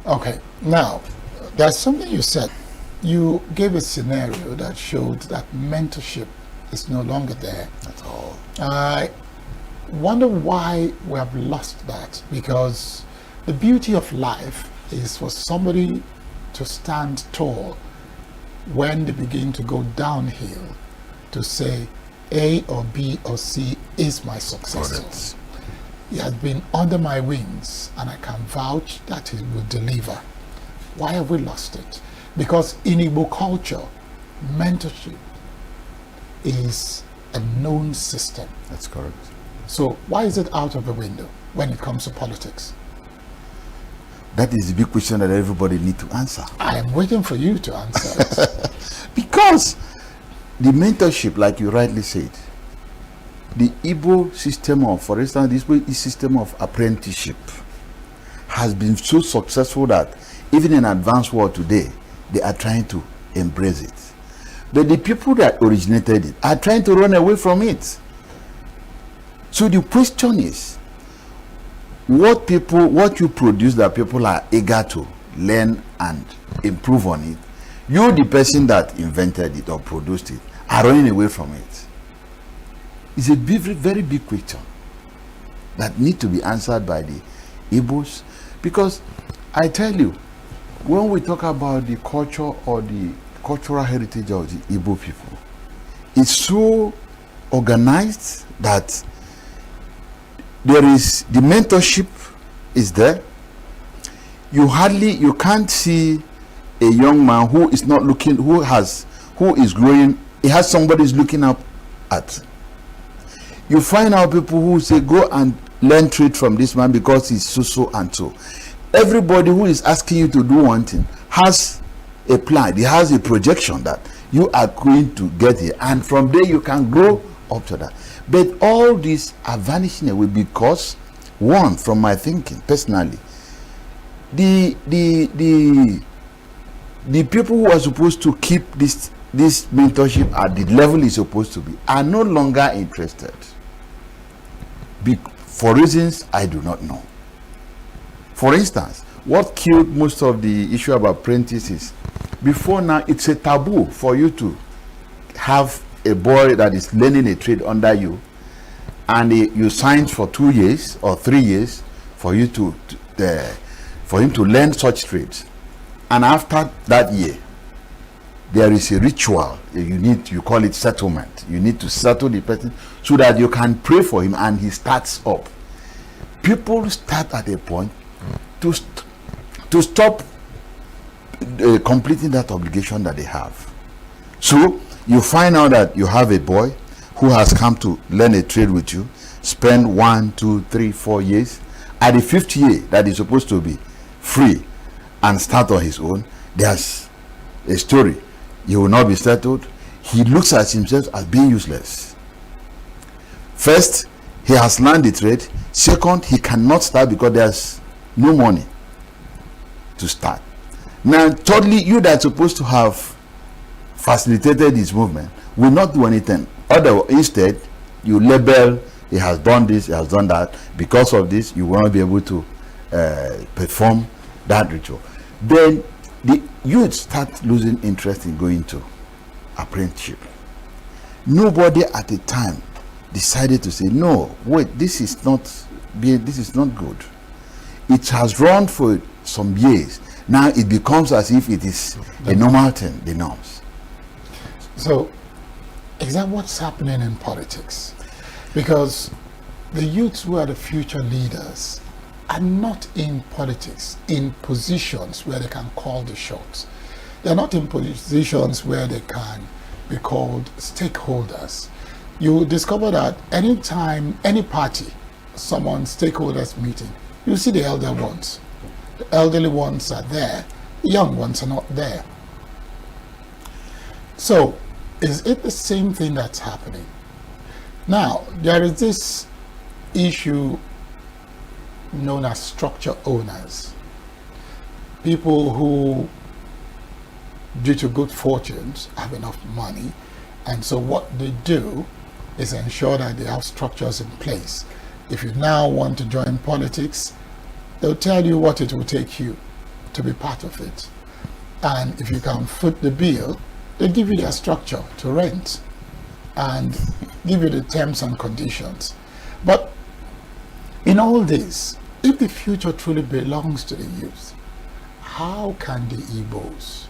Okay, now there's something you said. You gave a scenario that showed that mentorship is no longer there at all. I wonder why we have lost that, because the beauty of life is for somebody to stand tall when they begin to go downhill, to say A or B or C is my successor. Correct. He has been under my wings and I can vouch that he will deliver. Why have we lost it? Because in Igbo culture, mentorship is a known system. That's correct. So why is it out of the window when it comes to politics? That is the big question that everybody needs to answer. I am waiting for you to answer it. Because the mentorship, like you rightly said, the Igbo system of, for instance, this system of apprenticeship has been so successful that even in advanced world today, they are trying to embrace it. But the people that originated it are trying to run away from it. So the question is, what you produce that people are eager to learn and improve on it, you, the person that invented it or produced it, are running away from it. It's a very big question that need to be answered by the Igbos, because I tell you, when we talk about the culture or the cultural heritage of the Igbo people, it's so organized that there is the mentorship is there. You can't see a young man who is not looking, who is growing, he has somebody is looking up at. You find out people who say go and learn trade from this man because he's so and so. Everybody who is asking you to do one thing has a plan, he has a projection that you are going to get here, and from there you can grow up to that. But all these are vanishing away because, one, from my thinking personally, the people who are supposed to keep this mentorship at the level it's supposed to be are no longer interested, for reasons I do not know. For instance, what killed most of the issue about apprentices, before now it's a taboo for you to have a boy that is learning a trade under you, and you signed for 2 years or 3 years for you for him to learn such trades, and after that year there is a ritual you call it settlement. You need to settle the person so that you can pray for him and he starts up. People start at a point to stop completing that obligation that they have. So you find out that you have a boy who has come to learn a trade with you, spend 1, 2, 3, 4 years. At the 5th year that is supposed to be free and start on his own, there's a story. He will not be settled. He looks at himself as being useless. First, he has learned the trade. Second, he cannot start because there's no money to start. Now, thirdly, you that are supposed to have facilitated his movement will not do anything. Instead, you label, he has done this, he has done that. Because of this, you will not be able to perform that ritual. Then the youth start losing interest in going to apprenticeship. Nobody at the time decided to say, no, wait, this is not good. It has run for some years. Now it becomes as if it is a normal thing, the norms. So, is that what's happening in politics? Because the youths who are the future leaders are not in politics in positions where they can call the shots. They're not in positions where they can be called stakeholders. You discover that anytime, any party, someone's stakeholders meeting, you see the elder ones. The elderly ones are there, the young ones are not there. So, is it the same thing that's happening? Now, there is this issue known as structure owners. People who, due to good fortunes, have enough money, and so what they do is ensure that they have structures in place. If you now want to join politics, they'll tell you what it will take you to be part of it. And if you can foot the bill, they give you their structure to rent and give you the terms and conditions. But in all this, if the future truly belongs to the youth, how can the Igbos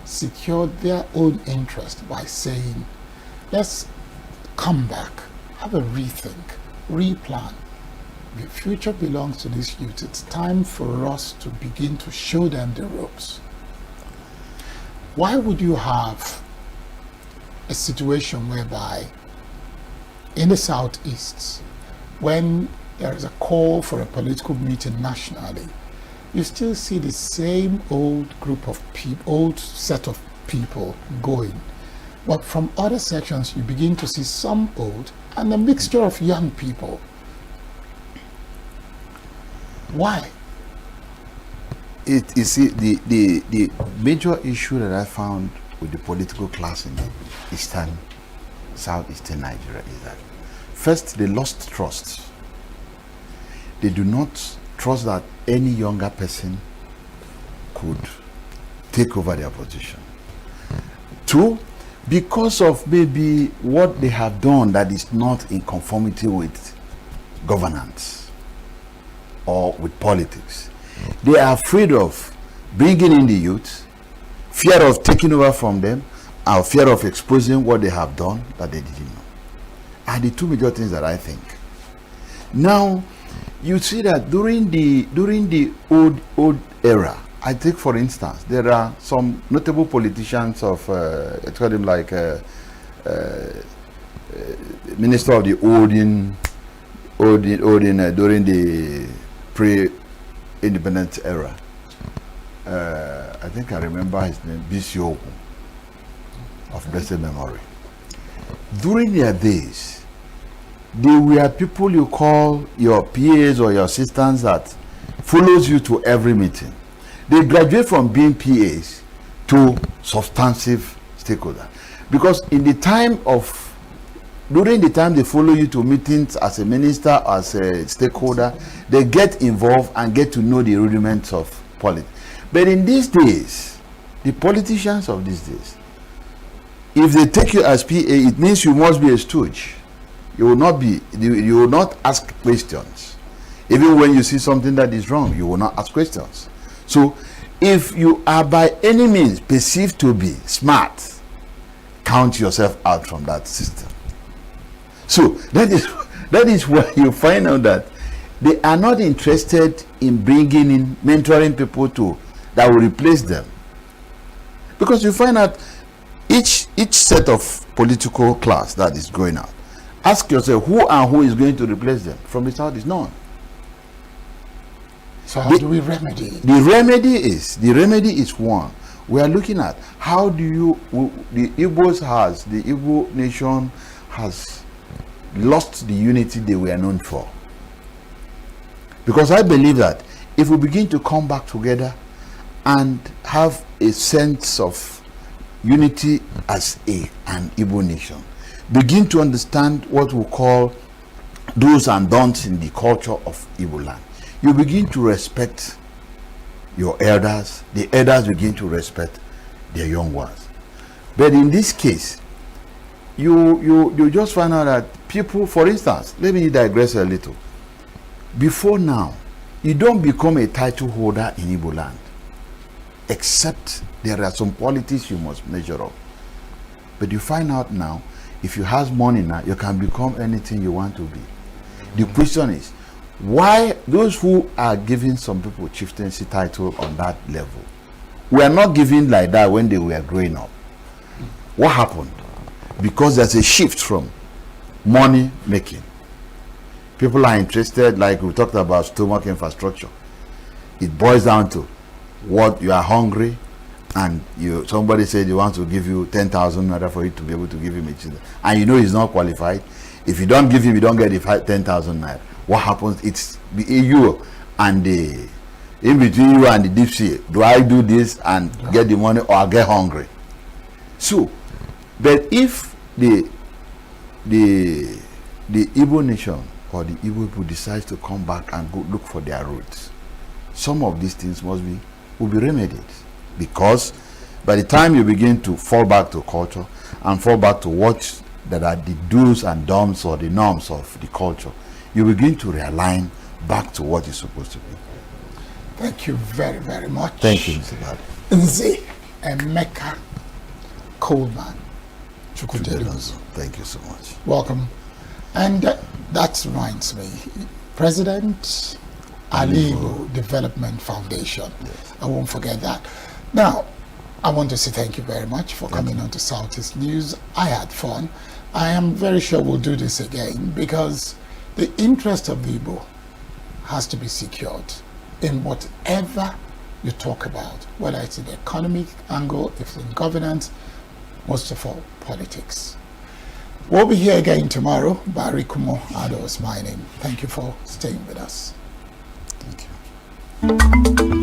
secure their own interest by saying, let's come back, have a rethink, replan. The future belongs to this youth. It's time for us to begin to show them the ropes. Why would you have a situation whereby in the Southeast, when there is a call for a political meeting nationally, you still see the same old group of people, old set of people going. But from other sections, you begin to see some old and a mixture of young people. Why? You see, the major issue that I found with the political class in southeastern Nigeria is that first, they lost trust. They do not trust that any younger person could take over their position. Two, because of maybe what they have done that is not in conformity with governance or with politics, they are afraid of bringing in the youth, fear of taking over from them, or fear of exposing what they have done that they didn't know. Are the two major things that I think. Now, you see that during the old era, I take for instance, there are some notable politicians of, let's call them like Minister of the Odin during the pre-independence era. I think I remember his name, Bishop of blessed memory. During their days, they were people you call your PAs or your assistants that follows you to every meeting. They graduate from being PAs to substantive stakeholders. Because during the time they follow you to meetings as a minister, as a stakeholder, they get involved and get to know the rudiments of politics. But in these days, the politicians of these days, if they take you as PA, it means you must be a stooge. You will not ask questions. Even when you see something that is wrong, you will not ask questions. So, if you are by any means perceived to be smart, count yourself out from that system. So, that is why you find out that they are not interested in bringing in, mentoring people that will replace them. Because you find out each set of political class that is going out, ask yourself who is going to replace them. From the south is none. So how do we remedy it? The remedy is one. We are looking at how the Igbo nation has lost the unity they were known for. Because I believe that if we begin to come back together and have a sense of unity as an Igbo nation, begin to understand what we call do's and don'ts in the culture of Igbo land, you begin to respect your elders, the elders begin to respect their young ones. But in this case, you just find out that people, for instance, let me digress a little. Before now, you don't become a title holder in Igbo land, except there are some qualities you must measure up. But you find out now, if you have money now, you can become anything you want to be. The question is, why those who are giving some people chieftaincy title on that level were not given like that when they were growing up? What happened? Because there's a shift from money making. People are interested, like we talked about stomach infrastructure. It boils down to what you are hungry, and somebody said he wants to give you 10,000 naira for you to be able to give him a child, and you know he's not qualified. If you don't give him, you don't get the 10,000 naira. What happens? It's you and in between you and the deep sea. Do I do this and get the money, or I get hungry? So, but if the Igbo nation or the Igbo people decides to come back and go look for their roots, some of these things must be will be remedied. Because by the time you begin to fall back to culture and fall back to what that are the do's and don'ts or the norms of the culture, you begin to realign back to what is supposed to be. Thank you very, very much. Thank you, Mr. Bad. Nze Emeka Coleman. Chukwudeluzo. Thank you so much. Welcome. And that reminds me, President Alibo Development Foundation. Yes. I won't forget that. Now, I want to say thank you very much for coming on to Southeast News. I had fun. I am very sure we'll do this again because the interest of the Igbo has to be secured in whatever you talk about, whether it's in the economic angle, if it's in governance, most of all, politics. We'll be here again tomorrow. Barry Kumo Ado is my name. Thank you for staying with us. Thank you.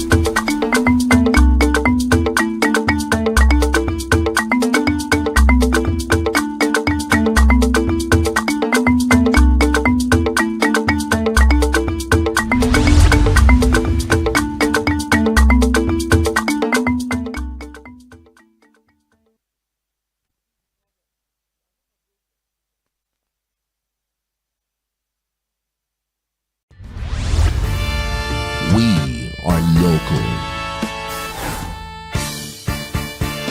We are local.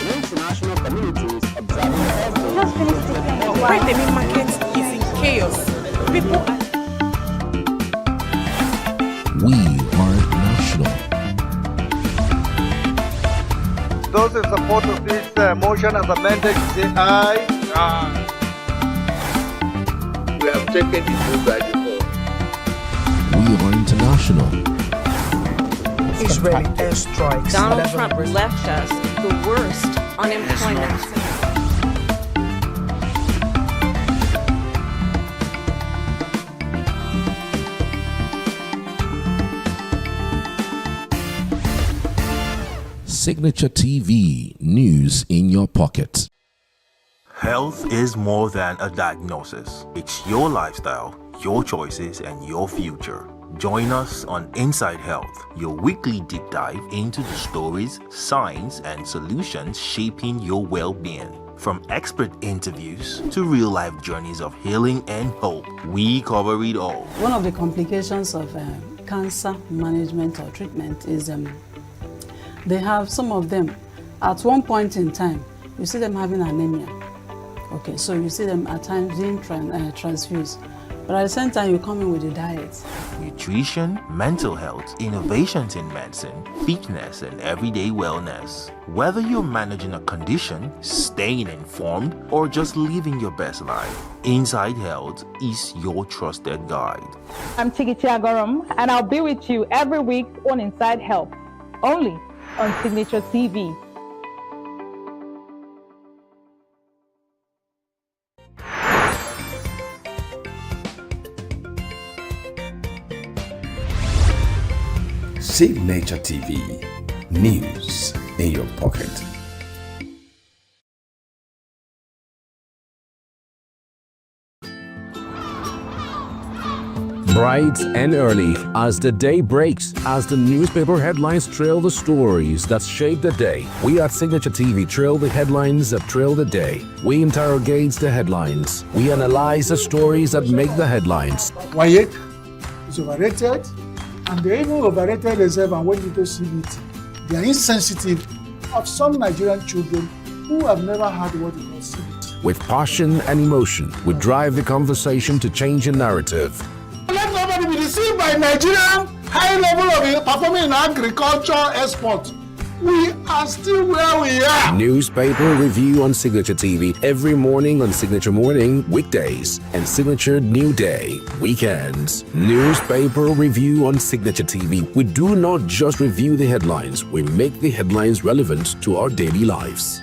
International communities observing Just finished the When the main market is in chaos, people are We are national. Those in support of this motion as amended, say aye. We have taken the vote by default. We are international. Israeli airstrikes. Donald Trump left us the worst unemployment. Signature TV, news in your pocket. Health is more than a diagnosis. It's your lifestyle, your choices, and your future. Join us on Inside Health, your weekly deep dive into the stories, science, and solutions shaping your well-being. From expert interviews to real-life journeys of healing and hope, we cover it all. One of the complications of cancer management or treatment is they have some of them at one point in time, you see them having anemia. Okay, so you see them at times being transfused. But at the same time, you come in with a diet. Nutrition, mental health, innovations in medicine, fitness, and everyday wellness. Whether you're managing a condition, staying informed, or just living your best life, Inside Health is your trusted guide. I'm Tigiti Agorum, and I'll be with you every week on Inside Health, only on Signature TV. Signature TV, news in your pocket. Bright and early as the day breaks, as the newspaper headlines trail the stories that shape the day. We at Signature TV trail the headlines that trail the day. We interrogate the headlines. We analyze the stories that make the headlines. Why is overrated, and they even overrated themselves and went into CBT. They are insensitive of some Nigerian children who have never had what they call CBT. With passion and emotion, we drive the conversation to change a narrative. Let nobody be deceived by Nigerian high level of performing in agriculture export. We are still where we are. Newspaper review on Signature TV every morning on Signature Morning, weekdays, and Signature New Day, weekends. Newspaper review on Signature TV. We do not just review the headlines, we make the headlines relevant to our daily lives.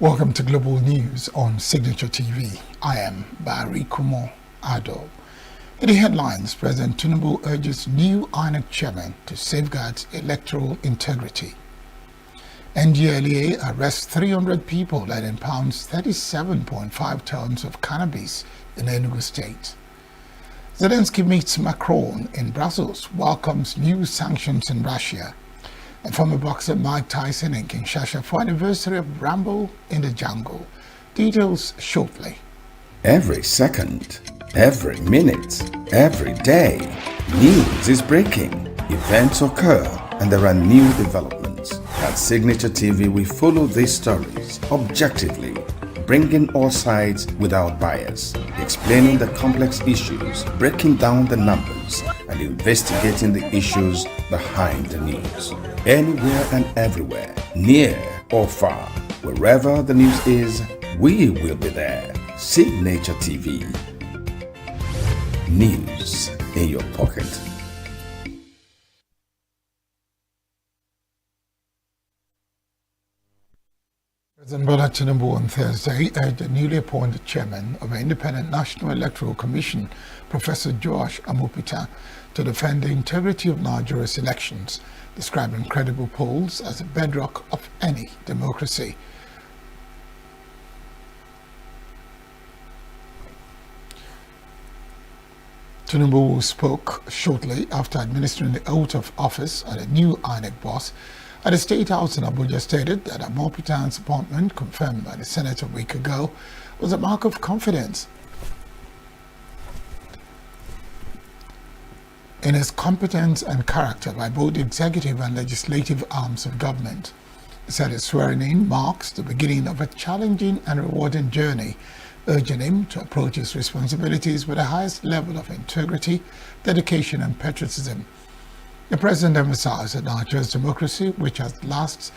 Welcome to Global News on Signature TV. I am Barry Kumo Ado. In the headlines, President Tinubu urges new INEC chairman to safeguard electoral integrity. NDLEA arrests 300 people and impounds 37.5 tons of cannabis in Enugu state. Zelensky meets Macron in Brussels, welcomes new sanctions in Russia. And former boxer Mike Tyson in Kinshasa for anniversary of Rambo in the Jungle. Details shortly. Every second, every minute, every day, news is breaking. Events occur and there are new developments. At Signature TV, we follow these stories objectively, bringing all sides without bias, explaining the complex issues, breaking down the numbers, and investigating the issues behind the news. Anywhere and everywhere, near or far, wherever the news is, we will be there. Signature TV. News in your pocket. President Bola Tinubu on Thursday urged the newly appointed chairman of the Independent National Electoral Commission, Professor Josh Amopita, to defend the integrity of Nigeria's elections, describing credible polls as the bedrock of any democracy. Tinubu spoke shortly after administering the oath of office on a new INEC boss at the State House in Abuja, stated that Amopita's appointment, confirmed by the Senate a week ago, was a mark of confidence in his competence and character by both the executive and legislative arms of government. He said his swearing-in marks the beginning of a challenging and rewarding journey, urging him to approach his responsibilities with the highest level of integrity, dedication and patriotism. The president emphasized that Nigeria's democracy, which has lasted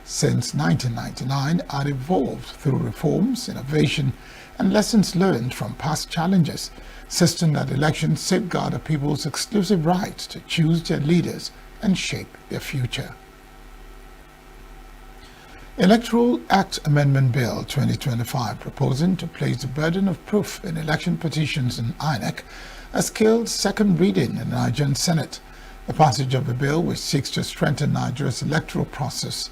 since 1999, had evolved through reforms, innovation and lessons learned from past challenges, insisting that elections safeguard the people's exclusive right to choose their leaders and shape their future. Electoral Act Amendment Bill 2025, proposing to place the burden of proof in election petitions in INEC, has killed second reading in the Nigerian Senate. The passage of the bill, which seeks to strengthen Nigeria's electoral process,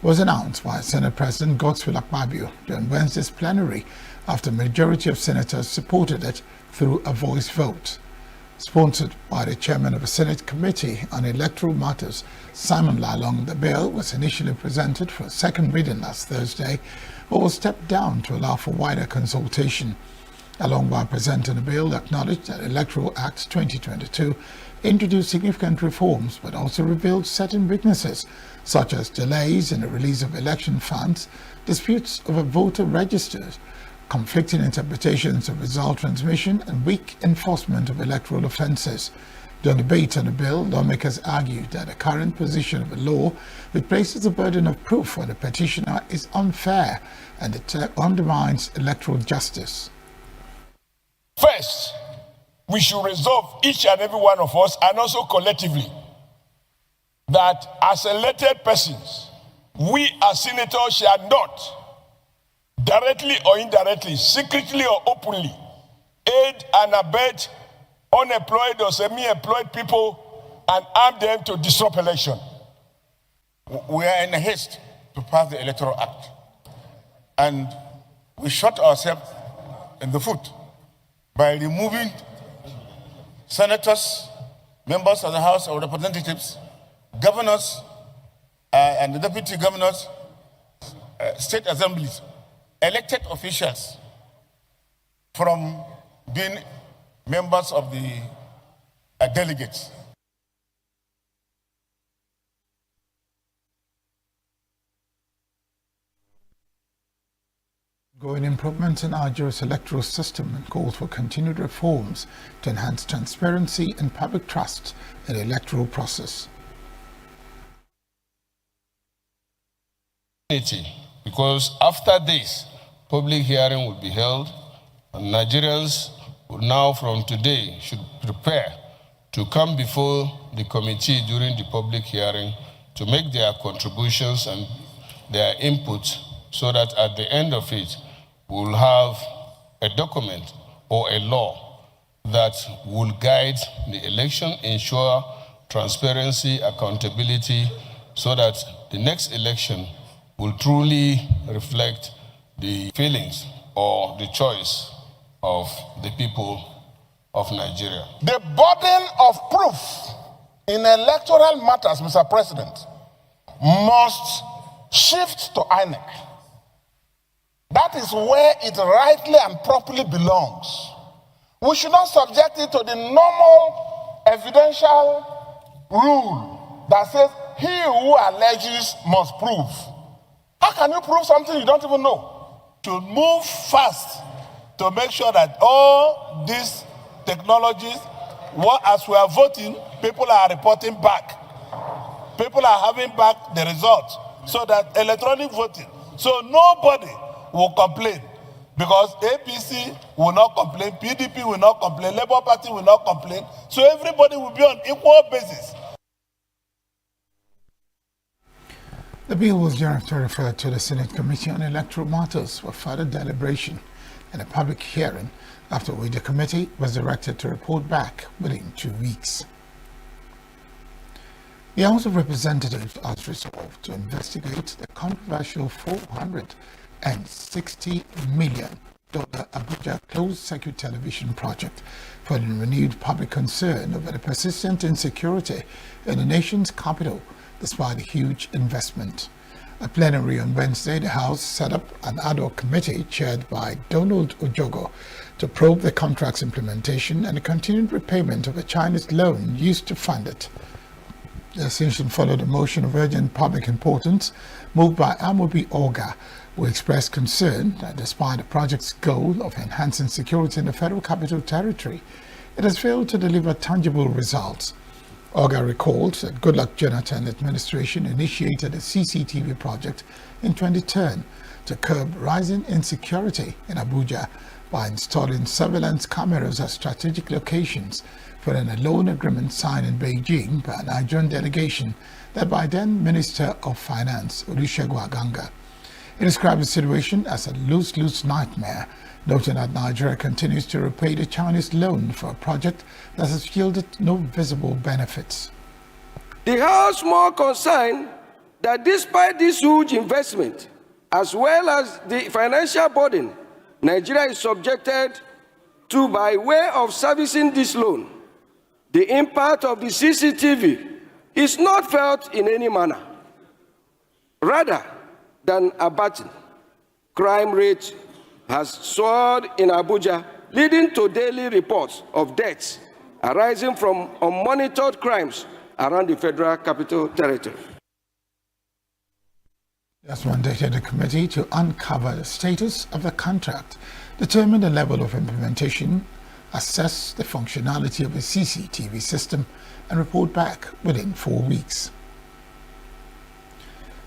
was announced by Senate President Godswill Akpabio during Wednesday's plenary after a majority of senators supported it through a voice vote. Sponsored by the chairman of the Senate Committee on Electoral Matters, Simon Lalong, the bill was initially presented for a second reading last Thursday, but was stepped down to allow for wider consultation. Along while presenting the bill, acknowledged that Electoral Act 2022 introduced significant reforms but also revealed certain weaknesses, such as delays in the release of election funds, disputes over voter registers, conflicting interpretations of result transmission, and weak enforcement of electoral offences. During debate on the bill, lawmakers argued that the current position of the law, which places the burden of proof on the petitioner, is unfair and it undermines electoral justice. First, we should resolve, each and every one of us, and also collectively, that as elected persons, we as senators shall not, directly or indirectly, secretly or openly, aid and abet unemployed or semi-employed people and arm them to disrupt election. We are in a haste to pass the Electoral Act, and we shot ourselves in the foot by removing senators, members of the House of Representatives, governors, and the deputy governors, state assemblies, elected officials from being members of the delegates. Going improvements in Nigeria's electoral system and called for continued reforms to enhance transparency and public trust in the electoral process. Because after this, public hearing will be held, and Nigerians will now from today should prepare to come before the committee during the public hearing to make their contributions and their input so that at the end of it, we'll have a document or a law that will guide the election, ensure transparency, accountability, so that the next election will truly reflect the feelings or the choice of the people of Nigeria. The burden of proof in electoral matters, Mr. President, must shift to INEC. That is where it rightly and properly belongs. We should not subject it to the normal evidential rule that says he who alleges must prove. How can you prove something you don't even know? To move fast to make sure that all these technologies, as we are voting, people are reporting back. People are having back the results. So that electronic voting. So nobody will complain. Because APC will not complain, PDP will not complain, Labour Party will not complain. So everybody will be on equal basis. The bill was thereafter referred to the Senate Committee on Electoral Matters for further deliberation and a public hearing, after which the committee was directed to report back within 2 weeks. The House of Representatives has resolved to investigate the controversial $460 million Abuja closed-circuit television project for the renewed public concern over the persistent insecurity in the nation's capital despite the huge investment. At plenary on Wednesday, the House set up an ad hoc committee chaired by Donald Ojogo to probe the contract's implementation and the continued repayment of a Chinese loan used to fund it. The decision followed a motion of urgent public importance moved by Amobi Oga, who expressed concern that despite the project's goal of enhancing security in the Federal Capital Territory, it has failed to deliver tangible results. Oga recalled that Goodluck Jonathan administration initiated a CCTV project in 2010 to curb rising insecurity in Abuja by installing surveillance cameras at strategic locations, following a loan agreement signed in Beijing by a Nigerian delegation led by then Minister of Finance Olusegun Aganga. He described the situation as a lose-lose nightmare, noting that Nigeria continues to repay the Chinese loan for a project that has yielded no visible benefits. The House more concerned that despite this huge investment, as well as the financial burden Nigeria is subjected to by way of servicing this loan, the impact of the CCTV is not felt in any manner. Rather than abating, crime rate has soared in Abuja, leading to daily reports of deaths arising from unmonitored crimes around the Federal Capital Territory. That's mandated the committee to uncover the status of the contract, determine the level of implementation, assess the functionality of the CCTV system, and report back within 4 weeks.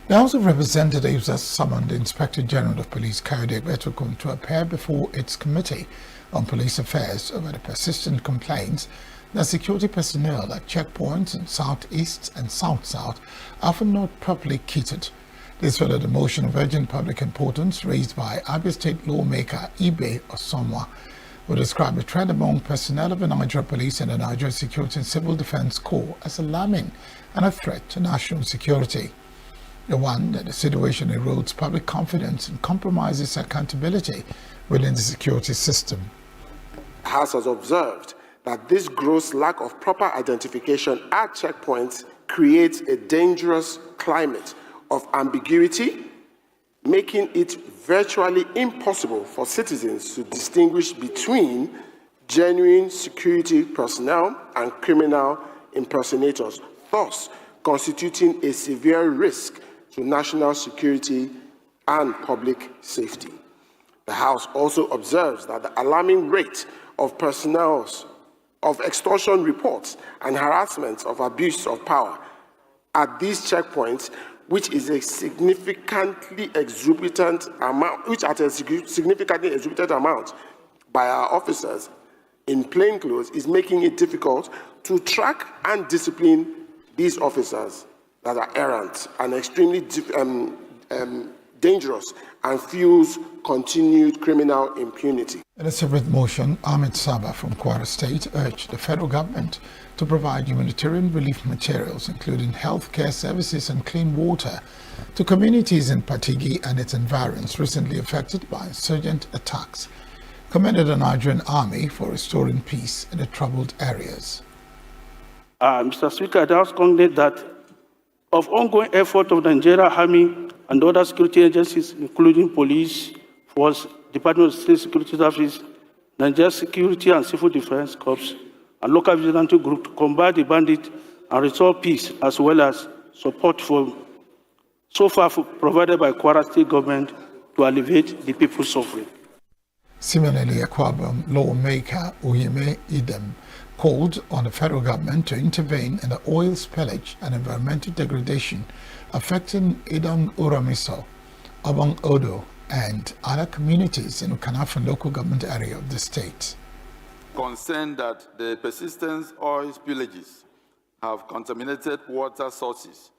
The House of Representatives has summoned the Inspector General of Police, Kayode Egbetokun, to appear before its Committee on Police Affairs over the persistent complaints that security personnel at checkpoints in Southeast and South-South are often not properly kitted. This followed a motion of urgent public importance raised by Abia State lawmaker Ibe Osonwa, who described the trend among personnel of the Nigeria Police and the Nigeria Security and Civil Defense Corps as alarming and a threat to national security. The one that the situation erodes public confidence and compromises accountability within the security system. The House has observed that this gross lack of proper identification at checkpoints creates a dangerous climate of ambiguity, making it virtually impossible for citizens to distinguish between genuine security personnel and criminal impersonators, thus constituting a severe risk to national security and public safety. The House also observes that the alarming rate of extortion reports and harassment of abuse of power at these checkpoints, which is a significantly exorbitant amount, by our officers in plainclothes, is making it difficult to track and discipline these officers that are errant and extremely dangerous and fuels continued criminal impunity. In a separate motion, Ahmed Sabah from Kwara State urged the federal government to provide humanitarian relief materials, including healthcare services and clean water, to communities in Patigi and its environs recently affected by insurgent attacks. Commended the Nigerian Army for restoring peace in the troubled areas. Mr. Speaker, I ask Congress that of ongoing effort of the Nigerian Army and other security agencies, including police, force, Department of State Security Service, Nigeria Security and Civil Defense Corps, and local vigilante group to combat the bandit and restore peace, as well as support so far provided by Kwara State government to alleviate the people's suffering. Similarly, Akwabam lawmaker Uyeme Idem called on the federal government to intervene in the oil spillage and environmental degradation affecting Idong Uramiso, Abang Odo, and other communities in Ukanafan local government area of the state. Concerned that the persistent oil spillages have contaminated water sources,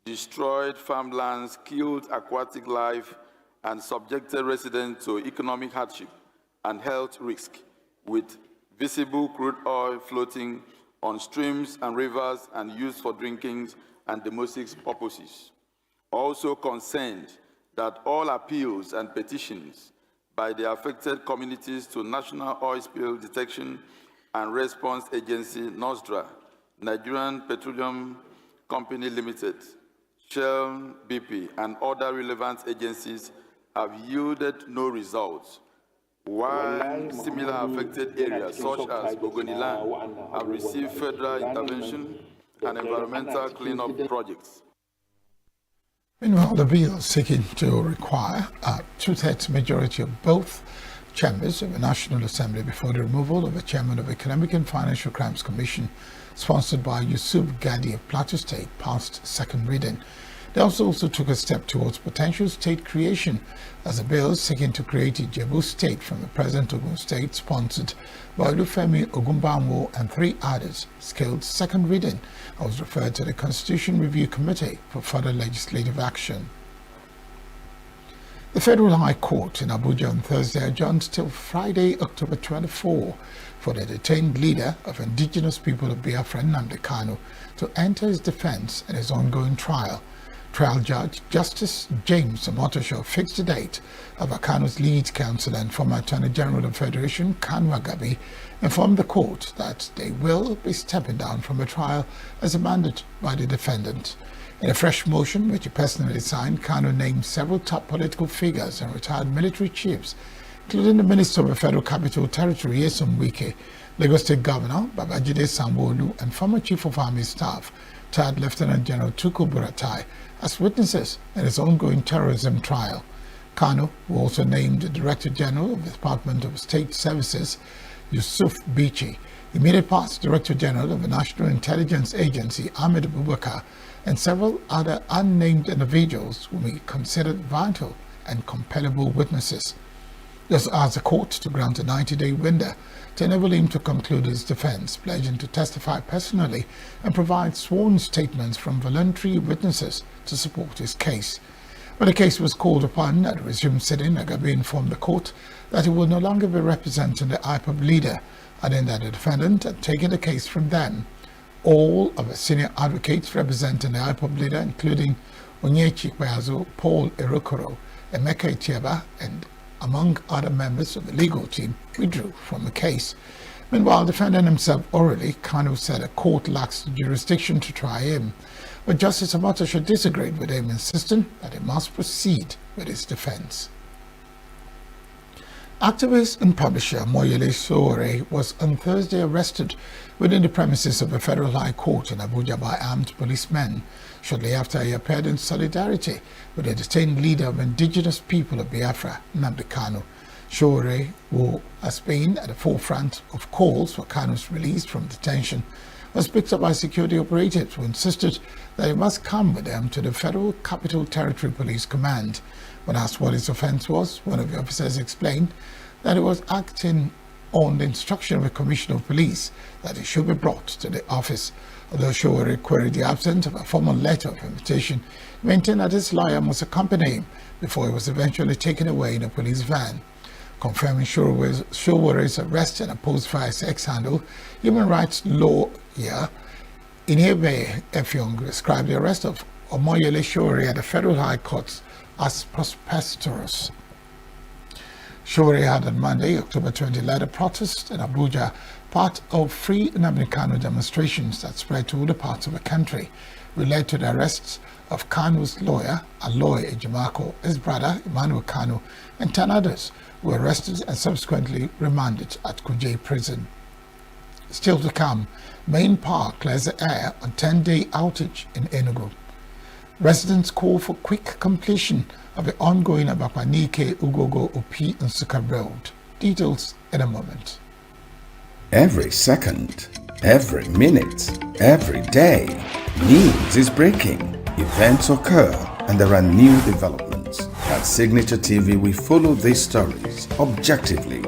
destroyed farmlands, killed aquatic life, and subjected residents to economic hardship and health risk, with visible crude oil floating on streams and rivers and used for drinking and domestic purposes. Also concerned that all appeals and petitions by the affected communities to National Oil Spill Detection and Response Agency, NOSDRA, Nigerian Petroleum Company Limited, Shell, BP, and other relevant agencies have yielded no results, while similar affected areas such as Ogoniland have received federal intervention and environmental cleanup projects. Meanwhile, the bill seeking to require a two-thirds majority of both chambers of the National Assembly before the removal of the chairman of the Economic and Financial Crimes Commission, sponsored by Yusuf Gadi of Plateau State, passed second reading. They also took a step towards potential state creation, as a bill seeking to create a Jebu state from the present Ogun State, sponsored by Olufemi Ogunbanwo and 3 others, scaled second reading and was referred to the Constitution Review Committee for further legislative action. The Federal High Court in Abuja on Thursday adjourned till Friday, October 24, for the detained leader of indigenous people of Biafra, Nnamdi Kanu, to enter his defense in his ongoing trial. Trial Judge Justice James Omotosho fixed the date of Akanu's lead counsel and former Attorney General of the Federation, Kanu Agabi, informed the court that they will be stepping down from the trial as demanded by the defendant. In a fresh motion, which he personally signed, Kanu named several top political figures and retired military chiefs, including the Minister of the Federal Capital Territory, Nyesom Wike, Lagos State Governor Babajide Sanwo-Olu, and former Chief of Army Staff, retired Lieutenant General Tukur Buratai, as witnesses in his ongoing terrorism trial. Kanu, who also named the Director General of the Department of State Services, Yusuf Bichi, immediate past Director General of the National Intelligence Agency, Ahmed Abubakar, and several other unnamed individuals whom he considered vital and compellable witnesses. This asked the court to grant a 90-day window to enable him to conclude his defense, pledging to testify personally and provide sworn statements from voluntary witnesses to support his case. When the case was called upon at resumed sitting, Agabi informed the court that he will no longer be representing the IPOB leader, adding that the defendant had taken the case from them. All of the senior advocates representing the IPOB leader, including Onyechi Kweazu, Paul Erokoro, Emeka Itieba, and among other members of the legal team, withdrew from the case. Meanwhile, defending himself orally, Kanu said a court lacks jurisdiction to try him, but Justice Omotosho disagreed with him, insisting that he must proceed with his defense. Activist and publisher Moyele Sowore was on Thursday arrested within the premises of the Federal High Court in Abuja by armed policemen, shortly after he appeared in solidarity with the detained leader of indigenous people of Biafra, Nnamdi Kanu. Sowore, who has been at the forefront of calls for Kanu's release from detention, was picked up by security operatives who insisted that he must come with them to the Federal Capital Territory Police Command. When asked what his offense was, one of the officers explained that he was acting on the instruction of the Commissioner of Police that he should be brought to the office. Although Showore queried the absence of a formal letter of invitation, he maintained that his lawyer must accompany him before he was eventually taken away in a police van. Confirming Showore's arrest and opposed via his ex-handle, human rights lawyer Inebe Effiong described the arrest of Omoyele Showore at the Federal High Court as preposterous. Showore had on Monday, October 20, led a protest in Abuja, part of Free Nnamdi Kanu demonstrations that spread to other parts of the country, related to the arrests of Kanu's lawyer, Aloy Ejimako, his brother, Emmanuel Kanu, and 10 others who were arrested and subsequently remanded at Kuje prison. Still to come, main power clears the air on 10-day outage in ENUGU. Residents call for quick completion of the ongoing Abakwanike Ugogo Opi Nsukka Road. Details in a moment. Every second, every minute, every day, news is breaking. Events occur and there are new developments. At Signature TV, we follow these stories objectively,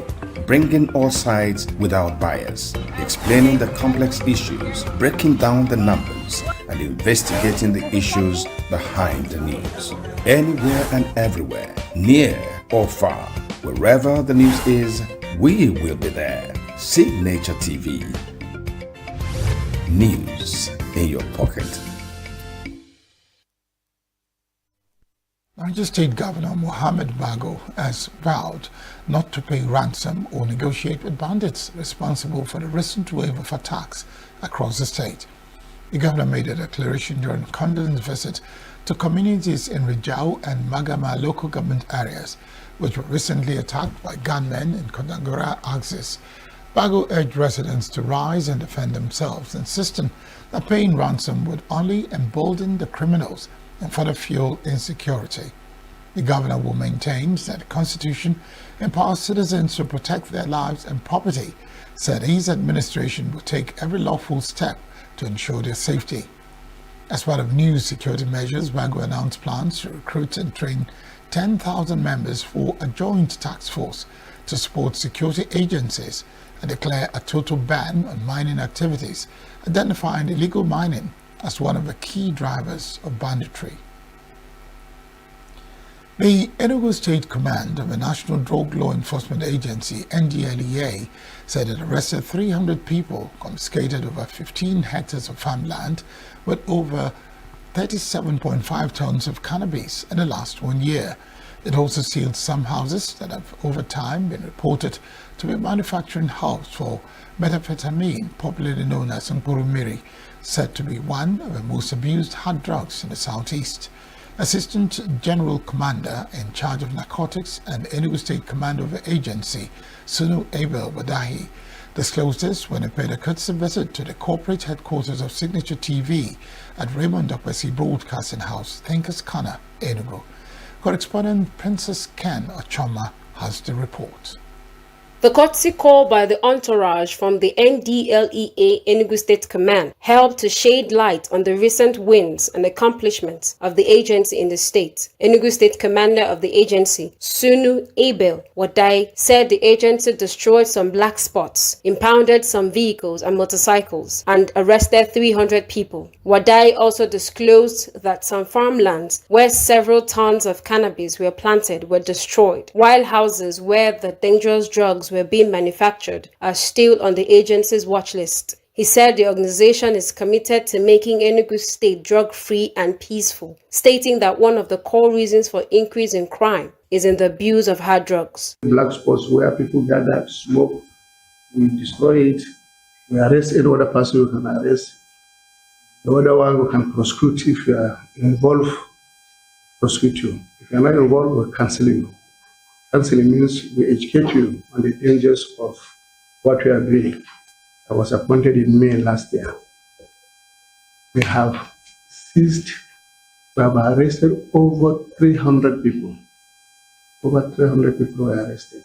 bringing all sides without bias, explaining the complex issues, breaking down the numbers, and investigating the issues behind the news. Anywhere and everywhere, near or far, wherever the news is, we will be there. Signature TV. News in your pocket. Niger State Governor Mohammed Bago has vowed not to pay ransom or negotiate with bandits responsible for the recent wave of attacks across the state. The governor made a declaration during a condolence visit to communities in Rijau and Magama local government areas, which were recently attacked by gunmen in Kodangora axis. Bago urged residents to rise and defend themselves, insisting that paying ransom would only embolden the criminals and further fuel insecurity. The governor will maintain that the Constitution empowers citizens to protect their lives and property, said his administration will take every lawful step to ensure their safety. As part of new security measures, Bago announced plans to recruit and train 10,000 members for a joint task force to support security agencies and declare a total ban on mining activities, identifying illegal mining as one of the key drivers of banditry. The ENUGU State Command of the National Drug Law Enforcement Agency, NDLEA, said it arrested 300 people, confiscated over 15 hectares of farmland with over 37.5 tons of cannabis in the last 1 year. It also sealed some houses that have over time been reported to be manufacturing hubs for methamphetamine, popularly known as Nkurumiri, said to be one of the most abused hard drugs in the southeast. Assistant General Commander in charge of narcotics and Enugu State Commander of the agency, Sunu Abel Wadahi, disclosed this when he paid a courtesy visit to the corporate headquarters of Signature TV at Raymond Dokwesi Broadcasting House, Thinkers Corner, Enugu. Correspondent Princess Ken Ochoma has the report. The courtesy call by the entourage from the NDLEA Enugu State Command helped to shed light on the recent wins and accomplishments of the agency in the state. Enugu State Commander of the agency, Sunu Abel Wadai, said the agency destroyed some black spots, impounded some vehicles and motorcycles, and arrested 300 people. Wadai also disclosed that some farmlands where several tons of cannabis were planted were destroyed, while houses where the dangerous drugs were being manufactured are still on the agency's watch list. He said the organization is committed to making Enugu State drug-free and peaceful, stating that one of the core reasons for increase in crime is in the abuse of hard drugs. Black spots where people gather, smoke, we destroy it, we arrest any other person we can arrest. The other one we can prosecute if you are involved, prosecute you. If you are not involved, we cancel you. Counseling means we educate you on the dangers of what we are doing. I was appointed in May last year. We have arrested over 300 people. Over 300 people were arrested.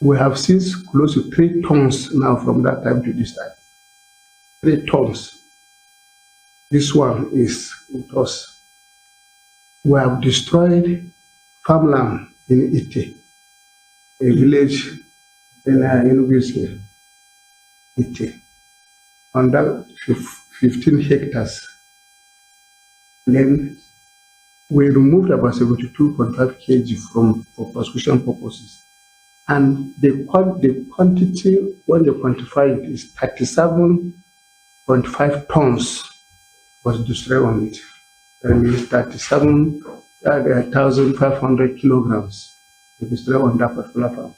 We have seized close to 3 tons now from that time to this time. 3 tons. This one is with us. We have destroyed farmland in Ite. a village in ENUGU, on that 15 hectares. Then we removed about 72.5 kg for prosecution purposes. And the quantity, when they quantify it, is 37.5 tons was destroyed on it. That means 37,500 kilograms was destroyed on that particular farm.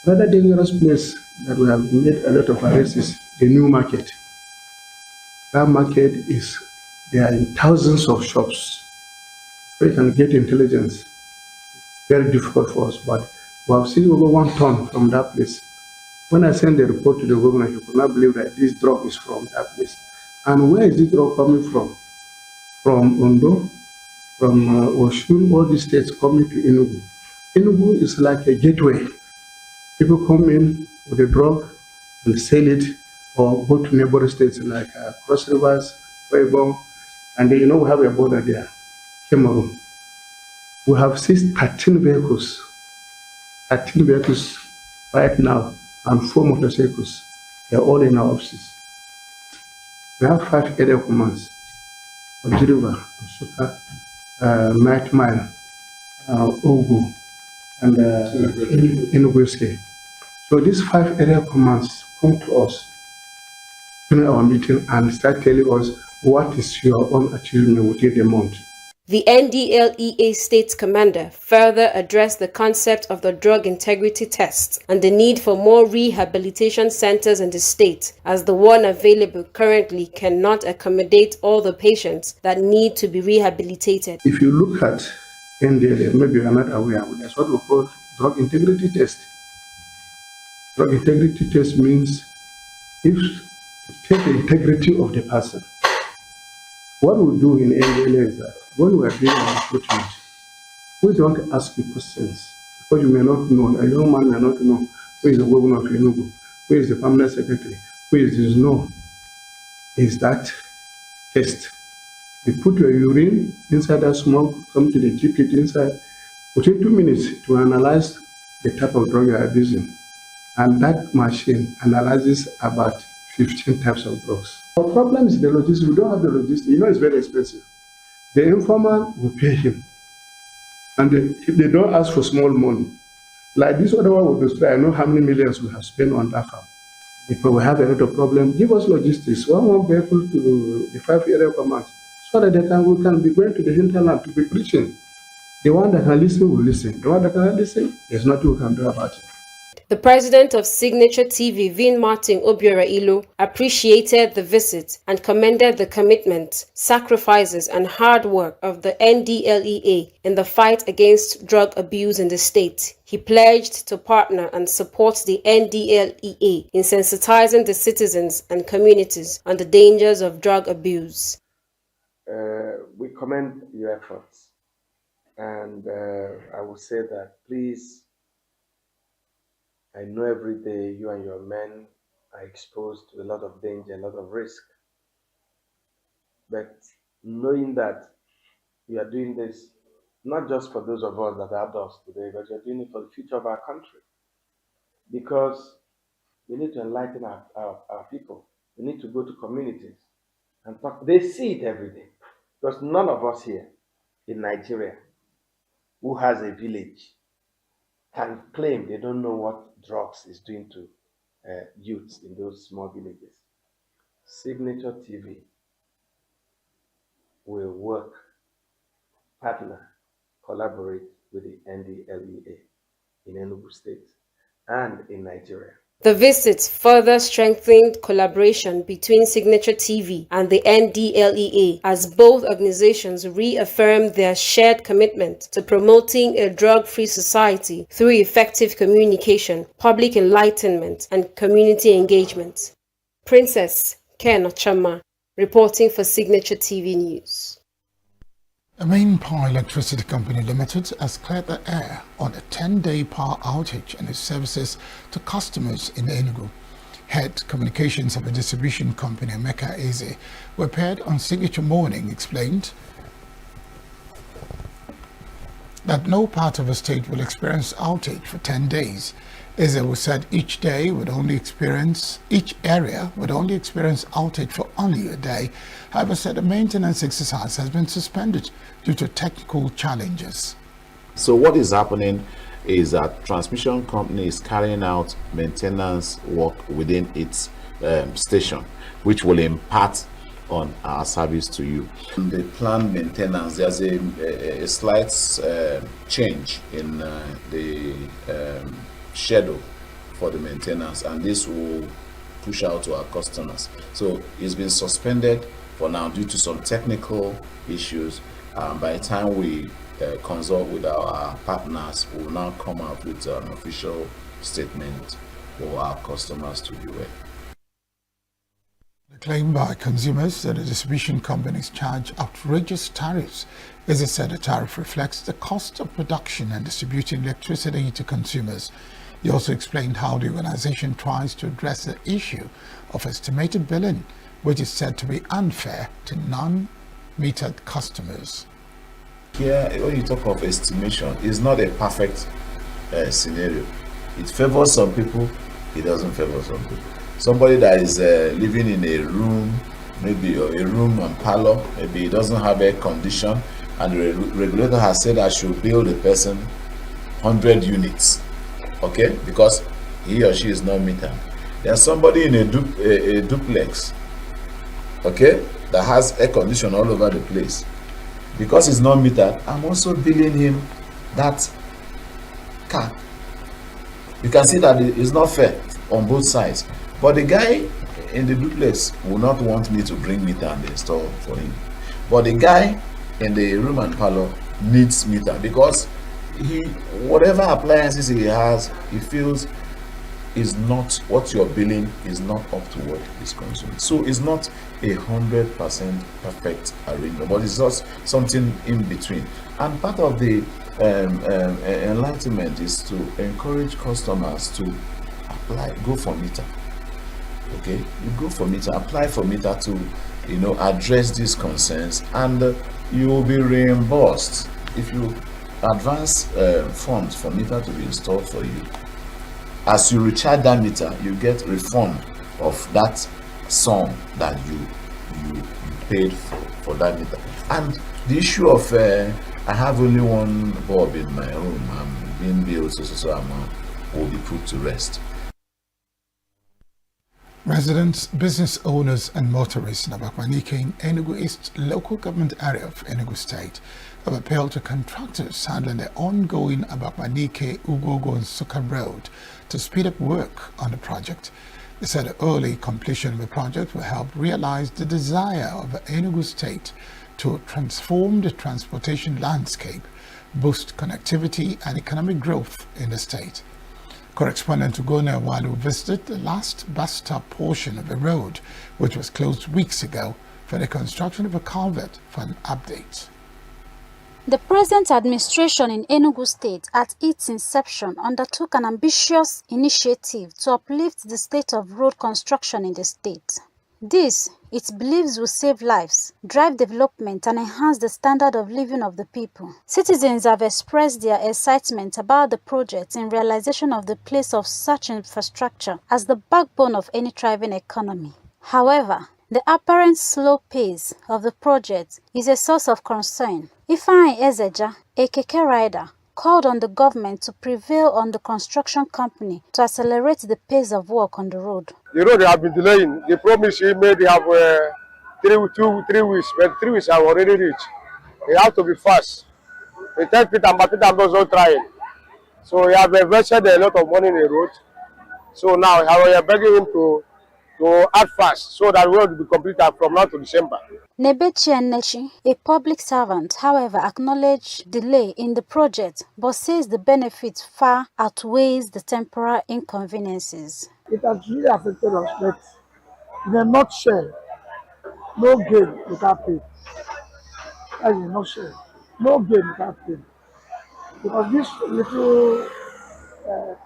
Another dangerous place that we have made a lot of arrests is the new market. That market is, there are in thousands of shops. We can get intelligence. Very difficult for us, but we have seen over 1 ton from that place. When I sent the report to the governor, he could not believe that this drug is from that place. And where is this drug coming from? From Ondo, from Oshun, all these states coming to ENUGU. ENUGU is like a gateway. People come in with a drug and sell it, or go to neighboring states like Cross Rivers, Weibo, and then we have a border there, Cameroon. We have seized 13 vehicles right now, and 4 motorcycles. They're all in our offices. We have 5 area commands: Ojiriva, Osuka, Night Mile, Ogu, and ENUGU. So these 5 area commands come to us during our meeting and start telling us what is your own achievement within the month. The NDLEA State Commander further addressed the concept of the drug integrity test and the need for more rehabilitation centers in the state, as the one available currently cannot accommodate all the patients that need to be rehabilitated. If you look at NDLEA, maybe you are not aware, that's what we call drug integrity test. Drug integrity test means if to take the integrity of the person. What we do in NDLEA is that when we are doing our recruitment, we don't ask you questions because you may not know, a young man may not know who is the governor of ENUGU, who is the permanent secretary, who is this. No, is that test. You put your urine inside that smoke, come to the GP inside, within 2 minutes to analyze the type of drug you are using. And that machine analyzes about 15 types of drugs. Our problem is the logistics. We don't have the logistics. It's very expensive. The informer will pay him. And they don't ask for small money. Like this other one will destroy. I know how many millions we have spent on that farm. If we have a lot of problem, give us logistics. One vehicle to the 5 area commands so that we can be going to the hinterland to be preaching. The one that can listen will listen. The one that cannot listen, there's nothing we can do about it. The president of Signature TV, Vin Martin Obiora Ilo, appreciated the visit and commended the commitment, sacrifices, and hard work of the NDLEA in the fight against drug abuse in the state. He pledged to partner and support the NDLEA in sensitizing the citizens and communities on the dangers of drug abuse. We commend your efforts, and I will say that please, I know every day you and your men are exposed to a lot of danger, a lot of risk. But knowing that you are doing this not just for those of us that are adults today, but you're doing it for the future of our country. Because we need to enlighten our people. We need to go to communities and talk. They see it every day. Because none of us here in Nigeria who has a village can claim they don't know what drugs is doing to youths in those small villages. Signature TV will work, partner, collaborate with the NDLEA in ENUGU State and in Nigeria. The visit further strengthened collaboration between Signature TV and the NDLEA as both organizations reaffirmed their shared commitment to promoting a drug-free society through effective communication, public enlightenment, and community engagement. Princess Ken Ochama, reporting for Signature TV News. A main power electricity company limited has cleared the air on a 10-day power outage and its services to customers in ENUGU. Head communications of a distribution company, Emeka Eze, who appeared on Signature Morning, explained that no part of the state will experience outage for 10 days. Ezewu said each area would only experience outage for only a day. However, said the maintenance exercise has been suspended due to technical challenges. So what is happening is that transmission company is carrying out maintenance work within its station, which will impact on our service to you. The planned maintenance, there's a slight change in the schedule for the maintenance, and this will push out to our customers. So it's been suspended for now due to some technical issues. By the time we consult with our partners, we will now come out with an official statement for our customers to be aware. The claim by consumers that the distribution companies charge outrageous tariffs. As it said, the tariff reflects the cost of production and distributing electricity to consumers. He also explained how the organization tries to address the issue of estimated billing, which is said to be unfair to non-metered customers. Here, when you talk of estimation, it's not a perfect scenario. It favors some people, it doesn't favor some people. Somebody that is living in a room, maybe a room and parlor, maybe he doesn't have air condition, and the regulator has said I should bill the person 100 units, okay, because he or she is not metered. There's somebody in a duplex, okay, that has air condition all over the place. Because he's not metered, I'm also billing him that cap. You can see that it's not fair on both sides. But the guy in the duplex will not want me to bring meter and install for him. But the guy in the room and parlor needs meter because whatever appliances he has, he feels is not what you're billing is not up to what is consumed. So it's not 100% perfect arrangement, but it's just something in between. And part of the enlightenment is to encourage customers to go for meter. Okay, you go for meter, apply for meter to address these concerns, and you will be reimbursed if you advance funds for meter to be installed for you. As you recharge that meter, you get refund of that sum that you paid for that meter. And the issue of I have only one bulb in my home, I'm being billed so amount, will be put to rest. Residents, business owners and motorists in Abakwanike in Enugu East local government area of Enugu State have appealed to contractors handling the ongoing Abakwanike, Ugogo and Suka Road to speed up work on the project. They said the early completion of the project will help realize the desire of the Enugu State to transform the transportation landscape, boost connectivity and economic growth in the state. Correspondent Ugona Walu visited the last bus stop portion of the road, which was closed weeks ago for the construction of a culvert, for an update. The present administration in Enugu State, at its inception, undertook an ambitious initiative to uplift the state of road construction in the state. This, it believes, will save lives, drive development, and enhance the standard of living of the people. Citizens have expressed their excitement about the project in realization of the place of such infrastructure as the backbone of any thriving economy. However, the apparent slow pace of the project is a source of concern. Ifeanyi Ezeja, a keke rider, called on the government to prevail on the construction company to accelerate the pace of work on the road. The road they have been delaying. The promise he made, they have 3 weeks, but 3 weeks have already reached. They have to be fast. They tell Peter, but Peter goes on trying. So he have invested a lot of money in the road. So now we are begging him to act fast so that the road will be completed from now to December. Nebechi Enechi, a public servant, however, acknowledged delay in the project, but says the benefit far outweighs the temporary inconveniences. It has really affected us, but in a nutshell, no gain without pain. That's in a nutshell. No gain without pain. Because this little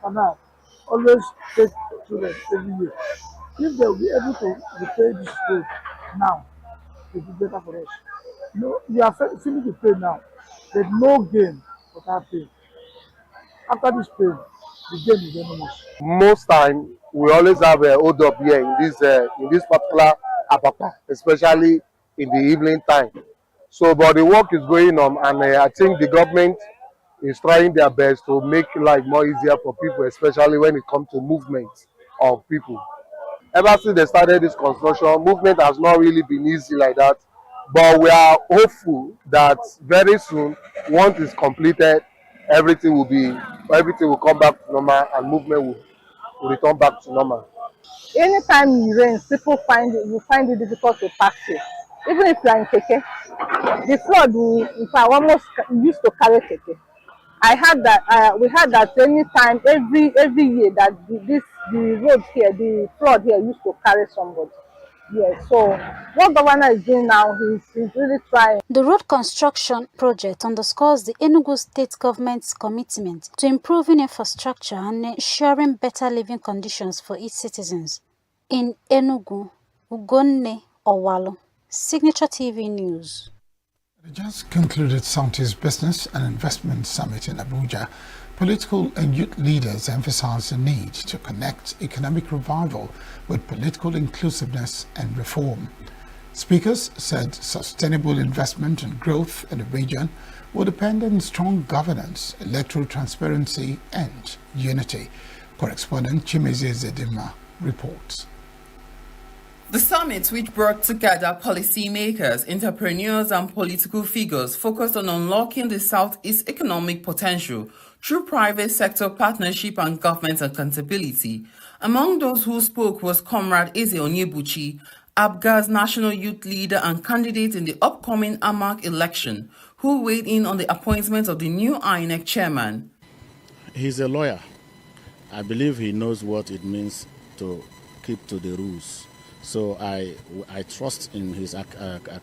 canal always takes children every year. If they will be able to repair this road now, it will be better for us. No, we are feeling the pain now, but no gain without pay. After this pay, the game is enormous. Most time we always have a hold up here in this particular apapa, especially in the evening time. So, but the work is going on, and I think the government is trying their best to make life more easier for people, especially when it comes to movement of people. Ever since they started this construction, movement has not really been easy like that. But we are hopeful that very soon, once it's completed, everything will come back to normal and movement will return back to normal. Anytime it rains, people you find it difficult to pass it. Even if you are in keke, the flood will, in fact, almost used to carry keke. I had that. We had that anytime, every year that the road here, the flood here used to carry somebody. Yes. So what governor is doing now, he's really trying. The road construction project underscores the Enugu state government's commitment to improving infrastructure and ensuring better living conditions for its citizens. In Enugu, Ugonne Owalo, Signature TV News. The just concluded Southeast Business and Investment Summit in Abuja. Political and youth leaders emphasized the need to connect economic revival with political inclusiveness and reform. Speakers said sustainable investment and growth in the region will depend on strong governance, electoral transparency, and unity. Correspondent Chimeze Zedima reports. The summit, which brought together policymakers, entrepreneurs, and political figures, focused on unlocking the Southeast economic potential through private sector partnership and government accountability. Among those who spoke was Comrade Eze Onyebuchi, ABGA's national youth leader and candidate in the upcoming AMAC election, who weighed in on the appointment of the new INEC chairman. He's a lawyer. I believe he knows what it means to keep to the rules. So I trust in his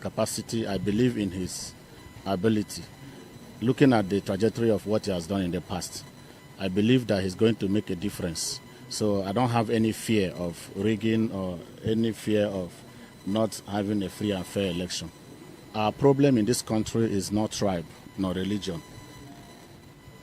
capacity. I believe in his ability. Looking at the trajectory of what he has done in the past, I believe that he's going to make a difference. So I don't have any fear of rigging or any fear of not having a free and fair election. Our problem in this country is not tribe, nor religion.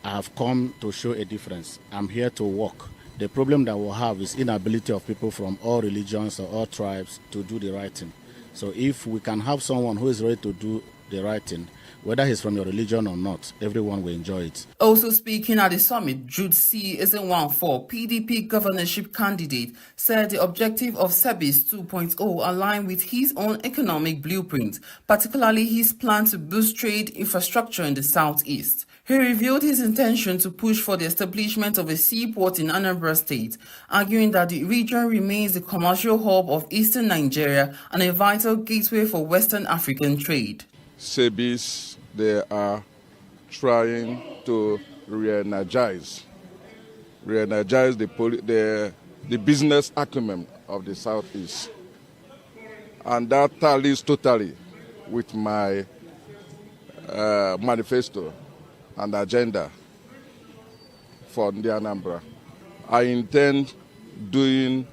I have come to show a difference. I'm here to work. The problem that we'll have is inability of people from all religions or all tribes to do the right thing. So if we can have someone who is ready to do the right thing, whether he's from your religion or not, everyone will enjoy it. Also speaking at the summit, Jude C. Ezenwanfor, PDP governorship candidate, said the objective of SEBIS 2.0 aligned with his own economic blueprint, particularly his plan to boost trade infrastructure in the Southeast. He revealed his intention to push for the establishment of a seaport in Anambra State, arguing that the region remains the commercial hub of eastern Nigeria and a vital gateway for Western African trade. SEBIS, they are trying to re-energize the business acumen of the Southeast. And that tallies totally with my manifesto and agenda for the Anambra. I intend bringing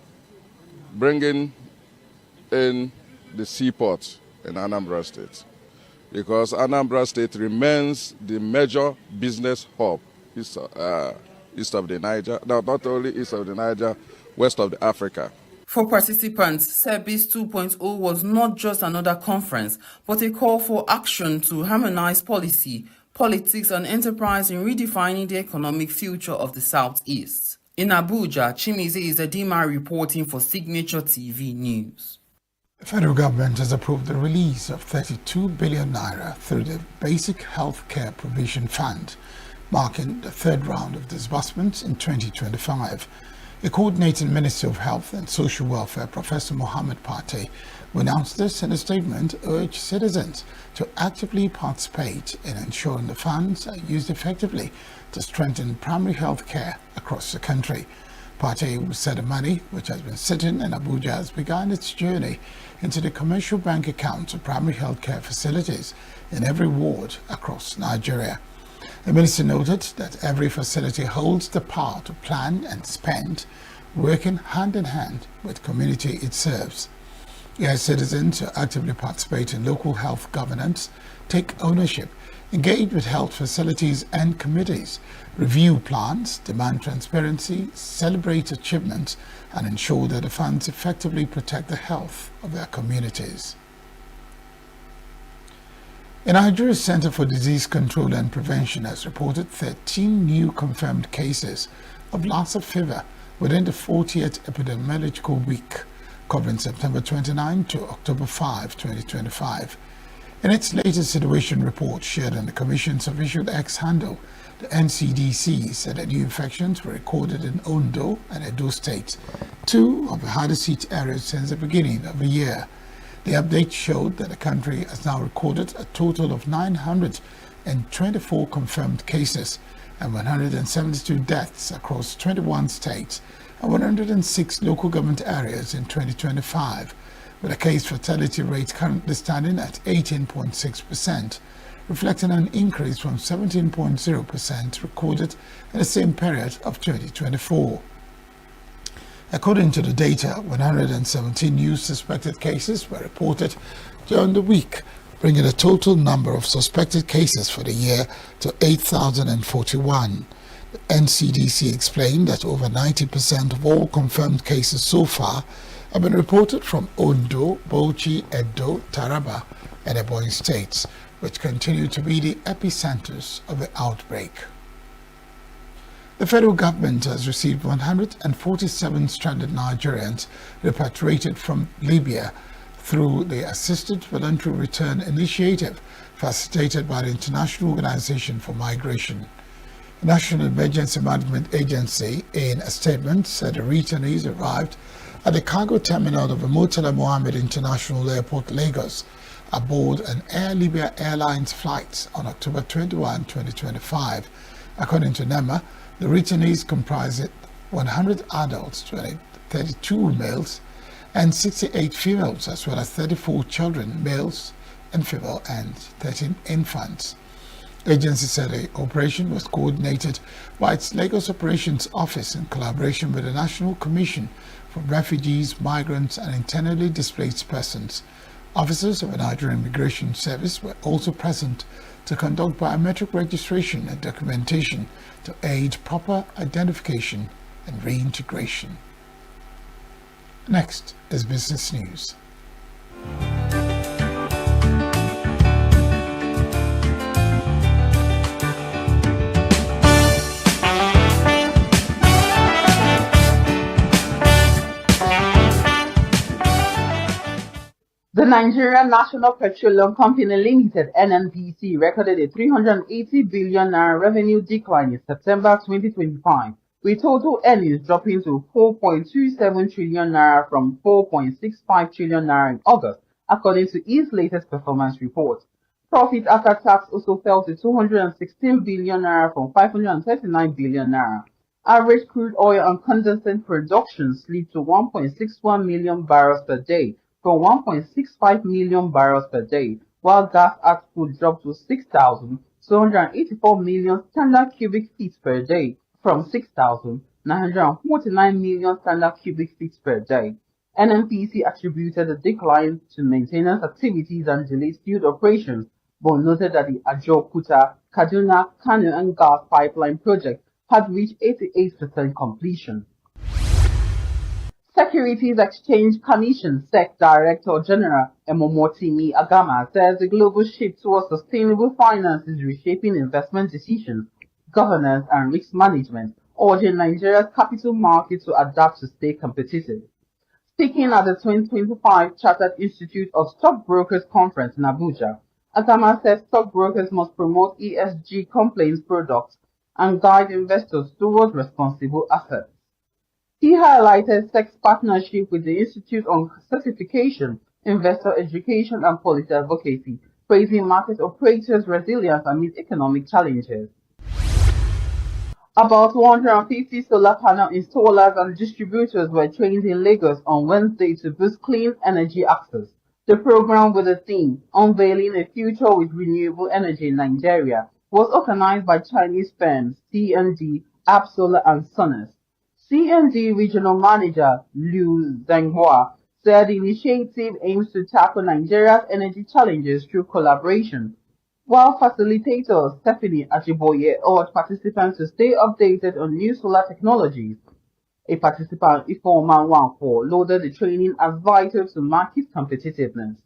in the seaport in Anambra State, because Anambra State remains the major business hub east of the Niger, not only east of the Niger, west of the Africa. For participants, SEBIS 2.0 was not just another conference, but a call for action to harmonize policy, politics, and enterprise in redefining the economic future of the Southeast. In Abuja, Chimeze Zedima reporting for Signature TV News. The federal government has approved the release of 32 billion naira through the Basic Health Care Provision Fund, marking the third round of disbursements in 2025. The coordinating Minister of Health and Social Welfare, Professor Mohammed Pate, who announced this in a statement, urged citizens to actively participate in ensuring the funds are used effectively to strengthen primary health care across the country. Pate said the money, which has been sitting in Abuja, has begun its journey into the commercial bank accounts of primary health care facilities in every ward across Nigeria. The minister noted that every facility holds the power to plan and spend, working hand in hand with the community it serves. He urged citizens to actively participate in local health governance, take ownership, engage with health facilities and committees, review plans, demand transparency, celebrate achievements, and ensure that the funds effectively protect the health of their communities. In Nigeria's Center for Disease Control and Prevention has reported 13 new confirmed cases of Lassa fever within the 40th epidemiological week, covering September 29 to October 5, 2025. In its latest situation report shared on the Commission's official X handle, the NCDC said that new infections were recorded in Ondo and Edo states, two of the hardest hit areas since the beginning of the year. The update showed that the country has now recorded a total of 924 confirmed cases and 172 deaths across 21 states and 106 local government areas in 2025, with a case fatality rate currently standing at 18.6%, reflecting an increase from 17.0% recorded in the same period of 2024. According to the data, 117 new suspected cases were reported during the week, bringing the total number of suspected cases for the year to 8,041. The NCDC explained that over 90% of all confirmed cases so far have been reported from Ondo, Bauchi, Edo, Taraba, and Ebonyi states, which continue to be the epicenters of the outbreak. The federal government has received 147 stranded Nigerians repatriated from Libya through the Assisted Voluntary Return Initiative facilitated by the International Organization for Migration. The National Emergency Management Agency, in a statement, said the returnees arrived at the cargo terminal of the Murtala Mohammed International Airport, Lagos, aboard an Air Libya Airlines flight on October 21, 2025. According to NEMA, the returnees comprise 100 adults, 32 males, and 68 females, as well as 34 children, males and female, and 13 infants. The agency said the operation was coordinated by its Lagos Operations Office in collaboration with the National Commission for Refugees, Migrants, and Internally Displaced Persons. Officers of the Nigerian Immigration Service were also present to conduct biometric registration and documentation to aid proper identification and reintegration. Next is business news. The Nigerian National Petroleum Company Limited (NNPC) recorded a 380 billion naira revenue decline in September 2025, with total earnings dropping to 4.27 trillion naira from 4.65 trillion naira in August, according to its latest performance report. Profit after tax also fell to 216 billion naira from 539 billion naira. Average crude oil and condensate production slipped to 1.61 million barrels per day from 1.65 million barrels per day, while gas output dropped to 6,284 million standard cubic feet per day from 6,949 million standard cubic feet per day. NNPC attributed the decline to maintenance activities and delayed field operations, but noted that the Ajokuta, Kaduna, Kano and gas pipeline project had reached 88% completion. Securities Exchange Commission SEC Director General Emomotimi Agama says the global shift towards sustainable finance is reshaping investment decisions, governance and risk management, urging Nigeria's capital market to adapt to stay competitive. Speaking at the 2025 Chartered Institute of Stockbrokers Conference in Abuja, Agama said stockbrokers must promote ESG compliance products and guide investors towards responsible assets. He highlighted SEC's partnership with the Institute on Certification, Investor Education and Policy Advocacy, praising market operators' resilience amid economic challenges. About 150 solar panel installers and distributors were trained in Lagos on Wednesday to boost clean energy access. The program, with the theme Unveiling a Future with Renewable Energy in Nigeria, was organized by Chinese firms CND, Absolar and Sonas. CND Regional Manager Liu Zhenghua said the initiative aims to tackle Nigeria's energy challenges through collaboration. While facilitator Stephanie Ajiboye urged participants to stay updated on new solar technologies, a participant, Ifeoma Nwankwo, lauded the training as vital to market competitiveness.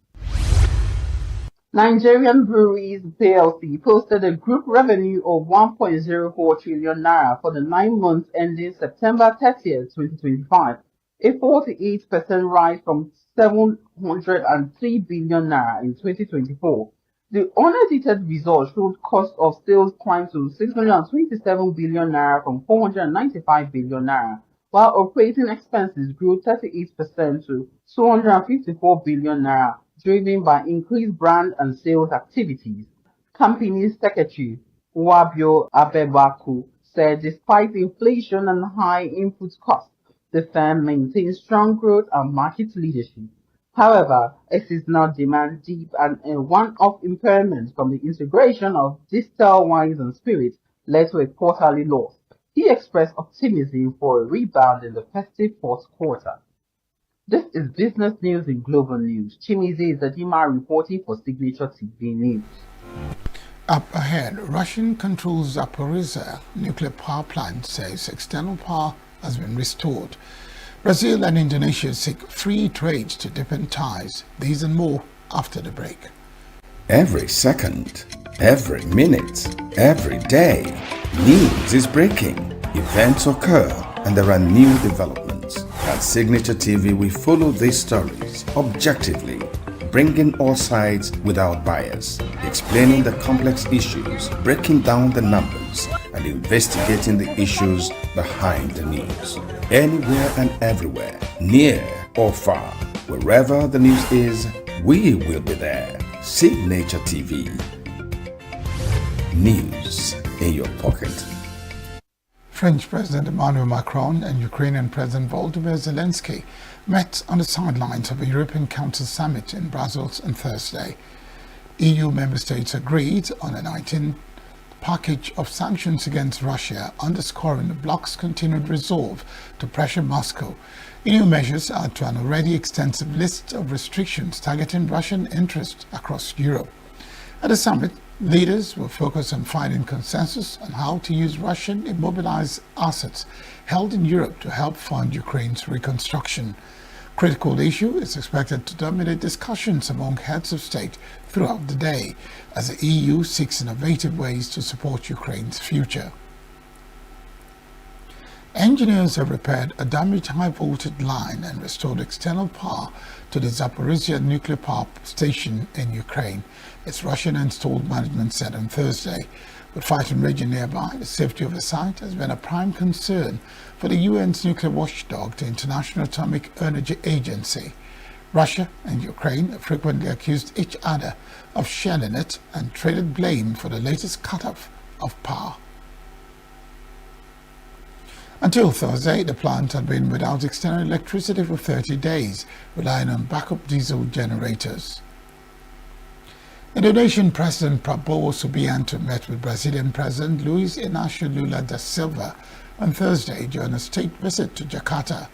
Nigerian Breweries plc posted a group revenue of 1.04 trillion naira for the 9 months ending September 30th, 2025, a 48% rise from 703 billion naira in 2024. The unaudited results showed cost of sales climbed to 627 billion naira from 495 billion naira, while operating expenses grew 38% to 254 billion naira, driven by increased brand and sales activities. Company Secretary Wabio Abebaku said despite inflation and high input costs, the firm maintains strong growth and market leadership. However, seasonal demand dip and a one-off impairment from the integration of distilled wines and spirits led to a quarterly loss. He expressed optimism for a rebound in the festive fourth quarter. This is business news in global news. Chimize Zadima reporting for Signature TV News. Up ahead, Russian controls Zaporizhzhia nuclear power plant says external power has been restored. Brazil and Indonesia seek free trade to deepen ties. These and more after the break. Every second, every minute, every day, news is breaking. Events occur and there are new developments. At Signature TV, we follow these stories objectively, bringing all sides without bias, explaining the complex issues, breaking down the numbers, and investigating the issues behind the news. Anywhere and everywhere, near or far, wherever the news is, we will be there. Signature TV. News in your pocket. French President Emmanuel Macron and Ukrainian President Volodymyr Zelensky met on the sidelines of a European Council summit in Brussels on Thursday. EU member states agreed on a 19 package of sanctions against Russia, underscoring the bloc's continued resolve to pressure Moscow. EU measures add to an already extensive list of restrictions targeting Russian interests across Europe. At the summit, leaders will focus on finding consensus on how to use Russian immobilized assets held in Europe to help fund Ukraine's reconstruction. Critical issue is expected to dominate discussions among heads of state throughout the day as the EU seeks innovative ways to support Ukraine's future. Engineers have repaired a damaged high-voltage line and restored external power to the Zaporizhzhia nuclear power station in Ukraine, its Russian-installed management said on Thursday. With fighting raging nearby, the safety of the site has been a prime concern for the UN's nuclear watchdog, the International Atomic Energy Agency. Russia and Ukraine have frequently accused each other of shelling it and traded blame for the latest cut-off of power. Until Thursday, the plant had been without external electricity for 30 days, relying on backup diesel generators. Indonesian President Prabowo Subianto met with Brazilian President Luiz Inácio Lula da Silva on Thursday during a state visit to Jakarta,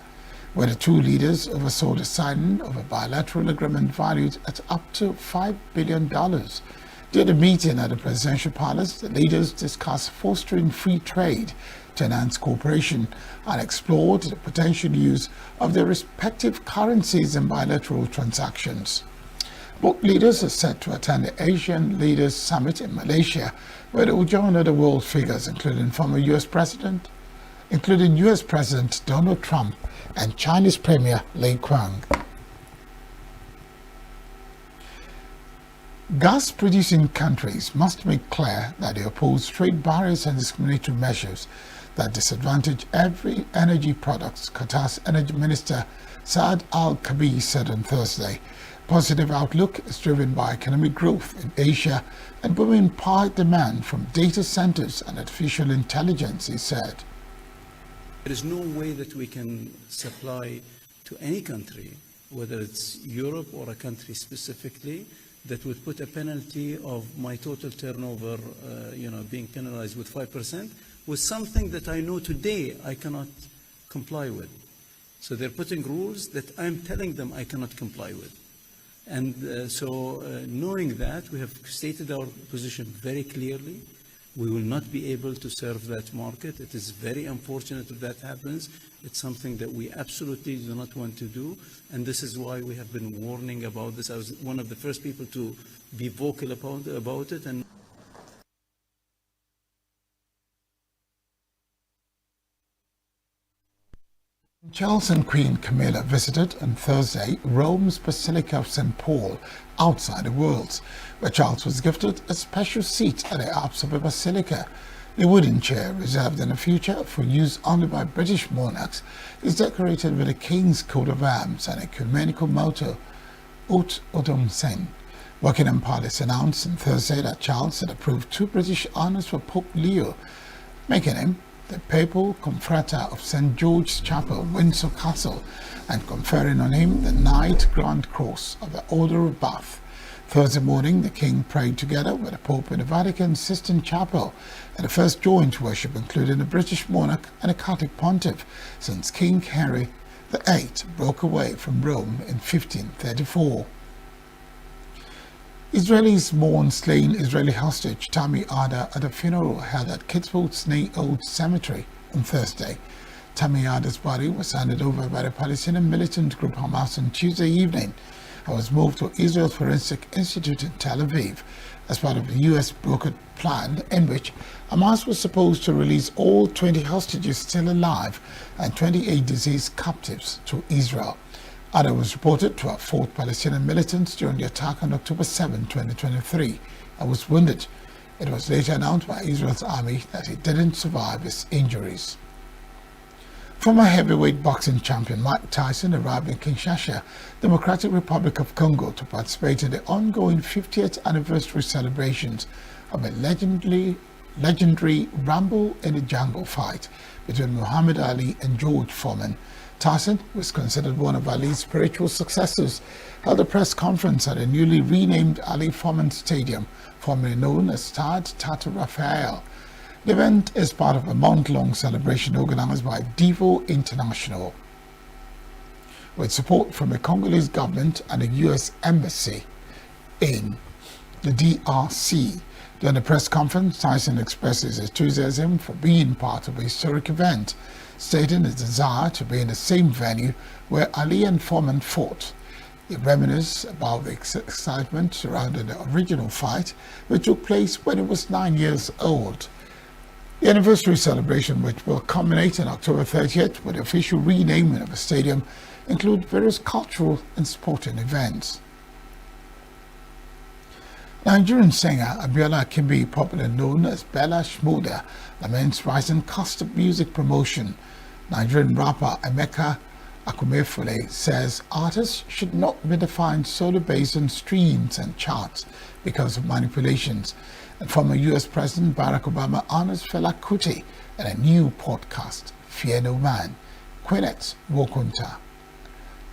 where the two leaders oversaw the signing of a bilateral agreement valued at up to $5 billion. During the meeting at the presidential palace, the leaders discussed fostering free trade to enhance cooperation and explored the potential use of their respective currencies in bilateral transactions. Both leaders are set to attend the Asian Leaders Summit in Malaysia, where they will join other world figures, including U.S. President Donald Trump and Chinese Premier Li Qiang. Gas-producing countries must make clear that they oppose trade barriers and discriminatory measures that disadvantage every energy products, Qatar's Energy Minister Saad Al-Khabi said on Thursday. Positive outlook is driven by economic growth in Asia and booming power demand from data centers and artificial intelligence, he said. There is no way that we can supply to any country, whether it's Europe or a country specifically, that would put a penalty of my total turnover, being penalized with 5%, with something that I know today I cannot comply with. So they're putting rules that I'm telling them I cannot comply with. And knowing that, we have stated our position very clearly. We will not be able to serve that market. It is very unfortunate if that happens. It's something that we absolutely do not want to do. And this is why we have been warning about this. I was one of the first people to be vocal about it. And Charles and Queen Camilla visited on Thursday Rome's Basilica of St. Paul outside the Worlds, where Charles was gifted a special seat at the apse of the basilica. The wooden chair, reserved in the future for use only by British monarchs, is decorated with the King's coat of arms and ecumenical motto, Ut Odom Sen. Buckingham Palace announced on Thursday that Charles had approved 2 British honours for Pope Leo, making him the Papal Confrater of St. George's Chapel, Windsor Castle, and conferring on him the Knight Grand Cross of the Order of Bath. Thursday morning, the King prayed together with the Pope in the Vatican's Sistine Chapel, and the first joint worship including the British monarch and a Catholic pontiff since King Henry VIII broke away from Rome in 1534. Israelis mourn slain Israeli hostage Tammy Ada at a funeral held at Kitzbühel's Old Cemetery on Thursday. Tammy Ada's body was handed over by the Palestinian militant group Hamas on Tuesday evening and was moved to Israel's Forensic Institute in Tel Aviv as part of the U.S. brokered plan in which Hamas was supposed to release all 20 hostages still alive and 28 deceased captives to Israel. Ada was reported to have fought Palestinian militants during the attack on October 7, 2023, and was wounded. It was later announced by Israel's army that he didn't survive his injuries. Former heavyweight boxing champion Mike Tyson arrived in Kinshasa, Democratic Republic of Congo, to participate in the ongoing 50th anniversary celebrations of a legendary Rambo in the Jungle fight between Muhammad Ali and George Foreman. Tyson, who is considered one of Ali's spiritual successors, held a press conference at a newly renamed Ali Foreman Stadium, formerly known as Stade Tata Raphael. The event is part of a month-long celebration organized by Devo International, with support from the Congolese government and the U.S. Embassy in the DRC. During the press conference, Tyson expressed his enthusiasm for being part of a historic event, stating his desire to be in the same venue where Ali and Foreman fought. He reminisced about the excitement surrounding the original fight, which took place when he was 9 years old. The anniversary celebration, which will culminate on October 30th with the official renaming of the stadium, include various cultural and sporting events. Nigerian singer Abiola Akimbi, popularly known as Bella Shmurda, laments rising cost of music promotion. Nigerian rapper Emeka Akumefule says artists should not be defined solely based on streams and charts because of manipulations. And former U.S. President Barack Obama honors Fela Kuti in a new podcast, Fear No Man. Quinette Wokunta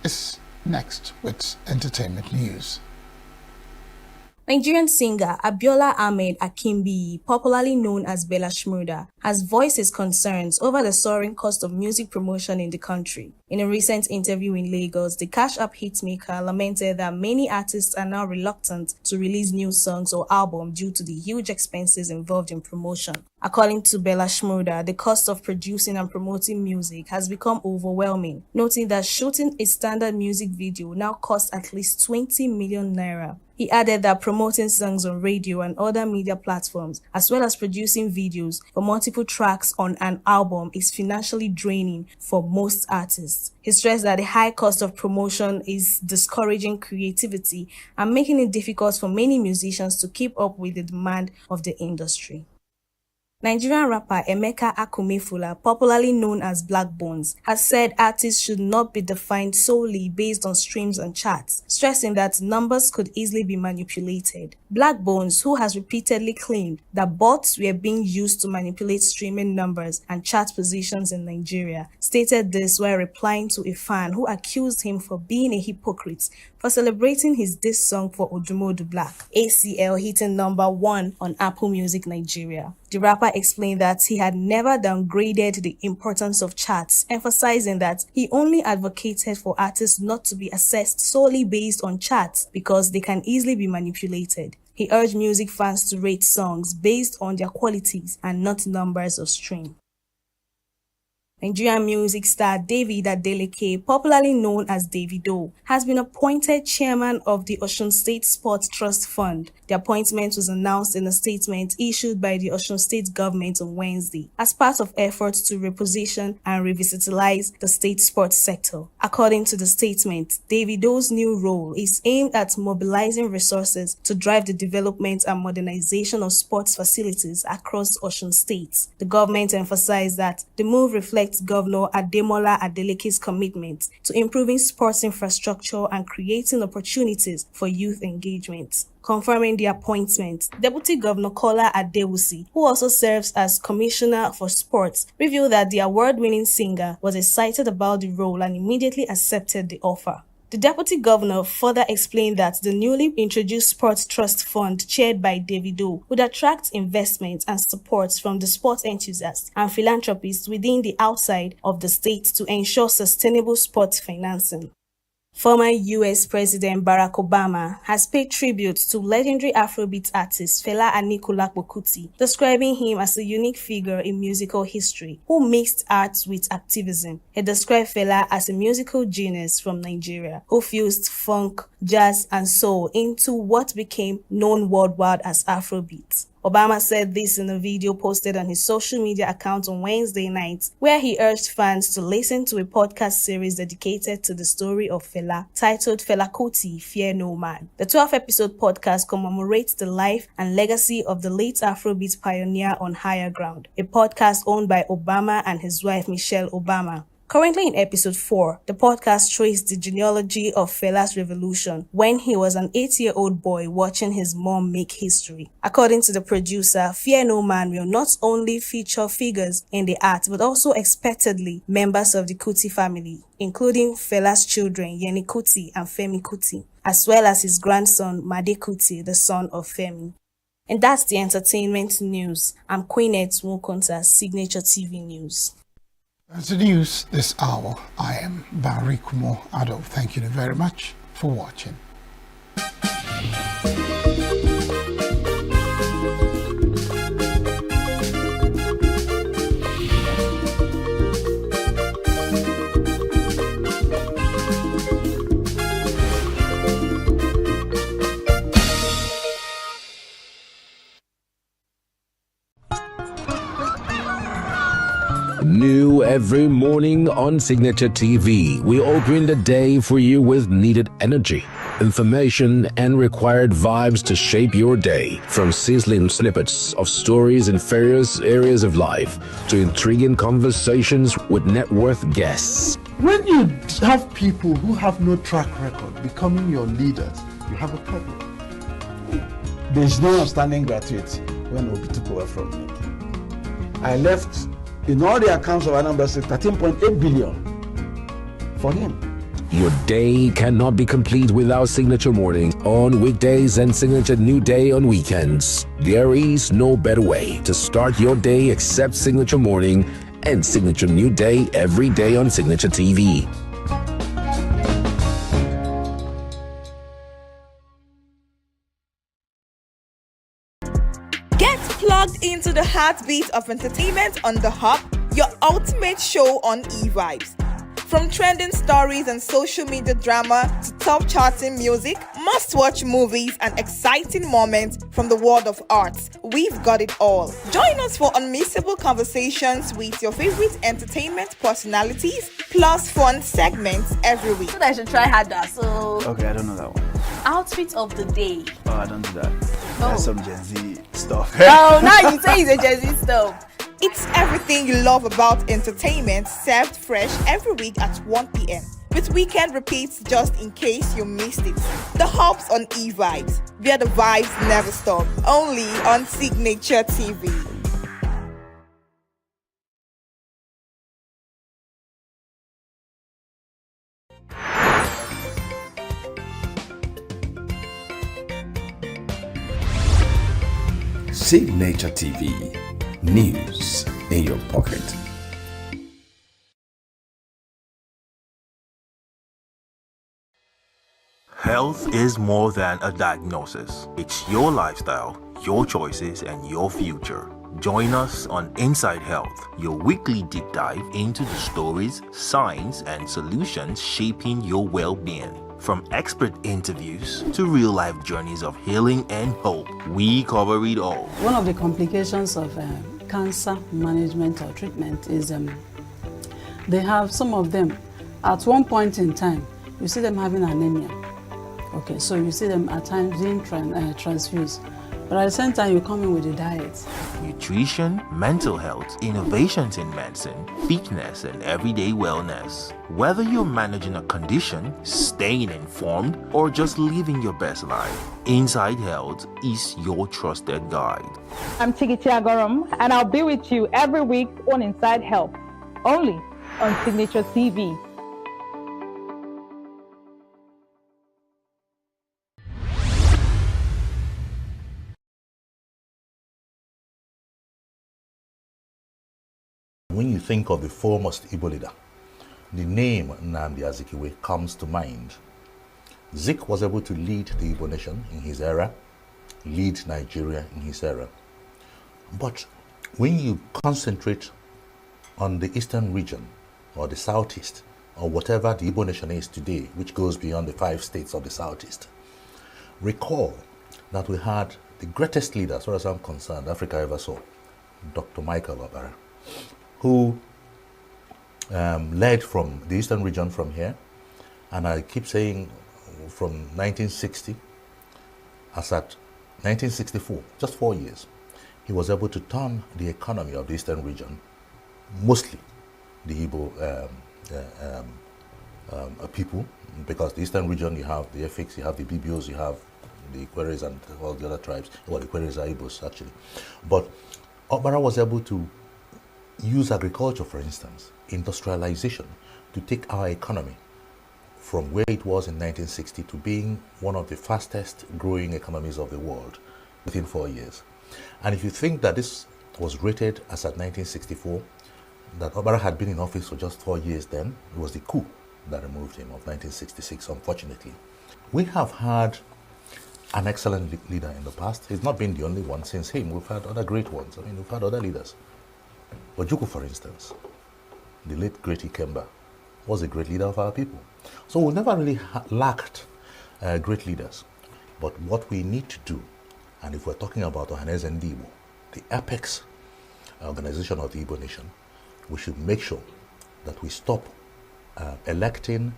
is next with entertainment news. Nigerian singer Abiola Ahmed Akimbi, popularly known as Bella Shmurda, has voiced his concerns over the soaring cost of music promotion in the country. In a recent interview in Lagos, the cash-up hitmaker lamented that many artists are now reluctant to release new songs or albums due to the huge expenses involved in promotion. According to Bella Shmurda, the cost of producing and promoting music has become overwhelming, noting that shooting a standard music video now costs at least 20 million naira. He added that promoting songs on radio and other media platforms, as well as producing videos for multiple tracks on an album, is financially draining for most artists. He stressed that the high cost of promotion is discouraging creativity and making it difficult for many musicians to keep up with the demand of the industry. Nigerian rapper Emeka Akumefula, popularly known as Black Bones, has said artists should not be defined solely based on streams and charts, stressing that numbers could easily be manipulated. Black Bones, who has repeatedly claimed that bots were being used to manipulate streaming numbers and chart positions in Nigeria, stated this while replying to a fan who accused him for being a hypocrite for celebrating his diss song for Odumodu Black, ACL hitting #1 on Apple Music Nigeria. The rapper explained that he had never downgraded the importance of charts, emphasizing that he only advocated for artists not to be assessed solely based on charts because they can easily be manipulated. He urged music fans to rate songs based on their qualities and not numbers of streams. Nigerian music star David Adeleke, popularly known as Davido, has been appointed chairman of the Osun State Sports Trust Fund. The appointment was announced in a statement issued by the Osun State government on Wednesday as part of efforts to reposition and revitalize the state sports sector. According to the statement, Davido's new role is aimed at mobilizing resources to drive the development and modernization of sports facilities across Osun State. The government emphasized that the move reflects Governor Ademola Adeleke's commitment to improving sports infrastructure and creating opportunities for youth engagement. Confirming the appointment, Deputy Governor Kola Adewusi, who also serves as Commissioner for Sports, revealed that the award-winning singer was excited about the role and immediately accepted the offer. The Deputy Governor further explained that the newly introduced Sports Trust Fund, chaired by Davido, would attract investment and support from the sports enthusiasts and philanthropists within the outside of the state to ensure sustainable sports financing. Former U.S. President Barack Obama has paid tribute to legendary Afrobeat artist Fela Anikulapo Kuti, describing him as a unique figure in musical history who mixed art with activism. He described Fela as a musical genius from Nigeria who fused funk, jazz, and soul into what became known worldwide as Afrobeat. Obama said this in a video posted on his social media account on Wednesday night, where he urged fans to listen to a podcast series dedicated to the story of Fela, titled Fela Kuti, Fear No Man. The 12-episode podcast commemorates the life and legacy of the late Afrobeat pioneer on Higher Ground, a podcast owned by Obama and his wife Michelle Obama. Currently in episode 4, the podcast traced the genealogy of Fela's revolution when he was an 8-year-old boy watching his mom make history. According to the producer, Fear No Man will not only feature figures in the art but also expectedly members of the Kuti family, including Fela's children Yeni Kuti and Femi Kuti, as well as his grandson Made Kuti, the son of Femi. And that's the entertainment news. I'm Queenette Nwokonta, Signature TV News. That's the news this hour. I am Barry Kumo Ado. Thank you very much for watching. New every morning on Signature TV, we open the day for you with needed energy, information, and required vibes to shape your day. From sizzling snippets of stories in various areas of life to intriguing conversations with net worth guests. When you have people who have no track record becoming your leaders, you have a problem. There's no outstanding gratuity when Obi took over from me. I left, in all the accounts of Anambra State, 13.8 billion for him. Your day cannot be complete without Signature Mornings on weekdays and Signature New Day on weekends. There is no better way to start your day except Signature Morning and Signature New Day every day on Signature TV. Get plugged into the heartbeat of entertainment on The Hub, your ultimate show on eVibes. From trending stories and social media drama to top charting music, must-watch movies and exciting moments from the world of arts, we've got it all. Join us for unmissable conversations with your favorite entertainment personalities, plus fun segments every week. So I should try harder, so... Okay, I don't know that one. Outfit of the day. Oh, I don't do that. That's some Gen Z stuff. Oh, now you say it's a Gen Z stuff. It's everything you love about entertainment, served fresh every week at 1 p.m. with weekend repeats just in case you missed it. The Hub's on eVibes, where the vibes never stop. Only on Signature TV. Signature TV, News in your pocket. Health is more than a diagnosis. It's your lifestyle, your choices, and your future. Join us on Inside Health, your weekly deep dive into the stories, science, and solutions shaping your well-being. From expert interviews to real-life journeys of healing and hope, we cover it all. One of the complications of cancer management or treatment is they have some of them, at one point in time, you see them having anemia. Okay, so you see them at times being transfused. But at the same time, you come in with a diet. Nutrition, mental health, innovations in medicine, fitness, and everyday wellness. Whether you're managing a condition, staying informed, or just living your best life, Inside Health is your trusted guide. I'm Chigichi Agorom, and I'll be with you every week on Inside Health, only on Signature TV. When you think of the foremost Igbo leader, the name Nnamdi Azikiwe comes to mind. Zik was able to lead the Igbo nation in his era, lead Nigeria in his era. But when you concentrate on the eastern region, or the southeast, or whatever the Igbo nation is today, which goes beyond the 5 states of the southeast, recall that we had the greatest leader, as far as I'm concerned, Africa ever saw, Dr. Michael Obara, who led from the eastern region from here, and I keep saying from 1960, as at 1964, just 4 years, he was able to turn the economy of the eastern region, mostly the Igbo people, because the eastern region you have the Efiks, you have the Bibios, you have the Ikweres and all the other tribes. Well, the Ikweres are Igbos actually. But Obara was able to use agriculture, for instance, industrialization, to take our economy from where it was in 1960 to being one of the fastest growing economies of the world within 4 years. And if you think that this was rated as at 1964, that Obara had been in office for just 4 years then, it was the coup that removed him of 1966, unfortunately. We have had an excellent leader in the past. He's not been the only one. Since him, we've had other great ones. I mean, we've had other leaders. Ojukwu, for instance, the late great Ikemba, was a great leader of our people. So we never really lacked great leaders. But what we need to do, and if we're talking about Ohaneze Ndibo, the apex organization of the Igbo nation, we should make sure that we stop electing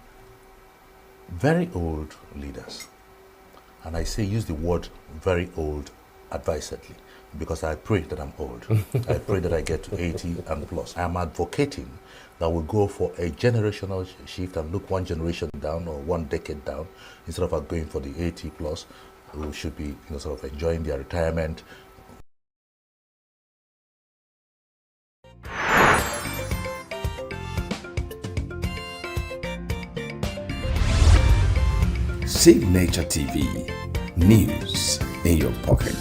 very old leaders. And I say use the word very old advisedly, because I pray that I'm old. I pray that I get to 80 and plus. I am advocating that we go for a generational shift and look one generation down or one decade down, instead of going for the 80 plus, who should be sort of enjoying their retirement. Signature TV, news in your pocket.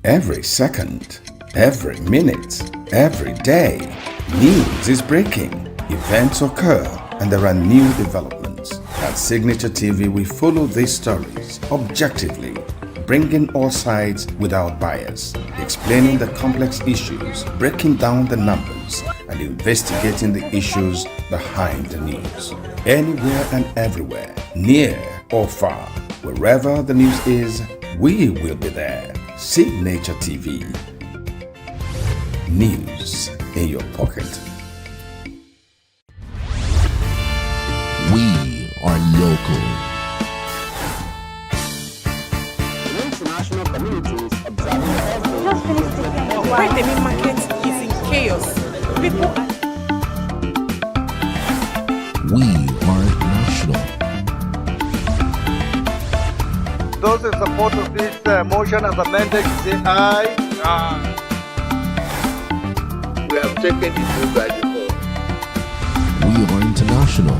Every second, every minute, every day, news is breaking, events occur, and there are new developments. At Signature TV, we follow these stories objectively, bringing all sides without bias, explaining the complex issues, breaking down the numbers, and investigating the issues behind the news. Anywhere and everywhere, near or far, wherever the news is, we will be there. Signature TV. News in your pocket. We are local. The international community is observing every Why the main market is in chaos. People are... We are national. Those in support of this motion as amended, say aye. Aye. We have taken the vote by default. We are international.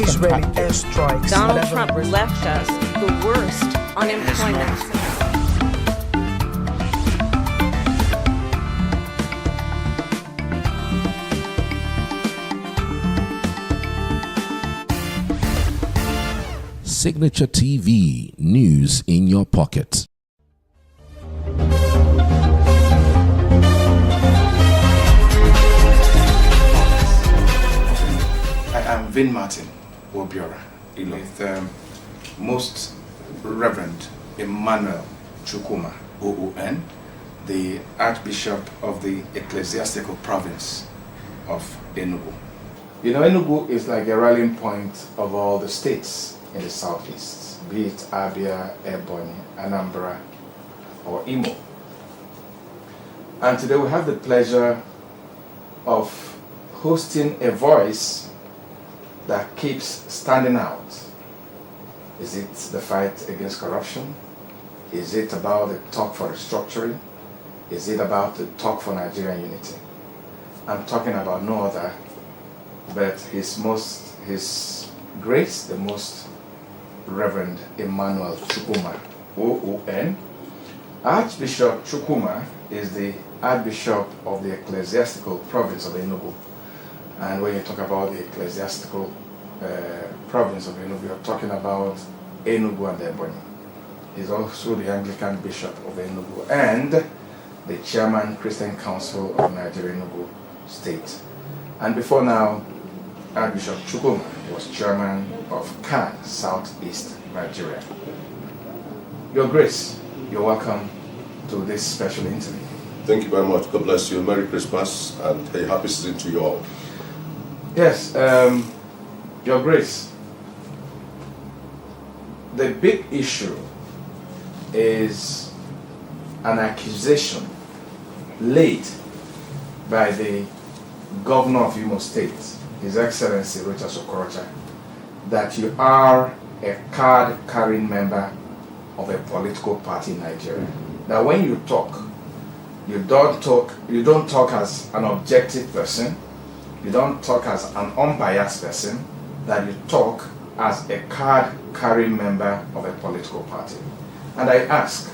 Israeli airstrikes. Donald Trump left us the worst unemployment. Signature TV, news in your pocket. I am Vin Martin Wobiora with Most Reverend Emmanuel Chukwuma, OON, the Archbishop of the Ecclesiastical Province of Enugu. You know, Enugu is like a rallying point of all the states in the southeast, be it Abia, Ebonyi, Anambra, or Imo. And today we have the pleasure of hosting a voice that keeps standing out. Is it the fight against corruption? Is it about the talk for restructuring? Is it about the talk for Nigerian unity? I'm talking about no other but His Grace, the Most Reverend Emmanuel Chukwuma, OON. Archbishop Chukwuma is the Archbishop of the Ecclesiastical Province of Enugu. And when you talk about the Ecclesiastical Province of Enugu, you're talking about Enugu and Ebonyi. He's also the Anglican Bishop of Enugu and the Chairman Christian Council of Nigeria Enugu State. And before now, Archbishop Chukwuma was Chairman of CAN, Southeast Nigeria. Your Grace, you're welcome to this special interview. Thank you very much. God bless you. Merry Christmas and a happy season to you all. Yes, Your Grace, the big issue is an accusation laid by the governor of Imo State, His Excellency Richard Okorocha, that you are a card-carrying member of a political party in Nigeria. That when you talk, you don't talk as an objective person, you don't talk as an unbiased person, that you talk as a card-carrying member of a political party. And I ask,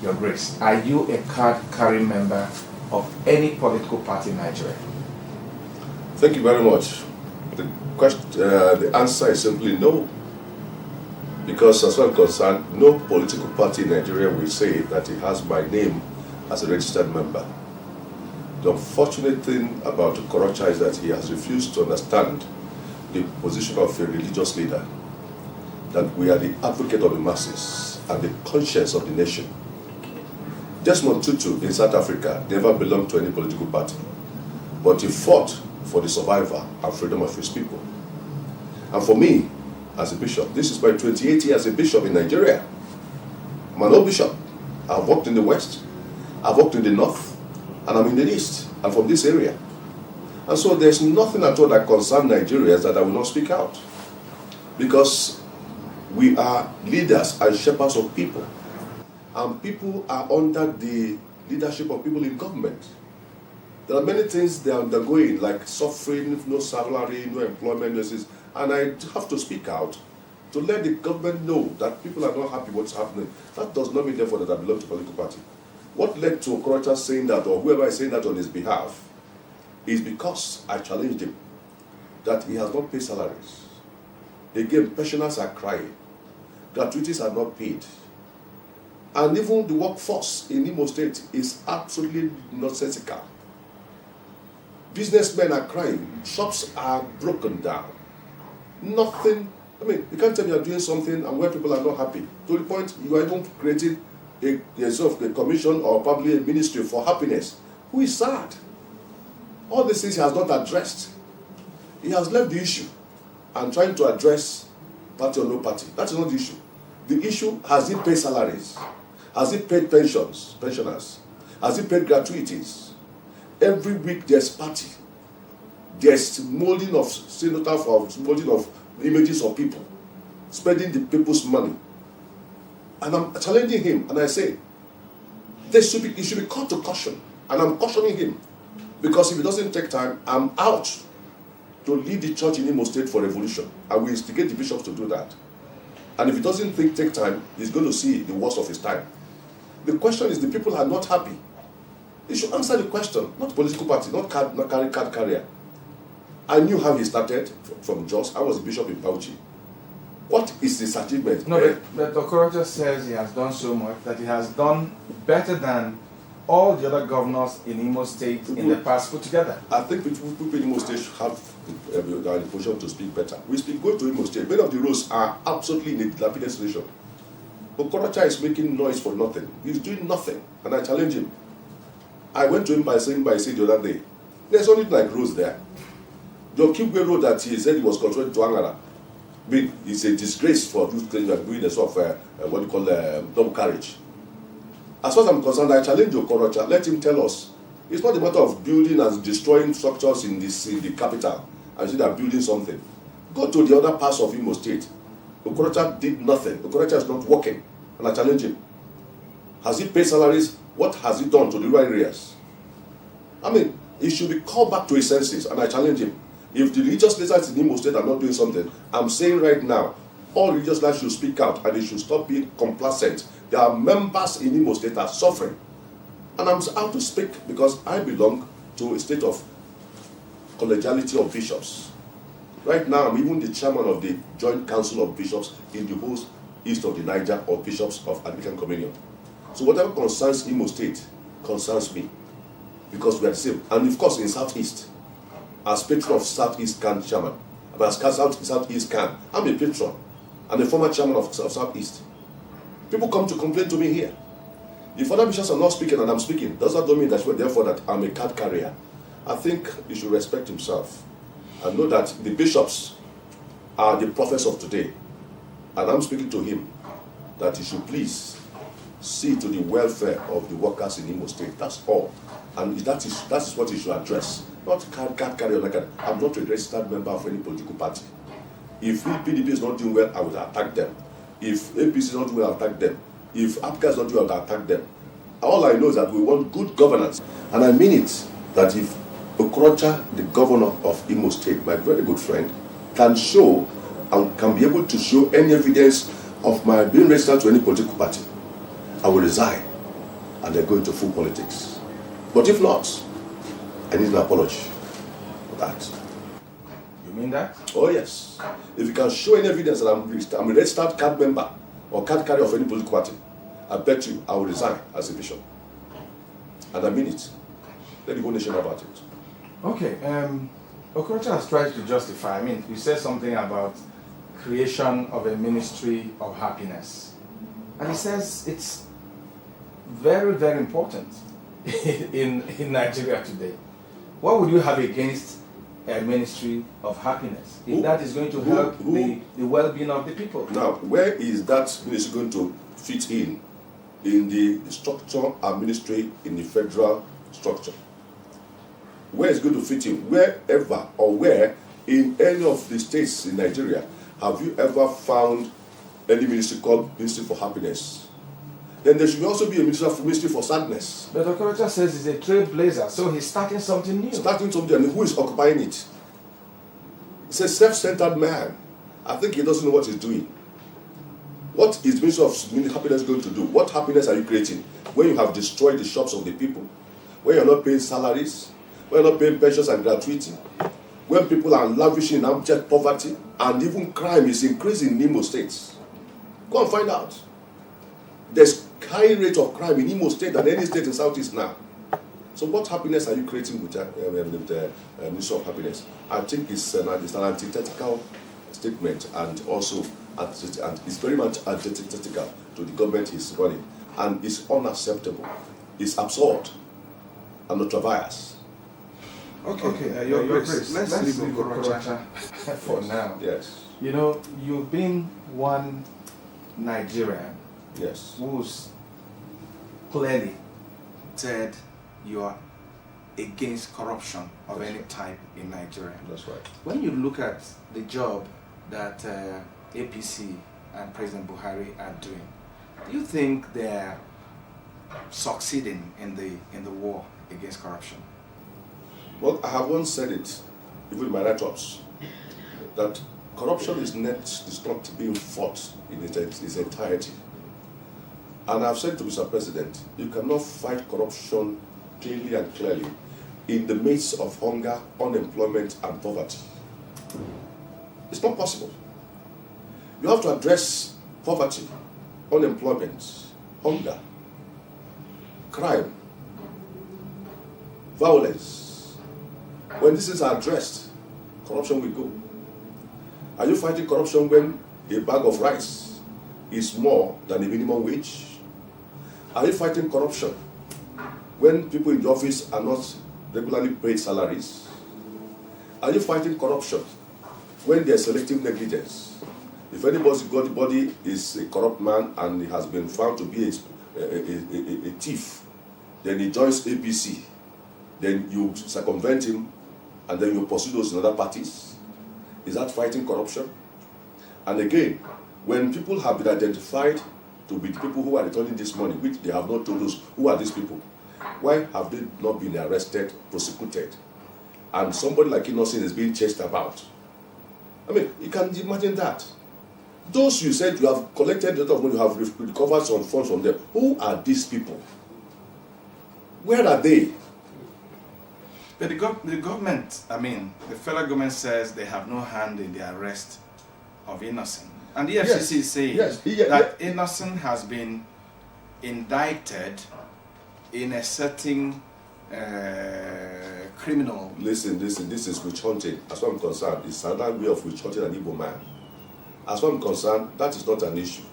Your Grace, are you a card-carrying member of any political party in Nigeria? Thank you very much. The answer is simply no. Because as far as I'm concerned, no political party in Nigeria will say that it has my name as a registered member. The unfortunate thing about Okorocha is that he has refused to understand the position of a religious leader, that we are the advocate of the masses and the conscience of the nation. Desmond Tutu in South Africa never belonged to any political party, but he fought for the survival and freedom of his people. And for me, as a bishop, this is my 28 years as a bishop in Nigeria. I'm an old bishop. I've worked in the West, I've worked in the North, and I'm in the East. I'm from this area. And so there's nothing at all that concerns Nigerians that I will not speak out. Because we are leaders and shepherds of people. And people are under the leadership of people in government. There are many things they are undergoing, like suffering, no salary, no employment, and I have to speak out to let the government know that people are not happy what's happening. That does not mean, therefore, that I belong to a political party. What led to Okorocha saying that, or whoever is saying that on his behalf, is because I challenged him that he has not paid salaries. Again, pensioners are crying. Gratuities are not paid. And even the workforce in Imo State is absolutely nonsensical. Businessmen are crying. Shops are broken down. Nothing. I mean, you can't tell me you're doing something and where people are not happy. To the point you are even creating a sort of a commission or probably a ministry for happiness. Who is sad? All these things he has not addressed. He has left the issue and trying to address party or no party. That is not the issue. The issue, has he paid salaries? Has he paid pensioners? Has he paid gratuities? Every week there's party. There's molding of cenotaph, molding of images of people, spending the people's money. And I'm challenging him, and I say, he should be called to caution. And I'm cautioning him. Because if it doesn't take time, I'm out. to lead the church in Imo State for revolution. And we instigate the bishops to do that. And if he doesn't take time, he's going to see the worst of his time. The question is, the people are not happy. He should answer the question, not political party, not card carrier. I knew how he started from Jos. I was a bishop in Bauchi. What is his achievement? No, but Okorocha says he has done so much, that he has done better than all the other governors in Imo State in the past put together. I think people in Imo State should have the position to speak better. We speak, go to Imo State. Many of the roads are absolutely in a dilapidated situation. Okorocha is making noise for nothing. He's doing nothing, and I challenge him. I went to him by saying the other day, there's only like roads there. The Okigwe road that he said he was controlling to Angara, it's a disgrace for those things that doing a sort of what you call double carriage. As far as I'm concerned, I challenge Okorocha. Let him tell us. It's not a matter of building and destroying structures in the capital and say they're building something. Go to the other parts of Imo State. Okorocha did nothing. Okorocha is not working, and I challenge him. Has he paid salaries? What has he done to the rural areas? I mean, he should be called back to his senses, and I challenge him. If the religious leaders in Imo State are not doing something, I'm saying right now, all religious leaders should speak out, and they should stop being complacent. There are members in Imo State that are suffering. And I'm out to speak because I belong to a state of collegiality of bishops. Right now, I'm even the chairman of the Joint Council of Bishops in the whole east of the Niger, of bishops of Anglican Communion. So whatever concerns Imo State concerns me, because we are the same. And of course, in Southeast, as patron of Southeast CAN chairman, as Southeast CAN, I'm a patron. I'm a former chairman of Southeast. People come to complain to me here. If other bishops are not speaking and I'm speaking, does that mean that therefore that I'm a card carrier? I think he should respect himself and know that the bishops are the prophets of today. And I'm speaking to him that he should please see to the welfare of the workers in Imo State. That's all. And that is what he should address. Not card carrier like that. I'm not a registered member of any political party. If PDP is not doing well, I will attack them. If APC is not doing well, I'll attack them. If APCA is not doing well, I'll attack them. All I know is that we want good governance. And I mean it, that if Okorocha, the governor of Imo State, my very good friend, can show and can be able to show any evidence of my being registered to any political party, I will resign and then go into full politics. But if not, I need an apology for that. You mean that? Oh yes. If you can show any evidence that I'm a registered card member or card carrier of any political party, I bet you I will resign as a bishop. And I mean it. Let the whole nation know about it. Okay. Okorocha has tried to justify. I mean, you said something about creation of a ministry of happiness. And he says it's very, very important in Nigeria today. What would you have against a ministry of happiness if that is going to help the well-being of the people? Now, where is that ministry going to fit in the structure and ministry in the federal structure? Where is it going to fit in? Wherever or where in any of the states in Nigeria have you ever found any ministry called Ministry for Happiness? Then there should also be a ministry for sadness. But Okorocha says he's a trailblazer, so he's starting something new. Starting something, and who is occupying it? He's a self-centered man. I think he doesn't know what he's doing. What is Ministry of Happiness going to do? What happiness are you creating when you have destroyed the shops of the people? When you're not paying salaries? When you're not paying pensions and gratuity? When people are lavishing in abject poverty? And even crime is increasing in Imo State. Go and find out. There's high rate of crime in Imo State than any state in Southeast now. So what happiness are you creating with the Ministry of Happiness? I think it's an antithetical statement, and also it's very much antithetical to the government he's running. And it's unacceptable. It's absurd and ultra-bias. Okay, Your Grace, let's leave Okorocha for now. Yes. You know, you've been one Nigerian who's clearly said you are against corruption of any type in Nigeria. That's right. When you look at the job that APC and President Buhari are doing, do you think they're succeeding in the war against corruption? Well, I have once said it, even in my write-ups, that corruption is not being fought in its entirety. And I've said to Mr. President, you cannot fight corruption cleanly and clearly in the midst of hunger, unemployment, and poverty. It's not possible. You have to address poverty, unemployment, hunger, crime, violence. When these things are addressed, corruption will go. Are you fighting corruption when a bag of rice is more than a minimum wage? Are you fighting corruption when people in the office are not regularly paid salaries? Are you fighting corruption when there's selective negligence? If anybody is a corrupt man and he has been found to be a thief, then he joins APC, then you circumvent him, and then you pursue those in other parties. Is that fighting corruption? And again, when people have been identified to be the people who are returning this money, which they have not told us who are these people, why have they not been arrested, prosecuted, and somebody like Innocent is being chased about? I mean, you can imagine that. Those you said you have collected a lot of money, you have recovered some funds from them. Who are these people? Where are they? But the government, I mean, the federal government says they have no hand in the arrest of Innocent. And the FCC is saying that Innocent has been indicted in a certain criminal. Listen, this is witch hunting. As far as I'm concerned, it's another way of witch hunting an Igbo man. As far as I'm concerned, that is not an issue.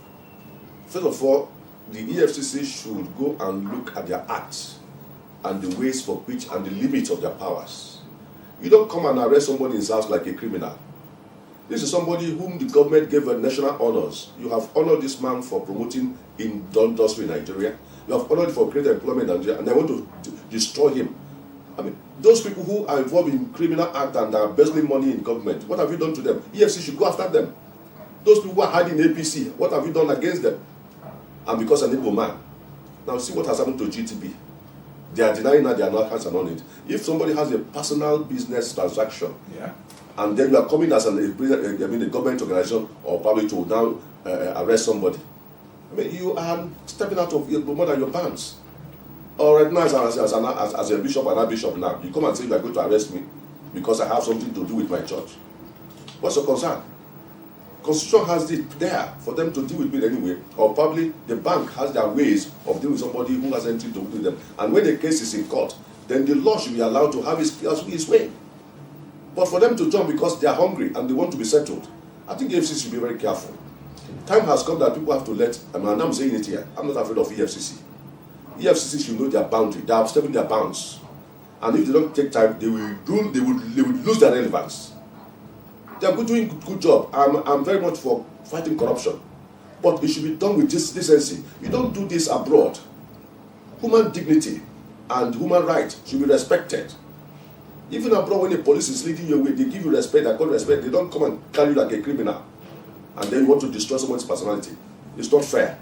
First of all, the EFCC should go and look at their acts and the ways for which and the limits of their powers. You don't come and arrest somebody in his house like a criminal. This is somebody whom the government gave national honors. You have honored this man for promoting industry in Nigeria. You have honored him for creating employment in Nigeria, and they want to destroy him. I mean, those people who are involved in criminal act and are embezzling money in government, what have you done to them? EFCC should go after them. Those people who are hiding in APC, what have you done against them? And because an Igbo man. Now see what has happened to GTB. They are denying that they are not hands on it. If somebody has a personal business transaction, and then you are coming as a government organization or probably to now arrest somebody, I mean, you are stepping out of more than your bounds. Or right now, as a bishop and a bishop now, you come and say you are going to arrest me because I have something to do with my church. What's your concern? Constitution has it there for them to deal with me anyway, or probably the bank has their ways of dealing with somebody who has anything to do with them. And when the case is in court, then the law should be allowed to have his way. But for them to jump because they are hungry and they want to be settled, I think the EFCC should be very careful. Time has come that people have to let, and I'm saying it here, I'm not afraid of EFCC. EFCC should know their boundary, they are stepping their bounds. And if they don't take time, they will lose their relevance. They are doing a good job. I'm very much for fighting corruption. But it should be done with decency. You don't do this abroad. Human dignity and human rights should be respected. Even abroad, when the police is leading you away, they give you respect, I call respect. They don't come and carry you like a criminal. And then you want to destroy someone's personality. It's not fair.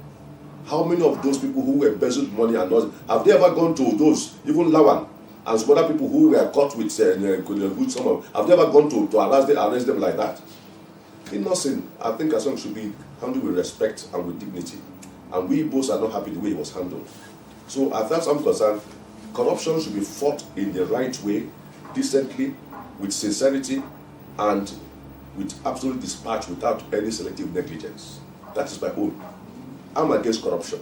How many of those people who embezzled money and all, have they ever gone to those, even Lawan, and some other people who were caught with good some have they ever gone to arrest them like that? Innocent, I think Assange should be handled with respect and with dignity. And we both are not happy the way he was handled. So as far as I'm concerned, corruption should be fought in the right way, decently, with sincerity, and with absolute dispatch without any selective negligence. That is my own. I'm against corruption.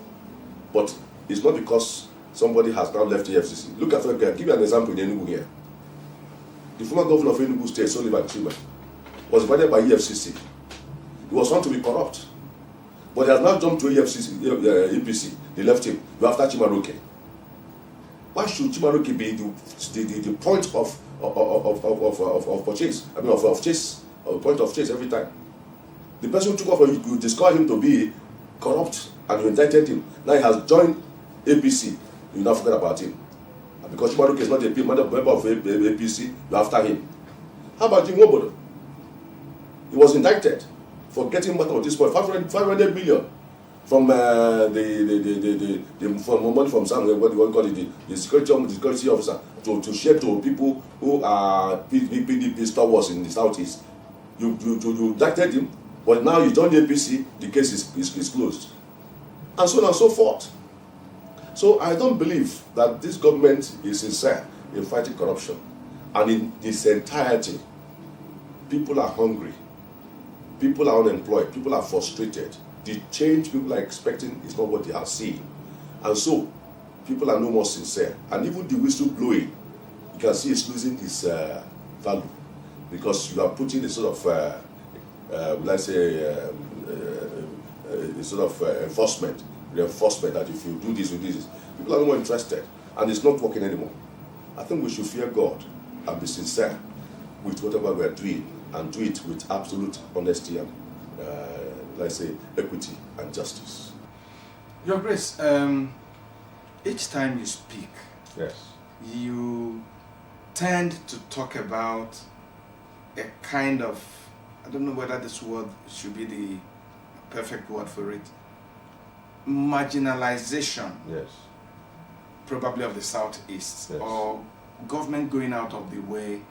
But it's not because somebody has now left the FCC. Look at, I'll give you an example in ENUGU here. The former governor of ENUGU State, Sullivan Chima, was invited by EFCC. He was found to be corrupt. But he has now jumped to EPC. They left him. You're after Chimaroke. Why should Chimaroke be the point of purchase? I mean, of chase, point of chase every time. The person who took off, you discovered him to be corrupt and you indicted him. Now he has joined APC. You now forget about him. And because Chimaroke is not a member of APC, you're after him. How about Jim Wobodo? He was indicted for getting what of this point, 500 million from from money from somewhere, what do you call it, the security officer, to share to people who are PDP stalwarts in the southeast. You indicted him, but now you join the APC, the case is closed, and so on and so forth. So I don't believe that this government is sincere in fighting corruption, and in its entirety, people are hungry, people are unemployed, people are frustrated. The change people are expecting is not what they are seeing. And so, people are no more sincere. And even the whistle blowing, you can see it's losing its value. Because you are putting a sort of, let's say, a sort of reinforcement that if you do this, you do this. People are no more interested. And it's not working anymore. I think we should fear God and be sincere with whatever we are doing, and do it with absolute honesty and let's say, equity and justice. Your Grace, each time you speak, yes, you tend to talk about a kind of, I don't know whether this word should be the perfect word for it, marginalization, yes, probably of the Southeast, yes, or government going out of the way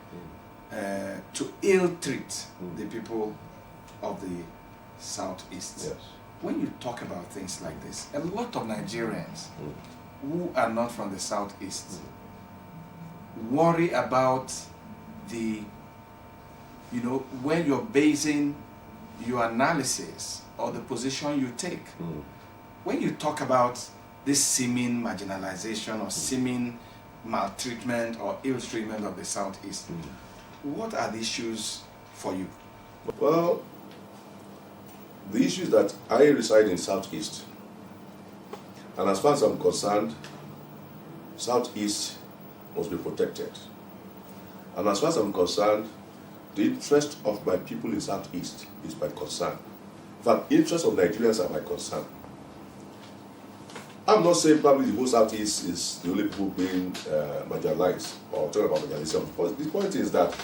to ill-treat the people of the Southeast. yes. When you talk about things like this, a lot of Nigerians who are not from the Southeast worry about the, when you're basing your analysis or the position you take. When you talk about this seeming marginalization or seeming maltreatment or ill-treatment of the Southeast, what are the issues for you? Well, the issue is that I reside in Southeast, and as far as I'm concerned, Southeast must be protected. And as far as I'm concerned, the interest of my people in Southeast is my concern. In fact, the interest of Nigerians are my concern. I'm not saying probably the whole Southeast is the only people being marginalized or talking about marginalization. But the point is that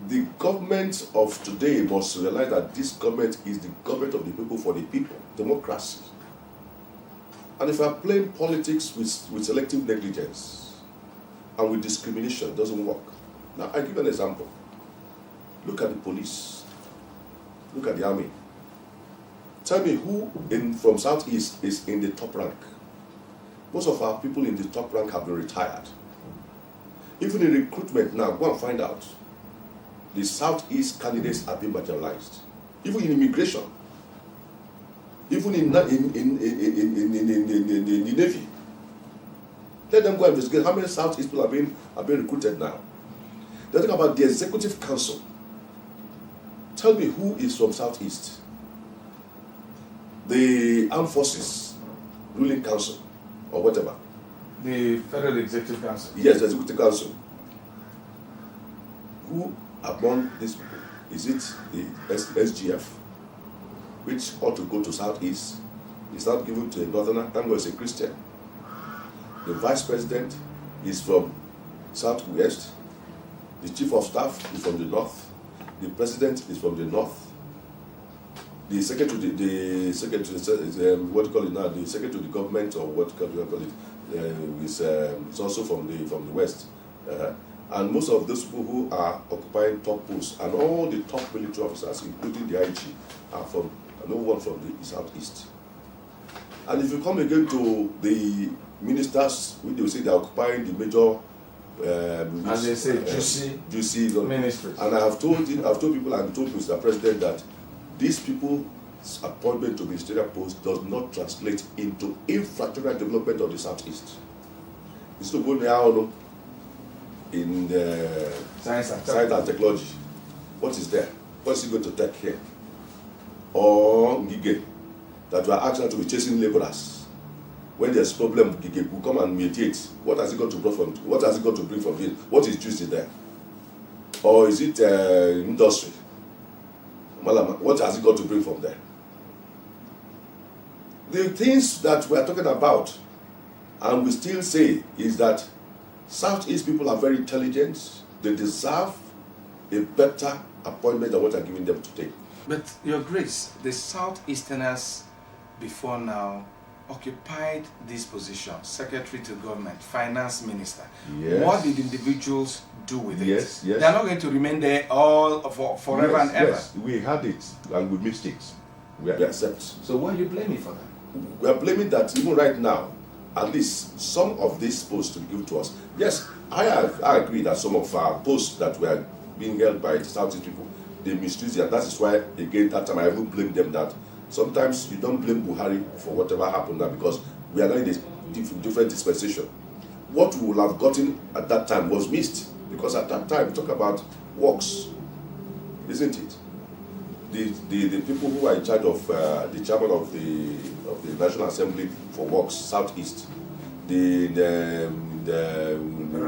the government of today must realize that this government is the government of the people for the people, democracy. And if I'm playing politics with selective negligence and with discrimination, it doesn't work. Now, I give an example. Look at the police. Look at the army. Tell me who from Southeast is in the top rank. Most of our people in the top rank have been retired. Even in recruitment now, go and find out. The Southeast candidates have been marginalized. Even in immigration. Even in the Navy. Let them go and investigate how many Southeast people are being recruited now. They're talking about the Executive Council. Tell me who is from Southeast. The Armed Forces Ruling Council or whatever. The Federal Executive Council. Yes, the Executive Council. Who among these people? Is it the SGF, which ought to go to Southeast? It's not given to a Northerner. Thank God it's a Christian. The Vice President is from Southwest. The Chief of Staff is from the North. The President is from the North. The Secretary, what do you call it now? The Secretary of the Government, or what do you call it, is also from the West. And most of those people who are occupying top posts, and all the top military officers, including the IG, are from no one from the Southeast. And if you come again to the ministers, they will say they are occupying the major and they say juicy ministries. And I have told people and told Mr. President that these people's appointment to ministerial posts does not translate into infrastructural development of the Southeast. It's to go now in the science and technology. What is there? What is he going to take here? Or Gige, that we are actually to be chasing laborers. When there's problem, Gige will come and mediate. What has he got to bring from? What has he got to bring from here? What is juicy there? Or is it industry? What has he got to bring from there? The things that we are talking about, and we still say, is that Southeast people are very intelligent. They deserve a better appointment than what I'm giving them today. But Your Grace, the Southeasterners before now occupied this position, secretary to government, finance minister. Yes. What did individuals do with it? Yes. They are not going to remain there all forever and ever. Yes, we had it and we missed it. We accept. So why are you blaming for that? We are blaming that even right now, at least some of these posts to be given to us. Yes, I agree that some of our posts that were being held by the Southeast people, they misused it, and that is why, again, that time I even blame them that sometimes you don't blame Buhari for whatever happened now, because we are now in a different dispensation. What we would have gotten at that time was missed, because at that time, we talk about works, isn't it? The people who are in charge of the chairman of the National Assembly for Works, Southeast, the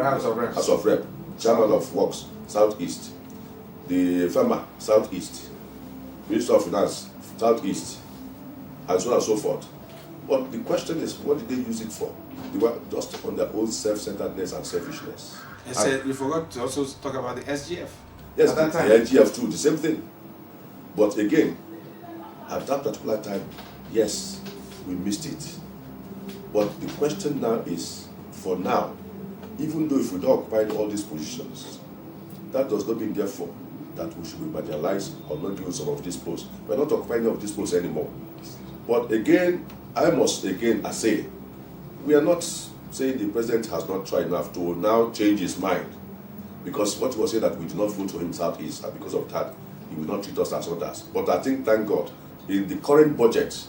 House of Rep, chairman of Works, Southeast, the FEMA, Southeast, Minister of Finance, Southeast, and so on and so forth. But the question is, what did they use it for? They were just on their own self-centeredness and selfishness. You said you forgot to also talk about the SGF. Yes, at that time. the SGF too, the same thing. But again, at that particular time, yes, we missed it. But the question now is, for now, even though if we don't occupy all these positions, that does not mean, therefore, that we should be marginalized or not given some of these posts. We're not occupying any of these posts anymore. But again, I must again say, we are not saying the president has not tried enough to now change his mind. Because what he was saying that we do not vote for him Southeast, and because of that, he will not treat us as others. But I think, thank God, in the current budget,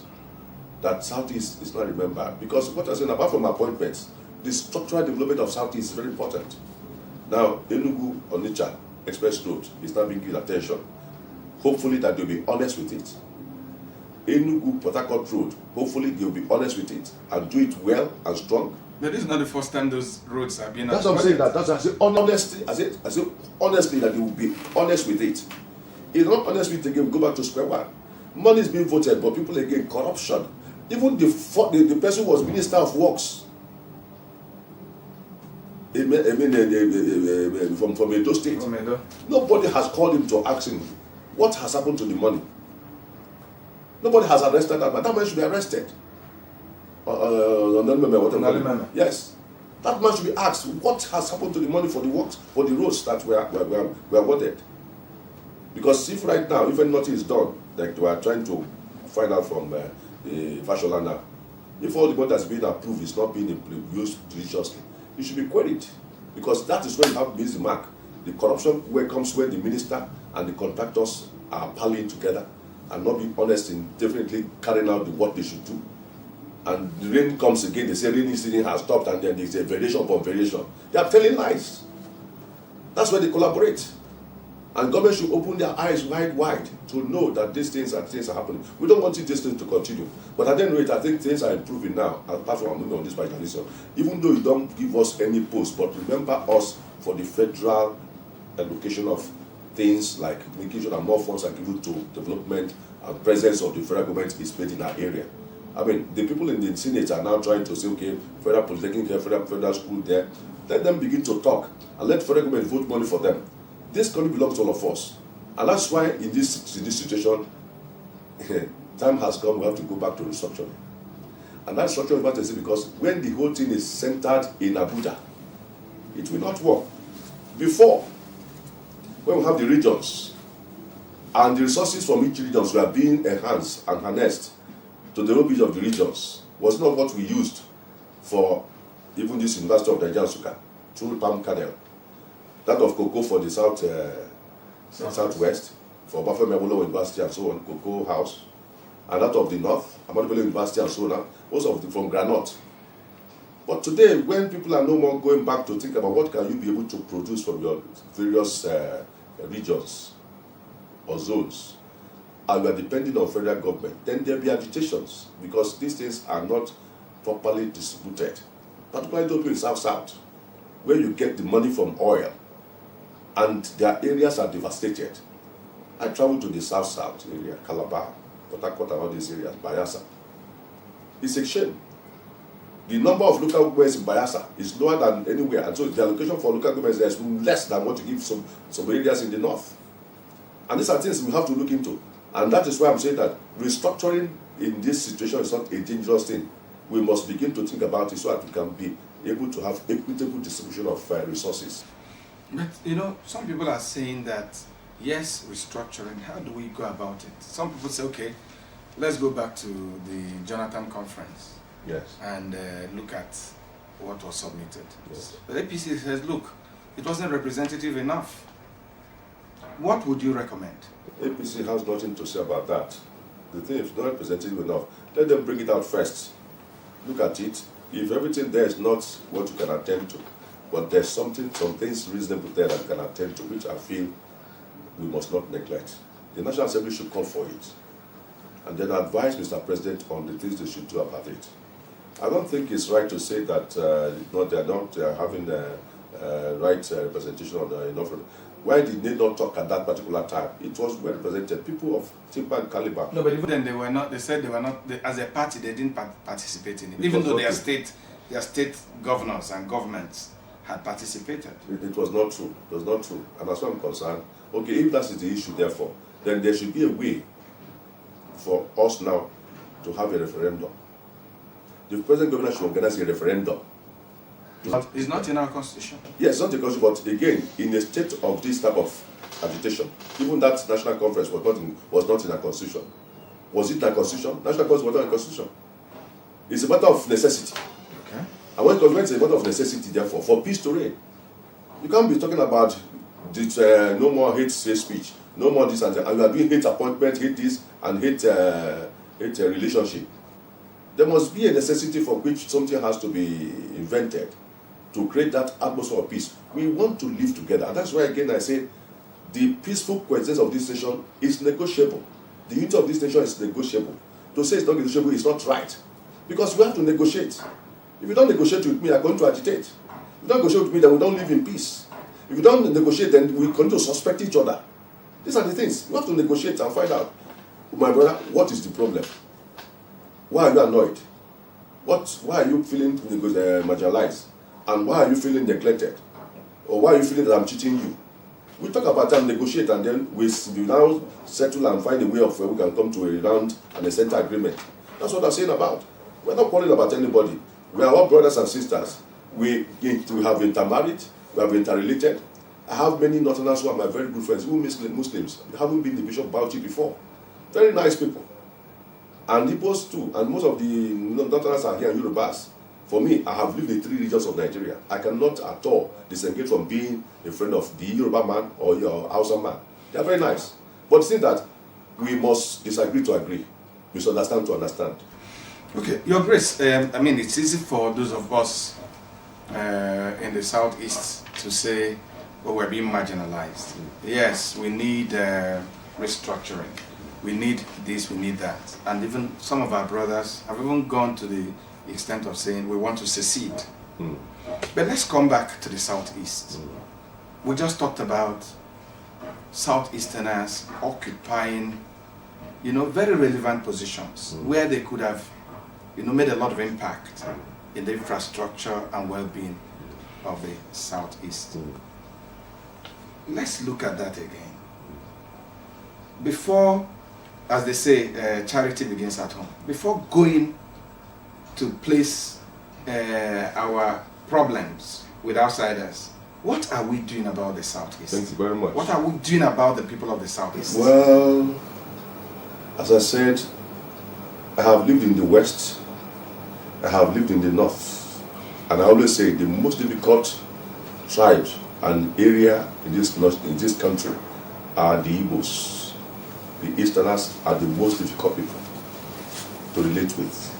that Southeast is not remembered. Because what I'm saying, apart from appointments, the structural development of Southeast is very important. Now, ENUGU Onitsha Express Road is now being given attention. Hopefully that they'll be honest with it. ENUGU Port Harcourt Road, hopefully they'll be honest with it and do it well and strong. But this is not the first time those roads are being. That's what I'm saying. That's what I say. Honesty. I say honestly that they will be honest with it. If not honest with it, again, we go back to square one. Money is being voted, but people again corruption. Even the person who was Minister of Works. From Edo State. Nobody has called him to ask him what has happened to the money. Nobody has arrested that man. That man should be arrested. Yes. That man should be asked what has happened to the money for the works, for the roads that were awarded. Because if right now, even nothing is done, like we are trying to find out from Fashola now, if all the money that's being approved is not being used religiously, it should be queried. Because that is when you have to miss the mark. The corruption where comes when the minister and the contractors are palling together and not being honest in definitely carrying out what they should do. And the rain comes again, they say rainy season has stopped, and then there's a variation upon variation. They are telling lies. That's where they collaborate. And government should open their eyes wide to know that these things are happening. We don't want this thing to continue. But at the end of it, I think things are improving now, apart from moving on this marginalism. Even though you don't give us any post, but remember us for the federal allocation of things like making sure that more funds are given to development and presence of the federal government is made in our area. I mean, the people in the Senate are now trying to say, okay, federal polytechnic here, federal school there. Let them begin to talk and let federal government vote money for them. This country belongs to all of us. And that's why in this situation, time has come, we have to go back to restructuring. And that restructuring is what I say, because when the whole thing is centered in Abuja, it will not work. Before, when we have the regions, and the resources from each regions were being enhanced and harnessed to the well-being of the regions, was not what we used for even this University of Nigeria, Nsukka, through palm kernel. That of cocoa for the southwest, for Bafemi Awolowo University and so on, Cocoa House, and that of the north, Ahmadu Bello University and so on, most of them from granite. But today, when people are no more going back to think about what can you be able to produce from your various regions or zones, and we are depending on federal government, then there will be agitations, because these things are not properly distributed, particularly in South-South, where you get the money from oil, and their areas are devastated. I traveled to the South-South area, Calabar, Port Harcourt, and all these areas, Bayelsa. It's a shame. The number of local governments in Bayelsa is lower than anywhere, and so the allocation for local governments there is less than what you give some areas in the north. And these are things we have to look into. And that is why I'm saying that restructuring in this situation is not a dangerous thing. We must begin to think about it so that we can be able to have equitable distribution of resources. But, you know, some people are saying that, yes, restructuring, how do we go about it? Some people say, okay, let's go back to the Jonathan conference. Yes. And look at what was submitted. Yes. The APC says, look, it wasn't representative enough. What would you recommend? APC has nothing to say about that. The thing is not representative enough. Let them bring it out first. Look at it. If everything there is not what you can attend to, but there's some things reasonable there that you can attend to, which I feel we must not neglect. The National Assembly should call for it and then advise Mr. President on the things they should do about it. I don't think it's right to say that they're not having right representation on the enough. Why did they not talk at that particular time? It was well represented. People of timber and caliber. No, but even then they were not. They said they were not. As a party, they didn't participate in it. Even though their state governors and governments had participated. It was not true. It was not true. And as far as I'm concerned, okay, if that is the issue, therefore, then there should be a way for us now to have a referendum. The present governor should organize a referendum. It's not in our constitution. Yes, it's not in the constitution, but again, in a state of this type of agitation, even that national conference was not in our constitution. Was it in our constitution? National conference was not in our constitution. It's a matter of necessity. Okay. And when it's a matter of necessity, therefore, for peace to reign, you can't be talking about this, no more hate speech, no more this and that, and you are doing hate appointment, hate this, and hate relationship. There must be a necessity for which something has to be invented to create that atmosphere of peace. We want to live together. And that's why, again, I say the peaceful coexistence of this nation is negotiable. The unity of this nation is negotiable. To say it's not negotiable is not right. Because we have to negotiate. If you don't negotiate with me, I'm going to agitate. If you don't negotiate with me, then we don't live in peace. If you don't negotiate, then we continue to suspect each other. These are the things. You have to negotiate and find out, my brother, what is the problem? Why are you annoyed? Why are you feeling marginalized? And why are you feeling neglected? Or why are you feeling that I'm cheating you? We talk about that and negotiate, and then we now settle and find a way of where we can come to a round and a center agreement. That's what I'm saying about. We're not quarreling about anybody. We are all brothers and sisters. We have intermarried, we have interrelated. I have many Northerners who are my very good friends, who are Muslims. They haven't been the Bishop Bauchi before. Very nice people. And Igbos too. And most of the Northerners are here in Yorubas. For me, I have lived in 3 regions of Nigeria. I cannot at all disengage from being a friend of the Yoruba man or your Hausa man. They are very nice. But it seems that we must disagree to agree, misunderstand to understand. Okay, Your Grace, I mean, it's easy for those of us in the Southeast to say, well, we're being marginalized. Yes, we need restructuring. We need this, we need that. And even some of our brothers have even gone to the extent of saying we want to secede. But let's come back to the Southeast. We just talked about Southeasterners occupying, very relevant positions where they could have, made a lot of impact in the infrastructure and well-being of the Southeast. Let's look at that again. Before, as they say, charity begins at home. Before going to place our problems with outsiders, what are we doing about the Southeast? Thank you very much. What are we doing about the people of the Southeast? Well, as I said, I have lived in the West, I have lived in the North, and I always say the most difficult tribes and area in this country are the Igbos. The Easterners are the most difficult people to relate with.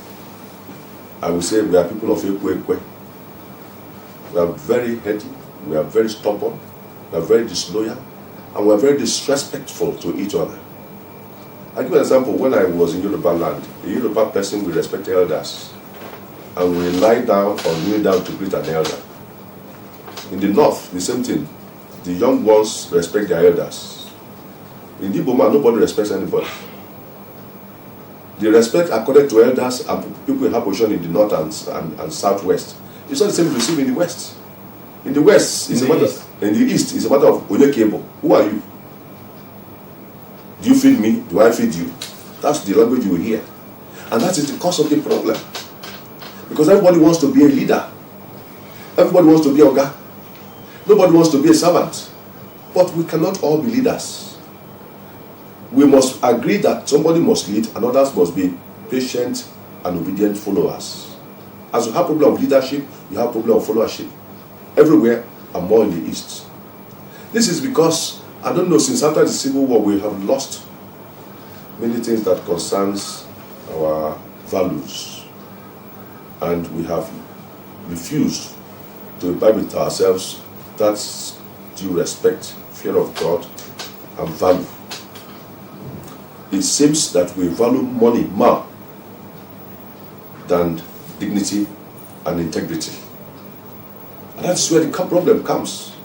I would say we are people of Ekwe. We are very heady, we are very stubborn, we are very disloyal, and we are very disrespectful to each other. I'll give an example. When I was in Yoruba land, a Yoruba person will respect elders, and we lie down or kneel down to greet an elder. In the North, the same thing. The young ones respect their elders. In the Igbo man, nobody respects anybody. The respect accorded to elders and people in high position in the north and southwest. It's not the same received in the west. In the west, in the east, it's a matter of Onyekebo. Who are you? Do you feed me? Do I feed you? That's the language you will hear. And that is the cause of the problem. Because everybody wants to be a leader. Everybody wants to be a guy. Nobody wants to be a servant. But we cannot all be leaders. We must agree that somebody must lead and others must be patient and obedient followers. As you have problem of leadership, you have problem of followership. Everywhere and more in the East. This is because, I don't know, since after the Civil War, we have lost many things that concerns our values. And we have refused to imbibe with ourselves that's due respect, fear of God, and value. It seems that we value money more than dignity and integrity. And that's where the problem comes.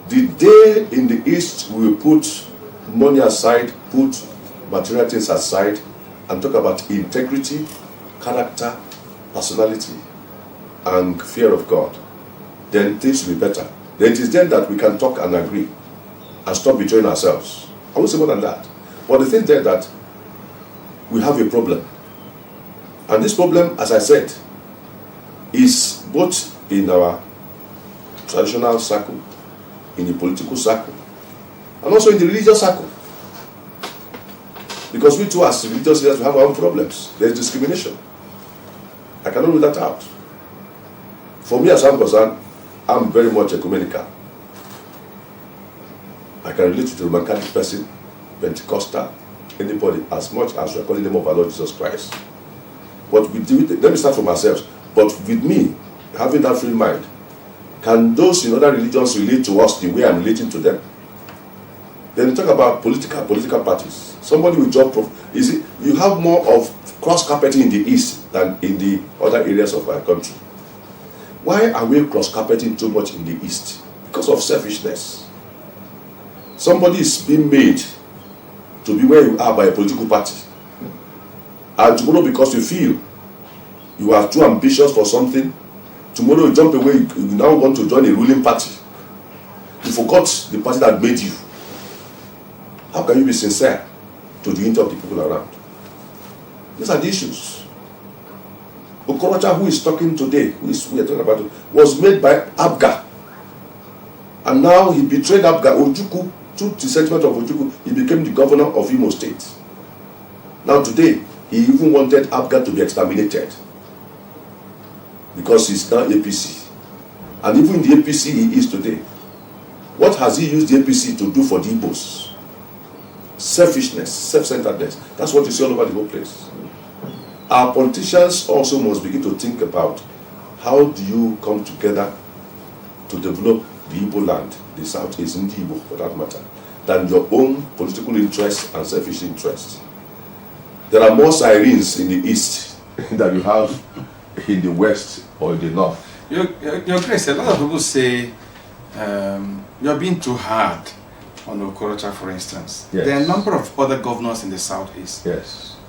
The day in the East we put money aside, put material things aside, and talk about integrity, character, personality, and fear of God, then things will be better. Then it is then that we can talk and agree and stop betraying ourselves. I won't say more than that. But the thing there that we have a problem. And this problem, as I said, is both in our traditional circle, in the political circle, and also in the religious circle. Because we too, as religious leaders, we have our own problems. There is discrimination. I cannot rule that out. For me, as I'm concerned, I'm very much ecumenical. I can relate to the Roman Catholic person, Pentecostal, anybody, as much as we are calling them of our Lord Jesus Christ. But let me start from ourselves. But with me, having that free mind, can those in other religions relate to us the way I'm relating to them? Then you talk about political parties. Somebody will jump from, you have more of cross-carpeting in the East than in the other areas of our country. Why are we cross-carpeting too much in the East? Because of selfishness. Somebody is being made to be where you are by a political party. And tomorrow, because you feel you are too ambitious for something, tomorrow you jump away, you now want to join a ruling party. You forgot the party that made you. How can you be sincere to the interest of the people around? These are the issues. Okorocha, who is talking today, we are talking about, was made by Abga. And now he betrayed Abga. Ojukwu, through the sentiment of Ojukwu, he became the governor of Imo State. Now today, he even wanted Abga to be exterminated. Because he's now APC. And even in the APC he is today. What has he used the APC to do for the Igbos? Selfishness, self-centeredness. That's what you see all over the whole place. Our politicians also must begin to think about how do you come together to develop the Igbo land, the Southeast in the Igbo for that matter, than your own political interests and selfish interests. There are more sirens in the East than you have in the West or in the North. Your Grace, a lot of people say you're being too hard on Okorocha, for instance. Yes. There are a number of other governors in the Southeast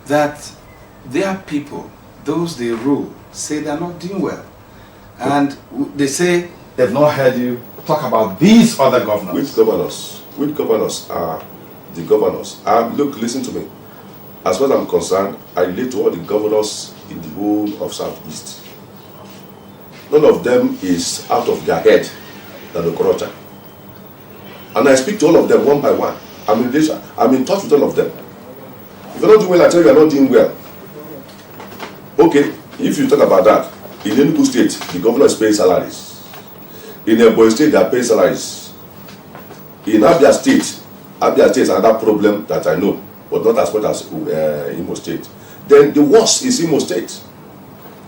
that their people, those they rule, say they're not doing well. And they say they've not heard you talk about these other governors. Which governors? Which governors are the governors? Look, listen to me. As far as I'm concerned, I relate to all the governors in the whole of Southeast. None of them is out of their head than Okorocha. And I speak to all of them one by one. I'm in touch with all of them. If you're not doing well, I tell you you're not doing well. Okay, if you talk about that, in ENUGU State, the governor is paying salaries. In Ebonyi State, they are paying salaries. In Abia State is another problem that I know, but not as much as Imo State. Then the worst is Imo State.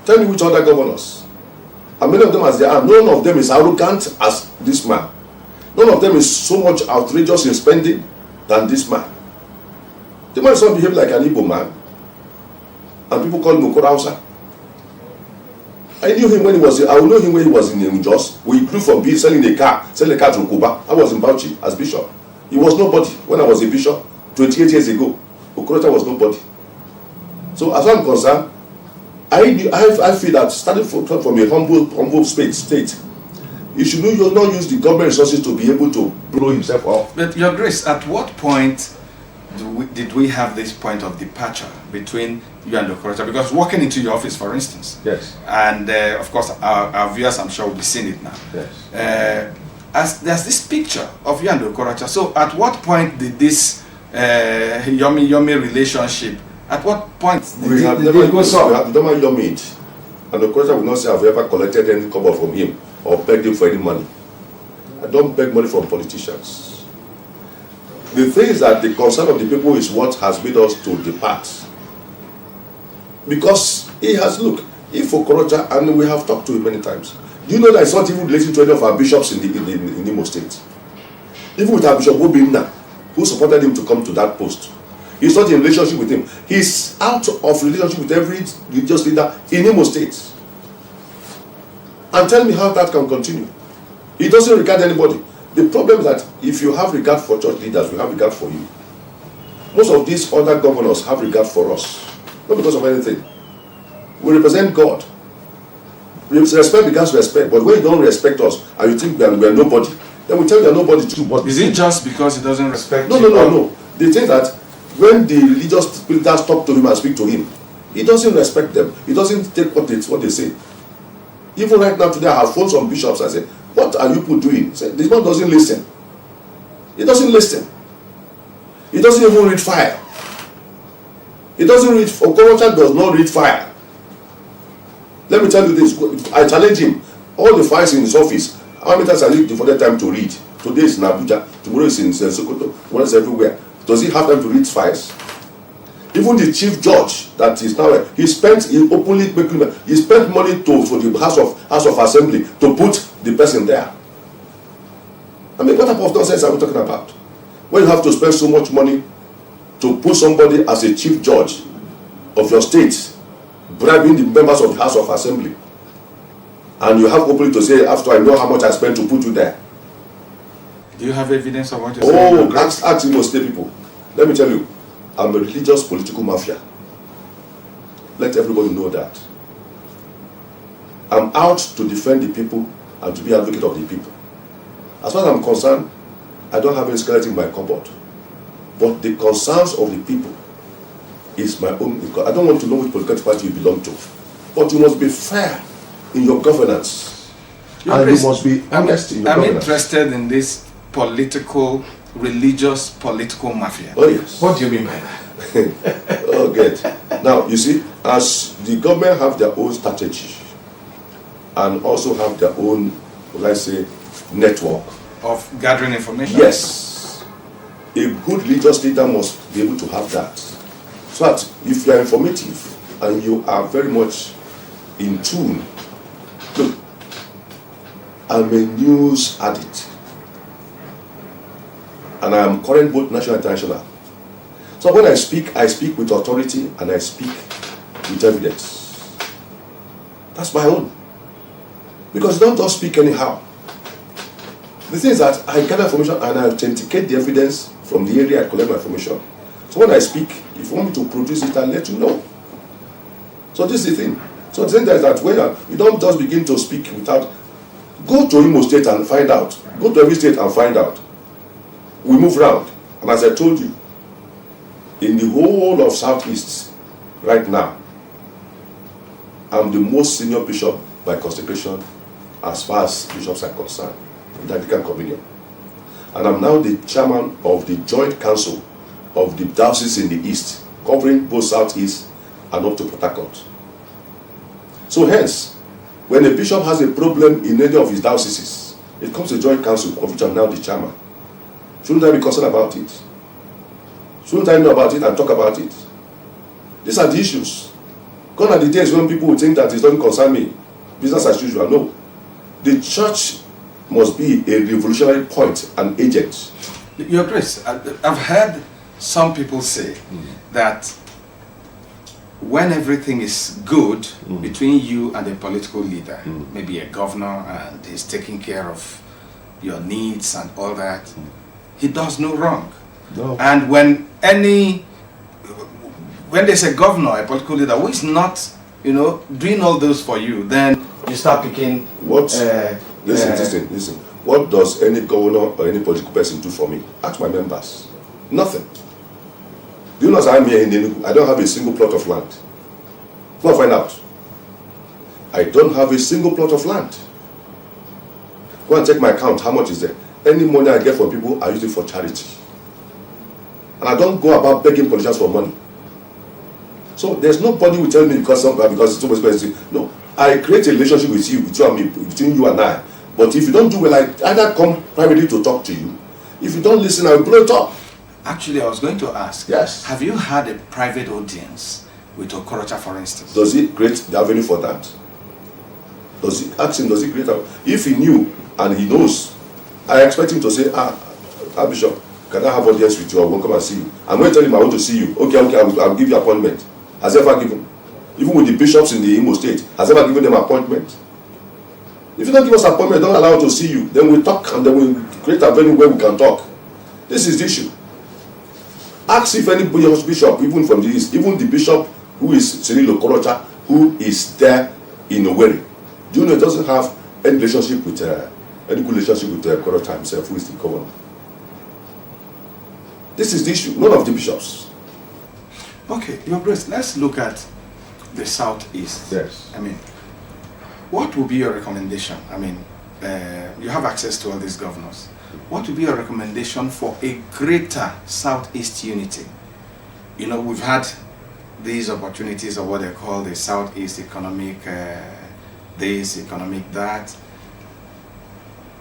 Tell me which other governors. And many of them as they are, none of them is arrogant as this man. None of them is so much outrageous in spending than this man. The man is not behaving like an Igbo man. And people call him Okoro Hausa. I knew him when he was, I know him when he was in Jos. We grew from selling a car to Kuba. I was in Bauchi as bishop. He was nobody when I was a bishop 28 years ago. Okorocha was nobody. So as far as I'm concerned, I feel that starting from a humble state, you should not use the government resources to be able to blow himself up. But Your Grace, at what point did we have this point of departure between you and Okorocha? Because walking into your office, for instance, yes, and of course our viewers, I'm sure, will be seeing it now. Yes. As there's this picture of you and Okorocha. So at what point did this yummy relationship? At what point did we have never yummied, and Okorocha will not say I've ever collected any cover from him or begged him for any money. I don't beg money from politicians. The thing is that the concern of the people is what has made us to depart. Because he has, look, if Okorocha, and we have talked to him many times, do you know that it's not even related to any of our bishops in Imo State? Even with our Bishop Obinna, who supported him to come to that post, he's not in relationship with him. He's out of relationship with every religious leader in Imo State. And tell me how that can continue. He doesn't regard anybody. The problem is that if you have regard for church leaders, we have regard for you. Most of these other governors have regard for us, not because of anything. We represent God. Respect begins respect, but when you don't respect us and you think we are nobody, then we tell you are nobody too. But is it just because he doesn't respect you? No. The thing that when the religious leaders talk to him and speak to him, he doesn't respect them. He doesn't take what they say. Even right now today, I have phoned some bishops and said, what are you people doing? He said, this one doesn't listen. He doesn't listen. He doesn't even read fire. He doesn't read, Okorocha does not read fire. Let me tell you this, I challenge him. All the files in his office, how many times I need for that time to read? Today is in Abuja, tomorrow is in Sokoto, tomorrow is everywhere. Does he have time to read files? Even the chief judge that is now, he spent money for the House of Assembly to put the person there. I mean, what type of nonsense are we talking about? When you have to spend so much money to put somebody as a chief judge of your state, bribing the members of the House of Assembly, and you have openly to say, after I know how much I spent to put you there. Do you have evidence of what you're saying? Oh, ask Imo State people. Let me tell you, I'm a religious political mafia. Let everybody know that. I'm out to defend the people and to be advocate of the people. As far as I'm concerned, I don't have any skeleton in my cupboard. But the concerns of the people is my own. I don't want to know which political party you belong to. But you must be fair in your governance. And you must be honest in your governance. I'm interested in this religious political mafia. Oh yes. What do you mean by that? Oh, good. Now, you see, as the government have their own strategy and also have their own, let's say, network of gathering information. Yes. A good religious leader must be able to have that. So that if you are informative and you are very much in tune, look, I'm a news addict. And I am current both national and international. So when I speak with authority and I speak with evidence. That's my own. Because you don't just speak anyhow. The thing is that I gather information and I authenticate the evidence from the area I collect my information. So when I speak, if you want me to produce it, I'll let you know. So this is the thing. So the thing is that when you don't just begin to speak without, go to Imo State and find out. Go to every state and find out. We move around. And as I told you, in the whole of Southeast right now, I'm the most senior bishop by consecration as far as bishops are concerned in the Anglican Communion. And I'm now the chairman of the Joint Council of the Dioceses in the East, covering both Southeast and up to Port Harcourt. So hence, when a bishop has a problem in any of his dioceses, it comes to Joint Council, of which I'm now the chairman. Shouldn't I be concerned about it? Shouldn't I know about it and talk about it? These are the issues. Gone are the days when people would think that it doesn't concern me. Business as usual. No. The church must be a revolutionary point, an agent. Your Grace, I've heard some people say that when everything is good between you and a political leader, maybe a governor, and he's taking care of your needs and all that, he does no wrong. No. And when there's a governor, a political leader who is not, doing all those for you, then you start picking what. Listen. What does any governor or any political person do for me? Ask my members. Nothing. Do you know as I'm here in ENUGU, I don't have a single plot of land. Go and find out. I don't have a single plot of land. Go and check my account, how much is there? Any money I get from people, I use it for charity. And I don't go about begging politicians for money. So there's nobody who tell me because it's too expensive. No, I create a relationship with you and me, between you and I. But if you don't do well, I either come privately to talk to you. If you don't listen, I will blow it up. Actually, I was going to ask. Yes. Have you had a private audience with Okorocha, for instance? Does he create the avenue for that? Does he ask him? Does he create? If he knew and he knows, I expect him to say, Bishop, can I have audience with you? I will come and see you. I'm going to tell him I want to see you. Okay, I'll give you appointment. Has he ever given? Even with the bishops in the Imo State, has he ever given them appointment? If you don't give us appointment, don't allow us to see you, then we talk and then we create a venue where we can talk. This is the issue. Ask if any bishop, even from the East, even the bishop who is Cyril Okorocha, who is there in Owerri, do you know he doesn't have any relationship with any good relationship with Okorocha himself, who is the governor? This is the issue. None of the bishops. Okay, Your Grace, let's look at the Southeast. Yes. I mean, what would be your recommendation? I mean, you have access to all these governors. What would be your recommendation for a greater Southeast unity? You know, we've had these opportunities of what they call the Southeast economic this, economic that.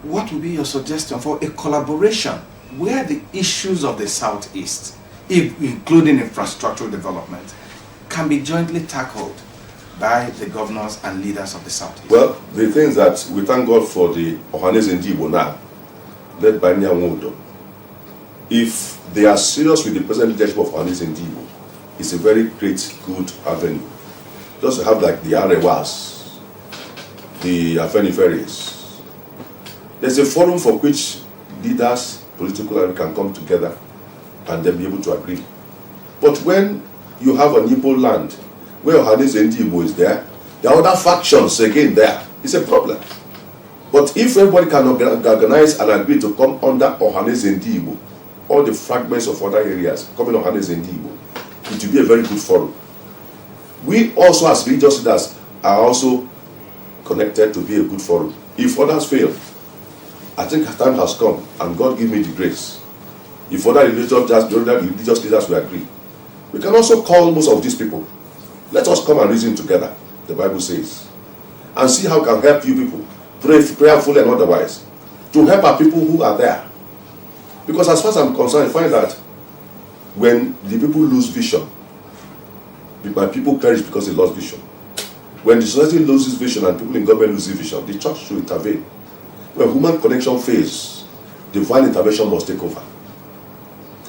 What would be your suggestion for a collaboration where the issues of the Southeast, including infrastructural development, can be jointly tackled by the governors and leaders of the Southeast? Well, the thing is that we thank God for the Ohanese Ndigbo now, led by Nyanwodo. If they are serious with the present leadership of Ohanese Ndigbo, it's a very great, good avenue. Just to have like the Arewas, the Afeniferis. There's a forum for which leaders, political, can come together and then be able to agree. But when you have an Igbo land where Ohanese Ndigbo is there are other factions again there. It's a problem. But if everybody can organize and agree to come under Ohanese Ndigbo, all the fragments of other areas coming Ohanese Ndigbo, it will be a very good forum. We also as religious leaders are also connected to be a good forum. If others fail, I think time has come and God give me the grace. If other religious leaders will agree, we can also call most of these people. Let us come and reason together, the Bible says, and see how we can help you people, prayerfully and otherwise, to help our people who are there. Because as far as I'm concerned, I find that when the people lose vision, my people perish because they lost vision. When the society loses vision and people in government lose vision, the church should intervene. When human connection fails, divine intervention must take over.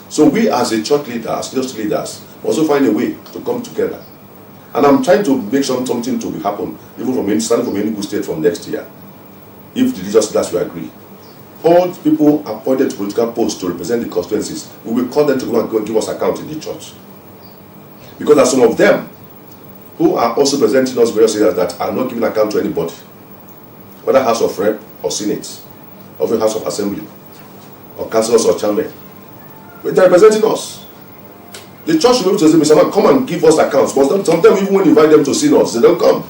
So we as a church leader, as church leaders, also find a way to come together. And I'm trying to make something to happen, even starting from ENUGU State from next year, if the religious leaders will agree. All people appointed to political posts to represent the constituencies, we will call them to go and give us account in the church. Because there are some of them who are also presenting us various areas that are not giving account to anybody, whether House of Rep or Senate, or the House of Assembly, or councillors or chairmen. But they're representing us. The church should be able to say, Mr. Man, come and give us accounts. But sometimes even when you invite them to see us, they don't come.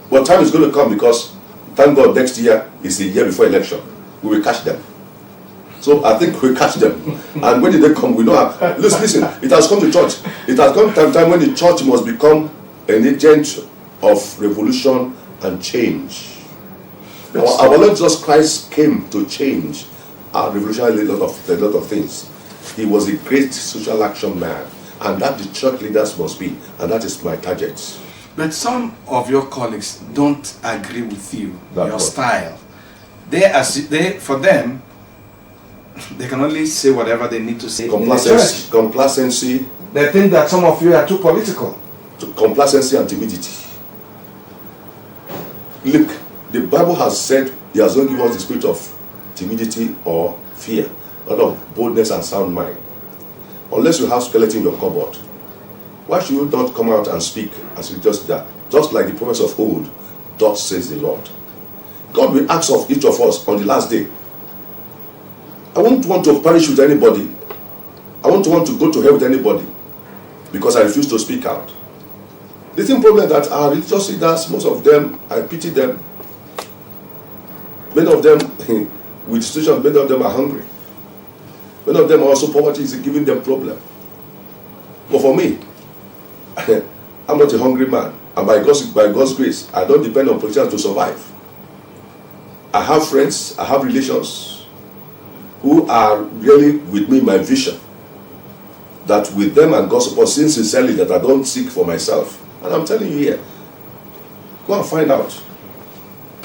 But time is going to come because, thank God, next year is the year before election. We will catch them. So I think we'll catch them. And when they come, we know how. Listen, it has come to church. It has come time when the church must become an agent of revolution and change. Our Lord Jesus Christ came to change and revolutionize a lot of things. He was a great social action man, and that the church leaders must be, and that is my target. But some of your colleagues don't agree with you, your style. For them, they can only say whatever they need to say. Complacency. They think that some of you are too political. Complacency and timidity. Look, the Bible has said He has not given us the spirit of timidity or fear, but of boldness and sound mind. Unless you have skeleton in your cupboard, why should you not come out and speak as you just that? Just like the prophets of old, thus says the Lord. God will ask of each of us on the last day. I won't want to perish with anybody. I want to go to hell with anybody because I refuse to speak out. The same problem that our religious leaders, most of them, I pity them. Many of them, with situation, many of them are hungry. Many of them also, poverty is giving them problem. But for me, I'm not a hungry man. And by God's grace, I don't depend on politicians to survive. I have friends, I have relations who are really with me in my vision. That with them and God's support, sincerely, that I don't seek for myself. And I'm telling you here, go and find out.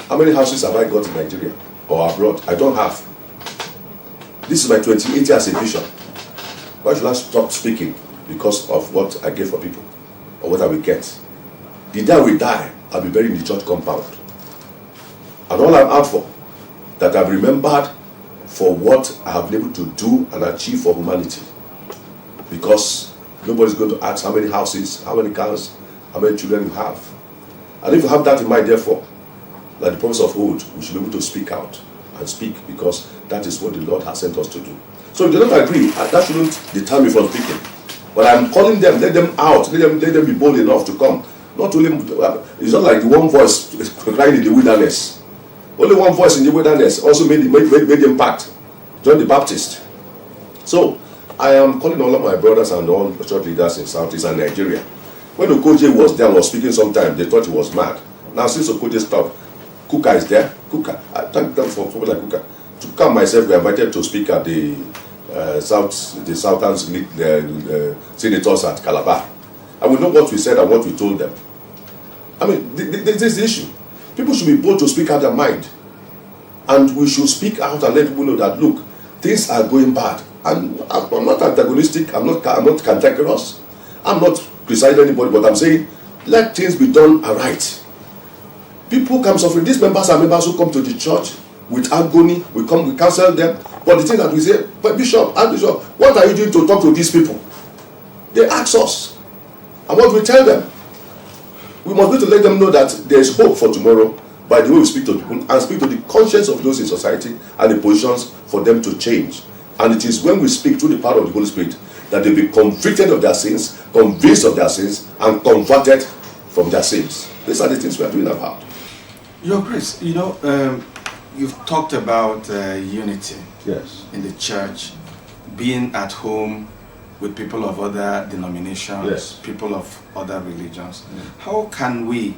How many houses have I got in Nigeria or abroad? I don't have. This is my 28 years as a vision. Why should I stop speaking because of what I get for people or what I will get? The day I will die, I'll be buried in the church compound. And all I'm out for, that I've remembered for what I have been able to do and achieve for humanity. Because nobody's going to ask how many houses, how many cars, how many children you have. And if you have that in mind, therefore, like the prophets of old, we should be able to speak out and speak because that is what the Lord has sent us to do. So if they don't agree, that shouldn't deter me from speaking. But I'm calling them, let them out, let them be bold enough to come. Not only, it's not like the one voice crying in the wilderness. Only one voice in the wilderness also made impact. John the Baptist. So I am calling all of my brothers and all church leaders in Southeast and Nigeria. When Okoje was there and was speaking sometime, they thought he was mad. Now since Okoje stopped, Kuka is there. Kuka, I thank them for people like Kuka. Kuka and myself were invited to speak at the Southern senators at Calabar. And we know what we said and what we told them. I mean, this is the issue. People should be bold to speak out their mind. And we should speak out and let people know that, look, things are going bad. And I'm not antagonistic, I'm not cantankerous, I'm not criticizing anybody, but I'm saying, let things be done aright. People come suffering. These members are members who come to the church with agony. We counsel them. But the thing that we say, but Bishop, Archbishop, what are you doing to talk to these people? They ask us. And what we tell them? We must be to let them know that there is hope for tomorrow by the way we speak to people and speak to the conscience of those in society and the positions for them to change. And it is when we speak through the power of the Holy Spirit that they be convicted of their sins, convinced of their sins, and converted from their sins. These are the things we are doing about. Your Grace, you've talked about unity in the church, being at home with people of other denominations, people of other religions. How can we,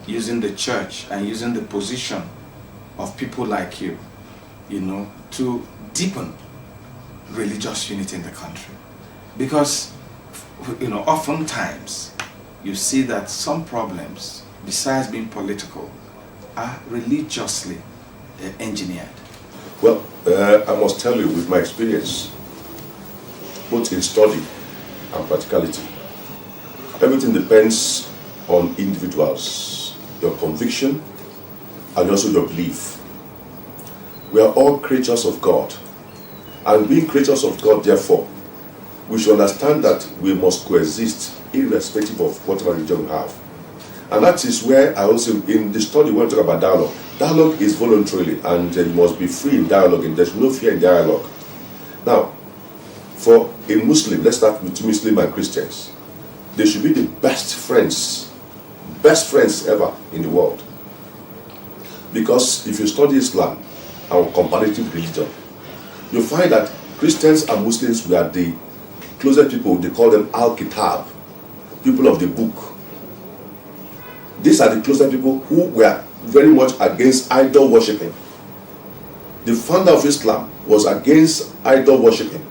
using the church and using the position of people like you, to deepen religious unity in the country? Because, oftentimes you see that some problems, besides being political, are religiously engineered. Well, I must tell you, with my experience, both in study and practicality, everything depends on individuals, your conviction, and also your belief. We are all creatures of God, and being creatures of God, therefore, we should understand that we must coexist irrespective of whatever religion we have. And that is where I also, in the study, when we talk about dialogue, dialogue is voluntarily, and you must be free in dialogue, and there's no fear in dialogue. Now, for a Muslim, let's start with Muslim and Christians. They should be the best friends ever in the world. Because if you study Islam, our comparative religion, you find that Christians and Muslims were the closest people. They call them Al-Kitab, people of the book. These are the closest people who were very much against idol worshipping. The founder of Islam was against idol worshipping.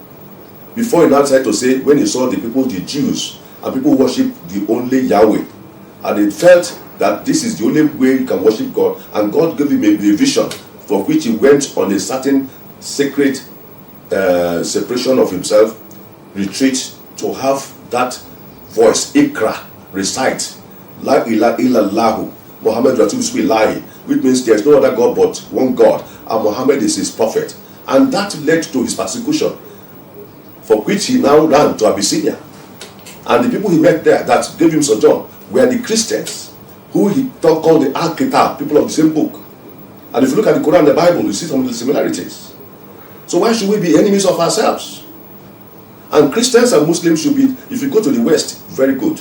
Before he now tried to say, when he saw the people, the Jews, and people worship the only Yahweh, and they felt that this is the only way you can worship God, and God gave him a vision for which he went on a certain sacred separation of himself, retreat, to have that voice, Ikra, recite, La ilaha illallah, Muhammad Rasulullah, which means there is no other God but one God, and Muhammad is his prophet. And that led to his persecution, for which he now ran to Abyssinia. And the people he met there that gave him sojourn were the Christians, who he called the Al-Kitab, people of the same book. And if you look at the Quran and the Bible, you see some of the similarities. So why should we be enemies of ourselves? And Christians and Muslims should be, if you go to the West, very good.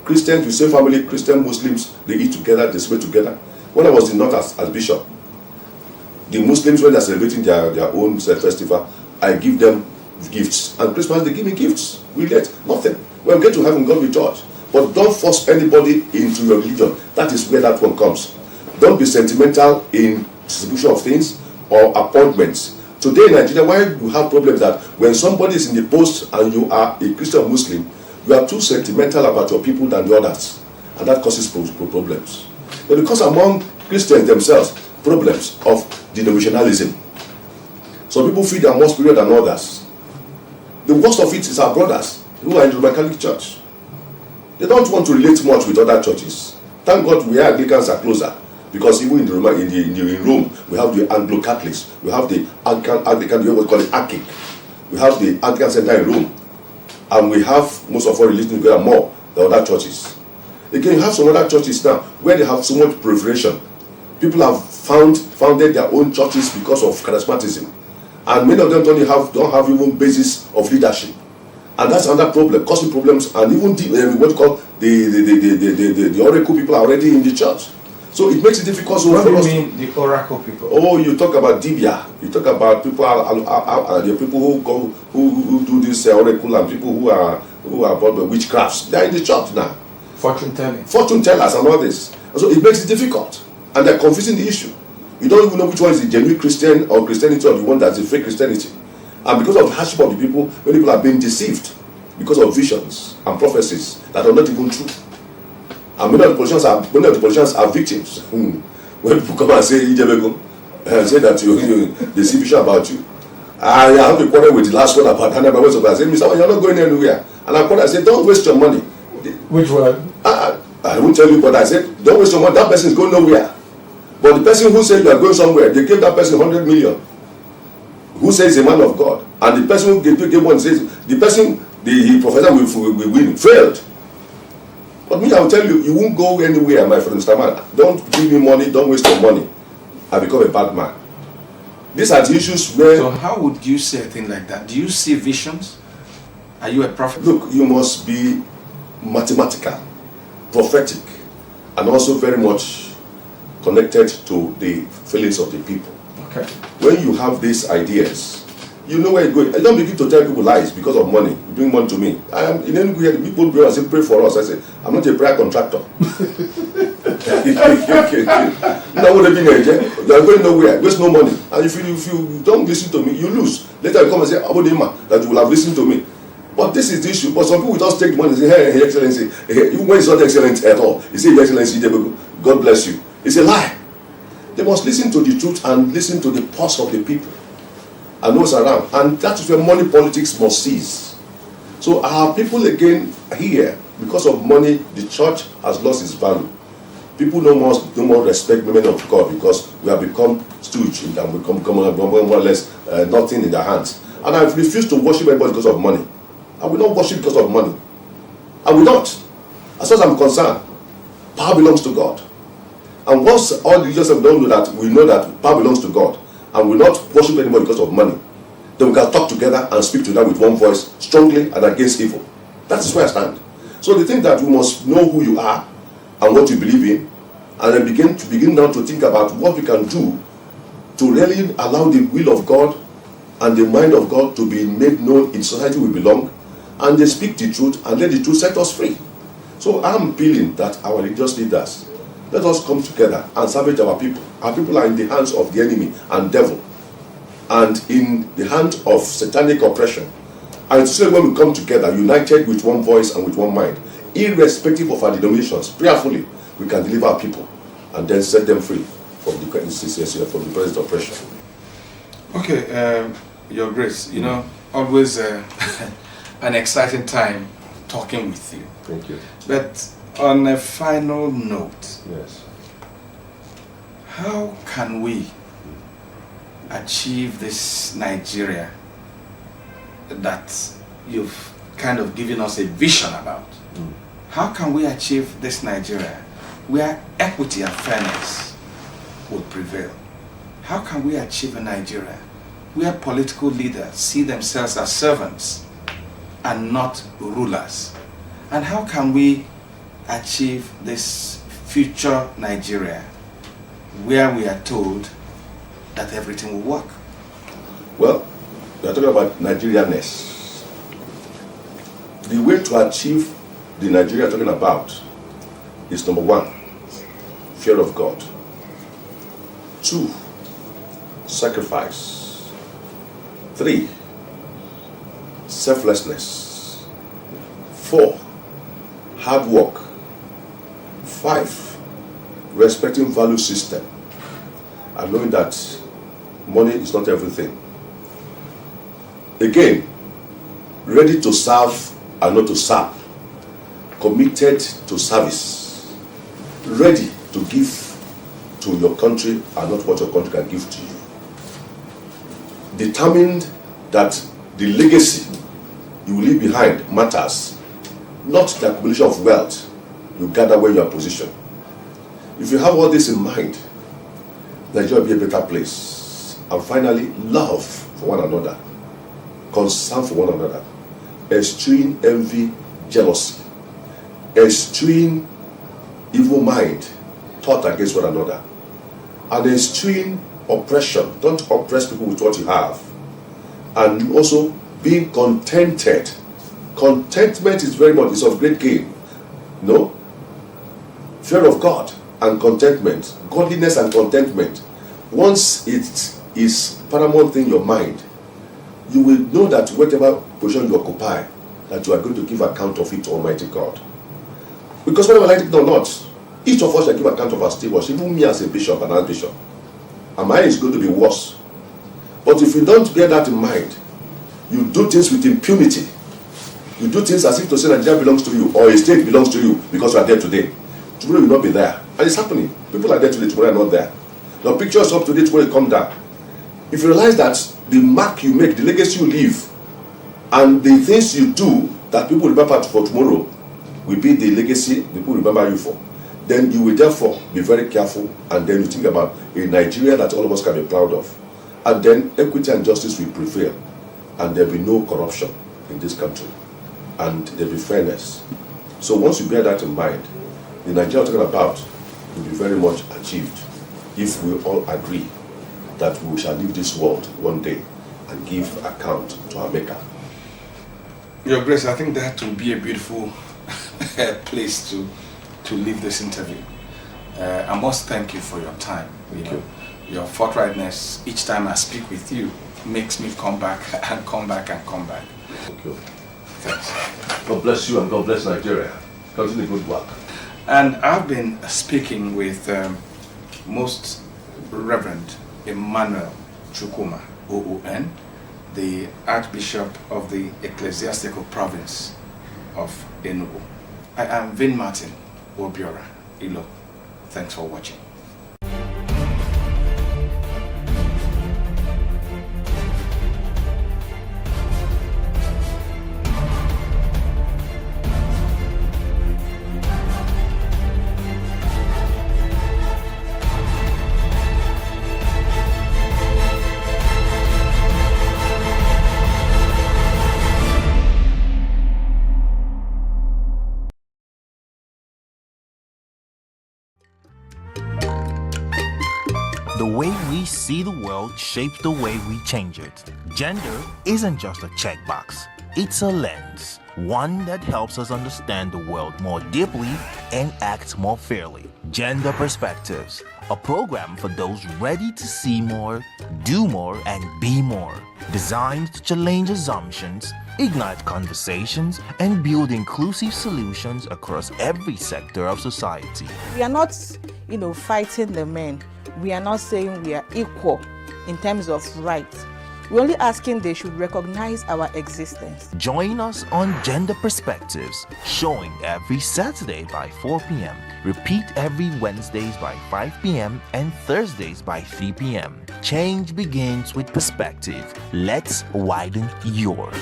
Christians, the same family, Christian, Muslims, they eat together, they sleep together. When I was in North as bishop, the Muslims, when they're celebrating their own festival, I give them gifts. And Christmas, they give me gifts. We get nothing. When we get to heaven, God will judge. But don't force anybody into your religion. That is where that one comes. Don't be sentimental in distribution of things or appointments. Today in Nigeria, why you have problems that when somebody is in the post and you are a Christian Muslim, you are too sentimental about your people than the others. And that causes problems. But because among Christians themselves, problems of denominationalism. Some people feel they are more spiritual than others. The worst of it is our brothers who are in the Roman Catholic Church. They don't want to relate much with other churches. Thank God we Anglicans are closer. Because even in Rome, we have the Anglo-Catholics, we have the Anglican, we call it Archic. We have the Anglican Center in Rome. And we have most of our religions together more than other churches. Again, you have some other churches now where they have so much proliferation. People have founded their own churches because of charismatism. And many of them don't have even basis of leadership. And that's another problem, causing problems, and even what you call the oracle people are already in the church. So it makes it difficult. What do you mean, the oracle people? Oh, you talk about Dibia. You talk about people, the people who do this oracle, and people who are about the witchcrafts. They are in the church now. Fortune telling. Fortune tellers and all this. So it makes it difficult, and they're confusing the issue. You don't even know which one is the genuine Christian or Christianity or the one that's the fake Christianity. And because of the hardship of the people, many people are being deceived because of visions and prophecies that are not even true. And many of the politicians are victims. When people come and say Ijebego, say that they see vision about you. I have a quarrel with the last one about Hannah West of I said, Mr. You're not going anywhere. And I said, don't waste your money. Which one? I won't tell you, but I said, don't waste your money. That person is going nowhere. But the person who said you are going somewhere, they gave that person 100 million. Who says a man of God? And the person who gave one says, the person, the professor will win, failed. But me, I will tell you, you won't go anywhere, my friend, Mr. Man. Don't give me money, don't waste your money. I become a bad man. These are the issues where... So how would you say a thing like that? Do you see visions? Are you a prophet? Look, you must be mathematical, prophetic, and also very much connected to the feelings of the people. Okay. When you have these ideas, you know where you're going. I don't begin to tell people lies because of money. You bring money to me. I am in ENUGU here. The people bring and say, pray for us. I say, I'm not a prayer contractor. Now what you are going nowhere. Waste no money. And if you don't listen to me, you lose. Later you come and say, Abodima, that you will have listened to me. But this is the issue. But some people just take the money and say, hey, Excellency. Even when it's not excellent at all, you say, Excellency, God bless you. It's a lie. They must listen to the truth and listen to the pulse of the people and what's around. And that's where money politics must cease. So our people again here, because of money, the church has lost its value. People no more respect the men of God because we have become stooge and we become more or less nothing in their hands. And I refuse to worship anybody because of money. I will not worship because of money. I will not. As far as I'm concerned, power belongs to God. And once all the religions don't know that, we know that power belongs to God, and we not worship anybody because of money, then we can talk together and speak to them with one voice, strongly and against evil. That is where I stand. So the thing that we must know who you are and what you believe in, and then begin now to think about what we can do to really allow the will of God and the mind of God to be made known in society we belong, and they speak the truth and let the truth set us free. So I'm appealing that our religious leaders, let us come together and salvage our people. Our people are in the hands of the enemy and devil, and in the hands of satanic oppression. And so when we come together, united with one voice and with one mind, irrespective of our denominations, prayerfully, we can deliver our people and then set them free from the present oppression. Okay, Your Grace, you know, always an exciting time talking with you. Thank you. But on a final note, yes, how can we achieve this Nigeria that you've kind of given us a vision about? How can we achieve this Nigeria where equity and fairness would prevail? How can we achieve a Nigeria where political leaders see themselves as servants and not rulers? And how can we achieve this future Nigeria where we are told that everything will work? Well, we are talking about Nigerianness. The way to achieve the Nigeria we are talking about is number one, fear of God. 2, sacrifice. 3, selflessness. 4, hard work. 5, respecting value system and knowing that money is not everything. Again, ready to serve and not to serve. Committed to service. Ready to give to your country and not what your country can give to you. Determined that the legacy you will leave behind matters, not the accumulation of wealth you gather when you are positioned. If you have all this in mind, Nigeria will be a better place. And finally, love for one another, concern for one another, eschewing envy, jealousy, eschewing evil mind, thought against one another, and eschewing oppression. Don't oppress people with what you have. And also being contented. Contentment is very much, it's of great gain. No? Fear of God and contentment, godliness and contentment. Once it is paramount in your mind, you will know that whatever position you occupy, that you are going to give account of it to Almighty God. Because whether we like it or not, each of us shall give account of our stewardship, even me as a bishop and archbishop. And mine is going to be worse. But if you don't bear that in mind, you do things with impunity. You do things as if to say Nigeria belongs to you or a state belongs to you because you are there today. Tomorrow you will not be there. And it's happening. People are there today, tomorrow are not there. Now picture yourself today, tomorrow you come down. If you realize that the mark you make, the legacy you leave, and the things you do that people remember for tomorrow will be the legacy people remember you for, then you will therefore be very careful, and then you think about a Nigeria that all of us can be proud of. And then equity and justice will prevail, and there will be no corruption in this country, and there will be fairness. So once you bear that in mind, the Nigeria we're talking about will be very much achieved if we all agree that we shall leave this world one day and give account to our Maker. Your Grace, I think that will be a beautiful place to leave this interview. I must thank you for your time. Thank you. Your forthrightness each time I speak with you makes me come back and come back and come back. Thank you. Thanks. God bless you and God bless Nigeria. Continue good work. And I've been speaking with Most Reverend Emmanuel Chukwuma, OON, the Archbishop of the Ecclesiastical Province of ENUGU. I am Vin Martin Obiora Ilo. Thanks for watching. The way we see the world shapes the way we change it. Gender isn't just a checkbox, it's a lens, one that helps us understand the world more deeply and act more fairly. Gender Perspectives, a program for those ready to see more, do more, and be more. Designed to challenge assumptions, ignite conversations, and build inclusive solutions across every sector of society. We are not, fighting the men. We are not saying we are equal in terms of rights. We're only asking they should recognize our existence. Join us on Gender Perspectives, showing every Saturday by 4 p.m. Repeat every Wednesdays by 5 p.m. and Thursdays by 3 p.m. Change begins with perspective. Let's widen yours.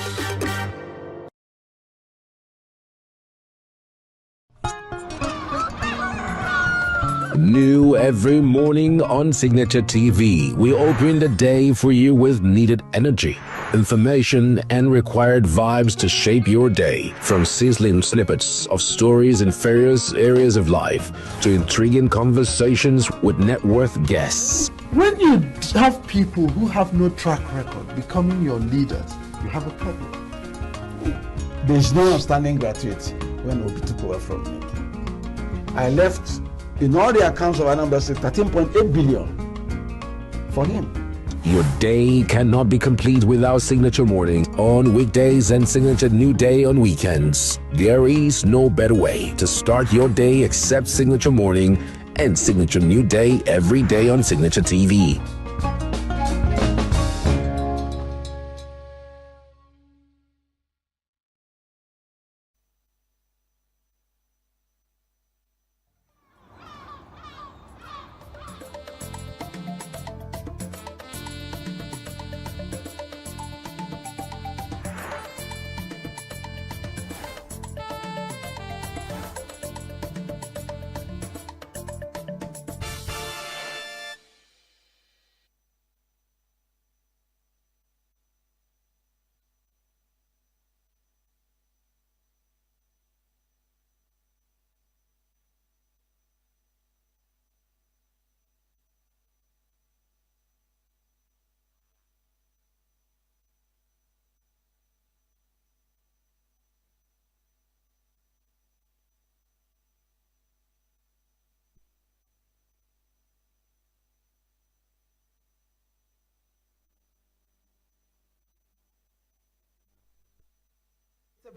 New every morning on Signature TV, we open the day for you with needed energy, information, and required vibes to shape your day. From sizzling snippets of stories in various areas of life to intriguing conversations with net worth guests. When you have people who have no track record becoming your leaders, you have a problem. There is no outstanding gratuity when Obi took over from me. I left in all the accounts of Anambra State 13.8 billion for him. Your day cannot be complete without Signature Morning on weekdays and Signature New Day on weekends. There is no better way to start your day except Signature Morning and Signature New Day every day on Signature TV.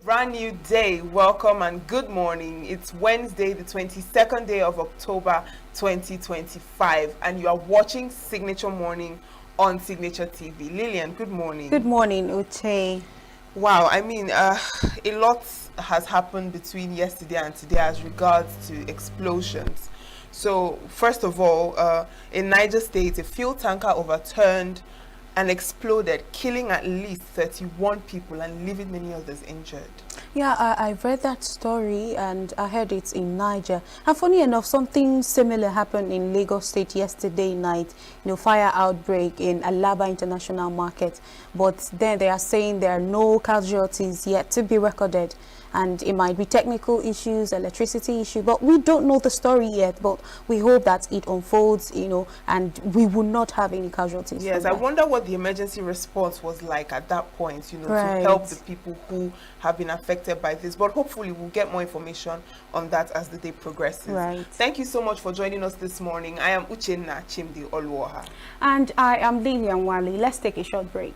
Brand new day. Welcome and good morning. It's Wednesday, the 22nd day of October 2025, and you are watching Signature Morning on Signature TV. Lillian, good morning. Good morning, Uche. Wow, I mean, a lot has happened between yesterday and today as regards to explosions. So, first of all, in Niger State, a fuel tanker overturned and exploded, killing at least 31 people and leaving many others injured. Yeah, I read that story and I heard it's in Niger. And funny enough, something similar happened in Lagos State yesterday night. Fire outbreak in Alaba International Market. But then they are saying there are no casualties yet to be recorded. And it might be technical issues, electricity issue, but we don't know the story yet. But we hope that it unfolds, and we will not have any casualties. Yes, I wonder what the emergency response was like at that point, Right. to help the people who have been affected by this. But hopefully we'll get more information on that as the day progresses. Right. Thank you so much for joining us this morning. I am Uchenna Chimdi Oluoha. And I am Lillian Wali. Let's take a short break.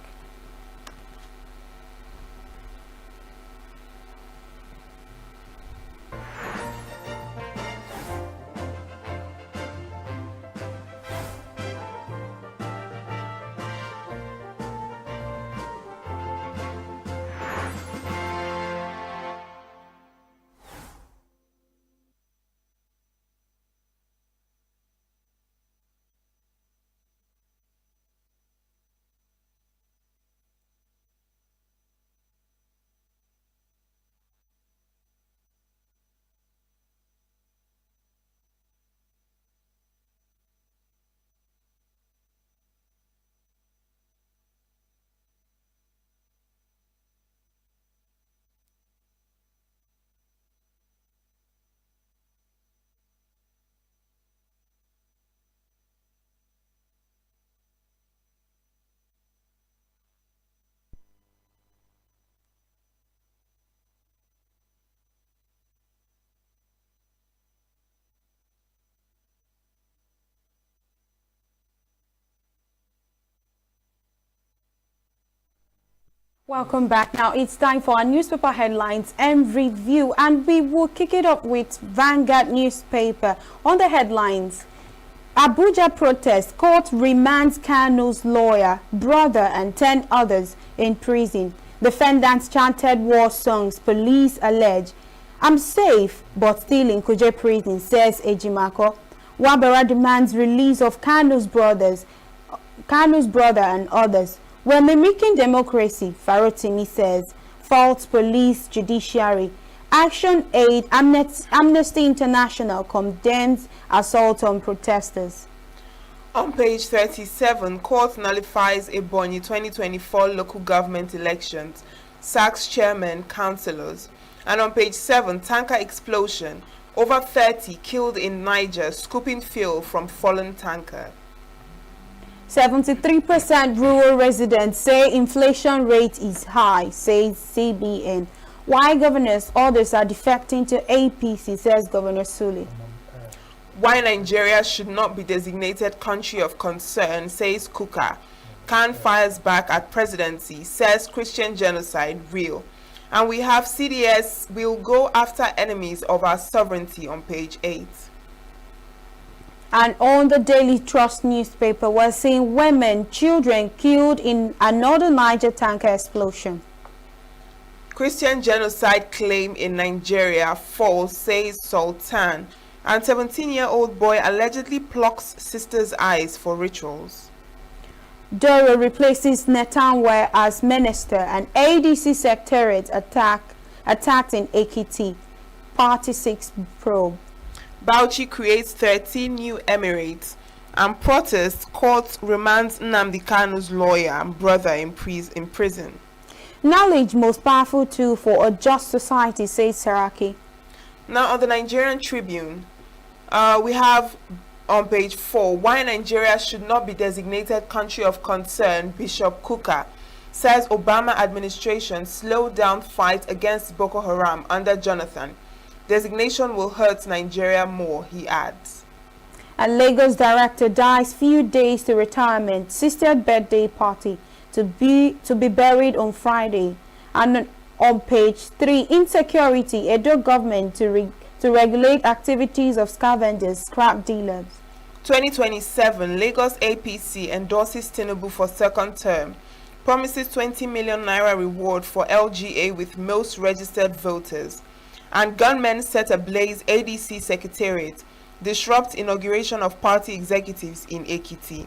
Welcome back. Now it's time for our newspaper headlines and review, and we will kick it up with Vanguard newspaper. On the headlines, Abuja protest, court remands Kanu's lawyer, brother and 10 others in prison. Defendants chanted war songs, police allege. I'm safe but still in Kuje prison, says Ejimako. Wabera demands release of Kanu's brother and others. We're mimicking democracy, Farotimi says. Faults police, judiciary. Action Aid Amnesty International condemns assault on protesters. On page 37, court nullifies Ebonyi 2024 local government elections, sacks chairman, councillors. And on page 7, tanker explosion, over 30 killed in Niger, scooping fuel from fallen tanker. 73% rural residents say inflation rate is high, says CBN. Why governors' orders are defecting to APC, says Governor Sule. Why Nigeria should not be designated country of concern, says Kuka. Khan fires back at presidency, says Christian genocide real. And we have CDS will go after enemies of our sovereignty on page 8. And on the Daily Trust newspaper, we're seeing women, children killed in another Niger tanker explosion. Christian genocide claim in Nigeria falls, says Sultan. And 17-year-old boy allegedly plucks sister's eyes for rituals. Doro replaces Netanwe as minister, and ADC secretariat attacked in Ekiti. Party 6 probe. Bauchi creates 13 new emirates, and protest court remands Nnamdi Kanu's lawyer and brother in prison. Knowledge most powerful tool for a just society, says Saraki. Now on the Nigerian Tribune, we have on page 4, why Nigeria should not be designated country of concern, Bishop Kuka says Obama administration slowed down fight against Boko Haram under Jonathan. Designation will hurt Nigeria more, he adds. A Lagos director dies few days to retirement, sister's birthday party to be buried on Friday. And on page 3, insecurity, Edo government to regulate activities of scavengers, scrap dealers. 2027, Lagos APC endorses Tinubu for second term. Promises 20 million naira reward for LGA with most registered voters. And gunmen set ablaze ADC secretariat, disrupt inauguration of party executives in Ekiti.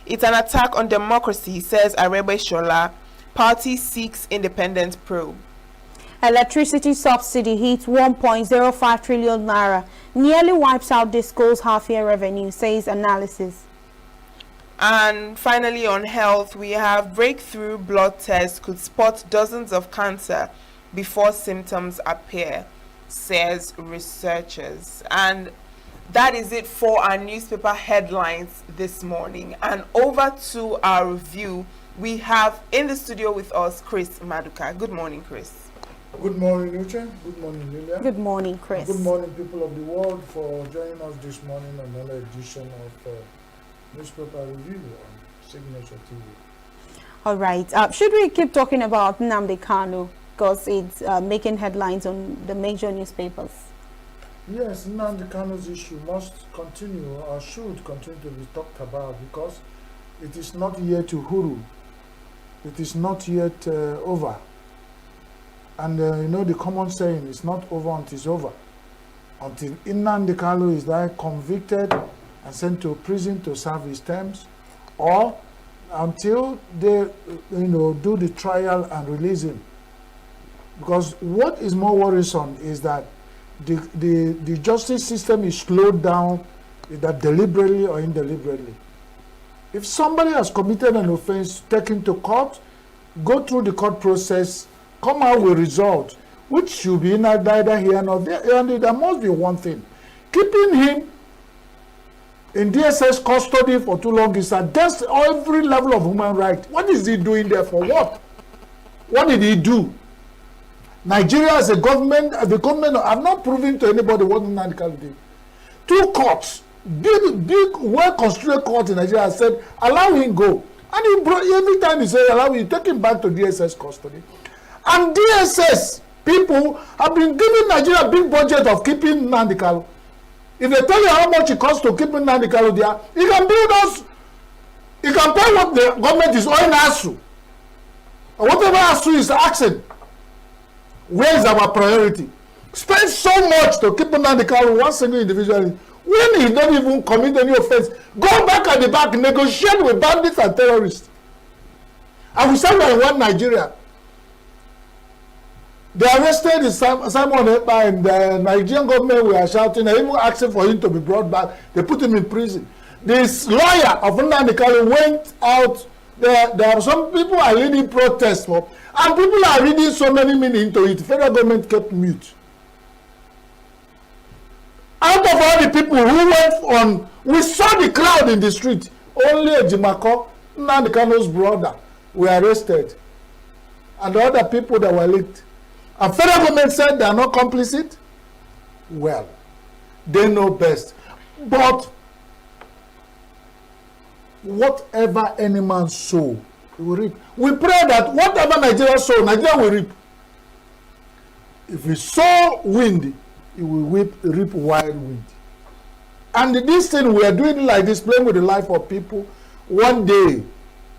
It's an attack on democracy, says Arebe Shola. Party seeks independent probe. Electricity subsidy hits 1.05 trillion naira, nearly wipes out this school's half-year revenue, says analysis. And finally on health, we have breakthrough blood tests could spot dozens of cancer before symptoms appear, says researchers. And that is it for our newspaper headlines this morning. And over to our review, we have in the studio with us Chris Maduka. Good morning, Chris. Good morning, Uche. Good morning, Lilia. Good morning, Chris. Good morning, people of the world, for joining us this morning on another edition of Newspaper Review on Signature TV. All right. Should we keep talking about Nnamdi Kanu because it's making headlines on the major newspapers? Yes, Nnamdi Kanu's issue must continue or should continue to be talked about because it is not yet to huru. It is not yet over. And you know the common saying, it's not over until it's over. Until Nnamdi Kanu is there convicted and sent to prison to serve his terms, or until they do the trial and release him. Because what is more worrisome is that the justice system is slowed down, either deliberately or indeliberately. If somebody has committed an offense, taken to court, go through the court process, come out with results, which should be neither here nor there. And there must be one thing. Keeping him in DSS custody for too long is against every level of human rights. What is he doing there for what? What did he do? Nigeria as a government, the government have not proven to anybody what Nnamdi Kanu did. Two courts, big, well-constructed court in Nigeria said, allow him go. And he brought, every time he said, allow him, he take him back to DSS custody. And DSS people have been giving Nigeria a big budget of keeping Nnamdi Kanu. If they tell you how much it costs to keep Nnamdi Kanu there, you can build us, you can pay what the government is owing ASU. Or whatever ASU is asking. Where is our priority? Spend so much to keep Nnamdi Kanu one single individual. When he don't even commit any offense, go back at the back, negotiate with bandits and terrorists. And we say we want Nigeria. They arrested Simon Ekpa, and the Nigerian government were shouting, they even asking for him to be brought back. They put him in prison. This lawyer of Nnamdi Kanu went out. There are some people are leading protests, and people are reading so many meaning into it. Federal government kept mute. Out of all the people who went on, we saw the crowd in the street. Only Ejimako, Nnamdi Kanu's brother, were arrested. And the other people that were leaked. And federal government said they are not complicit. Well, they know best. But whatever any man sow, he will reap. We pray that whatever Nigeria sow, Nigeria will reap. If we sow wind, it will reap wild wind. And this thing we are doing like this, playing with the life of people, one day,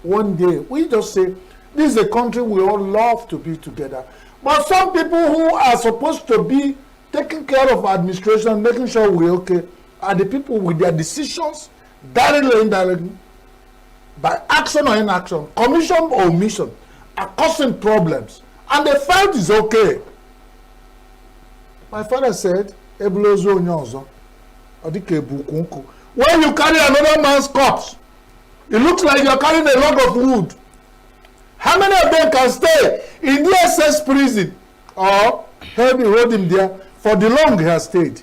we just say, this is a country we all love to be together. But some people who are supposed to be taking care of administration, making sure we're okay, are the people with their decisions, directly or indirectly, by action or inaction, commission or omission, are causing problems. And they felt it's okay. My father said, when you carry another man's corpse, it looks like you're carrying a log of wood. How many of them can stay in the SS prison or help you hold him there for the long he has stayed?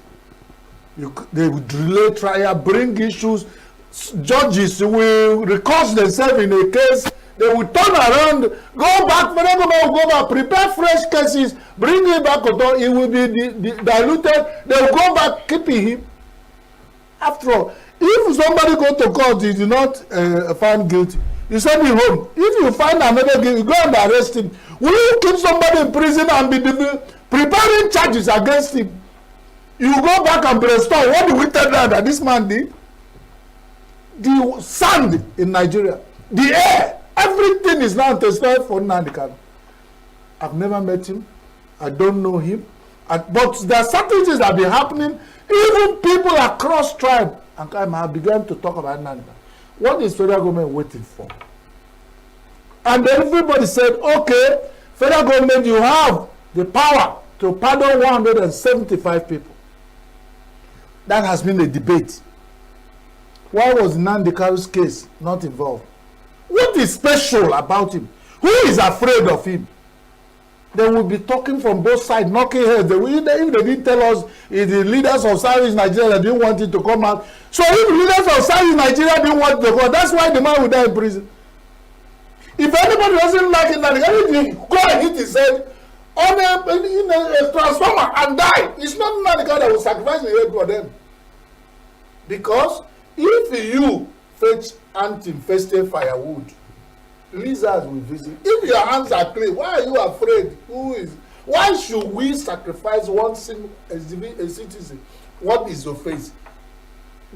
They would delay trial, bring issues. Judges will recuse themselves in a case. They will turn around, go back, go back, prepare fresh cases, bring him back. He will be diluted. They will go back, keeping him. After all, if somebody go to court, he is not found guilty, you send him home. If you find another guilty, you go and arrest him. Will you keep somebody in prison and be preparing charges against him? You go back and brainstorm. What do we tell them that this man did? The sand in Nigeria, the air, everything is now tested for Nnamdi Kanu. I've never met him. I don't know him. But there are certain things that have been happening. Even people across tribe and Kaima have begun to talk about Nnamdi Kanu. What is federal government waiting for? And then everybody said, okay, federal government, you have the power to pardon 175 people. That has been a debate. Why was Nnamdi Kanu's case not involved? What is special about him? Who is afraid of him? They will be talking from both sides, knocking heads. If they didn't tell us, if the leaders of Southeast Nigeria didn't want it to come out. So if the leaders of Southeast Nigeria didn't want it to come out, that's why the man will die in prison. If anybody doesn't like it, then go and hit his head on a transformer and die. It's not Nnamdi Kanu that will sacrifice the head for them. Because if you fetch ant-infested firewood, lizards will visit. If your hands are clean, why are you afraid? Why should we sacrifice one a citizen? What is your face?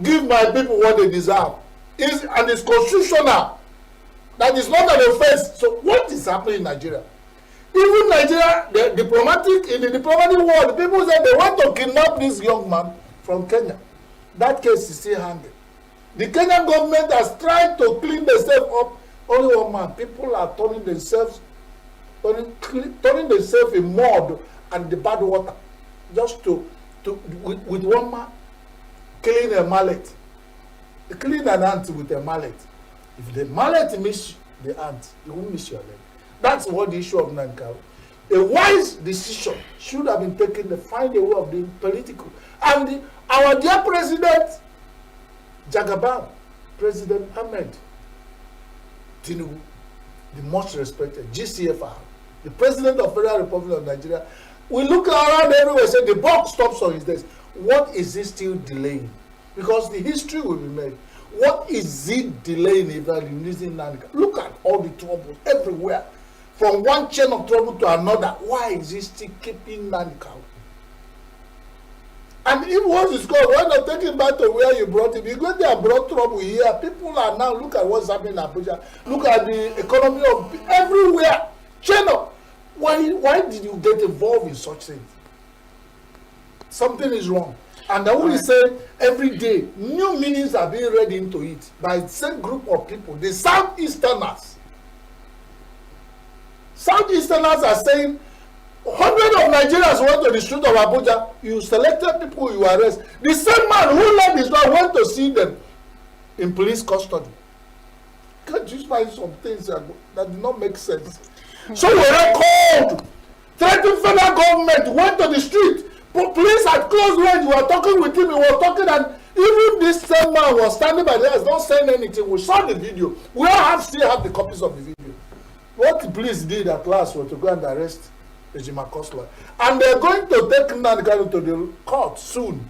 Give my people what they deserve. And it's constitutional. That is not an offense. So what is happening in Nigeria? Even Nigeria, in the diplomatic world, people said they want to kidnap this young man from Kenya. That case is still hanging. The Kenyan government has tried to clean themselves up. Only one man. People are turning themselves in mud and the bad water, just with one man killing a mallet. Killing an ant with a mallet. If the mallet miss the ant, it won't miss your leg. That's what the issue of Nnamdi Kanu. A wise decision should have been taken to find a way of being political. And our dear President Jagaban, President Ahmed Tinubu, the most respected GCFR, the President of Federal Republic of Nigeria, we look around everywhere and say the buck stops on his desk. What is he still delaying? Because the history will be made. What is it delaying in using Nnamdi Kanu? Look at all the troubles everywhere. From one chain of trouble to another. Why is he still keeping Nnamdi Kanu? And if once it's gone, why not take him back to where you brought him? You go there and brought trouble here. People are now, look at what's happening in Abuja. Look at the economy of everywhere. Chain up. Why did you get involved in such things? Something is wrong. And I will say every day, new meanings are being read into it by the same group of people, the Southeasterners. Southeasterners are saying, Hundreds of Nigerians went to the street of Abuja. You selected people you arrest. The same man who led his wife went to see them in police custody. Can't you find some things that do not make sense? So we were called. Threatened federal government went to the street. Police at close range. We were talking with him. He was talking, and even this same man was standing by there, not saying anything. We saw the video. We all still have the copies of the video. What the police did at last was to go and arrest Ejima Kosla. And they're going to take Nnamdi Kanu to the court soon.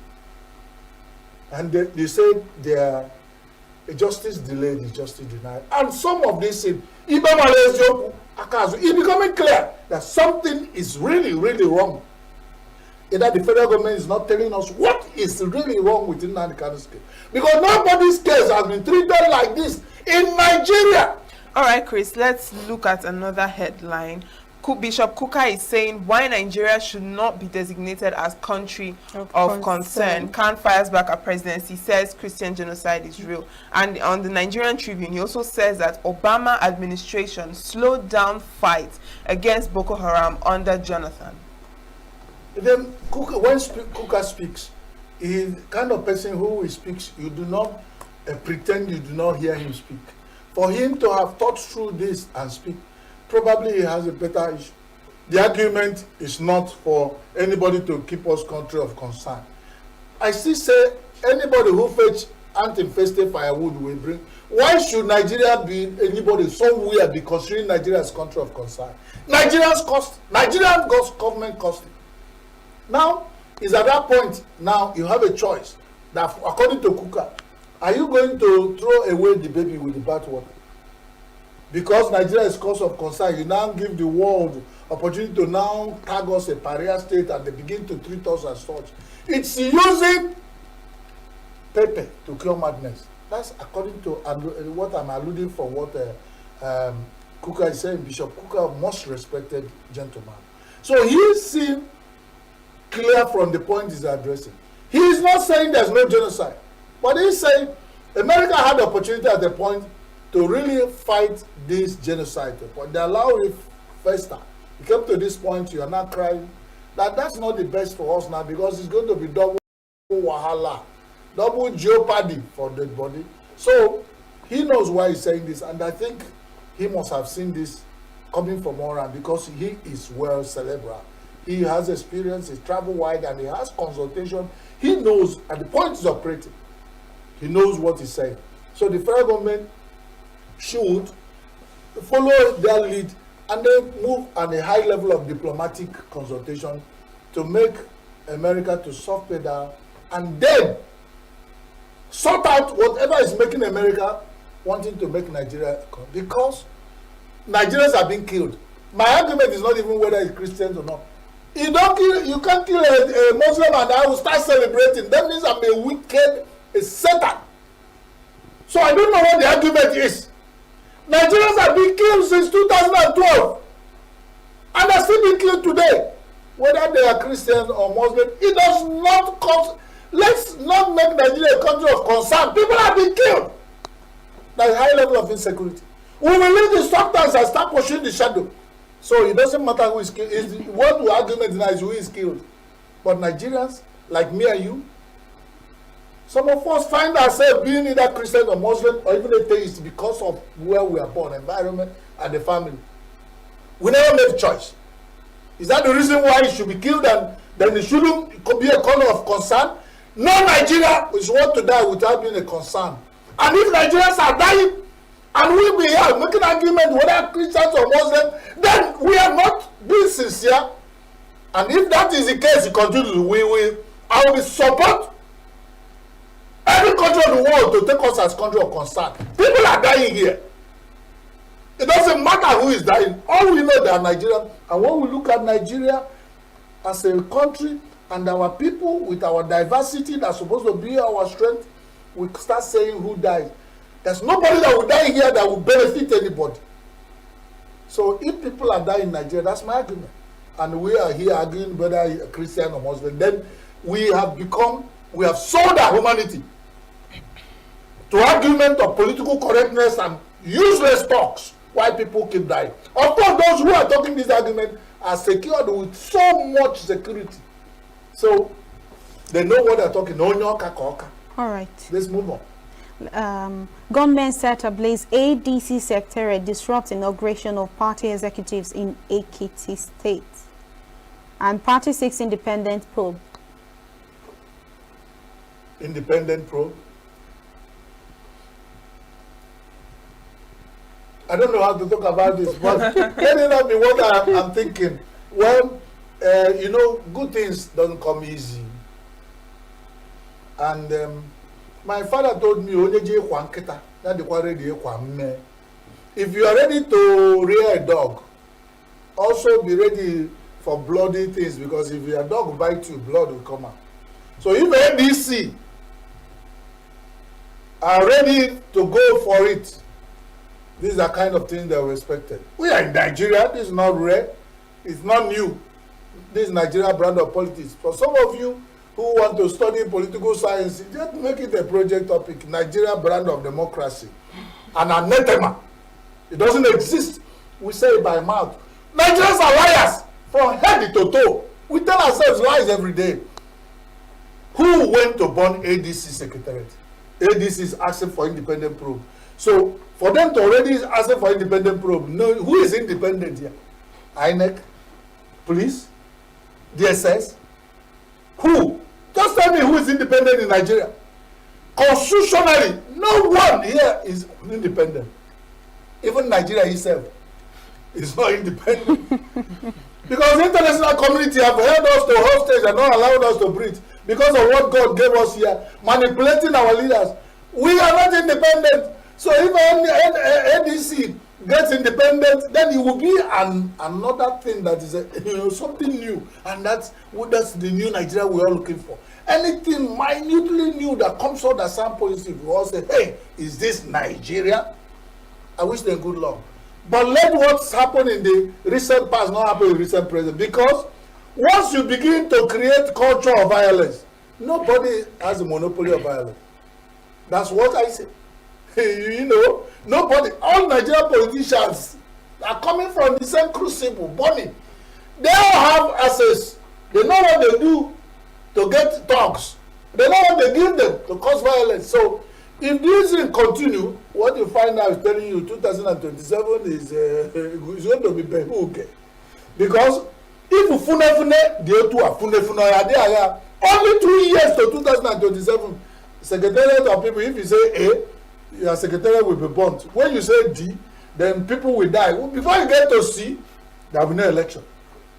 And they said their justice delayed is justice denied. And some of this said, it's becoming clear that something is really, really wrong. Either the federal government is not telling us what is really wrong with Nnamdi Kanu's case. Because nobody's case has been treated like this in Nigeria. All right, Chris, let's look at another headline. Bishop Kuka is saying why Nigeria should not be designated as country of concern. Khan fires back at presidency, says Christian genocide is real. And on the Nigerian Tribune, he also says that Obama administration slowed down fight against Boko Haram under Jonathan. Then Kuka, when Kuka speaks, he is the kind of person who speaks, you do not pretend you do not hear him speak. For him to have thought through this and speak, probably he has a better issue. The argument is not for anybody to keep us country of concern. I still say anybody who fetch anti-infested firewood will bring. Why should Nigeria be anybody somewhere be considering Nigeria as country of concern? Nigerian government cost it. Now is at that point. Now you have a choice. That according to Kuka, are you going to throw away the baby with the bathwater? Because Nigeria is cause of concern, you now give the world opportunity to now tag us a pariah state and they begin to treat us as such. It's using paper to cure madness. That's according to what I'm alluding from what Kuka is saying. Bishop Kuka, most respected gentleman. So he seems clear from the point he's addressing. He is not saying there's no genocide, but he's saying America had the opportunity at the point to really fight this genocide. But they allow it fester. You came to this point, you are not crying. That's not the best for us now because it's going to be double wahala, double jeopardy for the body. So he knows why he's saying this, and I think he must have seen this coming from Oran because he is well cerebral. He has experience, he's travel wide, and he has consultation. He knows at the point he's operating. He knows what he's saying. So the federal government should follow their lead and then move on a high level of diplomatic consultation to make America to soft pedal and then sort out whatever is making America wanting to make Nigeria, because Nigerians are being killed. My argument is not even whether it's Christians or not. You can't kill a Muslim and I will start celebrating. That means I'm a wicked, a Satan. So I don't know what the argument is. Nigerians have been killed since 2012 and are still being killed today. Whether they are Christians or Muslims, it does not cause. Let's not make Nigeria a country of concern. People have been killed. There's a high level of insecurity. We will leave the sultans and start pushing the shadow. So it doesn't matter who is killed. What the argument now is who is killed. But Nigerians, like me and you, some of us find ourselves being either Christian or Muslim or even atheist because of where we are born, environment, and the family. We never made a choice. Is that the reason why it should be killed and then it shouldn't be a corner of concern? No Nigeria is want to die without being a concern. And if Nigerians are dying and we be here making argument whether Christians or Muslims, then we are not being sincere. And if that is the case, it continues. I will support every country of the world to take us as country of concern. People are dying here. It doesn't matter who is dying. All we know they are Nigerian. And when we look at Nigeria as a country and our people with our diversity that's supposed to be our strength, we start saying who died. There's nobody that will die here that will benefit anybody. So if people are dying in Nigeria, that's my argument. And we are here arguing whether a Christian or Muslim. Then we have sold our humanity to argument of political correctness and useless talks why people keep dying. Of course, those who are talking this argument are secured with so much security. So they know what they're talking. All right. Let's move on. Gunmen set ablaze ADC secretariat disrupt inauguration of party executives in Ekiti State. And party seeks independent probe. Independent probe? I don't know how to talk about this, but let it not be what I'm thinking. Well, you know, good things don't come easy. And my father told me, if you are ready to rear a dog, also be ready for bloody things, because if your dog bites you, blood will come out. So if ADC are ready to go for it, these are kind of things that were expected. We are in Nigeria. This is not rare. It's not new. This is Nigeria brand of politics. For some of you who want to study political science, just make it a project topic. Nigeria brand of democracy. And anathema. It doesn't exist. We say it by mouth. Nigerians are liars from head to toe. We tell ourselves lies every day. Who went to burn ADC secretariat? ADC is asking for independent probe. So for them to already ask for independent probe, no, who is independent here? INEC, police, DSS, who? Just tell me who is independent in Nigeria. Constitutionally, no one here is independent. Even Nigeria itself is not independent. Because the international community have held us to hostage and not allowed us to breathe because of what God gave us here, manipulating our leaders. We are not independent. So if ADC gets independent, then it will be another thing that is something new, and that's the new Nigeria we are looking for. Anything minutely new that comes out that sound positive, we all say, hey, is this Nigeria? I wish them good luck. But let what's happened in the recent past not happen in the recent present, because once you begin to create culture of violence, nobody has a monopoly of violence. That's what I say. You know, nobody, all Nigerian politicians are coming from the same crucible, burning. They all have access. They know what they do to get talks. They know what they give them to cause violence. So if this thing continue, what you find out is telling you 2027 is going to be behuke. Because if fune, the two are fune, only 2 years to 2027. Secretariat of people, if you say A, your secretariat will be burnt. When you say D, then people will die. Before you get to C, there will be no election.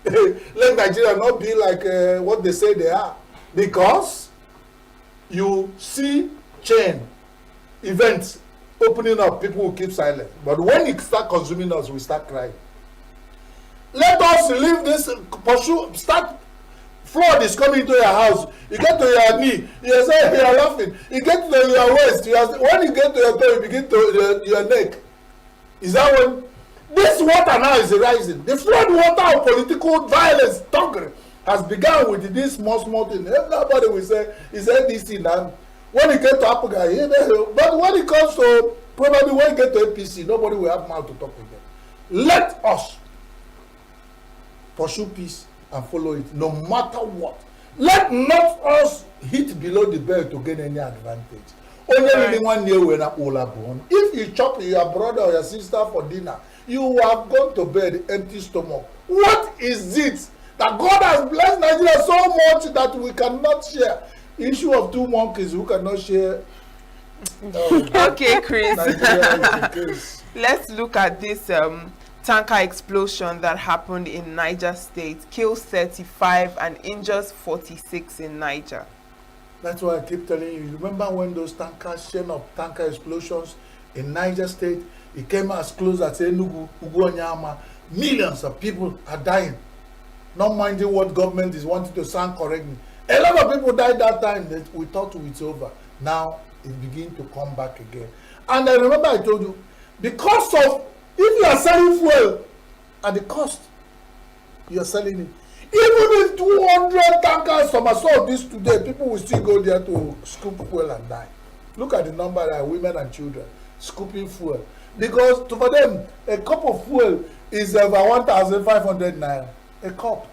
Let Nigeria not be like what they say they are. Because you see chain events opening up, people will keep silent. But when it start consuming us, we start crying. Let us leave this, pursue, start. Flood is coming to your house. You get to your knee, you say you are laughing. You get to your waist, when you get to your toe, you begin to your neck. Is that when this water now is rising? The flood water of political violence, thuggery, has begun with this small thing. Everybody will say it's ADC now. When you get to Apuga, but when it comes to probably when you get to APC, nobody will have mouth to talk again. Let us pursue peace and follow it, no matter what. Let not us hit below the belt to gain any advantage. Only really 1 year when all are born. If you chop your brother or your sister for dinner, you have gone to bed empty stomach. What is it that God has blessed Nigeria so much that we cannot share? Issue of two monkeys who cannot share. Okay, Chris. Let's look at this tanker explosion that happened in Niger State, kills 35 and injures 46 in Niger. That's why I keep telling you. Remember when those chain of tanker explosions in Niger State, it came as close as ENUGU, Ugonyama. Millions of people are dying, not minding what government is wanting to sound correctly. A lot of people died that time that we thought it's over. Now it begins to come back again. And I remember I told you, because of, if you are selling fuel at the cost, you are selling it. Even if 200 tankers somersault this today, people will still go there to scoop fuel and die. Look at the number of women and children scooping fuel. Because for them, a cup of fuel is over 1,500 naira. a cup.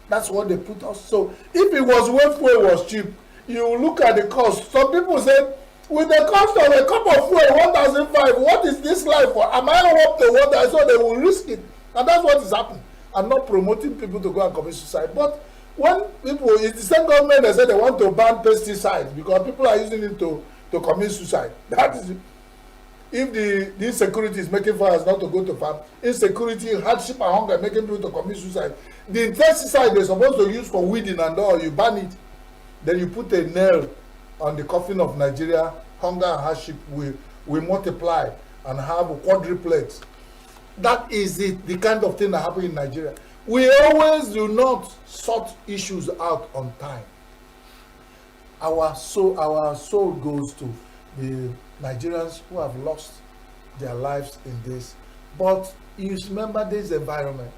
That's what they put us. So if it was when fuel was cheap, you look at the cost. Some people say, with the cost of a cup of fuel, 1,005, what is this life for? Am I up to what I saw? They will risk it. And that's what is happening. I'm not promoting people to go and commit suicide. But when people, it's the same government that said they want to ban pesticides because people are using it to commit suicide. That is, if the insecurity is making farmers not to go to farm, insecurity, hardship and hunger making people to commit suicide. The insecticide they're supposed to use for weeding and all, you ban it. Then you put a nail on the coffin of Nigeria, hunger and hardship will multiply and have quadruplets. That is it, the kind of thing that happens in Nigeria. We always do not sort issues out on time. Our soul goes to the Nigerians who have lost their lives in this. But you remember this environment.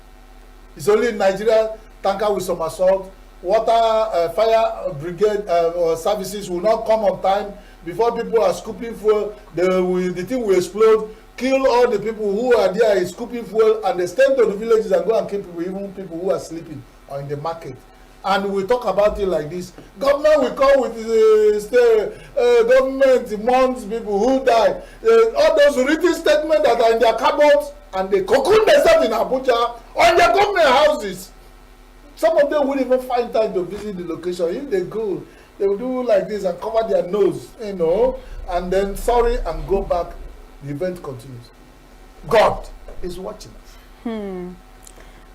It's only in Nigeria, tanker with some assault, water, fire brigade services will not come on time. Before people are scooping fuel, the thing will explode, kill all the people who are there scooping fuel, and they stay to the villages and go and kill people, even people who are sleeping or in the market. And we talk about it like this. Government will come with government months people who die. All those written statements that are in their cupboards, and they cocoon themselves in Abuja on their government houses. Some of them wouldn't even find time to visit the location. If they go, they will do like this and cover their nose, you know, and then sorry and go back. The event continues. God is watching us.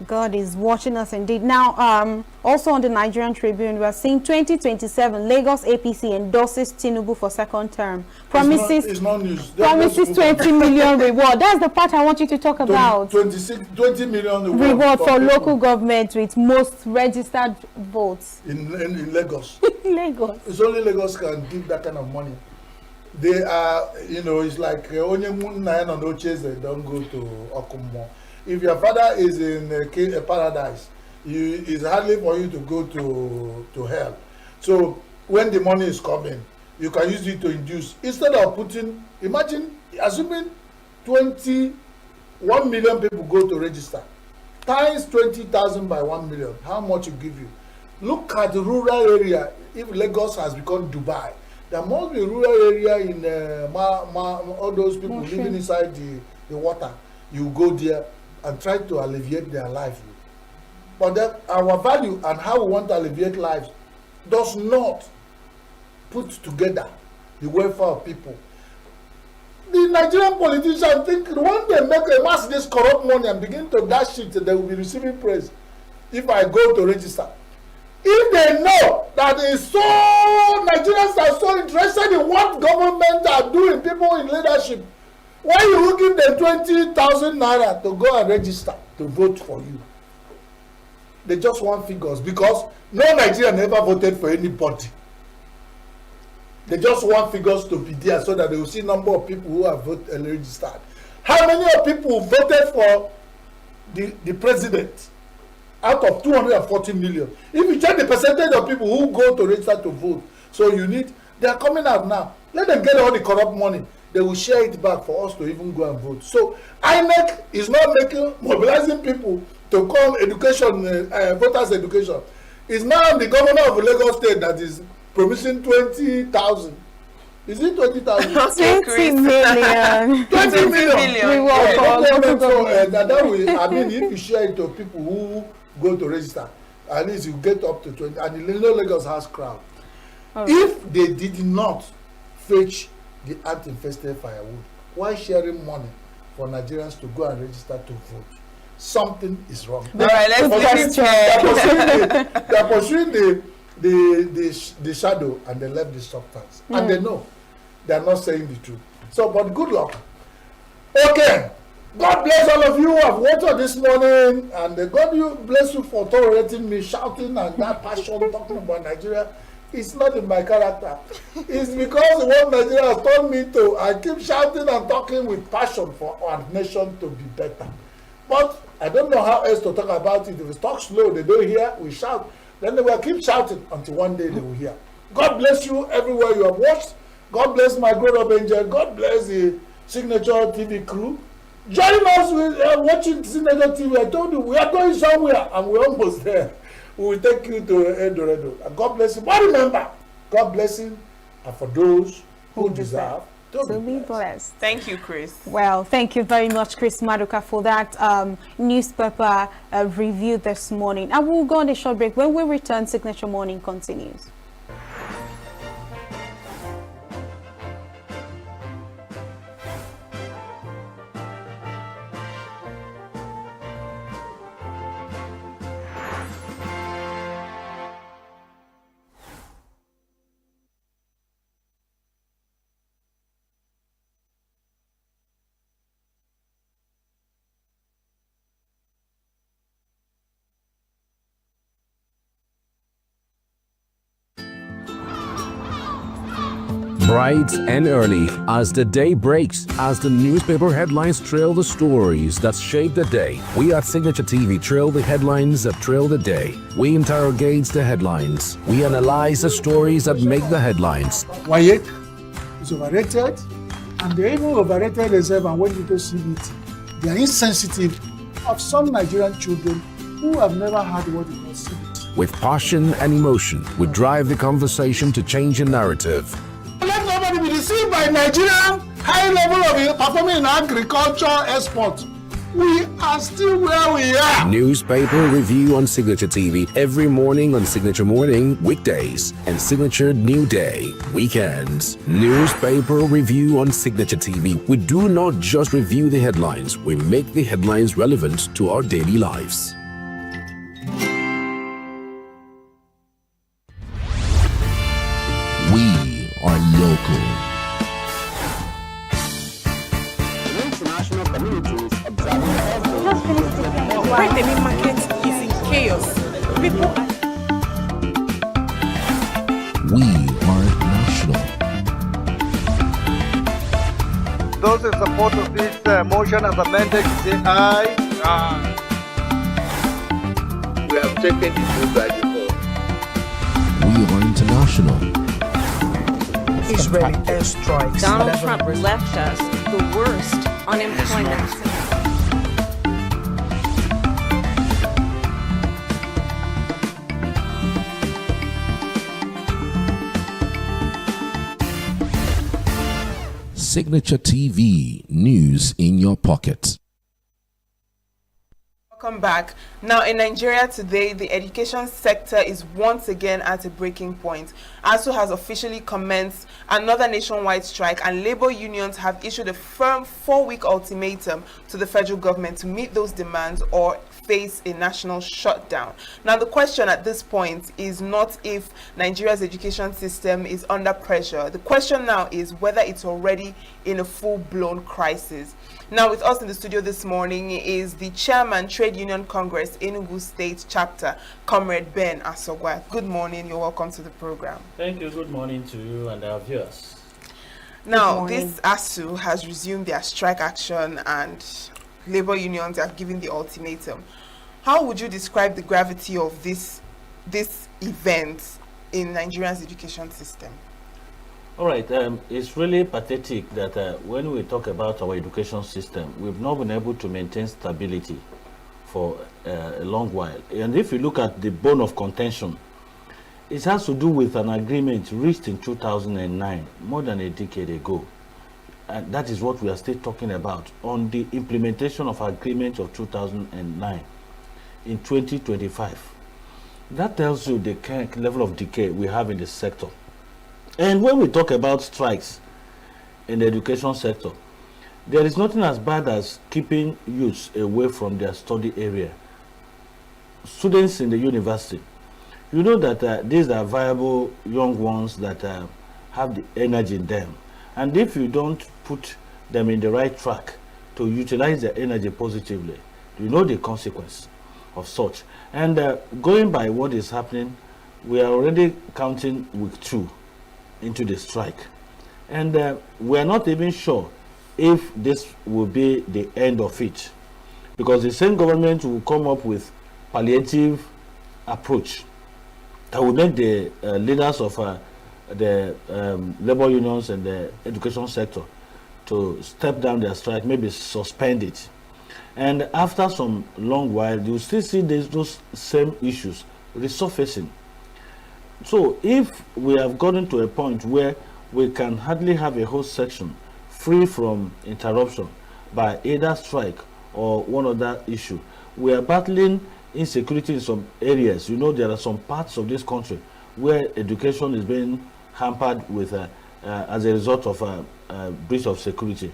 God is watching us indeed. Now, also on the Nigerian Tribune, we are seeing 2027 Lagos APC endorses Tinubu for second term. Promises, it's not news. Promises 20 million reward. That's the part I want you to talk about. 20 million reward for local government with most registered votes. In Lagos. Lagos. It's only Lagos can give that kind of money. They are, you know, it's like only Nine on Oches, they don't go to Okumo. If your father is in a paradise, it's hardly for you to go to hell. So when the money is coming, you can use it to induce. Instead of putting, imagine, assuming 1 million people go to register, times 20,000 by 1 million, how much it give you? Look at the rural area. If Lagos has become Dubai, there must be a rural area in all those people living inside the water. You go there and try to alleviate their life. But that our value and how we want to alleviate lives does not put together the welfare of people. The Nigerian politicians think when they amass this corrupt money and begin to dash it, they will be receiving praise. If I go to register, if they know that is so, Nigerians are so interested in what government are doing, people in leadership, why you give them 20,000 naira to go and register to vote for you? They just want figures because no Nigerian ever voted for anybody. They just want figures to be there so that they will see number of people who have voted registered. How many of people voted for the president out of 240 million? If you check the percentage of people who go to register to vote, so you need, they are coming out now. Let them get all the corrupt money. They will share it back for us to even go and vote. So INEC is not mobilizing people to come education, voters education. It's now the governor of Lagos State that is promising 20,000. Is it 20,000? 20 million. 20 million. We work that will, I mean, if you share it to people who go to register, at least you get up to 20. And you know Lagos has crowd. Right. If they did not fetch the ant-infested firewood, why sharing money for Nigerians to go and register to vote? Something is wrong. All right, let's They're pursuing the shadow and they left the substance. And they know they're not saying the truth. So, but good luck. Okay. God bless all of you who have watched this morning, and God bless you for tolerating me shouting and that passion talking about Nigeria. It's not in my character. It's because what Nigeria has told me to. I keep shouting and talking with passion for our nation to be better. But I don't know how else to talk about it. If we talk slow, they don't hear, we shout. Then they will keep shouting until one day they will hear. God bless you everywhere you have watched. God bless my grown-up angel. God bless the Signature TV crew. Join us with watching Senator TV. I told you we are going somewhere and we're almost there. We will take you to Eldorado. And God bless him. But remember, God bless him, and for those who deserve to be blessed. Thank you, Chris. Well, thank you very much, Chris Maduka, for that newspaper review this morning. And we'll go on a short break. When we return, Signature Morning continues. Bright and early as the day breaks, as the newspaper headlines trail the stories that shape the day. We at Signature TV trail the headlines that trail the day. We interrogate the headlines. We analyze the stories that make the headlines. Wyatt is overrated, and they even overrated themselves and went into CBT. They are insensitive of some Nigerian children who have never had what is called CBT. With passion and emotion, we drive the conversation to change a narrative. Let nobody be deceived by Nigerian high level of performing in agriculture export. We are still where we are. Newspaper review on Signature TV every morning on Signature Morning weekdays and Signature New Day weekends. Newspaper review on Signature TV. We do not just review the headlines, we make the headlines relevant to our daily lives. We are local. International communities observing every Just finished the game. Right, the main market is in chaos. People are We are national. Those in support of this motion as amended, say aye. Aye. We have taken the vote by default. We are international. Israeli airstrikes. Donald Trump left us the worst unemployment. Signature TV, news in your pocket. Welcome back. Now, in Nigeria today, the education sector is once again at a breaking point. ASU has officially commenced another nationwide strike, and labor unions have issued a firm 4-week ultimatum to the federal government to meet those demands or face a national shutdown. Now, the question at this point is not if Nigeria's education system is under pressure. The question now is whether it's already in a full-blown crisis. Now, with us in the studio this morning is the chairman, Trade Union Congress, ENUGU State Chapter, Comrade Ben Asogwa. Good morning. You're welcome to the program. Thank you. Good morning to you and our viewers. Now, this ASU has resumed their strike action and labor unions have given the ultimatum. How would you describe the gravity of this event in Nigeria's education system? All right, it's really pathetic that when we talk about our education system, we've not been able to maintain stability for a long while. And if you look at the bone of contention, it has to do with an agreement reached in 2009, more than a decade ago. And that is what we are still talking about, on the implementation of agreement of 2009 in 2025. That tells you the kind level of decay we have in the sector. And when we talk about strikes in the education sector, there is nothing as bad as keeping youths away from their study area. Students in the university, you know that these are viable young ones that have the energy in them. And if you don't put them in the right track to utilize their energy positively, you know the consequence of such. And going by what is happening, we are already counting week 2 into the strike, and we are not even sure if this will be the end of it, because the same government will come up with palliative approach that will make the leaders of the labor unions and the education sector to step down their strike, maybe suspend it. And after some long while, you still see those same issues resurfacing. So if we have gotten to a point where we can hardly have a whole section free from interruption by either strike or one other issue, we are battling insecurity in some areas. You know, there are some parts of this country where education is being hampered with as a result of a breach of security,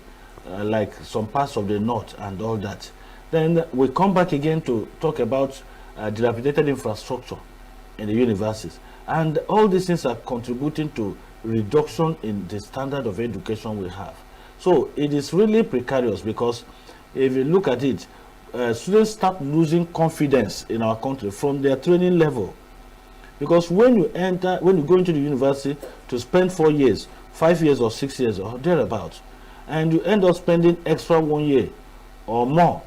like some parts of the north and all that. Then we come back again to talk about dilapidated infrastructure in the universities. And all these things are contributing to reduction in the standard of education we have. So it is really precarious, because if you look at it, students start losing confidence in our country from their training level. Because when you go into the university to spend 4 years, 5 years or 6 years or thereabouts, and you end up spending extra 1 year or more,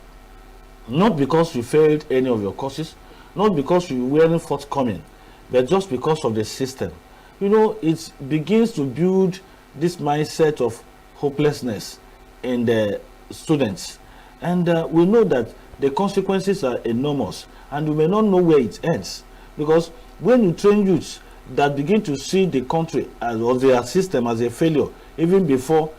not because you failed any of your courses, not because you weren't forthcoming, but just because of the system. You know, it begins to build this mindset of hopelessness in the students. And we know that the consequences are enormous, and we may not know where it ends. Because when you train youths that begin to see the country or their system as a failure, even before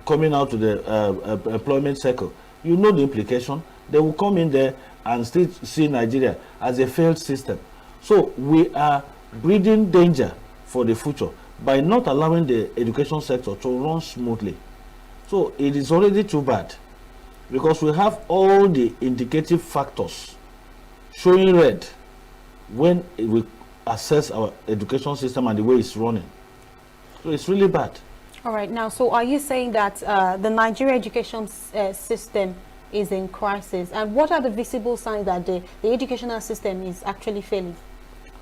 coming out to the employment cycle, you know the implication. They will come in there and still see Nigeria as a failed system. So we are breeding danger for the future by not allowing the education sector to run smoothly. So it is already too bad, because we have all the indicative factors showing red when we assess our education system and the way it's running. So it's really bad. All right. Now, so are you saying that the Nigeria education system is in crisis? And what are the visible signs that the educational system is actually failing?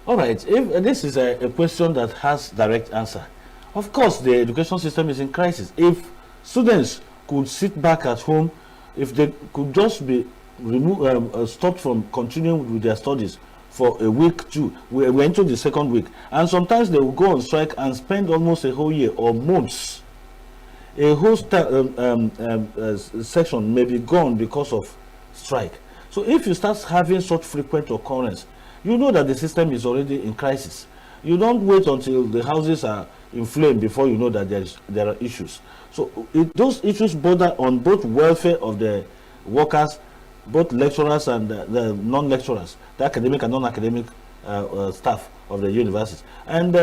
All right. If this is a question that has direct answer. Of course, the education system is in crisis. If students could sit back at home, if they could just be stopped from continuing with their studies for a week, too. We're into the second week. And sometimes they will go on strike and spend almost a whole year or months. A whole section may be gone because of strike. So if you start having such frequent occurrence, you know that the system is already in crisis. You don't wait until the houses are inflamed before you know that there are issues. So those issues border on both welfare of the workers, both lecturers and the non-lecturers, the academic and non-academic staff of the universities. And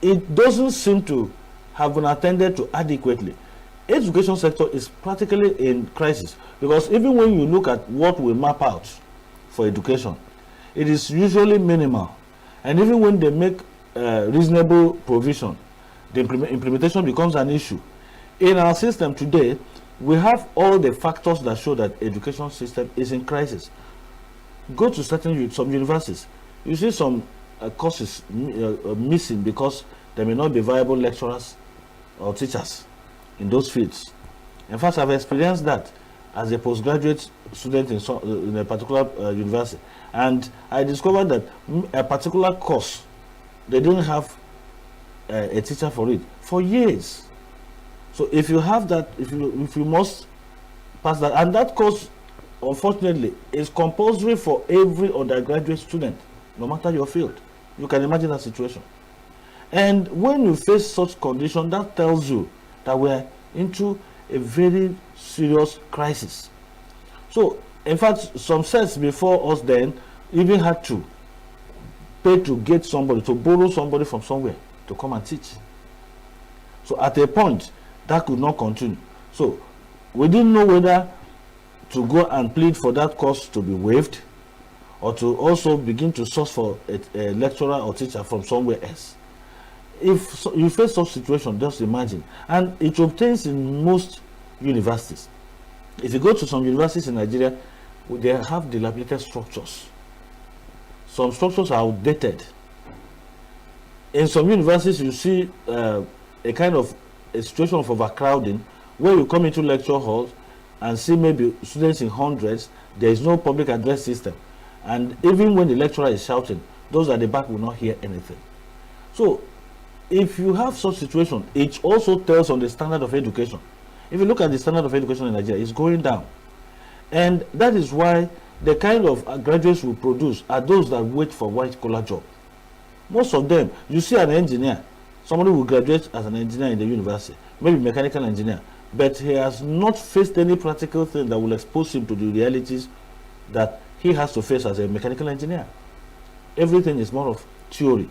it doesn't seem to have been attended to adequately. Education sector is practically in crisis, because even when you look at what we map out for education, it is usually minimal. And even when they make reasonable provision, the implementation becomes an issue. In our system today, we have all the factors that show that education system is in crisis. Go to some universities, you see some courses missing because there may not be viable lecturers or teachers in those fields. In fact, I've experienced that as a postgraduate student in a particular university, and I discovered that a particular course, they didn't have a teacher for it for years. So if you have that, if you must pass that, and that course, unfortunately, is compulsory for every undergraduate student, no matter your field. You can imagine that situation. And when you face such condition, that tells you that we're into a very serious crisis. So, in fact, some sets before us then even had to pay to get somebody, to borrow somebody from somewhere to come and teach. So at a point, that could not continue. So we didn't know whether to go and plead for that course to be waived, or to also begin to source for a lecturer or teacher from somewhere else. If you face such situation, just imagine. And it obtains in most universities. If you go to some universities in Nigeria, they have dilapidated structures. Some structures are outdated. In some universities, you see a kind of a situation of overcrowding, where you come into lecture halls and see maybe students in hundreds. There is no public address system. And even when the lecturer is shouting, those at the back will not hear anything. So if you have such situation, it also tells on the standard of education. If you look at the standard of education in Nigeria, it's going down. And that is why the kind of graduates we produce are those that wait for white-collar job. Most of them, you see an engineer, somebody who graduates as an engineer in the university, maybe mechanical engineer, but he has not faced any practical thing that will expose him to the realities that he has to face as a mechanical engineer. Everything is more of theory.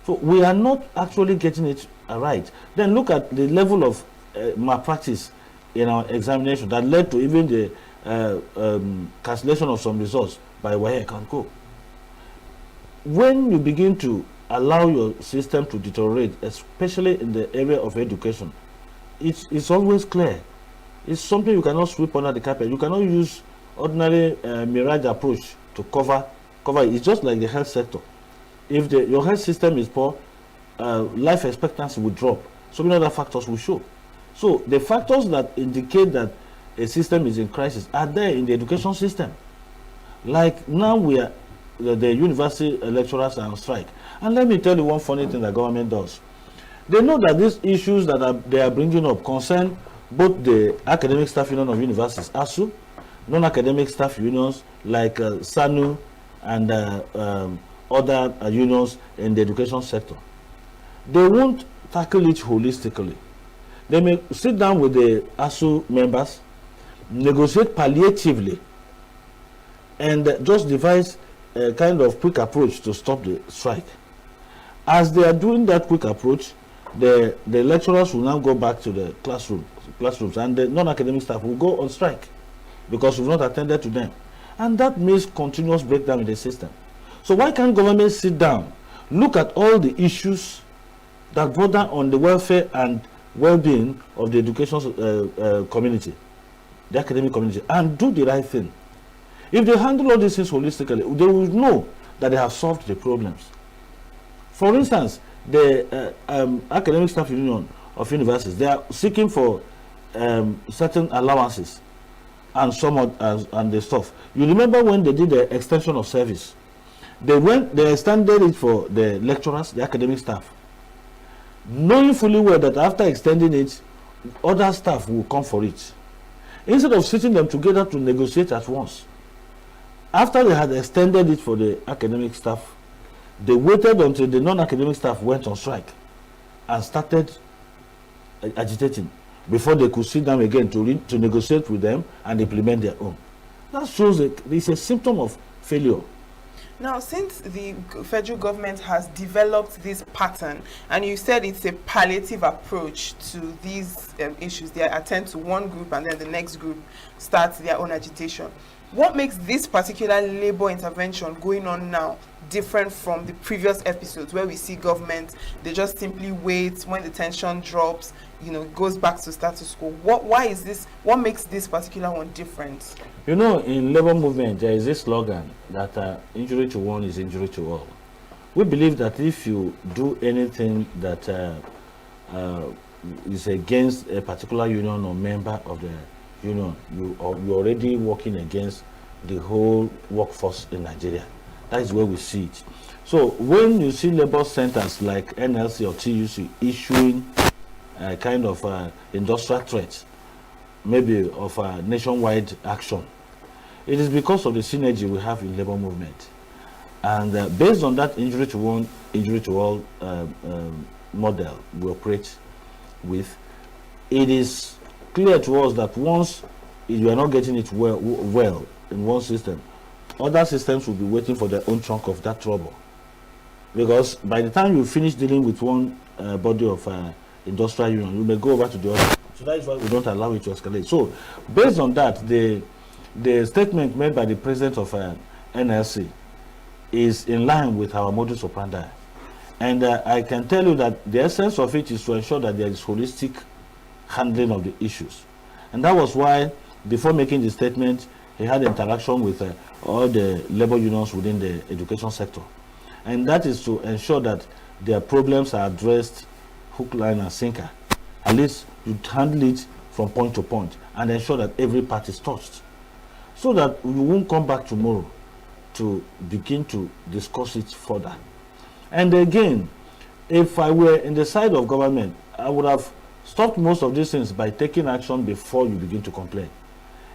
So we are not actually getting it right. Then look at the level of malpractice in our examination that led to even the cancellation of some results by WAEC and Co. When you begin to allow your system to deteriorate, especially in the area of education, it's always clear. It's something you cannot sweep under the carpet. You cannot use ordinary mirage approach to cover it. It's just like the health sector. If your health system is poor, life expectancy will drop. So many other factors will show. So the factors that indicate that a system is in crisis are there in the education system. Like now the university lecturers are on strike. And let me tell you one funny thing the government does. They know that these issues that they are bringing up concern both the academic staff union of universities, ASU, non-academic staff unions like SANU and other unions in the education sector. They won't tackle it holistically. They may sit down with the ASU members, negotiate palliatively, and just devise a kind of quick approach to stop the strike. As they are doing that quick approach, the lecturers will now go back to the classrooms, and the non-academic staff will go on strike because we've not attended to them. And that means continuous breakdown in the system. So why can't government sit down, look at all the issues that border on the welfare and well-being of the education community, the academic community, and do the right thing? If they handle all these things holistically, they will know that they have solved the problems. For instance, the academic staff union of universities, they are seeking for certain allowances and some and the stuff. You remember when they did the extension of service? They extended it for the lecturers, the academic staff, knowing fully well that after extending it, other staff will come for it. Instead of sitting them together to negotiate at once, after they had extended it for the academic staff, they waited until the non-academic staff went on strike and started agitating before they could sit down again to negotiate with them and implement their own. That shows that it's a symptom of failure. Now, since the federal government has developed this pattern, and you said it's a palliative approach to these issues, they attend to one group and then the next group starts their own agitation. What makes this particular labor intervention going on now different from the previous episodes where we see government, they just simply wait when the tension drops, it goes back to status quo? Why is this? What makes this particular one different? In labor movement, there is this slogan that injury to one is injury to all. We believe that if you do anything that is against a particular union or member of the union, you're already working against the whole workforce in Nigeria. That is where we see it. So when you see labor centers like NLC or TUC issuing a kind of industrial threat, maybe of a nationwide action, it is because of the synergy we have in labor movement. And based on that injury to one, injury to all model we operate with, it is clear to us that once you are not getting it well in one system, other systems will be waiting for their own chunk of that trouble. Because by the time you finish dealing with one body of industrial union, you may go over to the other. So that is why we don't allow it to escalate. So based on that, the statement made by the president of NLC is in line with our modus operandi. And I can tell you that the essence of it is to ensure that there is holistic handling of the issues. And that was why, before making the statement, he had interaction with all the labor unions within the education sector. And that is to ensure that their problems are addressed hook, line, and sinker. At least you handle it from point to point and ensure that every part is touched, so that we won't come back tomorrow to begin to discuss it further. And again, if I were in the side of government, I would have Stop most of these things by taking action before you begin to complain.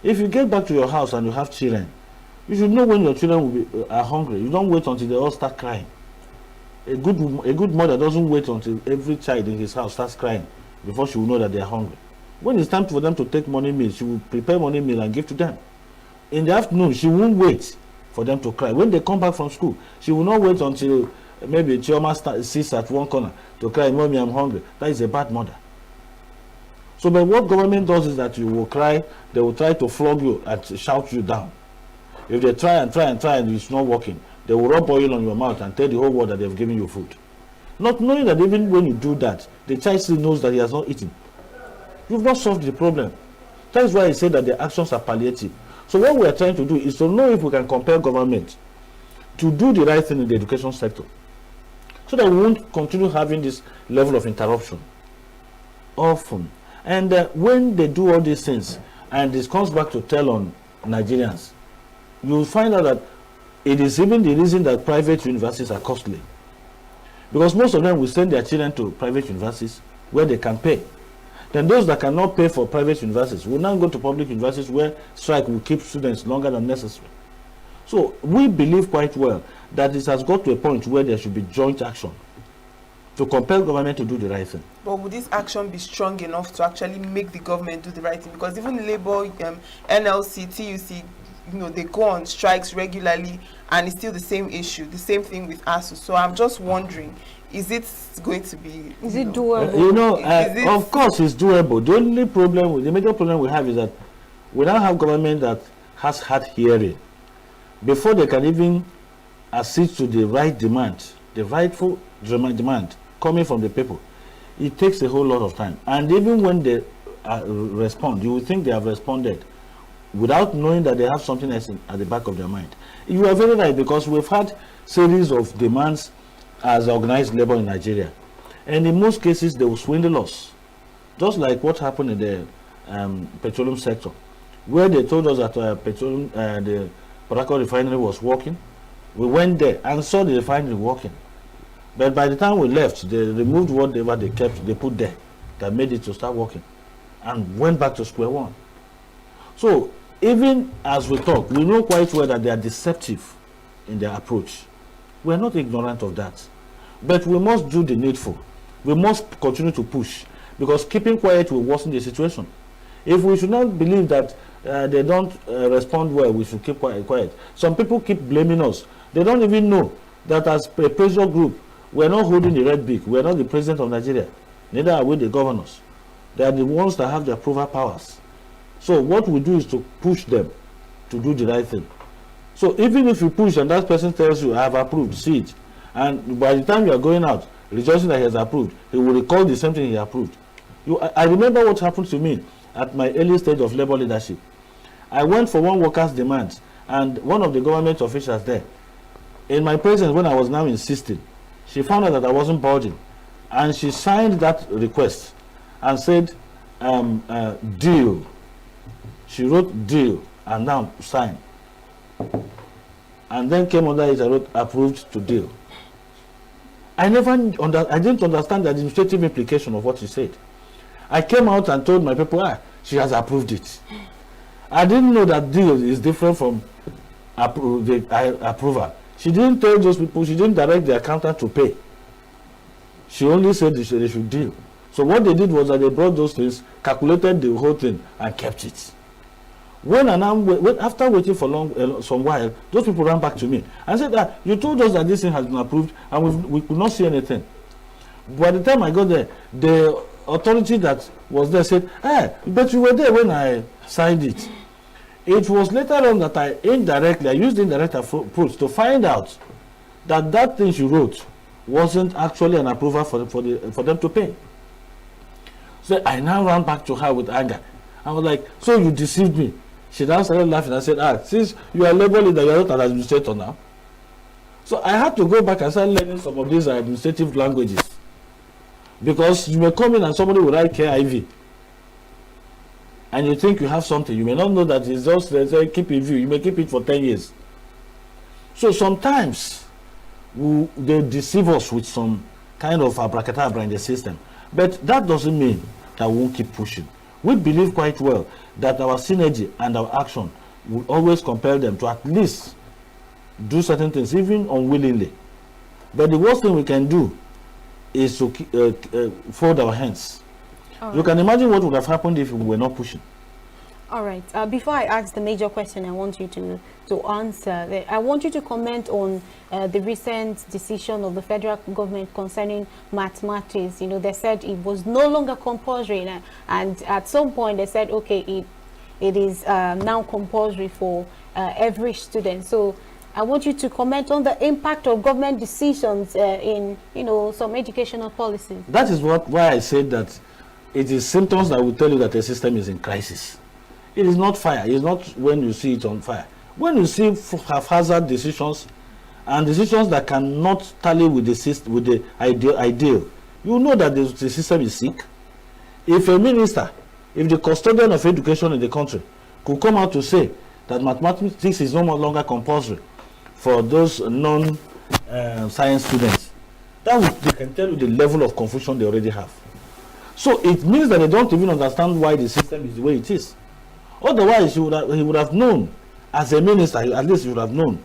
If you get back to your house and you have children, you should know when your children will be, are hungry. You don't wait until they all start crying. A good mother doesn't wait until every child in his house starts crying before she will know that they are hungry. When it's time for them to take morning meal, she will prepare morning meal and give to them. In the afternoon, she won't wait for them to cry. When they come back from school, she will not wait until maybe Chioma sits at one corner to cry, "Mommy, I'm hungry." That is a bad mother. So, but what government does is that you will cry, they will try to flog you and shout you down. If they try and it's not working, they will rub oil on your mouth and tell the whole world that they've given you food. Not knowing that even when you do that, the child still knows that he has not eaten. You've not solved the problem. That is why I say that the actions are palliative. So what we are trying to do is to know if we can compel government to do the right thing in the education sector, so that we won't continue having this level of interruption often. And when they do all these things, and this comes back to tell on Nigerians, you'll find out that it is even the reason that private universities are costly. Because most of them will send their children to private universities where they can pay. Then those that cannot pay for private universities will now go to public universities where strike will keep students longer than necessary. So we believe quite well that it has got to a point where there should be joint action to compel government to do the right thing. But would this action be strong enough to actually make the government do the right thing? Because even Labour, NLC, TUC, they go on strikes regularly, and it's still the same issue, the same thing with ASU. So I'm just wondering, is it going to be... Is it doable? Of course it's doable. The only problem, the major problem we have is that we now have government that has had hearing. Before they can even accede to the right demand, the rightful demand coming from the people, it takes a whole lot of time. And even when they respond, you would think they have responded without knowing that they have something else at the back of their mind. You are very right, because we've had series of demands as organized labor in Nigeria, and in most cases they will swindle us, just like what happened in the petroleum sector, where they told us that the Port Harcourt refinery was working. We went there and saw the refinery working, but by the time we left, they removed whatever they put there that made it to start working, and went back to square one. So even as we talk, we know quite well that they are deceptive in their approach. We are not ignorant of that, but we must do the needful. We must continue to push, because keeping quiet will worsen the situation. If we should not believe that they don't respond well, we should keep quiet. Some people keep blaming us. They don't even know that as a pressure group, we are not holding the red beak. We are not the president of Nigeria. Neither are we the governors. They are the ones that have the approval powers. So what we do is to push them to do the right thing. So even if you push and that person tells you, "I have approved," see it. And by the time you are going out, rejoicing that he has approved, he will recall the same thing he approved. I remember what happened to me at my early stage of labor leadership. I went for one worker's demand, and one of the government officials there, in my presence when I was now insisting, she found out that I wasn't budging, and she signed that request and said, "Deal." She wrote "deal" and now sign. And then came under it, I wrote "approved to deal." I didn't understand the administrative implication of what she said. I came out and told my people, she has approved it. I didn't know that deal is different from approval. She didn't tell those people, she didn't direct the accountant to pay. She only said they should deal. So what they did was that they brought those things, calculated the whole thing, and kept it. After waiting for some while, those people ran back to me and said that you told us that this thing has been approved and we could not see anything. By the time I got there, the authority that was there said, but you were there when I signed it. It was later on that I used indirect approach to find out that that thing she wrote wasn't actually an approval for them to pay. So I now ran back to her with anger. I was like, "So you deceived me." She now started laughing and said, "Since you are labor leader, you are not an administrator now." So I had to go back and start learning some of these administrative languages. Because you may come in and somebody will write KIV. And you think you have something. You may not know that it's just, they say, keep in view. You may keep it for 10 years. So sometimes they deceive us with some kind of abracadabra in the system. But that doesn't mean that we won't keep pushing. We believe quite well that our synergy and our action will always compel them to at least do certain things, even unwillingly. But the worst thing we can do is to fold our hands. You can imagine what would have happened if we were not pushing. All right. Before I ask the major question I want you to answer, I want you to comment on the recent decision of the federal government concerning mathematics. You know, they said it was no longer compulsory, and at some point they said, okay, it is now compulsory for every student. So I want you to comment on the impact of government decisions in, you know, some educational policies. That is why I said that it is symptoms that will tell you that the system is in crisis. It is not fire. It's not when you see it on fire. When you see haphazard decisions and decisions that cannot tally with the system, with the ideal, you know that the system is sick. If a minister, if the custodian of education in the country could come out to say that mathematics is no longer compulsory for those non-science students, they can tell you the level of confusion they already have. So it means that they don't even understand why the system is the way it is. Otherwise, he would have known, as a minister, at least he would have known.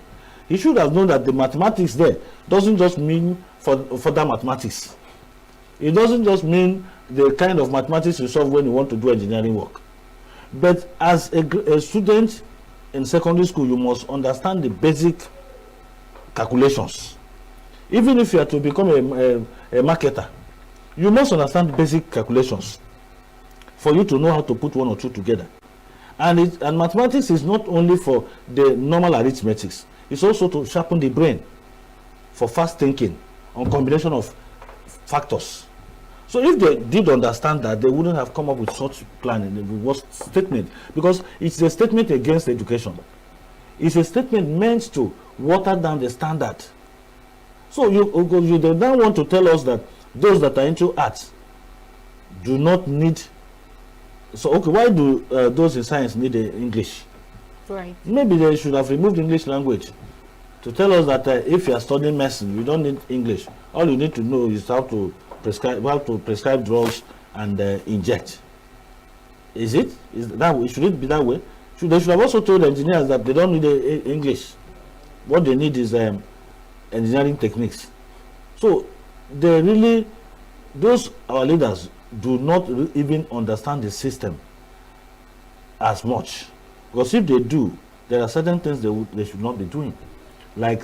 He should have known that the mathematics there doesn't just mean further mathematics. It doesn't just mean the kind of mathematics you solve when you want to do engineering work. But as a student in secondary school, you must understand the basic calculations. Even if you are to become a marketer, you must understand basic calculations for you to know how to put one or two together. And mathematics is not only for the normal arithmetics, it's also to sharpen the brain for fast thinking on combination of factors. So if they did understand that, they wouldn't have come up with such plan, statement, because it's a statement against education. It's a statement meant to water down the standard. So you don't want to tell us that those that are into arts do not need. So, okay, why do those in science need English? Right. Maybe they should have removed English language to tell us that if you are studying medicine, you don't need English. All you need to know is how to prescribe drugs and inject. Is it? Should it be that way? They should have also told engineers that they don't need English. What they need is engineering techniques. So, our leaders do not even understand the system as much, because if they do, there are certain things they should not be doing. Like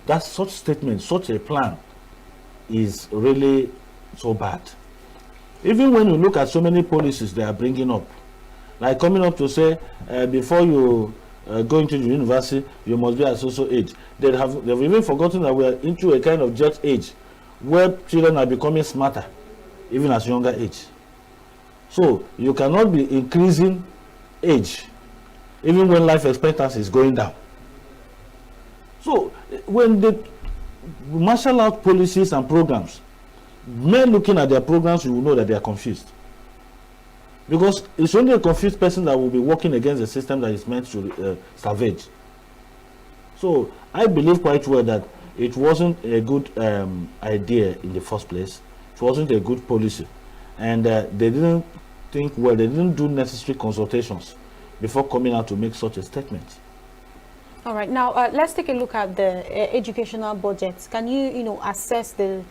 that, such statement, such a plan is really so bad. Even when you look at so many policies they are bringing up, like coming up to say before you go into the university, you must be at social age. They've even forgotten that we are into a kind of jet age where children are becoming smarter even at younger age. So you cannot be increasing age even when life expectancy is going down. So when they marshal out policies and programs, men looking at their programs, you will know that they are confused. Because it's only a confused person that will be working against the system that is meant to salvage. So I believe quite well that it wasn't a good idea in the first place. It wasn't a good policy, and they didn't think well. They didn't do necessary consultations before coming out to make such a statement. All right, now let's take a look at the educational budgets. Can you assess the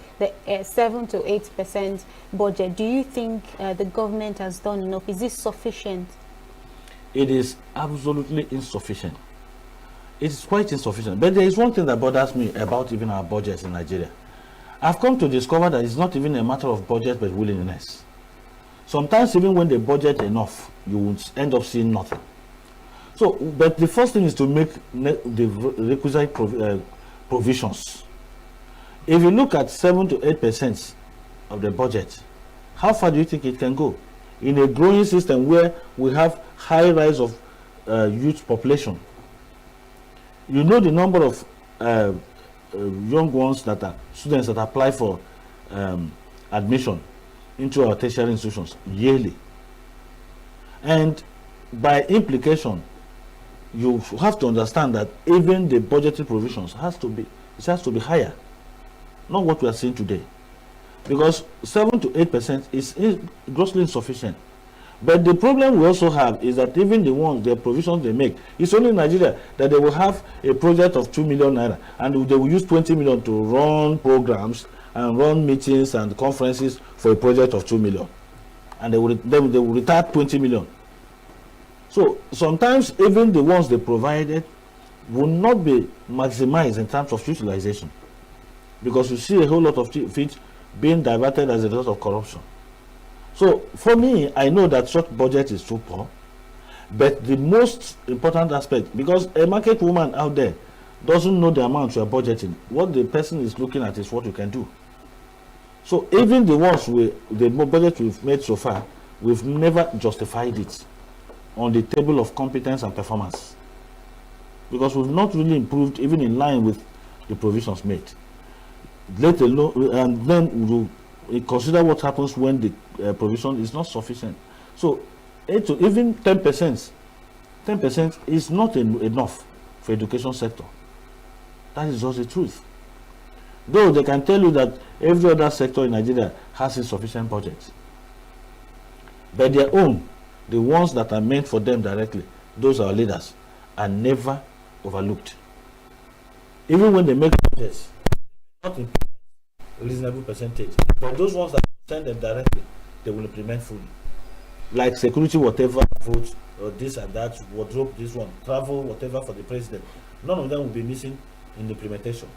7 to 8% budget? Do you think the government has done enough? Is this sufficient? It is absolutely insufficient. It is quite insufficient. But there is one thing that bothers me about even our budgets in Nigeria. I've come to discover that it's not even a matter of budget but willingness. Sometimes even when they budget enough, you will end up seeing nothing. So, but the first thing is to make the requisite provisions. If you look at 7 to 8% of the budget, how far do you think it can go? In a growing system where we have high rise of youth population, you know the number of young ones that are students that apply for admission into our tertiary institutions yearly, and by implication, you have to understand that even the budgetary provisions has to be higher, not what we are seeing today. because 7 to 8% is grossly insufficient. But the problem we also have is that even the ones, the provisions they make, it's only in Nigeria that they will have a project of 2 million naira and they will use 20 million to run programs and run meetings and conferences for a project of 2 million. And they will retire 20 million. So sometimes even the ones they provided will not be maximized in terms of utilization, because you see a whole lot of feet being diverted as a result of corruption. So for me, I know that such budget is too poor, but the most important aspect, because a market woman out there doesn't know the amount you are budgeting, what the person is looking at is what you can do. So even the ones the budget we've made so far, we've never justified it on the table of competence and performance, because we've not really improved even in line with the provisions made. Let alone, and then we consider what happens when the provision is not sufficient. So even 10% is not enough for education sector. That is just the truth. Though they can tell you that every other sector in Nigeria has insufficient budgets, but their own, the ones that are meant for them directly, those are leaders, are never overlooked. Even when they make budgets, not in a reasonable percentage, but those ones that send them directly, they will implement fully. Like security, whatever, vote, or this and that, wardrobe, this one, travel, whatever for the president. None of them will be missing in the implementation.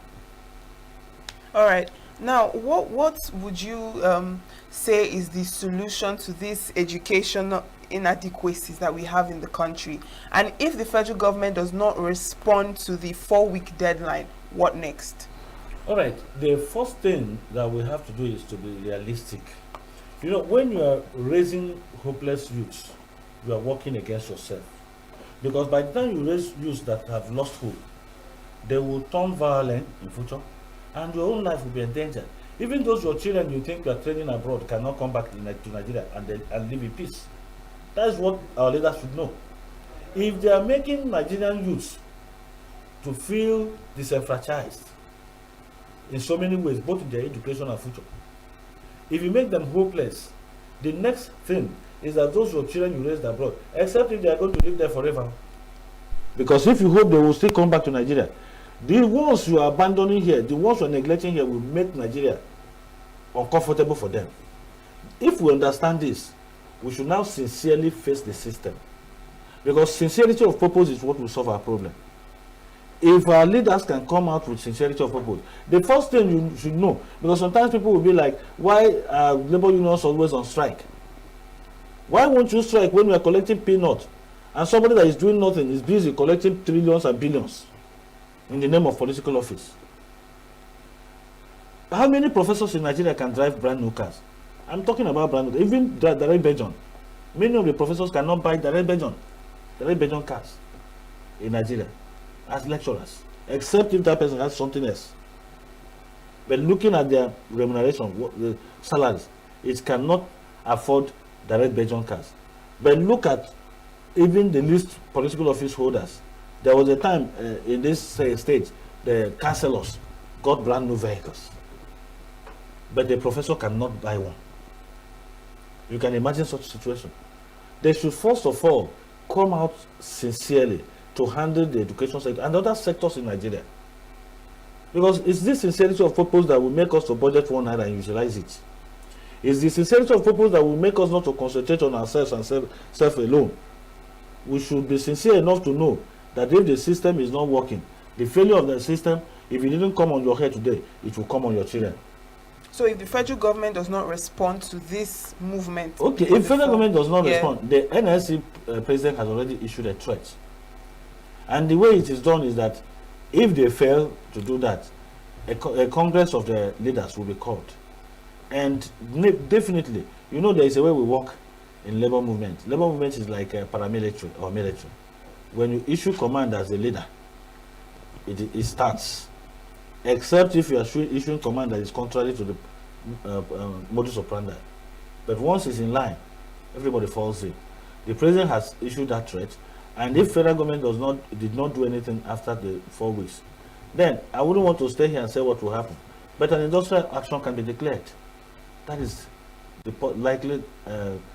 All right. Now, what would you say is the solution to these educational inadequacies that we have in the country? And if the federal government does not respond to the 4-week deadline, what next? All right. The first thing that we have to do is to be realistic. You know, when you are raising hopeless youths, you are working against yourself. Because by the time you raise youths that have lost hope, they will turn violent in future, and your own life will be endangered. Even those your children you think you are training abroad cannot come back to Nigeria and live in peace. That is what our leaders should know. If they are making Nigerian youths to feel disenfranchised in so many ways, both in their education and future, if you make them hopeless, the next thing is that those your children you raised abroad, except if they are going to live there forever. Because if you hope they will still come back to Nigeria, the ones you are abandoning here, the ones you are neglecting here, will make Nigeria uncomfortable for them. If we understand this, we should now sincerely face the system. Because sincerity of purpose is what will solve our problem. If our leaders can come out with sincerity of purpose, the first thing you should know, because sometimes people will be like, why are labor unions always on strike? Why won't you strike when we are collecting peanuts and somebody that is doing nothing is busy collecting trillions and billions in the name of political office? How many professors in Nigeria can drive brand new cars? I'm talking about brand new, even direct Belgium. Many of the professors cannot buy direct Belgium cars in Nigeria as lecturers, except if that person has something else. But looking at their remuneration, the salaries, it cannot afford direct Belgium cars. But look at even the least political office holders. There was a time in this state, the councillors got brand new vehicles, but the professor cannot buy one. You can imagine such a situation. They should first of all come out sincerely to handle the education sector and other sectors in Nigeria. Because it's this sincerity of purpose that will make us to budget one naira and utilize it. It's the sincerity of purpose that will make us not to concentrate on ourselves and self alone. We should be sincere enough to know that if the system is not working, the failure of the system, if it didn't come on your head today, it will come on your children. So if the federal government does not respond to this movement... Okay, if federal government does not respond, the NSC president has already issued a threat. And the way it is done is that if they fail to do that, a congress of the leaders will be called. And definitely, you know, there is a way we work in labor movement. Labor movement is like a paramilitary or military. When you issue command as a leader, it starts. Except if you are issuing command that is contrary to the modus operandi. But once it's in line, everybody falls in. The president has issued that threat, and if federal government did not do anything after the 4 weeks, then I wouldn't want to stay here and say what will happen. But an industrial action can be declared. That is the likely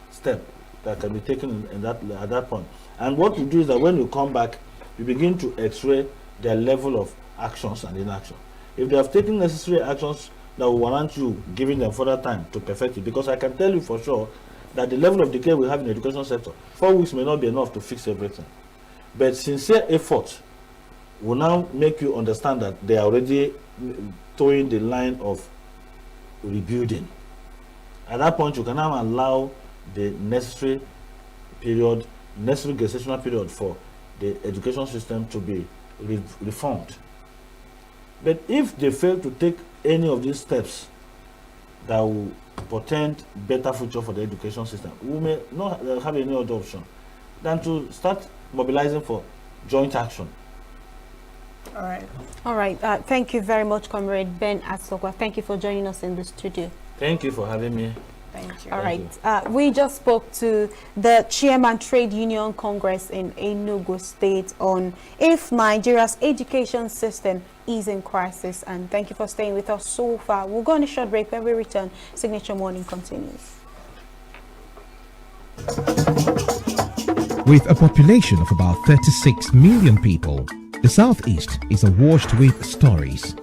step that can be taken at that point. And what we do is that when you come back, you begin to x-ray their level of actions and inaction. If they have taken necessary actions that will warrant you giving them further time to perfect it, because I can tell you for sure that the level of decay we have in the education sector, 4 weeks may not be enough to fix everything. But sincere effort will now make you understand that they are already towing the line of rebuilding. At that point, you can now allow the necessary gestational period for the education system to be reformed. But if they fail to take any of these steps that will portend better future for the education system, we may not have any other option than to start mobilizing for joint action. All right. Thank you very much, Comrade Ben Asokwa. Thank you for joining us in the studio. Thank you for having me. Thank you. All right. We just spoke to the Chairman Trade Union Congress in ENUGU State on if Nigeria's education system is in crisis. And thank you for staying with us so far. We'll go on a short break. When we return, Signature Morning continues. With a population of about 36 million people, the Southeast is awash with stories.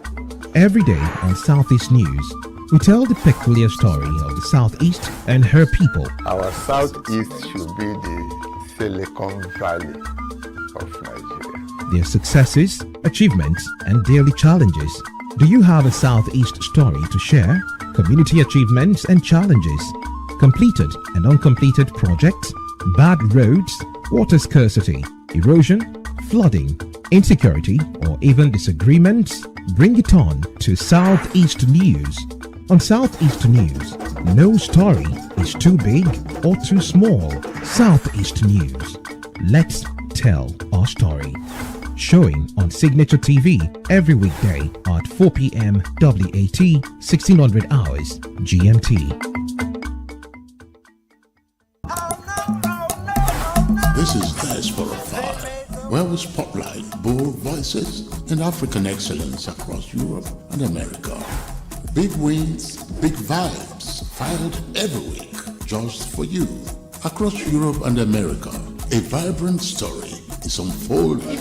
Every day on Southeast News, we tell the peculiar story of the Southeast and her people. Our Southeast should be the Silicon Valley of Nigeria. Their successes, achievements, and daily challenges. Do you have a Southeast story to share? Community achievements and challenges, completed and uncompleted projects, bad roads, water scarcity, erosion, flooding, insecurity, or even disagreements? Bring it on to Southeast News. On Southeast News, no story is too big or too small. Southeast News. Let's tell our story. Showing on Signature TV every weekday at 4 p.m. WAT, 1600 hours GMT. This is Diaspora 5, where we spotlight bold voices and African excellence across Europe and America. Big wins, big vibes, fired every week, just for you. Across Europe and America, a vibrant story is unfolding.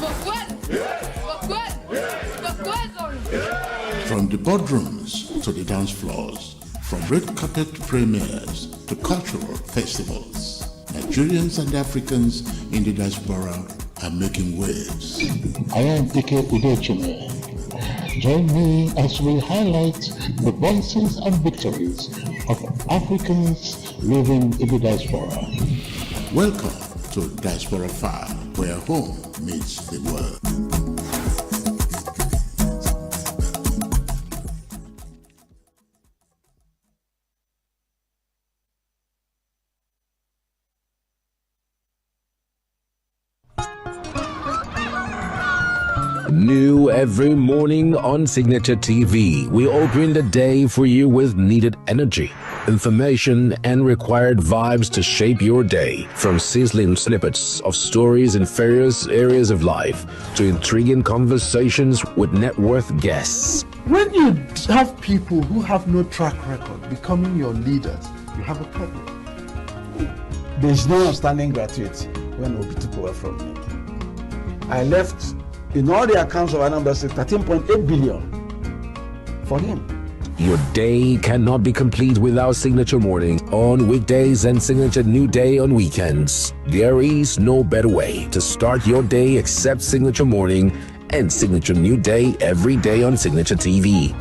From the boardrooms to the dance floors, from red carpet premieres to cultural festivals, Nigerians and Africans in the diaspora are making waves. I am Ike Udechime. Join me as we highlight the voices and victories of Africans living in the diaspora. Welcome to Diaspora 5, where home meets the world. New every morning on Signature TV, we open the day for you with needed energy, information, and required vibes to shape your day. From sizzling snippets of stories in various areas of life to intriguing conversations with net worth guests. When you have people who have no track record becoming your leaders, you have a problem. There's no outstanding gratuity when Obi took over from me. I left in all the accounts of Anambra State 13.8 billion for him. Your day cannot be complete without Signature Morning on weekdays and Signature New Day on weekends. There is no better way to start your day except Signature Morning and Signature New Day every day on Signature TV.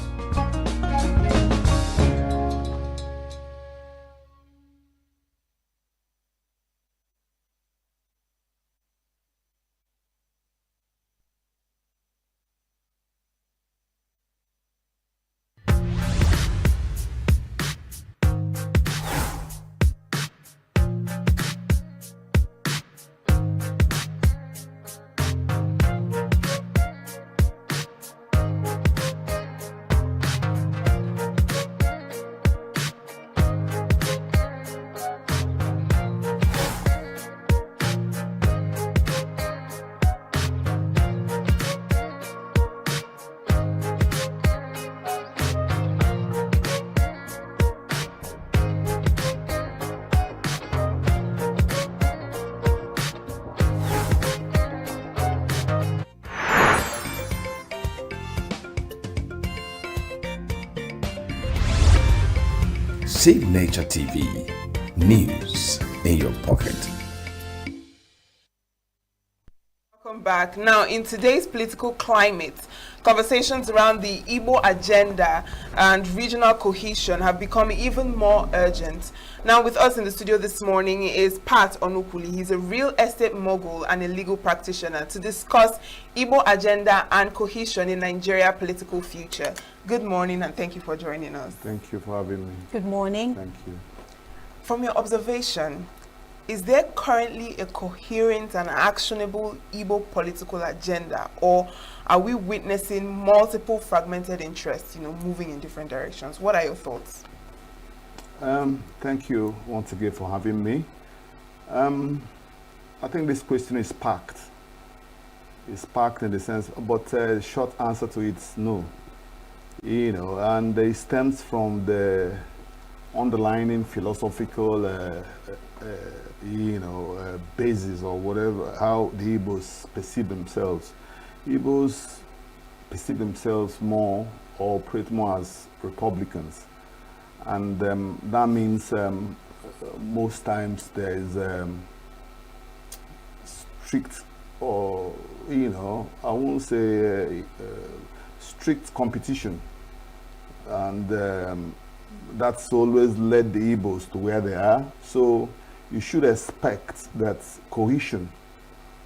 Save Nature TV. News in your pocket. Welcome back. Now, in today's political climate, conversations around the Igbo agenda and regional cohesion have become even more urgent. Now, with us in the studio this morning is Pat Onukuli. He's a real estate mogul and a legal practitioner to discuss Igbo agenda and cohesion in Nigeria political future. Good morning, and thank you for joining us. Thank you for having me. Good morning. Thank you. From your observation, is there currently a coherent and actionable Igbo political agenda, or are we witnessing multiple fragmented interests, moving in different directions? What are your thoughts? Thank you once again for having me. I think this question is packed. It's packed in the sense, but the short answer to it is no. And it stems from the underlying philosophical basis or whatever, how the Igbos perceive themselves. Igbos perceive themselves more or operate more as Republicans. And that means most times there is strict or, I won't say strict competition. And that's always led the Igbos to where they are. So you should expect that cohesion.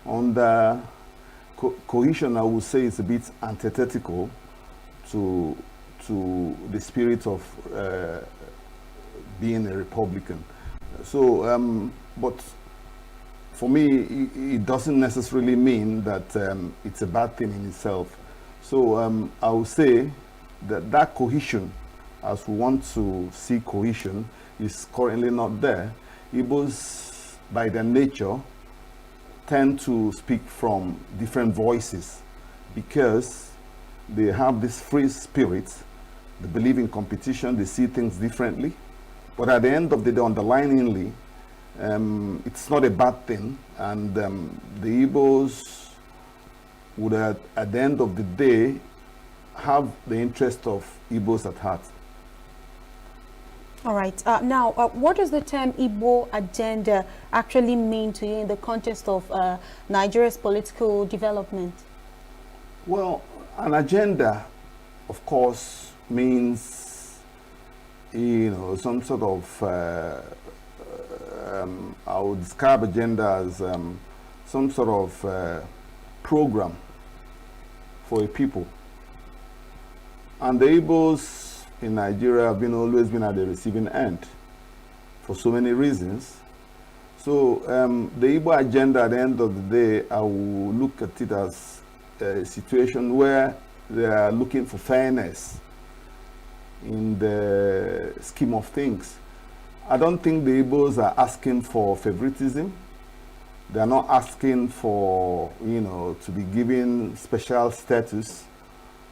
Under cohesion, I would say, is a bit antithetical to the spirit of being a Republican. So, but for me, it doesn't necessarily mean that it's a bad thing in itself. So I would say that cohesion, as we want to see cohesion, is currently not there. Igbos, by their nature, tend to speak from different voices because they have this free spirit. They believe in competition, they see things differently. But at the end of the day, underliningly, it's not a bad thing. And the Igbos would, at the end of the day, have the interest of Igbos at heart. All right. Now, what does the term Igbo agenda actually mean to you in the context of Nigeria's political development? Well, an agenda, of course, means, some sort of, I would describe agenda as some sort of program for a people. And the Igbos in Nigeria have always been at the receiving end for so many reasons. So the Igbo agenda, at the end of the day, I will look at it as a situation where they are looking for fairness in the scheme of things. I don't think the Igbos are asking for favoritism. They are not asking for, to be given special status.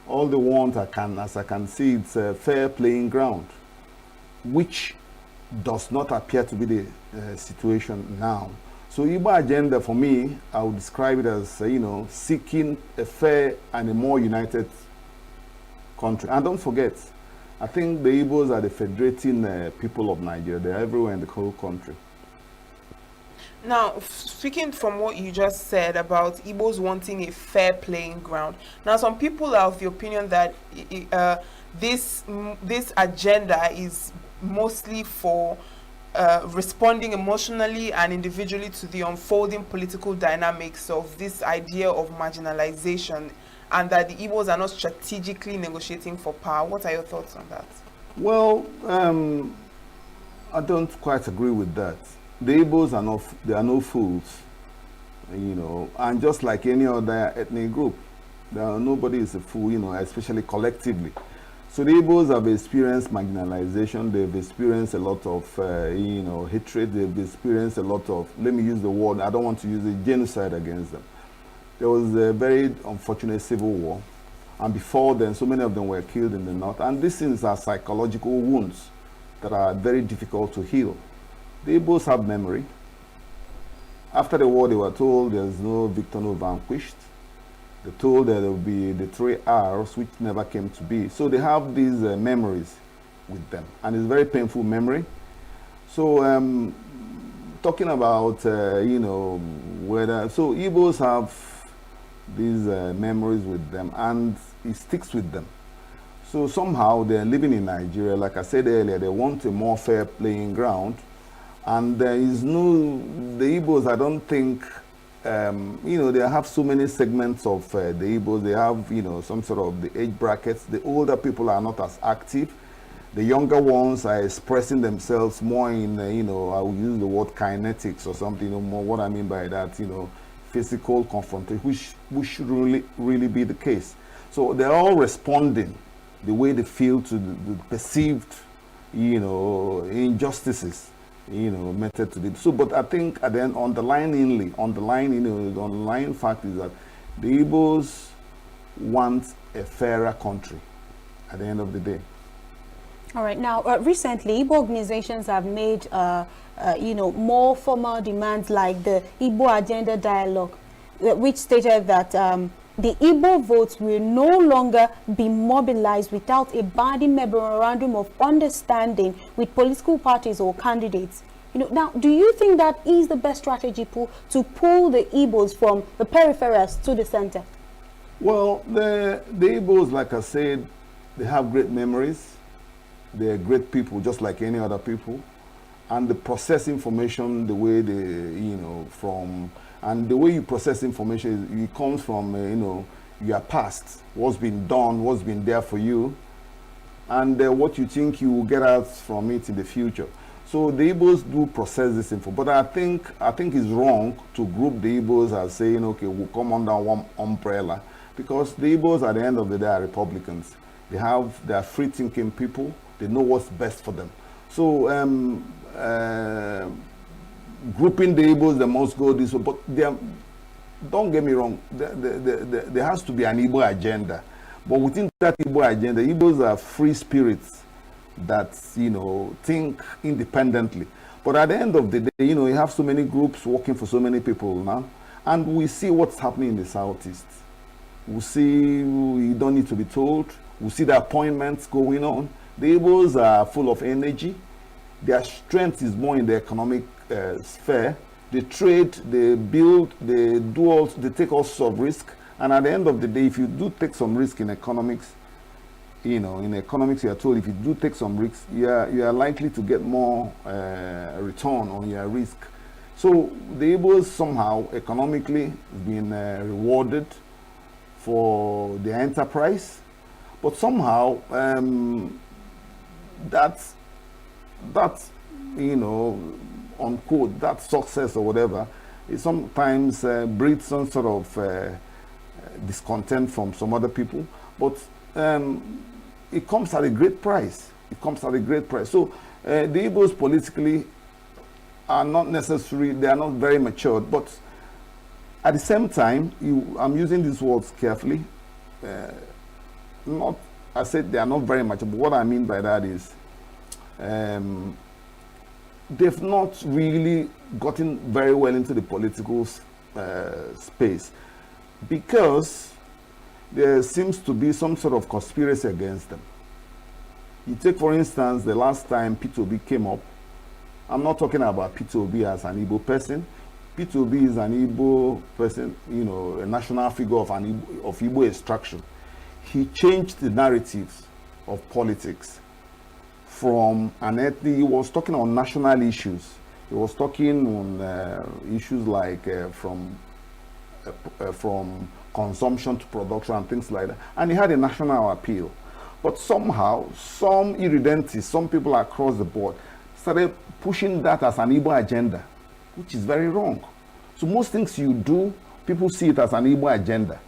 All they want, as I can see, it's a fair playing ground, which does not appear to be the situation now. So Igbo agenda, for me, I would describe it as, seeking a fair and a more united country. And don't forget, I think the Igbos are the federating people of Nigeria. They're everywhere in the whole country. Now, speaking from what you just said about Igbos wanting a fair playing ground, now some people are of the opinion that this agenda is mostly for responding emotionally and individually to the unfolding political dynamics of this idea of marginalization, and that the Igbos are not strategically negotiating for power. What are your thoughts on that? Well, I don't quite agree with that. The Igbos are no fools, and just like any other ethnic group, nobody is a fool, especially collectively. So the Igbos have experienced marginalization. They've experienced a lot of, hatred. They've experienced a lot of, let me use the word, I don't want to use it, genocide against them. There was a very unfortunate civil war, and before then, so many of them were killed in the north. And these things are psychological wounds that are very difficult to heal. The Igbos have memory. After the war, they were told there's no victor, no vanquished. They told that there would be the 3 R's, which never came to be. So they have these memories with them, and it's a very painful memory. So talking about whether Igbos have these memories with them, and it sticks with them. So somehow they're living in Nigeria. Like I said earlier, they want a more fair playing ground, and there is the Igbos, I don't think, they have so many segments of the Igbos. They have, some sort of the age brackets. The older people are not as active. The younger ones are expressing themselves more in, I will use the word kinetics or something, more what I mean by that, physical confrontation, which should really be the case. So they're all responding the way they feel to the perceived, injustices, meted to them. So, but I think at the end, the underlying fact is that the Igbos want a fairer country at the end of the day. All right. Now, recently, Igbo organizations have made, more formal demands like the Igbo Agenda Dialogue, which stated that the Igbo votes will no longer be mobilized without a binding memorandum of understanding with political parties or candidates. Now, do you think that is the best strategy to pull the Igbos from the peripherals to the center? Well, the Igbos, like I said, they have great memories. They're great people, just like any other people. And they process information the way and the way you process information, it comes from, your past, what's been done, what's been there for you, and what you think you will get out from it in the future. So the Igbos do process this info, but I think it's wrong to group the Igbos as saying, okay, we'll come under one umbrella, because the Igbos at the end of the day are Republicans. They are free-thinking people. They know what's best for them. So grouping the Igbos, they must go this way, but don't get me wrong, there has to be an Igbo agenda. But within that Igbo agenda, Igbos are free spirits that, think independently. But at the end of the day, you have so many groups working for so many people now, and we see what's happening in the Southeast. We see, you don't need to be told, we see the appointments going on. The Igbos are full of energy. Their strength is more in the economic sphere. They trade, they build, they take all sorts of risk. And at the end of the day, if you do take some risk in economics, in economics, you are told if you do take some risks, you are likely to get more return on your risk. So the Igbos somehow economically been rewarded for their enterprise, but somehow that's unquote, that success or whatever, it sometimes breeds some sort of discontent from some other people, but it comes at a great price. So the Igbos politically are not necessarily, they are not very matured, but at the same time, I'm using these words carefully. I said they are not very mature, but what I mean by that is they've not really gotten very well into the political space, because there seems to be some sort of conspiracy against them. You take, for instance, the last time P2B came up. I'm not talking about P2B as an Igbo person. P2B is an Igbo person, a national figure of Igbo extraction. He changed the narratives of politics from an ethnic. He was talking on national issues. He was talking on issues like from consumption to production and things like that. And he had a national appeal. But somehow, some irredentists, some people across the board, started pushing that as an Igbo agenda, which is very wrong. So most things you do, people see it as an Igbo agenda,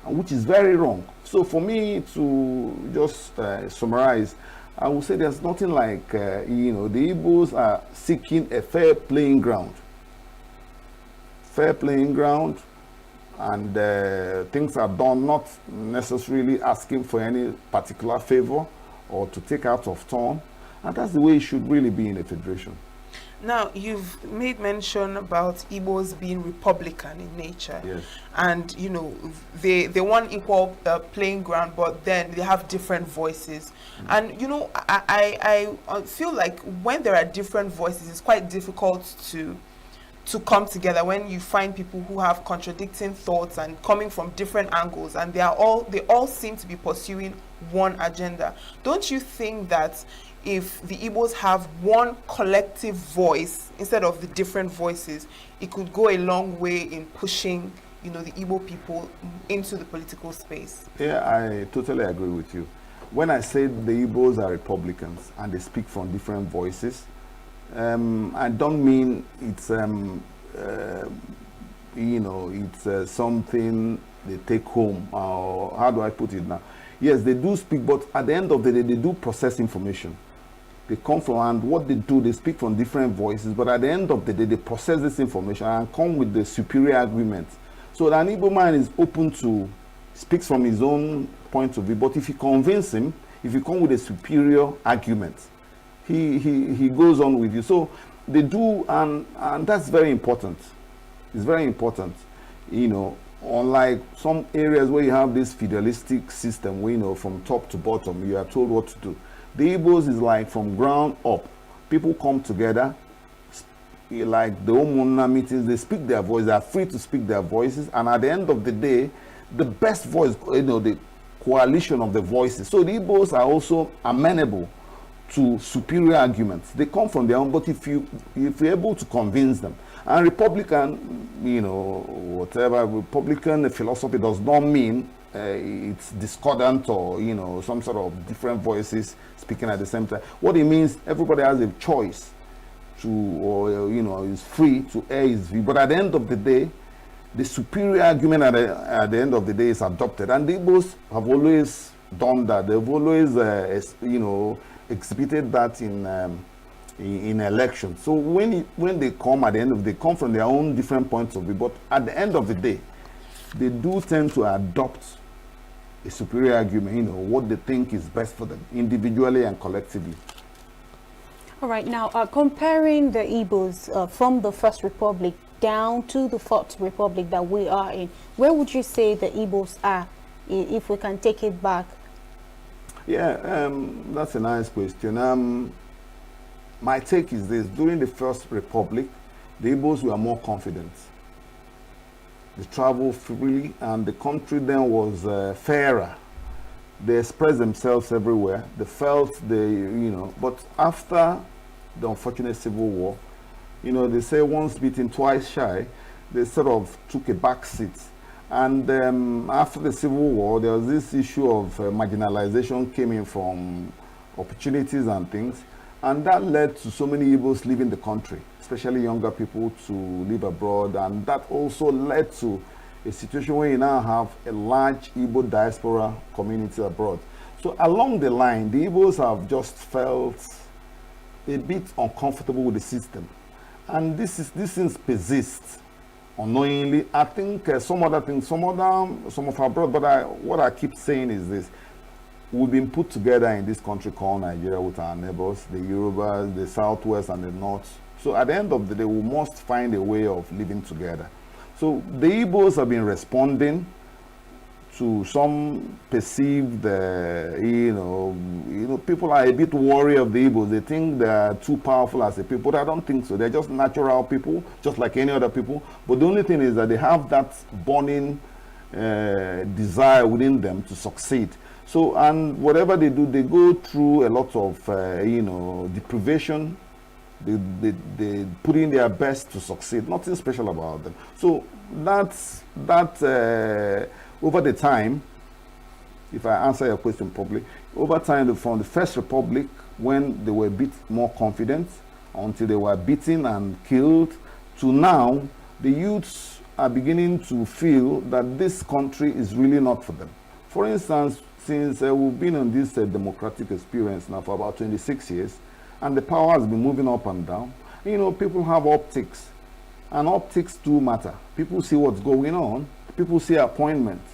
which is very wrong. So for me to just summarize, I would say there's nothing like, the Igbos are seeking a fair playing ground. Fair playing ground, and things are done not necessarily asking for any particular favor or to take out of turn. And that's the way it should really be in a federation. Now, you've made mention about Igbos being Republican in nature. Yes. And, you know, they want equal playing ground, but then they have different voices. And, you know, I feel like when there are different voices, it's quite difficult to come together when you find people who have contradicting thoughts and coming from different angles, and they all seem to be pursuing one agenda. Don't you think that if the Igbos have one collective voice instead of the different voices, it could go a long way in pushing, you know, the Igbo people into the political space? Yeah, I totally agree with you. When I say the Igbos are Republicans and they speak from different voices, I don't mean it's you know, it's something they take home, or how do I put it now? Yes, they do speak, but at the end of the day, they do process information. They come from, and what they do, they speak from different voices, but at the end of the day, they process this information and come with the superior argument. So an Igbo man is open to, speaks from his own point of view, but if you convince him, if you come with a superior argument, he goes on with you. So they do, and that's very important. It's very important, you know, unlike some areas where you have this feudalistic system where, you know, from top to bottom, you are told what to do. The Igbos is like from ground up. People come together, like the Omuna meetings, they speak their voice, they are free to speak their voices, and at the end of the day, the best voice, you know, the coalition of the voices. So the Igbos are also amenable to superior arguments. They come from their own, but if you're able to convince them, and Republican, you know, whatever, Republican philosophy does not mean it's discordant or, you know, some sort of different voices speaking at the same time. What it means, everybody has a choice to, or, you know, is free to air his view. But at the end of the day, the superior argument at the end of the day is adopted. And the Igbos have always done that. They've always, you know, exhibited that in elections. So when they come at the end of, they come from their own different points of view, but at the end of the day, they do tend to adopt a superior argument, you know, what they think is best for them, individually and collectively. All right, now comparing the Igbos from the First Republic down to the Fourth Republic that we are in, where would you say the Igbos are, if we can take it back? Yeah, that's a nice question. My take is this: during the First Republic, the Igbos were more confident. They traveled freely, and the country then was fairer. They expressed themselves everywhere. They felt you know, but after the unfortunate civil war, you know, they say once beaten, twice shy. They sort of took a back seat. And after the Civil War, there was this issue of marginalization came in from opportunities and things. And that led to so many Igbos leaving the country, especially younger people to live abroad. And that also led to a situation where you now have a large Igbo diaspora community abroad. So along the line, the Igbos have just felt a bit uncomfortable with the system. And these things persist unknowingly. I think some of our brothers, but what I keep saying is this: we've been put together in this country called Nigeria with our neighbors, the Yorubas, the Southwest and the North. So at the end of the day, we must find a way of living together. So the Igbos have been responding to some perceived, you know, people are a bit worried of the Igbos. They think they're too powerful as a people, but I don't think so. They're just natural people, just like any other people. But the only thing is that they have that burning desire within them to succeed. So, and whatever they do, they go through a lot of, you know, deprivation. They put in their best to succeed. Nothing special about them. So over the time, if I answer your question properly, over time from the First Republic, when they were a bit more confident, until they were beaten and killed, to now, the youths are beginning to feel that this country is really not for them. For instance, since we've been on this democratic experience now for about 26 years, and the power has been moving up and down, you know, people have optics, and optics do matter. People see what's going on, people see appointments.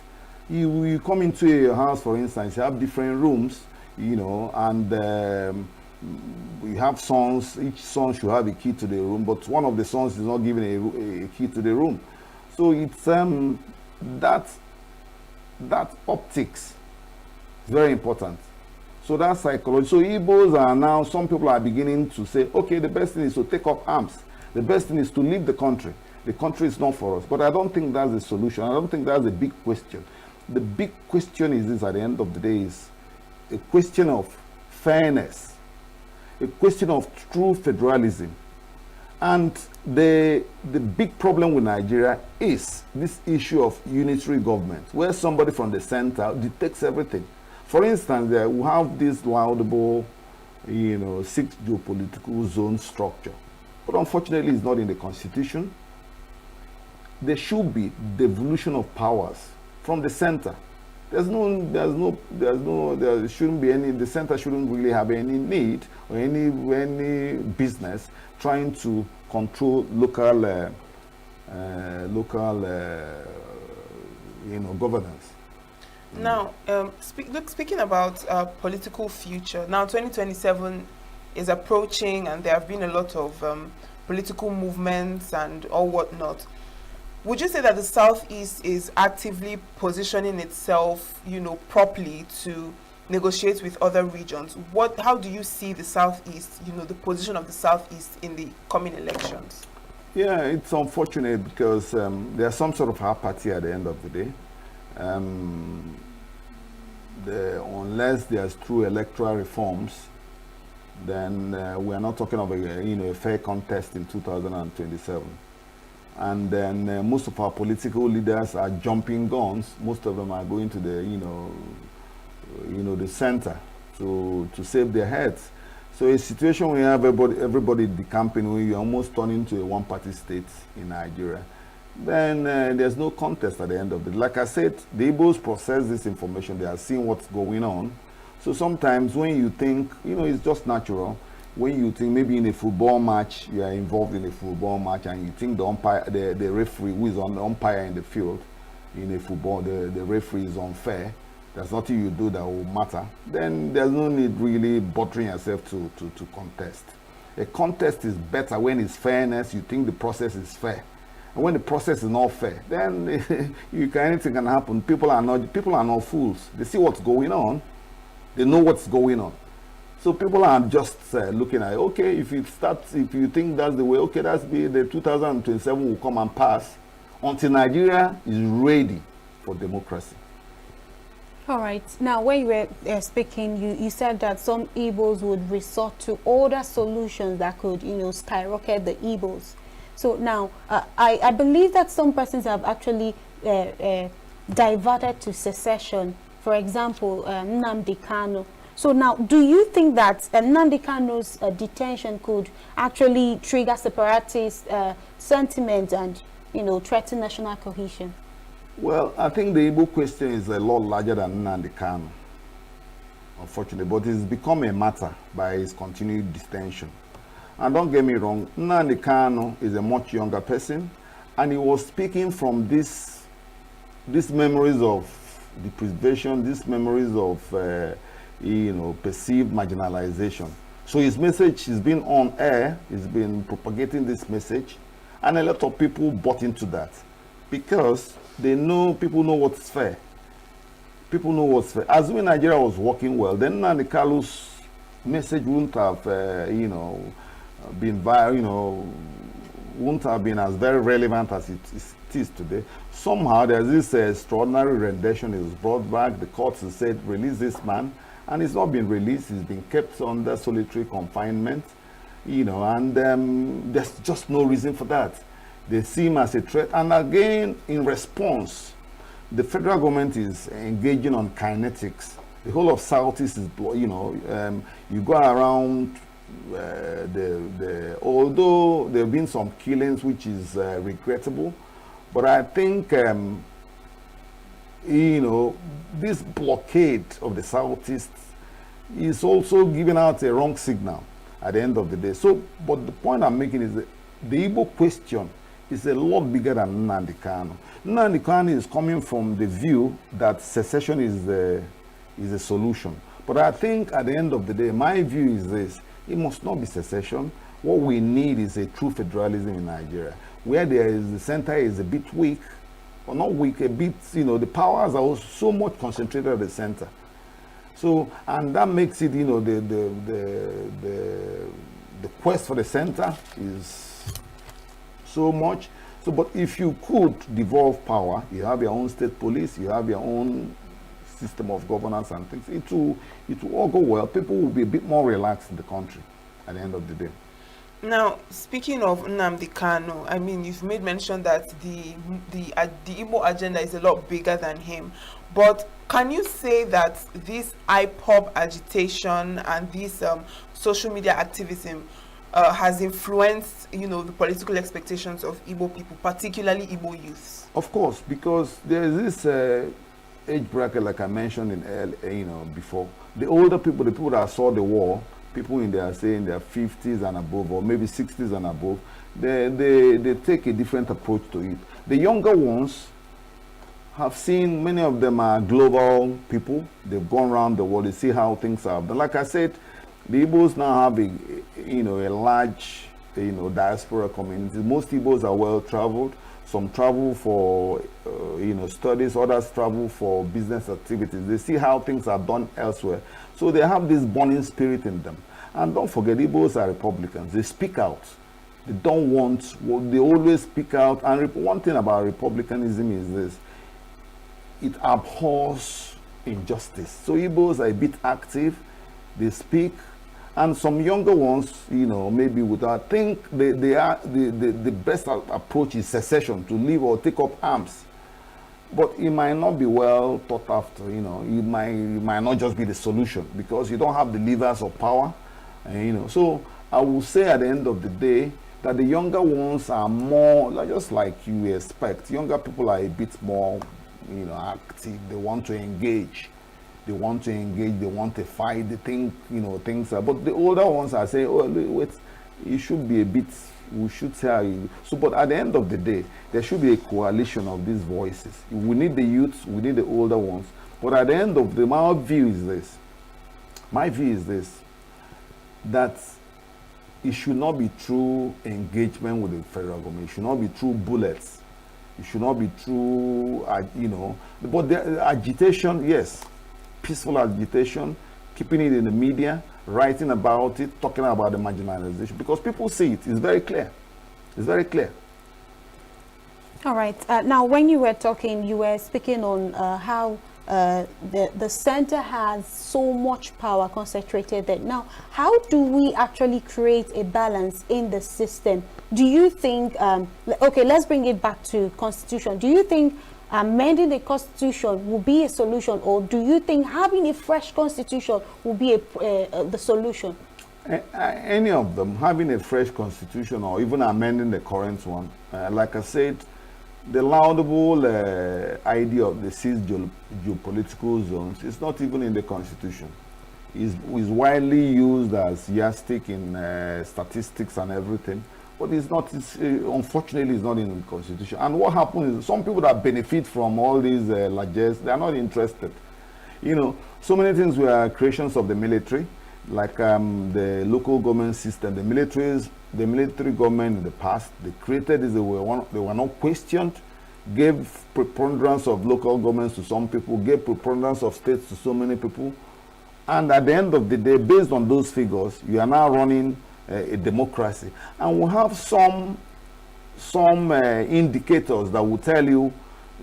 You come into your house, for instance, you have different rooms, you know, and we have sons, each son should have a key to the room, but one of the sons is not given a key to the room. So it's that optics is very important. So that's psychology. So Igbos are now, some people are beginning to say, okay, the best thing is to take up arms. The best thing is to leave the country. The country is not for us. But I don't think that's the solution. I don't think that's a big question. The big question is this, at the end of the day, is a question of fairness, a question of true federalism. And the big problem with Nigeria is this issue of unitary government, where somebody from the center dictates everything. For instance, we have this laudable, 6 geopolitical zone structure. But unfortunately, it's not in the constitution. There should be devolution of powers from the center. There shouldn't be any, the center shouldn't really have any need or any business trying to control local governance. Now, speaking about political future, now 2027 is approaching, and there have been a lot of political movements and all whatnot. Would you say that the Southeast is actively positioning itself, properly to negotiate with other regions? How do you see the Southeast, the position of the Southeast in the coming elections? Yeah, it's unfortunate because there's some sort of apathy at the end of the day. Unless there's true electoral reforms, then we are not talking of a fair contest in 2027. And then most of our political leaders are jumping guns. Most of them are going to the the center to save their heads. So a situation where everybody decamping, where you almost turn into a one-party state in Nigeria, then there's no contest at the end of it. Like I said, the Igbos process this information. They are seeing what's going on. So sometimes when you think, it's just natural. When you think maybe in a football match, you are involved in a football match, and you think the umpire, the referee who is on the umpire in the field, in a football, the referee is unfair. There's nothing you do that will matter. Then there's no need really bothering yourself to contest. A contest is better when it's fairness. You think the process is fair. And when the process is not fair, then anything can happen. People are not fools. They see what's going on. They know what's going on. So people are just looking at, okay, if you think that's the way, okay, that's the 2027 will come and pass until Nigeria is ready for democracy. All right. Now, when you were speaking, you said that some Igbos would resort to other solutions that could, skyrocket the Igbos. So now, I believe that some persons have actually diverted to secession. For example, Nnamdi Kanu. So now, do you think that Nnamdi Kanu's detention could actually trigger separatist sentiment and, threaten national cohesion? Well, I think the Igbo question is a lot larger than Nnamdi Kanu, unfortunately, but it's become a matter by his continued detention. And don't get me wrong, Nnamdi Kanu is a much younger person, and he was speaking from these memories of deprivation, these memories of perceived marginalization. So his message has been on air, he's been propagating this message, and a lot of people bought into that because people know what's fair. People know what's fair. As when Nigeria was working well, then Nnamdi Kanu's message wouldn't have, been wouldn't have been as very relevant as it is today. Somehow there's this extraordinary rendition. It was brought back. The courts have said, release this man. And it's not been released. He's been kept under solitary confinement, and there's just no reason for that. They see him as a threat. And again, in response, the federal government is engaging on kinetics. The whole of Southeast is, you go around, although there have been some killings, which is regrettable, but I think, this blockade of the Southeast is also giving out a wrong signal at the end of the day. So, but the point I'm making is that the Igbo question is a lot bigger than Nnamdi Kanu. Nnamdi Kanu is coming from the view that secession is a solution. But I think at the end of the day, my view is this: It must not be secession. What we need is a true federalism in Nigeria, where the center is a bit weak, or not weak, a bit, the powers are also so much concentrated at the center. So, and that makes it, the quest for the center is so much. So, but if you could devolve power, you have your own state police, you have your own system of governance and things, it will all go well. People will be a bit more relaxed in the country at the end of the day. Now, speaking of Nnamdi Kanu, I mean, you've made mention that the Igbo agenda is a lot bigger than him. But can you say that this IPOB agitation and this social media activism has influenced, the political expectations of Igbo people, particularly Igbo youths? Of course, because there is this age bracket, like I mentioned before. The older people, the people that saw the war, people in their 50s and above, or maybe 60s and above, they take a different approach to it. The younger ones have seen, many of them are global people. They've gone around the world, they see how things are. But like I said, the Igbos now have a large diaspora community. Most Igbos are well traveled. Some travel for studies, others travel for business activities. They see how things are done elsewhere. So they have this burning spirit in them. And don't forget, Igbos are Republicans. They speak out. They don't want, they always speak out. And one thing about Republicanism is this: it abhors injustice. So Igbos are a bit active. They speak. And some younger ones, maybe without, think the best approach is secession, to leave or take up arms. But it might not be well thought after, it might not just be the solution, because you don't have the levers of power, So I will say at the end of the day that the younger ones are more, just like you expect. Younger people are a bit more, active. They want to engage. They want to fight, they think, things are, but the older ones are saying, oh, wait, it should be a bit, we should say, so, but at the end of the day, there should be a coalition of these voices. We need the youths, we need the older ones, but at the end of the day, my view is this, that it should not be through engagement with the federal government, it should not be through bullets, it should not be through, but the agitation, yes, peaceful agitation, keeping it in the media, writing about it, talking about the marginalization, because people see it. It's very clear. It's very clear. All right. Now, when you were talking, you were speaking on how the center has so much power concentrated there. Now, how do we actually create a balance in the system? Do you think, okay, let's bring it back to Constitution. Do you think amending the Constitution will be a solution, or do you think having a fresh Constitution will be the solution? Any of them, having a fresh Constitution or even amending the current one, like I said, the laudable idea of the 6 geopolitical zones is not even in the Constitution. It's widely used as yardstick in statistics and everything. But it's not, unfortunately, it's not in the Constitution. And what happens is some people that benefit from all these largesse, they are not interested. So many things were creations of the military, like the local government system. The military government in the past, they created this, they were not questioned, gave preponderance of local governments to some people, gave preponderance of states to so many people. And at the end of the day, based on those figures, you are now running a democracy, and we have some indicators that will tell you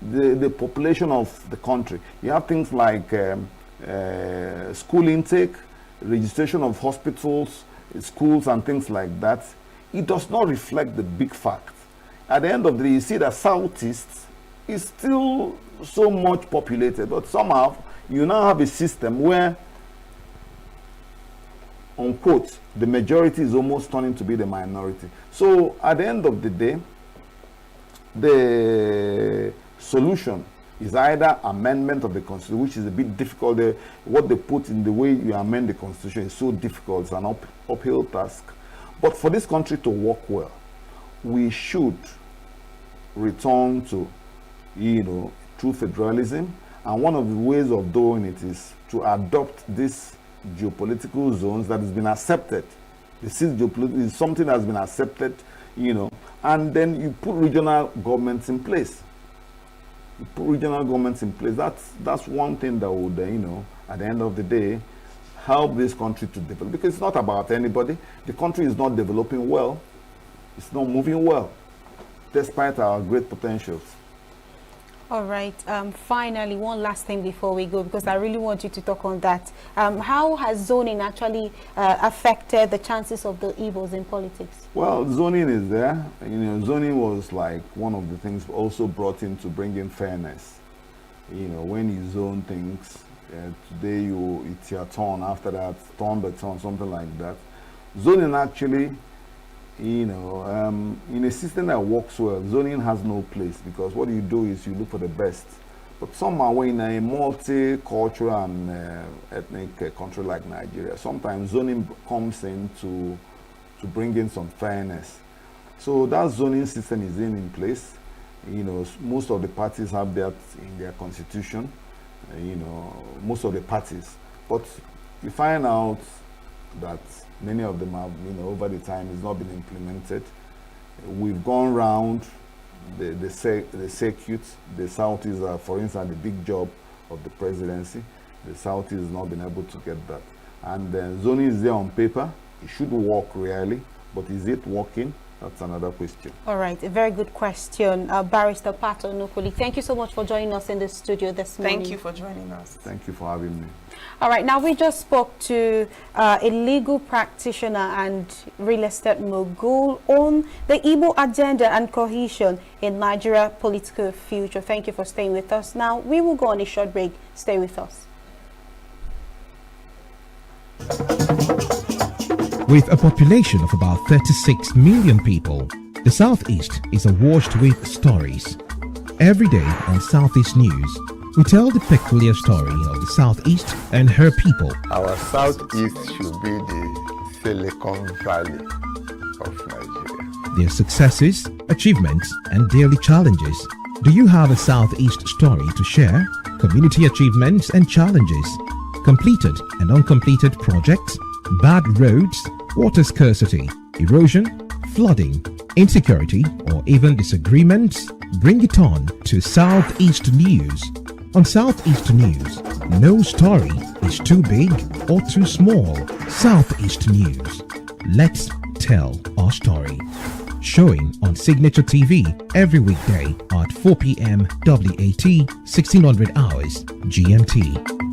the population of the country. You have things like school intake, registration of hospitals, schools, and things like that. It does not reflect the big fact. At the end of the day, you see that Southeast is still so much populated, but somehow you now have a system where, unquote, the majority is almost turning to be the minority. So at the end of the day, the solution is either amendment of the Constitution, which is a bit difficult. What they put in the way you amend the Constitution is so difficult. It's an uphill task. But for this country to work well, we should return to, true federalism. And one of the ways of doing it is to adopt this geopolitical zones that has been accepted The seat geopolitics is something that's been accepted, and then you put regional governments in place. That's one thing that would, at the end of the day, help this country to develop. Because it's not about anybody. The country is not developing well. It's not moving well, despite our great potentials. All right. Finally, one last thing before we go, because I really want you to talk on that. How has zoning actually affected the chances of the Igbos in politics? Well, zoning is there. Zoning was like one of the things also brought in to bring in fairness. When you zone things, today it's your turn, after that, turn by turn, something like that. Zoning actually, in a system that works well, zoning has no place, because what you do is you look for the best. But somehow in a multicultural and ethnic country like Nigeria, sometimes zoning comes in to bring in some fairness. So that zoning system is in place. Most of the parties have that in their constitution, most of the parties. But you find out that many of them have, over the time, it's not been implemented. We've gone round the circuit. The Southeast are, for instance, the big job of the presidency. The Southeast has not been able to get that. And zoning is there on paper. It should work really, but is it working? That's another question. All right, a very good question. Barrister Pato Nukuli, thank you so much for joining us in the studio this morning. Thank you for joining us. Thank you for having me. All right, now we just spoke to a legal practitioner and real estate mogul on the Igbo agenda and cohesion in Nigeria political future. Thank you for staying with us. Now we will go on a short break. Stay with us. With a population of about 36 million people, the Southeast is awash with stories. Every day on Southeast News, we tell the peculiar story of the Southeast and her people. Our Southeast should be the Silicon Valley of Nigeria. Their successes, achievements, and daily challenges. Do you have a Southeast story to share? Community achievements and challenges. Completed and uncompleted projects. Bad roads, water scarcity, erosion, flooding, insecurity, or even disagreements? Bring it on to Southeast News. On Southeast News, no story is too big or too small. Southeast News. Let's tell our story. Showing on Signature TV every weekday at 4 p.m. WAT, 1600 hours GMT.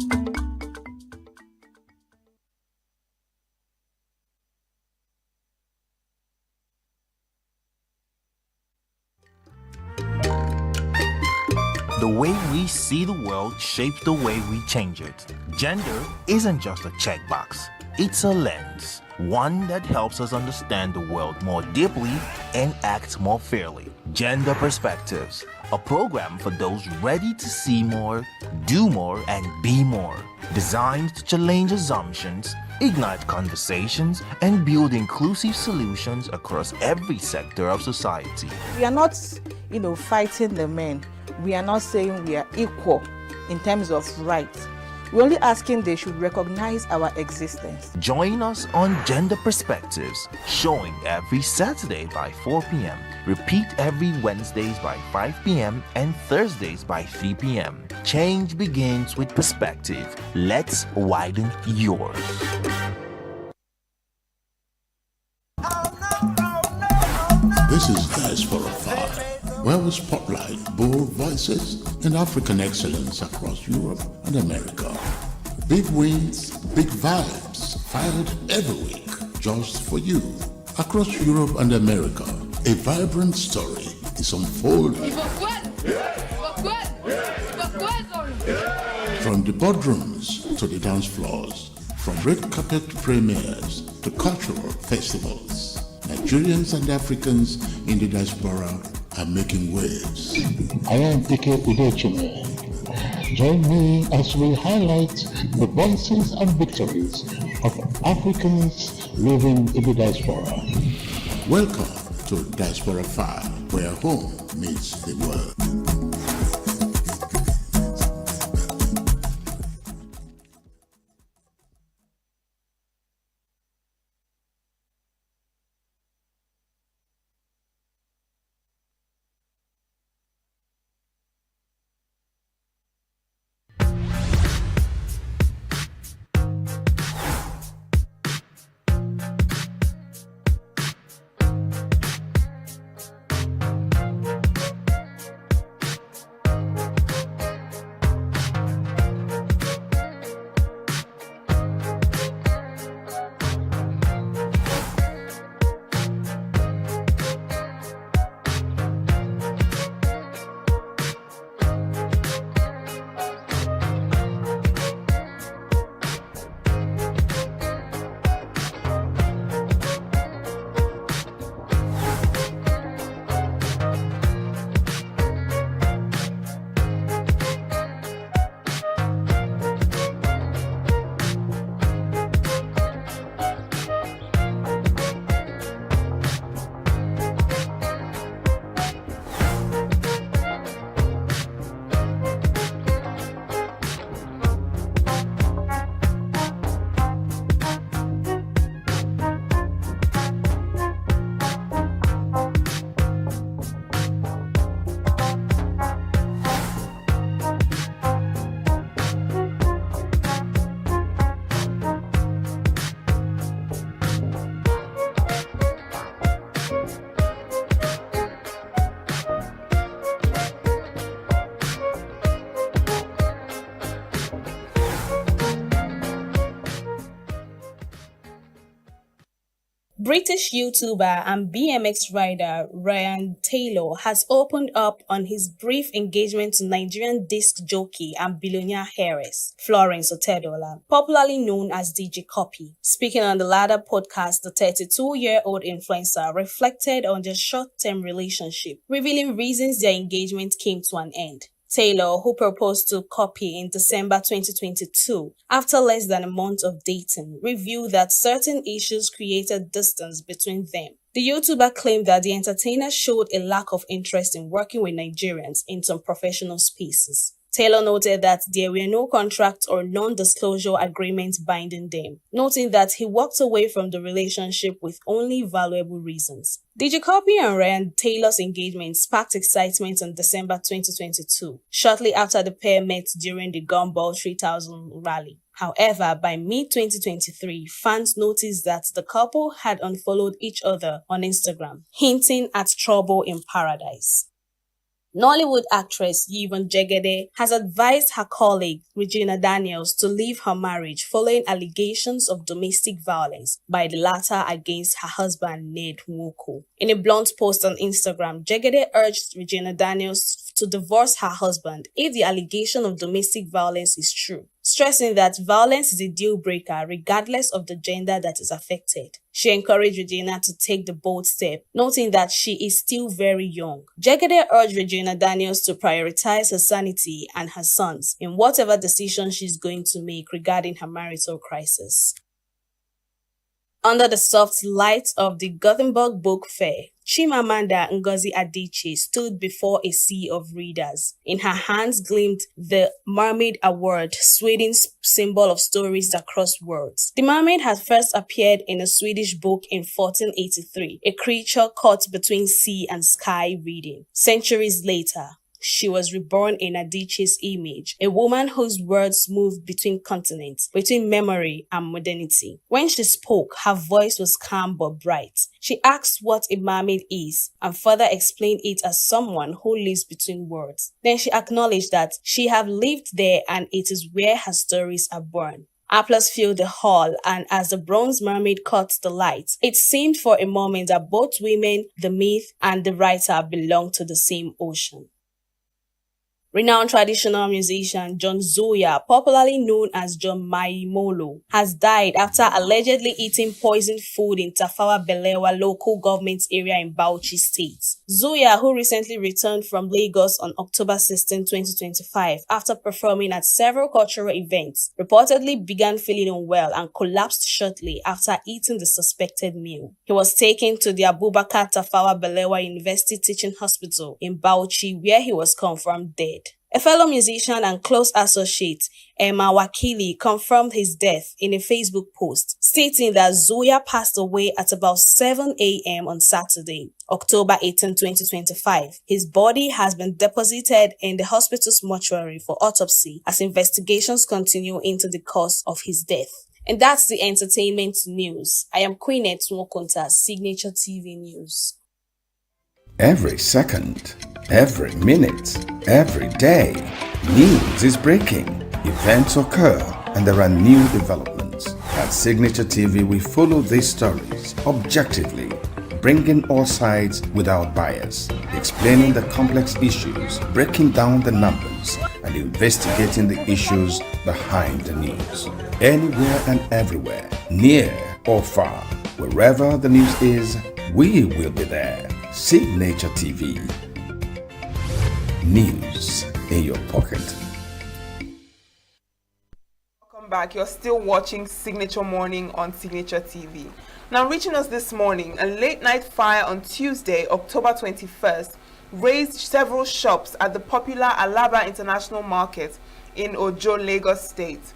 The way we see the world shapes the way we change it. Gender isn't just a checkbox, it's a lens. One that helps us understand the world more deeply and act more fairly. Gender Perspectives, a program for those ready to see more, do more, and be more. Designed to challenge assumptions, ignite conversations, and build inclusive solutions across every sector of society. We are not, fighting the men. We are not saying we are equal in terms of rights. We're only asking they should recognize our existence. Join us on Gender Perspectives, showing every Saturday by 4 p.m. Repeat every Wednesdays by 5 p.m. and Thursdays by 3 p.m. Change begins with perspective. Let's widen yours. This is Diaspora 5, where we spotlight bold voices and African excellence across Europe and America. Big wins, big vibes, fired every week, just for you. Across Europe and America, a vibrant story is unfolding. From the boardrooms to the dance floors, from red carpet premieres to cultural festivals, Nigerians and Africans in the diaspora are making waves. I am Ike Udechime. Join me as we highlight the voices and victories of Africans living in the diaspora. Welcome to Diaspora 5, where home meets the world. British YouTuber and BMX rider Ryan Taylor has opened up on his brief engagement to Nigerian disc jockey and billionaire heiress Florence Otedola, popularly known as DJ Cuppy. Speaking on the latter podcast, the 32-year-old influencer reflected on their short-term relationship, revealing reasons their engagement came to an end. Taylor, who proposed to Cuppy in December 2022, after less than a month of dating, revealed that certain issues created distance between them. The YouTuber claimed that the entertainer showed a lack of interest in working with Nigerians in some professional spaces. Taylor noted that there were no contracts or non-disclosure agreements binding them, noting that he walked away from the relationship with only valuable reasons. DJ Cuppy and Ryan Taylor's engagement sparked excitement in December 2022, shortly after the pair met during the Gumball 3000 rally. However, by mid-2023, fans noticed that the couple had unfollowed each other on Instagram, hinting at trouble in paradise. Nollywood actress Yvonne Jegede has advised her colleague Regina Daniels to leave her marriage following allegations of domestic violence by the latter against her husband Ned Nwoko. In a blunt post on Instagram, Jegede urged Regina Daniels to divorce her husband if the allegation of domestic violence is true, stressing that violence is a deal breaker regardless of the gender that is affected. She encouraged Regina to take the bold step, noting that she is still very young. Jegede urged Regina Daniels to prioritize her sanity and her sons in whatever decision she's going to make regarding her marital crisis. Under the soft light of the Gothenburg Book Fair, Chimamanda Ngozi Adichie stood before a sea of readers. In her hands gleamed the Mermaid Award, Sweden's symbol of stories that cross worlds. The mermaid had first appeared in a Swedish book in 1483, a creature caught between sea and sky reading. Centuries later, she was reborn in Adichie's image, a woman whose words moved between continents, between memory and modernity. When she spoke, her voice was calm but bright. She asked what a mermaid is and further explained it as someone who lives between worlds. Then she acknowledged that she had lived there and it is where her stories are born. Applause filled the hall, and as the bronze mermaid caught the light, it seemed for a moment that both women, the myth and the writer, belonged to the same ocean. Renowned traditional musician John Zoya, popularly known as John Maimolo, has died after allegedly eating poisoned food in Tafawa Balewa local government area in Bauchi State. Zoya, who recently returned from Lagos on October 16, 2025, after performing at several cultural events, reportedly began feeling unwell and collapsed shortly after eating the suspected meal. He was taken to the Abubakar Tafawa Balewa University Teaching Hospital in Bauchi, where he was confirmed dead. A fellow musician and close associate, Emma Wakili, confirmed his death in a Facebook post, stating that Zoya passed away at about 7 a.m. on Saturday, October 18, 2025. His body has been deposited in the hospital's mortuary for autopsy as investigations continue into the cause of his death. And that's the entertainment news. I am Queenette Nwokonta, Signature TV News. Every second, every minute, every day, news is breaking, events occur, and there are new developments. At Signature TV, we follow these stories objectively, bringing all sides without bias, explaining the complex issues, breaking down the numbers, and investigating the issues behind the news. Anywhere and everywhere, near or far, wherever the news is, we will be there. Signature TV. News in your pocket. Welcome back. You're still watching Signature Morning on Signature TV. Now, reaching us this morning, a late-night fire on Tuesday, October 21st, razed several shops at the popular Alaba International Market in Ojo, Lagos State.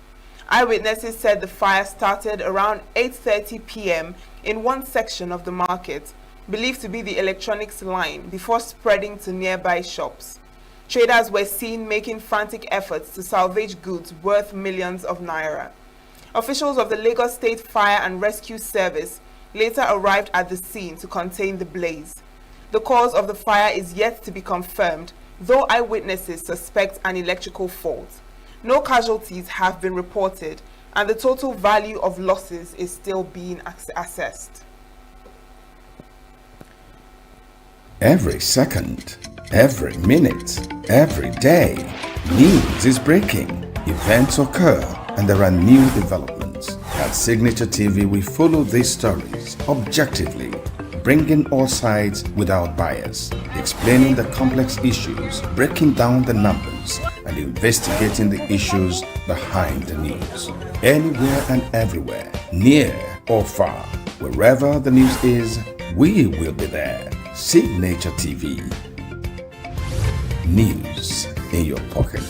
Eyewitnesses said the fire started around 8:30 p.m. in one section of the market, believed to be the electronics line, before spreading to nearby shops. Traders were seen making frantic efforts to salvage goods worth millions of naira. Officials of the Lagos State Fire and Rescue Service later arrived at the scene to contain the blaze. The cause of the fire is yet to be confirmed, though eyewitnesses suspect an electrical fault. No casualties have been reported, and the total value of losses is still being assessed. Every second, every minute, every day, news is breaking, events occur, and there are new developments. At Signature TV, we follow these stories objectively, bringing all sides without bias, explaining the complex issues, breaking down the numbers, and investigating the issues behind the news. Anywhere and everywhere, near or far, wherever the news is, we will be there. Signature TV. News in your pocket.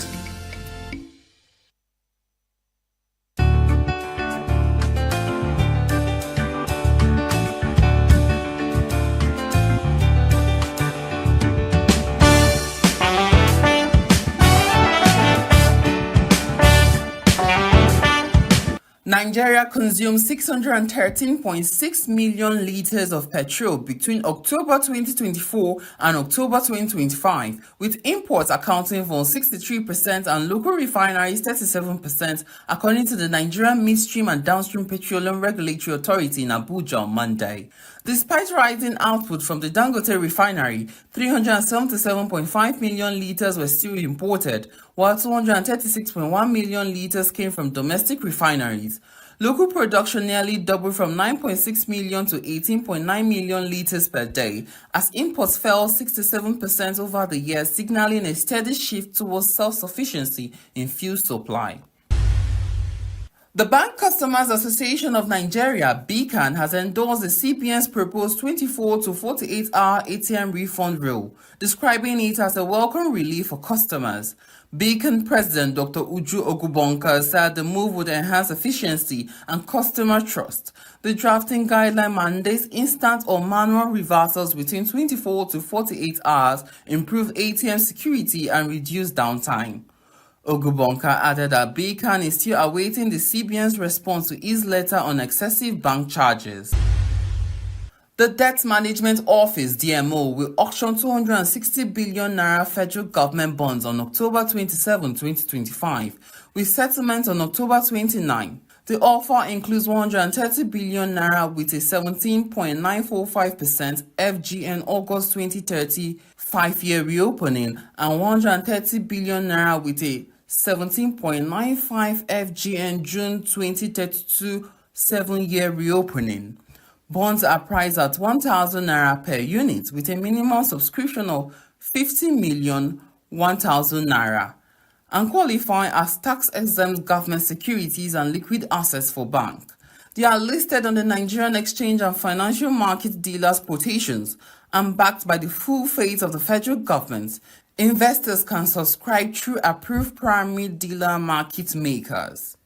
Nigeria consumed 613.6 million litres of petrol between October 2024 and October 2025, with imports accounting for 63% and local refineries 37%, according to the Nigerian Midstream and Downstream Petroleum Regulatory Authority in Abuja on Monday. Despite rising output from the Dangote refinery, 377.5 million litres were still imported, while 236.1 million litres came from domestic refineries. Local production nearly doubled from 9.6 million to 18.9 million litres per day, as imports fell 67% over the year, signaling a steady shift towards self-sufficiency in fuel supply. The Bank Customers Association of Nigeria, BCAN, has endorsed the CBN's proposed 24 to 48-hour ATM refund rule, describing it as a welcome relief for customers. BCAN President Dr. Uju Ogubonka said the move would enhance efficiency and customer trust. The drafting guideline mandates instant or manual reversals within 24 to 48 hours, improve ATM security, and reduce downtime. Ogubonka added that BCAN is still awaiting the CBN's response to his letter on excessive bank charges. The Debt Management Office, DMO, will auction 260 billion naira federal government bonds on October 27, 2025, with settlement on October 29. The offer includes 130 billion naira with a 17.945% FGN August 2030 5-year reopening and 130 billion naira with a 17.95 FGN June 2032 7-year reopening. Bonds are priced at 1,000 naira per unit with a minimum subscription of 50 million 1,000 naira and qualify as tax-exempt government securities and liquid assets for bank. They are listed on the Nigerian Exchange and Financial Market Dealers quotations and backed by the full faith of the federal government. Investors can subscribe through approved primary dealer market makers.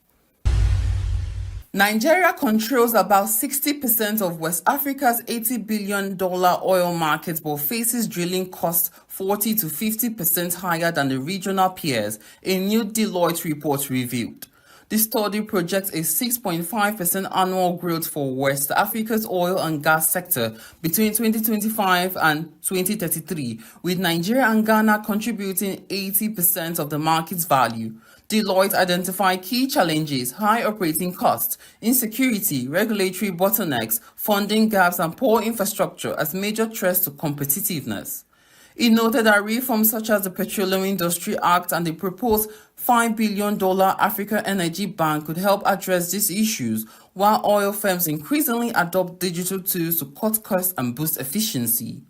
Nigeria controls about 60% of West Africa's $80 billion oil market but faces drilling costs 40 to 50% higher than the regional peers, a new Deloitte report revealed. The study projects a 6.5% annual growth for West Africa's oil and gas sector between 2025 and 2033, with Nigeria and Ghana contributing 80% of the market's value. Deloitte identified key challenges: high operating costs, insecurity, regulatory bottlenecks, funding gaps, and poor infrastructure as major threats to competitiveness. It noted that reforms such as the Petroleum Industry Act and the proposed $5 billion Africa Energy Bank could help address these issues, while oil firms increasingly adopt digital tools to cut costs and boost efficiency.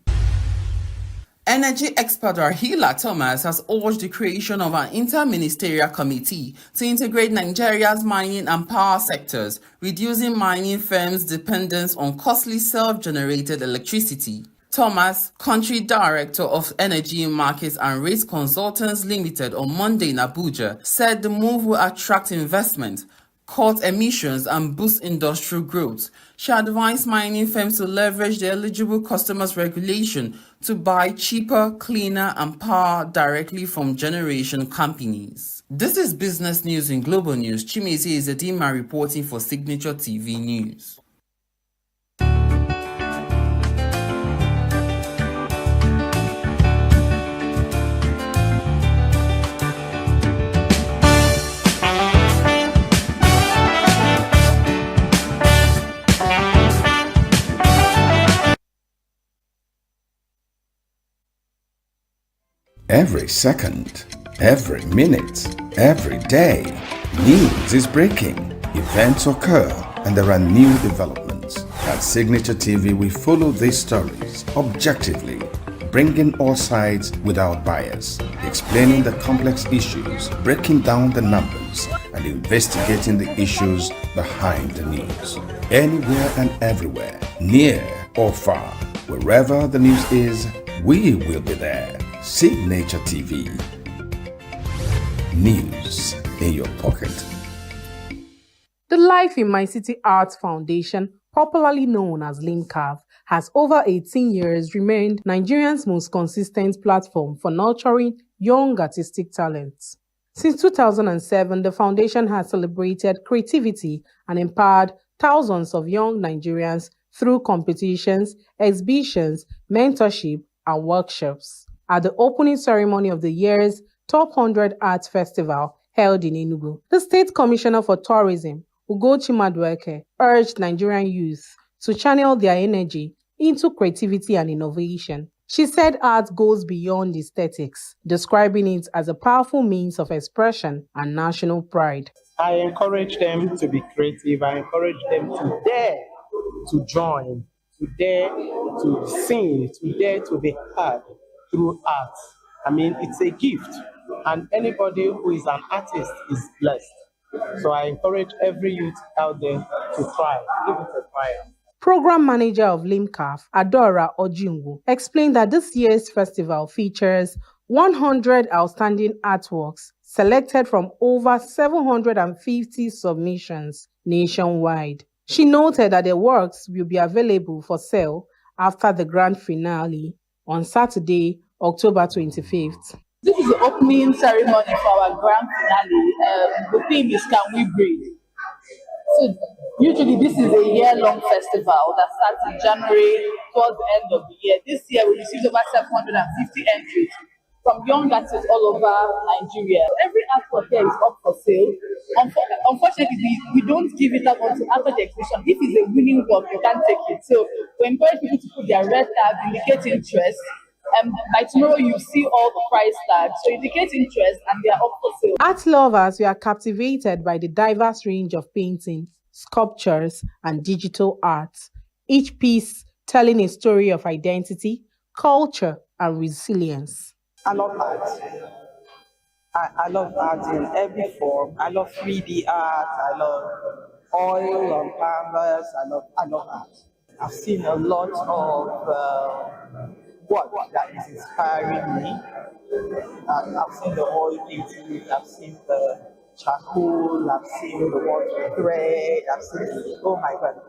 Energy expert Rahila Thomas has urged the creation of an inter-ministerial committee to integrate Nigeria's mining and power sectors, reducing mining firms' dependence on costly self-generated electricity. Thomas, country director of Energy Markets and Rates Consultants Limited on Monday in Abuja, said the move will attract investment, cut emissions, and boost industrial growth. She advised mining firms to leverage the eligible customers regulation to buy cheaper, cleaner, and power directly from generation companies. This is Business News in Global News. Chimezi Ezedima reporting for Signature TV News. Every second, every minute, every day, news is breaking, events occur, and there are new developments. At Signature TV, we follow these stories objectively, bringing all sides without bias, explaining the complex issues, breaking down the numbers, and investigating the issues behind the news. Anywhere and everywhere, near or far, wherever the news is, we will be there. Signature TV. News in your pocket. The Life in My City Arts Foundation, popularly known as LIMCAF, has over 18 years remained Nigeria's most consistent platform for nurturing young artistic talents. Since 2007, the foundation has celebrated creativity and empowered thousands of young Nigerians through competitions, exhibitions, mentorship, and workshops. At the opening ceremony of the year's Top 100 Arts Festival held in ENUGU, the State Commissioner for Tourism, Ugochi Madueke, urged Nigerian youth to channel their energy into creativity and innovation. She said art goes beyond aesthetics, describing it as a powerful means of expression and national pride. I encourage them to be creative. I encourage them to dare to join, to dare to sing, to dare to be heard through art. I mean, it's a gift, and anybody who is an artist is blessed. So I encourage every youth out there to try, give it a try. Program Manager of LIMCAF, Adora Ojungu, explained that this year's festival features 100 outstanding artworks selected from over 750 submissions nationwide. She noted that the works will be available for sale after the grand finale on Saturday, October 25th. This is the opening ceremony for our grand finale. The theme is Can We Breathe? So usually this is a year-long festival that starts in January towards the end of the year. This year we received over 750 entries from young artists all over Nigeria. Every artwork here is up for sale. Unfortunately, we don't give it out until after the exhibition. If it's a winning work, you can't take it. So we encourage people to put their red tag, indicate interest. By tomorrow, you see all the price tags. So indicate interest and they are up for sale. Art lovers were captivated by the diverse range of paintings, sculptures, and digital art, each piece telling a story of identity, culture, and resilience. I love art. I love art in every form. I love 3D art. I love oil on canvas. I love art. I've seen a lot of work that is inspiring me. I've seen the oil painting. I've seen the charcoal. I've seen the water thread. I've seen, oh my God,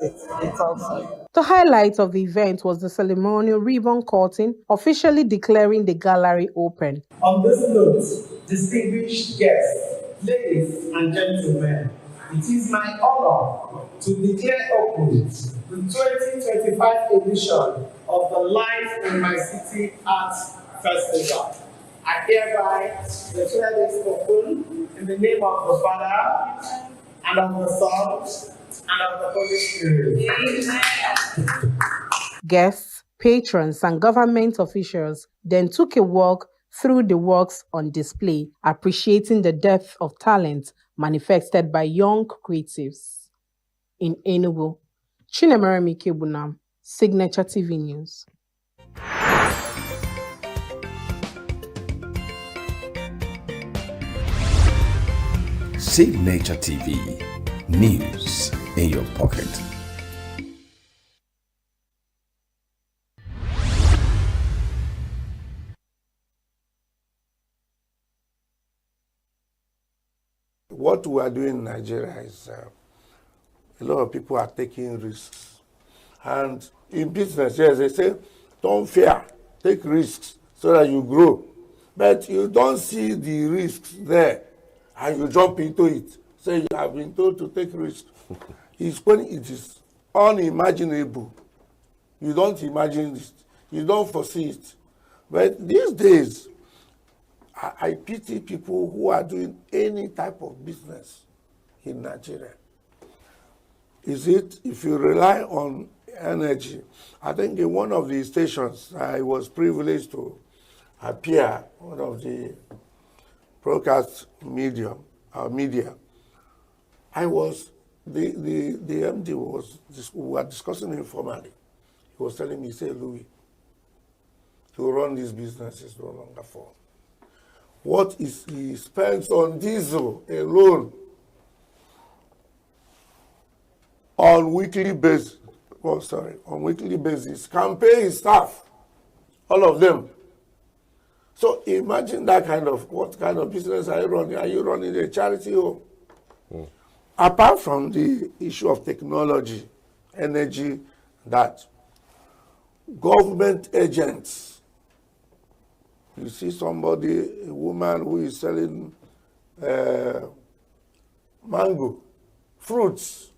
it's awesome. The highlight of the event was the ceremonial ribbon cutting, officially declaring the gallery open. On this note, distinguished guests, ladies and gentlemen, it is my honor to declare open the 2025 edition of the Life in My City Arts Festival. I hereby declare this open in the name of the Father, and of the Son, and of the Holy Spirit. Guests, patrons, and government officials then took a walk through the works on display, appreciating the depth of talent manifested by young creatives. In ENUGU, Chinemeremi Kebunam, Signature TV News. Signature TV. News in your pocket. What we are doing in Nigeria is a lot of people are taking risks. And in business, yes, they say, don't fear, take risks so that you grow. But you don't see the risks there and you jump into it. So you have been told to take risks. It's when it is unimaginable. You don't imagine it. You don't foresee it. But these days, I pity people who are doing any type of business in Nigeria. Is it, if you rely on energy, I think in one of the stations I was privileged to appear, one of the broadcast media, I was, the MD was, we were discussing informally. He was telling me, he said, Louis, to run this business is no longer fun. What is he spends on diesel alone on weekly basis? On weekly basis, can pay his staff, all of them. So imagine that kind of, what kind of business are you running? Are you running a charity home? Apart from the issue of technology, energy, that government agents, you see somebody, a woman who is selling mango, fruits,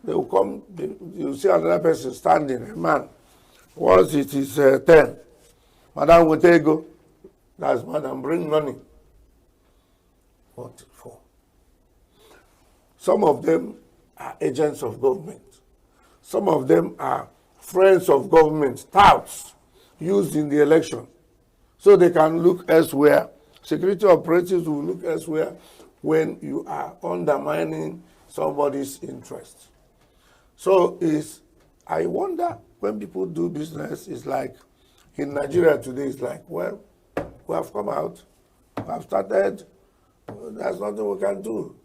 they will come, you see another person standing, a man, once it is 10, Madam will take go, that's Madam, bring money. What for? Some of them are agents of government. Some of them are friends of government, touts, used in the election. So they can look elsewhere. Security operatives will look elsewhere when you are undermining somebody's interest. So I wonder when people do business, it's like in Nigeria today, it's like, well, we have come out, we have started, there's nothing we can do.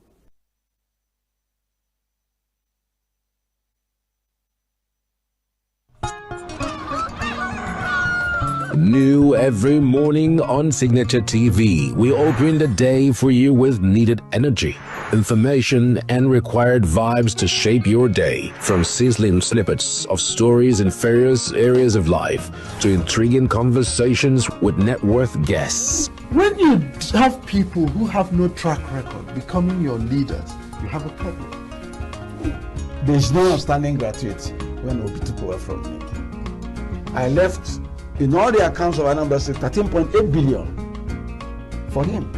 New every morning on Signature TV, we open the day for you with needed energy, information, and required vibes to shape your day. From sizzling snippets of stories in various areas of life to intriguing conversations with net worth guests. When you have people who have no track record becoming your leaders, you have a problem. There's no outstanding gratuity when Obi took over from me. I left in all the accounts of Anambra State 13.8 billion for him.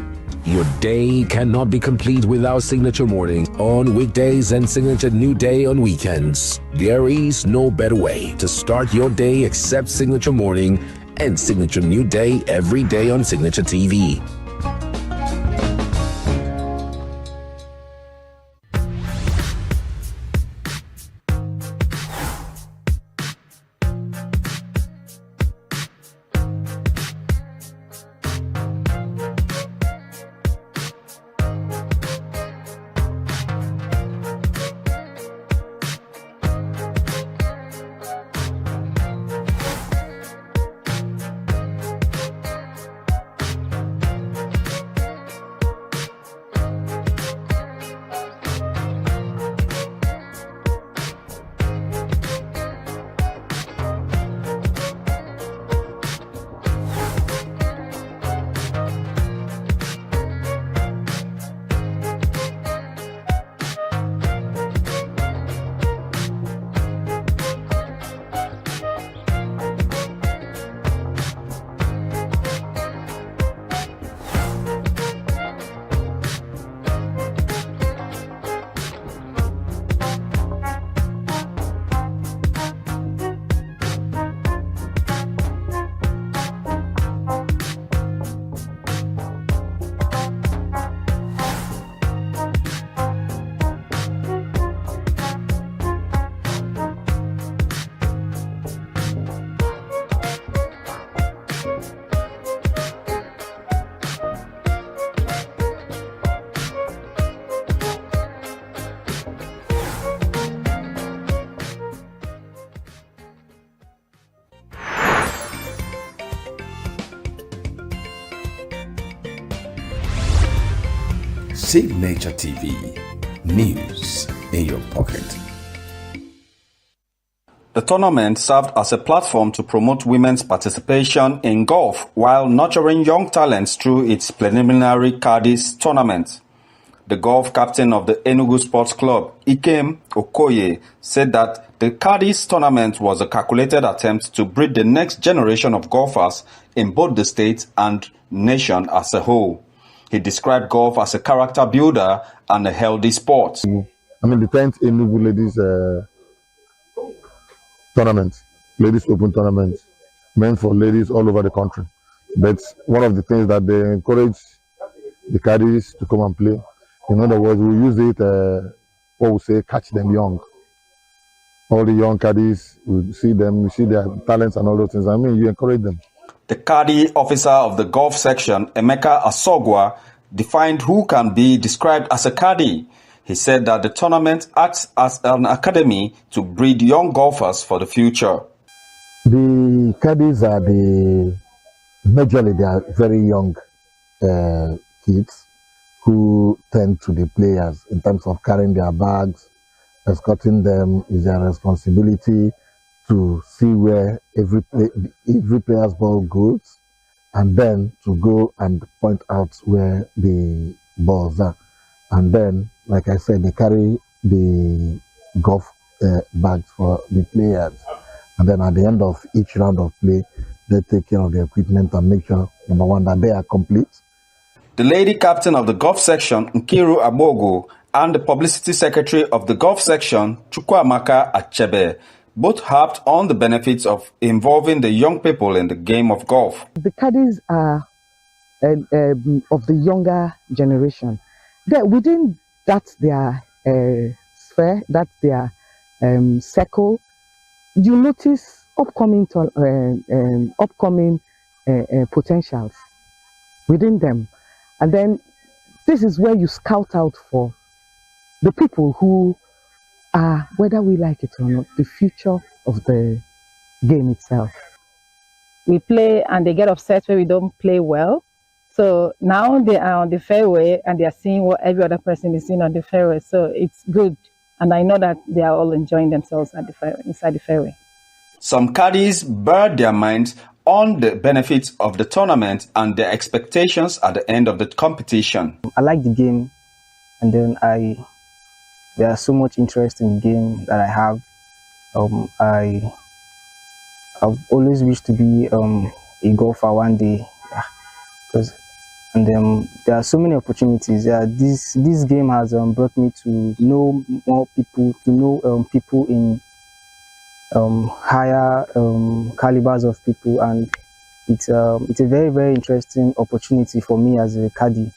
Your day cannot be complete without Signature Morning on weekdays and Signature New Day on weekends. There is no better way to start your day except Signature Morning and Signature New Day every day on Signature TV. Signature TV, news in your pocket. The tournament served as a platform to promote women's participation in golf while nurturing young talents through its preliminary Cadiz tournament. The golf captain of the ENUGU Sports Club, Ikem Okoye, said that the Cadiz tournament was a calculated attempt to breed the next generation of golfers in both the state and nation as a whole. He described golf as a character builder and a healthy sport. I mean, the 10th ENUGU Ladies Tournament, Ladies Open Tournament, meant for ladies all over the country. But one of the things that they encourage the caddies to come and play. In other words, we use it, what we say, catch them young. All the young caddies, we see them, we see their talents and all those things. I mean, you encourage them. The caddy officer of the golf section, Emeka Asogwa, defined who can be described as a caddy. He said that the tournament acts as an academy to breed young golfers for the future. The caddies are majorly they are very young kids who tend to be players in terms of carrying their bags, escorting them is their responsibility to see where every player's ball goes, and then to go and point out where the balls are. And then, like I said, they carry the golf bags for the players. And then at the end of each round of play, they take care of the equipment and make sure, number one, that they are complete. The lady captain of the golf section, Nkiru Abogo, and the publicity secretary of the golf section, Chukwuamaka Achebe, both harped on the benefits of involving the young people in the game of golf. The caddies are of the younger generation. Within that their sphere, that's their circle, you notice upcoming potentials within them. And then this is where you scout out for the people who are, whether we like it or not, the future of the game itself. We play and they get upset when we don't play well. So now they are on the fairway and they are seeing what every other person is seeing on the fairway. So it's good. And I know that they are all enjoying themselves at the fairway, inside the fairway. Some caddies bared their minds on the benefits of the tournament and their expectations at the end of the competition. I like the game, and then there's so much interest in the game that I have. I've always wished to be a golfer one day, and there are so many opportunities. This game has brought me to know more people, to know people in higher calibers of people, and it's a very, very interesting opportunity for me as a caddy.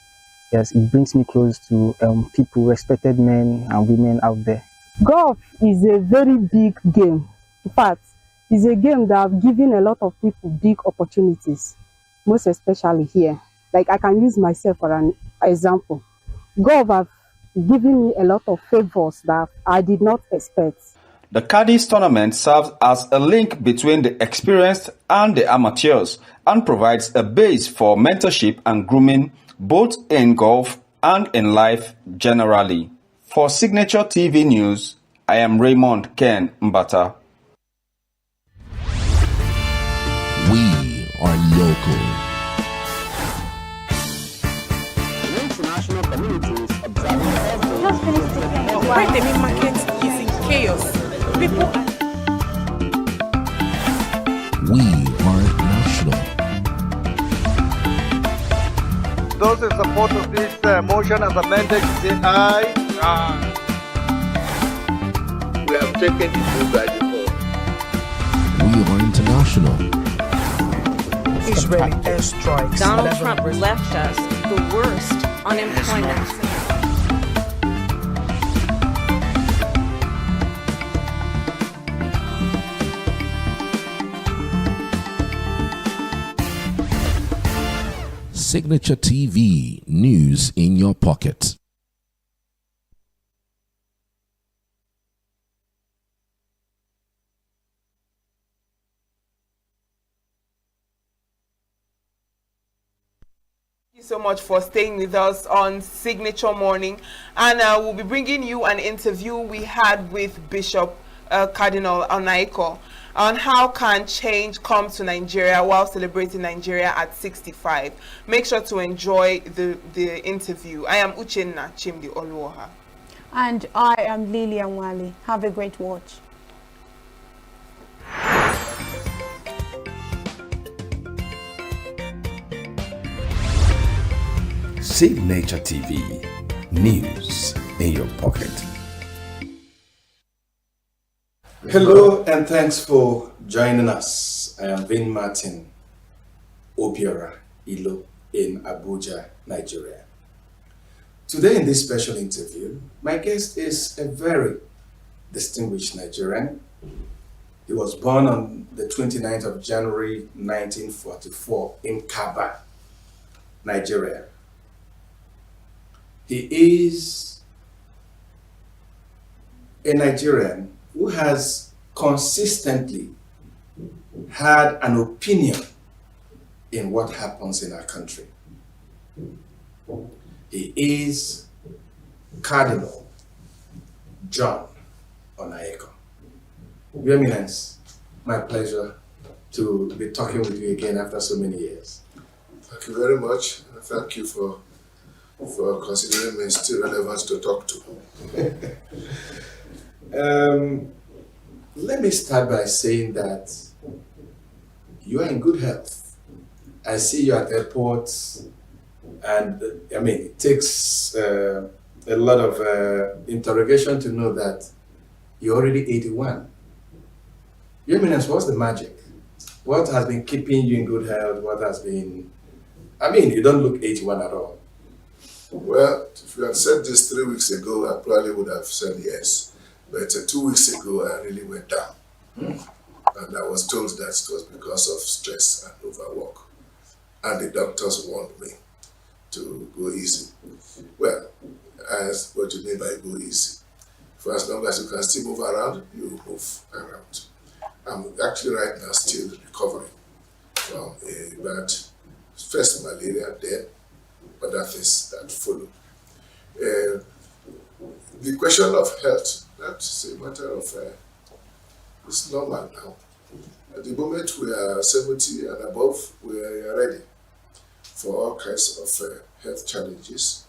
Yes, it brings me close to people, respected men and women out there. Golf is a very big game. In fact, it's a game that has given a lot of people big opportunities, most especially here. Like, I can use myself for an example. Golf has given me a lot of favors that I did not expect. The Caddies tournament serves as a link between the experienced and the amateurs and provides a base for mentorship and grooming both in golf and in life generally. For Signature TV News, I am Raymond Ken Mbata. We are local. The international community is observing Where the main market is in chaos. People We are national. Those in support of this motion as amended say aye. Aye. We have taken it through by default. We are international. Israeli airstrikes. Donald Trump left us the worst unemployment. Signature TV, news in your pocket. Thank you so much for staying with us on Signature Morning, and we'll be bringing you an interview we had with Bishop Cardinal Onaiko on how can change come to Nigeria while celebrating Nigeria at 65. Make sure to enjoy the interview. I am Uchenna Chimdi Oluoha. And I am Lilian Wali. Have a great watch. Signature TV, news in your pocket. Hello and thanks for joining us I am Vin Martin Obiora Ilo in Abuja, Nigeria. Today in this special interview, my guest is a very distinguished Nigerian. He was born on the 29th of January 1944 in Kaba, Nigeria. He is a Nigerian who has consistently had an opinion in what happens in our country. He is Cardinal John Onayeko. Your Eminence, my pleasure to be talking with you again after so many years. Thank you very much. Thank you for considering me still relevant to talk to. Let me start by saying that you are in good health. I see you at airports, and I mean, it takes a lot of interrogation to know that you're already 81. Your Eminence, what's the magic? What has been keeping you in good health? What has been, I mean, you don't look 81 at all. Well, if you had said this 3 weeks ago, I probably would have said yes. But 2 weeks ago, I really went down. And I was told that it was because of stress and overwork. And the doctors warned me to go easy. Well, as what you mean by go easy? For as long as you can still move around, you move around. I'm actually right now still recovering from a bad first malaria, then other things that follow. The question of health, that's a matter of, it's normal now. At the moment we are 70 and above, we are ready for all kinds of health challenges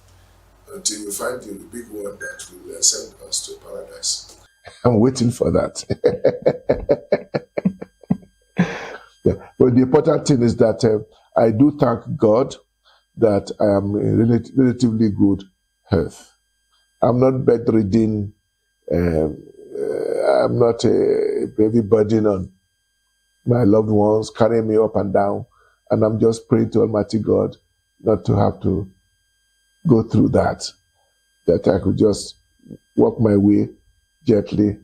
until we find the big one that will send us to paradise. I'm waiting for that. Yeah. But the important thing is that I do thank God that I am in relatively good health. I'm not bedridden. I'm not a heavy burden on my loved ones carrying me up and down. And I'm just praying to Almighty God not to have to go through that I could just walk my way gently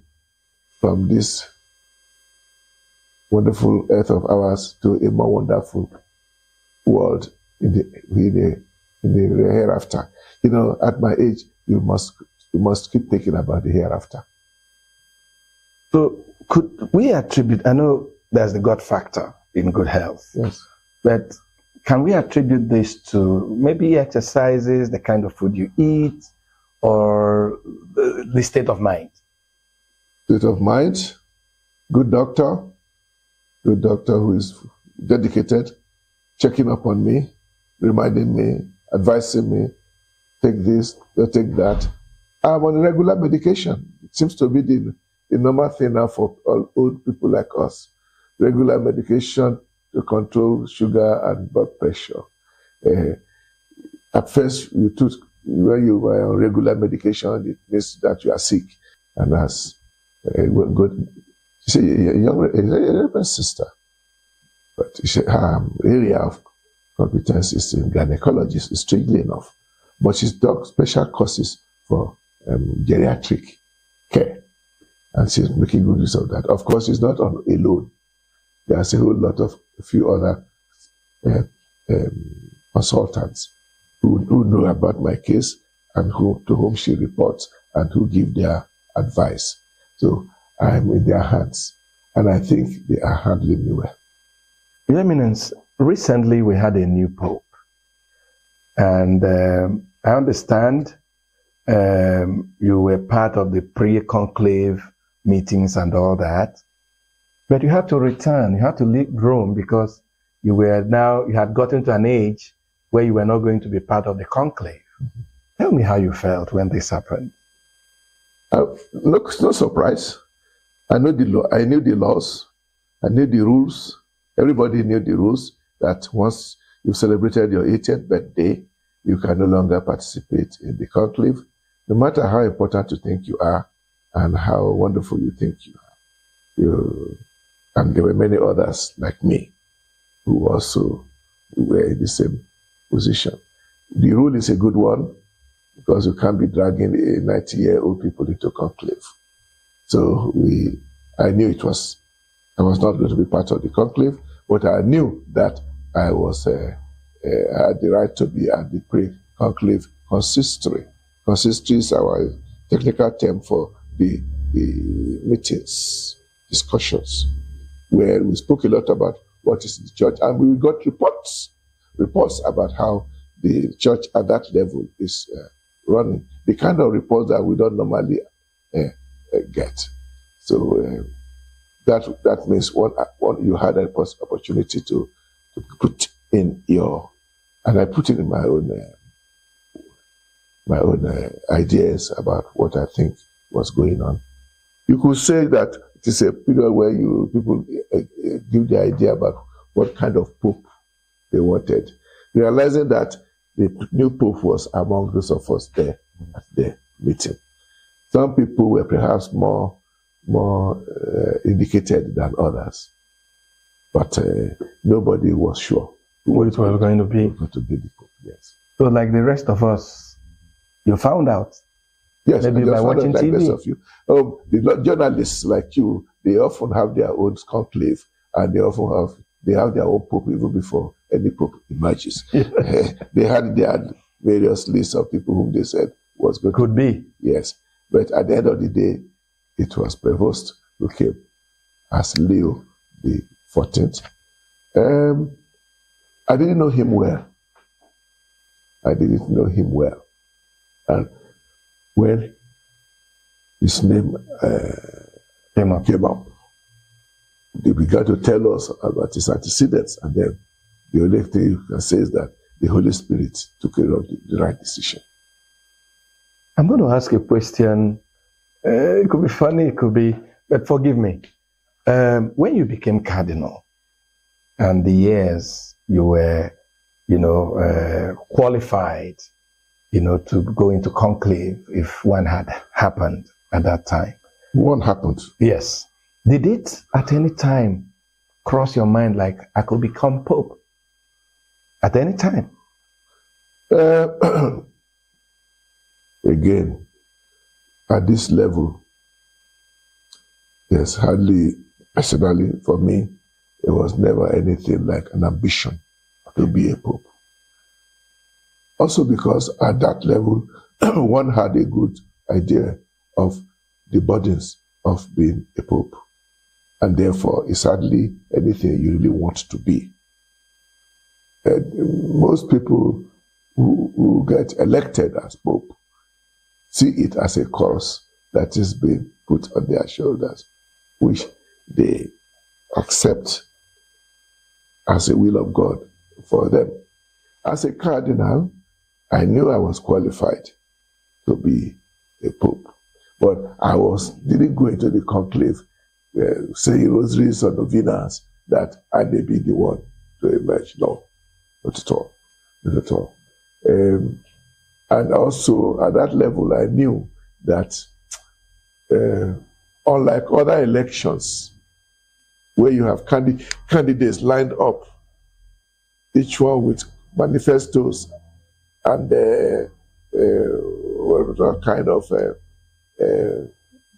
from this wonderful earth of ours to a more wonderful world in the hereafter. You know, at my age, you must keep thinking about the hereafter. So could we attribute, I know there's the God factor in good health. Yes. But can we attribute this to maybe exercises, the kind of food you eat, or the state of mind? State of mind, good doctor who is dedicated, checking up on me, reminding me, advising me, take this, take that. I'm on regular medication. It seems to be the normal thing now for all old people like us. Regular medication to control sugar and blood pressure. At first, when you were on regular medication, it means that you are sick. And as good, she said, a young sister, but she said, area of competence is in gynecology, strangely enough. But she's done special courses for geriatric care. And she's making good use of that. Of course, she's not on alone. There's a whole lot of a few other consultants who know about my case and to whom she reports and who give their advice. So I'm in their hands, and I think they are handling me well. Your Eminence, recently we had a new pope, and I understand you were part of the pre-conclave meetings and all that, but you had to return, you had to leave Rome because you had gotten to an age where you were not going to be part of the conclave. Tell me how you felt when this happened. Look, no surprise. I knew the law. I knew the laws. I knew the rules. Everybody knew the rules that once you've celebrated your 80th birthday, you can no longer participate in the conclave, no matter how important you think you are and how wonderful you think you are. And there were many others like me who also were in the same position. The rule is a good one because you can't be dragging a 90-year-old people into conclave. So I knew I was not going to be part of the conclave, but I knew that I had the right to be at the pre-conclave consistory. Consistory is our technical term for the meetings, discussions, where we spoke a lot about what is the church, and we got reports about how the church at that level is running, the kind of reports that we don't normally get. So that means one you had an opportunity to put in and I put it in my own ideas about what I think was going on. You could say that it is a period where people give the idea about what kind of pope they wanted, realizing that the new pope was among those of us there at the meeting. Some people were perhaps more indicated than others, but nobody was sure who it was going to be. The pope, yes. So, like the rest of us, you found out. Yes, maybe by watching like TV. The rest of you. The journalists like you, they often have their own conclave, and they have their own pope even before any pope emerges. They had their various lists of people whom they said was going could be. Yes, but at the end of the day, it was Prevost who came as Leo the 14th. I didn't know him well. And when his name came up, they began to tell us about his antecedents, and then the only thing you can say is that the Holy Spirit took care of the right decision. I'm going to ask a question. It could be funny, it could be, but forgive me. When you became cardinal, and the years you were, qualified, to go into conclave if one had happened at that time. One happened? Yes. Did it at any time cross your mind like I could become Pope? At any time? Again, at this level, there's hardly, personally for me, it was never anything like an ambition to be a Pope. Also because at that level, one had a good idea of the burdens of being a Pope. And therefore, it's hardly anything you really want to be. Most people who get elected as Pope see it as a cross that is being put on their shoulders, which they accept as a will of God for them. As a cardinal, I knew I was qualified to be a Pope, but I didn't go into the conclave saying rosaries or novenas that I may be the one to emerge. No, not at all. Not at all. And also at that level, I knew that unlike other elections, where you have candidates lined up, each one with manifestos and kind of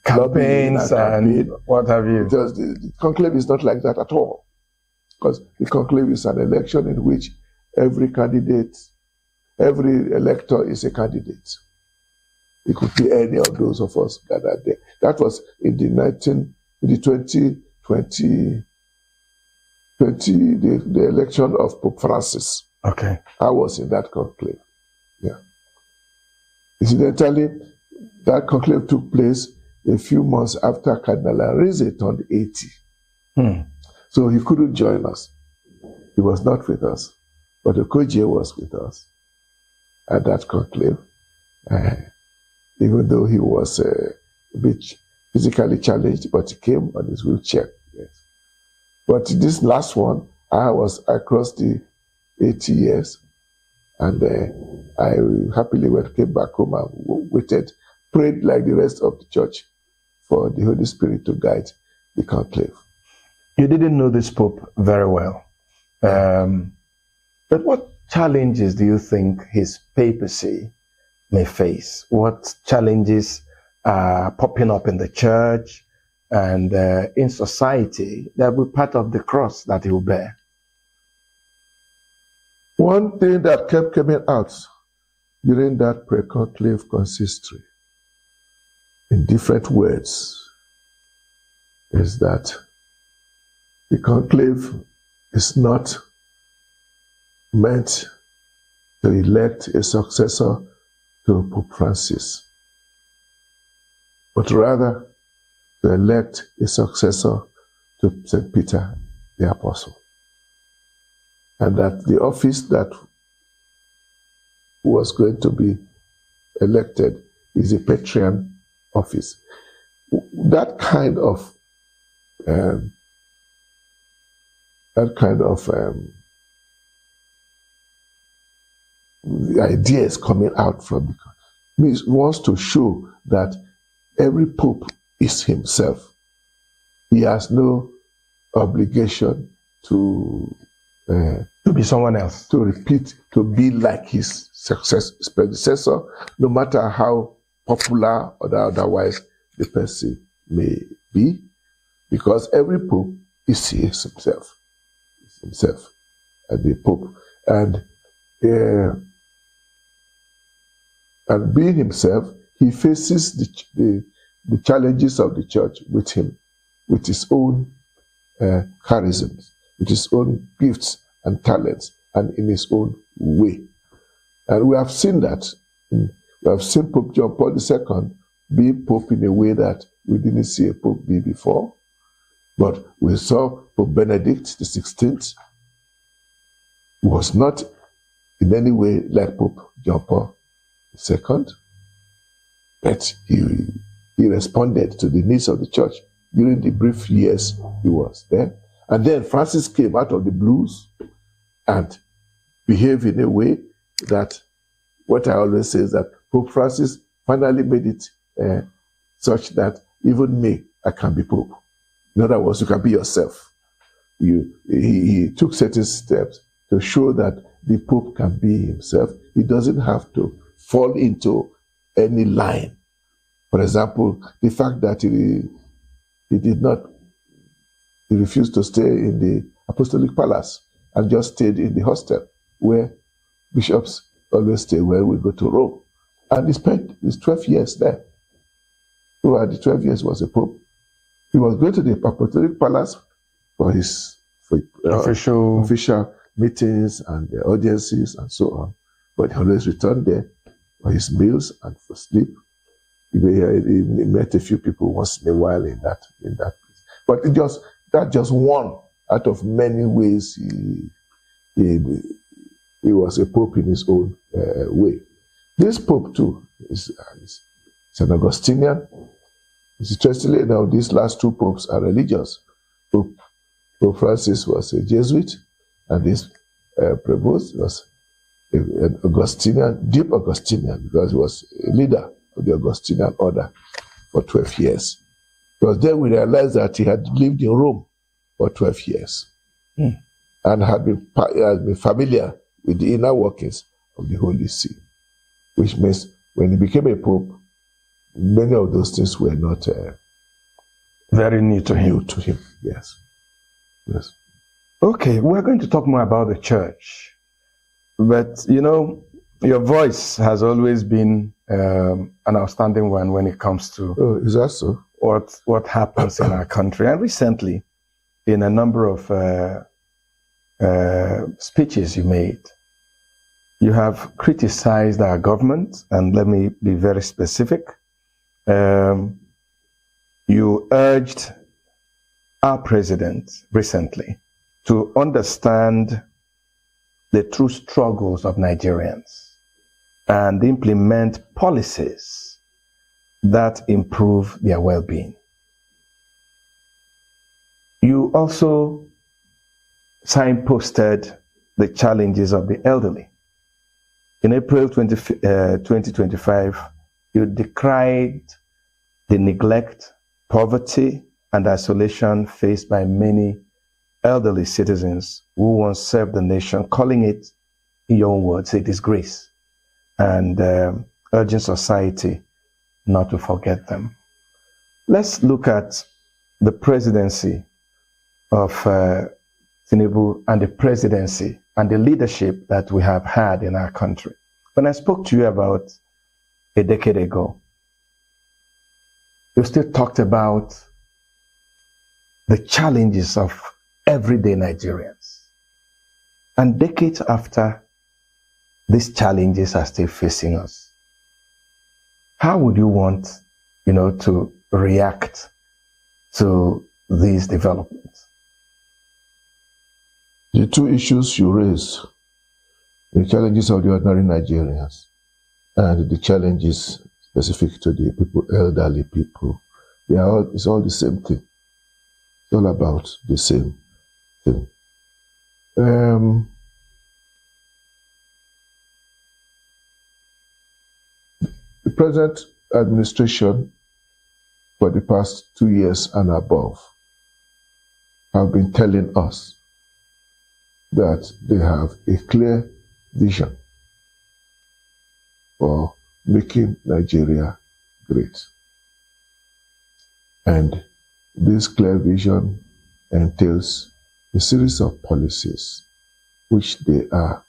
campaigns and what have you. Because the conclave is not like that at all. Because the conclave is an election in which every elector is a candidate. It could be any of those of us gathered there. That was in the 2020, the election of Pope Francis. Okay. I was in that conclave. Yeah. Incidentally, that conclave took place a few months after Cardinal Arinze turned 80. So he couldn't join us. He was not with us. But Okoje was with us at that conclave. Even though he was a bit physically challenged, but he came on his wheelchair. Yes. But this last one, I crossed the 80 years, and I happily came back home and waited, prayed like the rest of the church for the Holy Spirit to guide the conclave. You didn't know this Pope very well. But what challenges do you think his papacy may face? What challenges are popping up in the church and in society that will be part of the cross that he will bear? One thing that kept coming out during that pre-conclave consistory in different words is that the conclave is not meant to elect a successor to Pope Francis, but rather to elect a successor to St. Peter the Apostle. And that the office that was going to be elected is a Patriarch office. That kind of the ideas coming out from it wants to show that every pope is himself. He has no obligation to be someone else, to repeat, to be like his predecessor, no matter how popular or otherwise the person may be, because every pope is himself. Is himself, and the pope, and being himself, he faces the challenges of the church with him, with his own charisms, with his own gifts and talents, and in his own way. And we have seen that. We have seen Pope John Paul II being Pope in a way that we didn't see a Pope be before. But we saw Pope Benedict XVI was not in any way like Pope John Paul II, but he responded to the needs of the church during the brief years he was there. And then Francis came out of the blues and behaved in a way that, what I always say is that Pope Francis finally made it such that even me, I can be Pope. In other words, you can be yourself. He took certain steps to show that the Pope can be himself. He doesn't have to fall into any line. For example, the fact that he refused to stay in the Apostolic Palace and just stayed in the hostel where bishops always stay when we go to Rome. And he spent his 12 years there. Throughout the 12 years was a pope. He was going to the Apostolic Palace for his official meetings and the audiences and so on. But he always returned there for his meals and for sleep. He met a few people once in a while in that place. But that's just one out of many ways he was a pope in his own way. This pope too is an Augustinian. It's interestingly now these last two popes are religious. Pope Francis was a Jesuit, and this provost was an Augustinian, deep Augustinian, because he was a leader of the Augustinian order for 12 years. Because then we realized that he had lived in Rome for 12 years and had been familiar with the inner workings of the Holy See, which means when he became a pope, many of those things were not very new to him. Yes. Yes. Okay, we're going to talk more about the church. But, your voice has always been an outstanding one when it comes to is that so? What happens in our country. And recently, in a number of speeches you made, you have criticized our government, and let me be very specific. You urged our president recently to understand the true struggles of Nigerians and implement policies that improve their well-being. You also signposted the challenges of the elderly. In April 2025, you decried the neglect, poverty, and isolation faced by many elderly citizens who once served the nation, calling it, in your own words, a disgrace, and urging society not to forget them. Let's look at the presidency of Tinubu and the presidency and the leadership that we have had in our country. When I spoke to you about a decade ago, you still talked about the challenges of everyday Nigerians. And decades after, these challenges are still facing us. How would you want, to react to these developments? The two issues you raise, the challenges of the ordinary Nigerians and the challenges specific to the people, elderly people, it's all the same thing. It's all about the same thing. The present administration for the past 2 years and above have been telling us that they have a clear vision for making Nigeria great. And this clear vision entails a series of policies which they are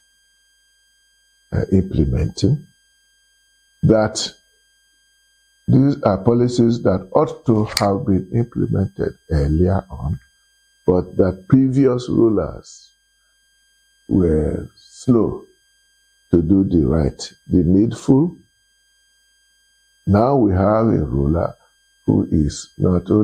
implementing, that these are policies that ought to have been implemented earlier on, but that previous rulers were slow to do the needful. Now we have a ruler who is not only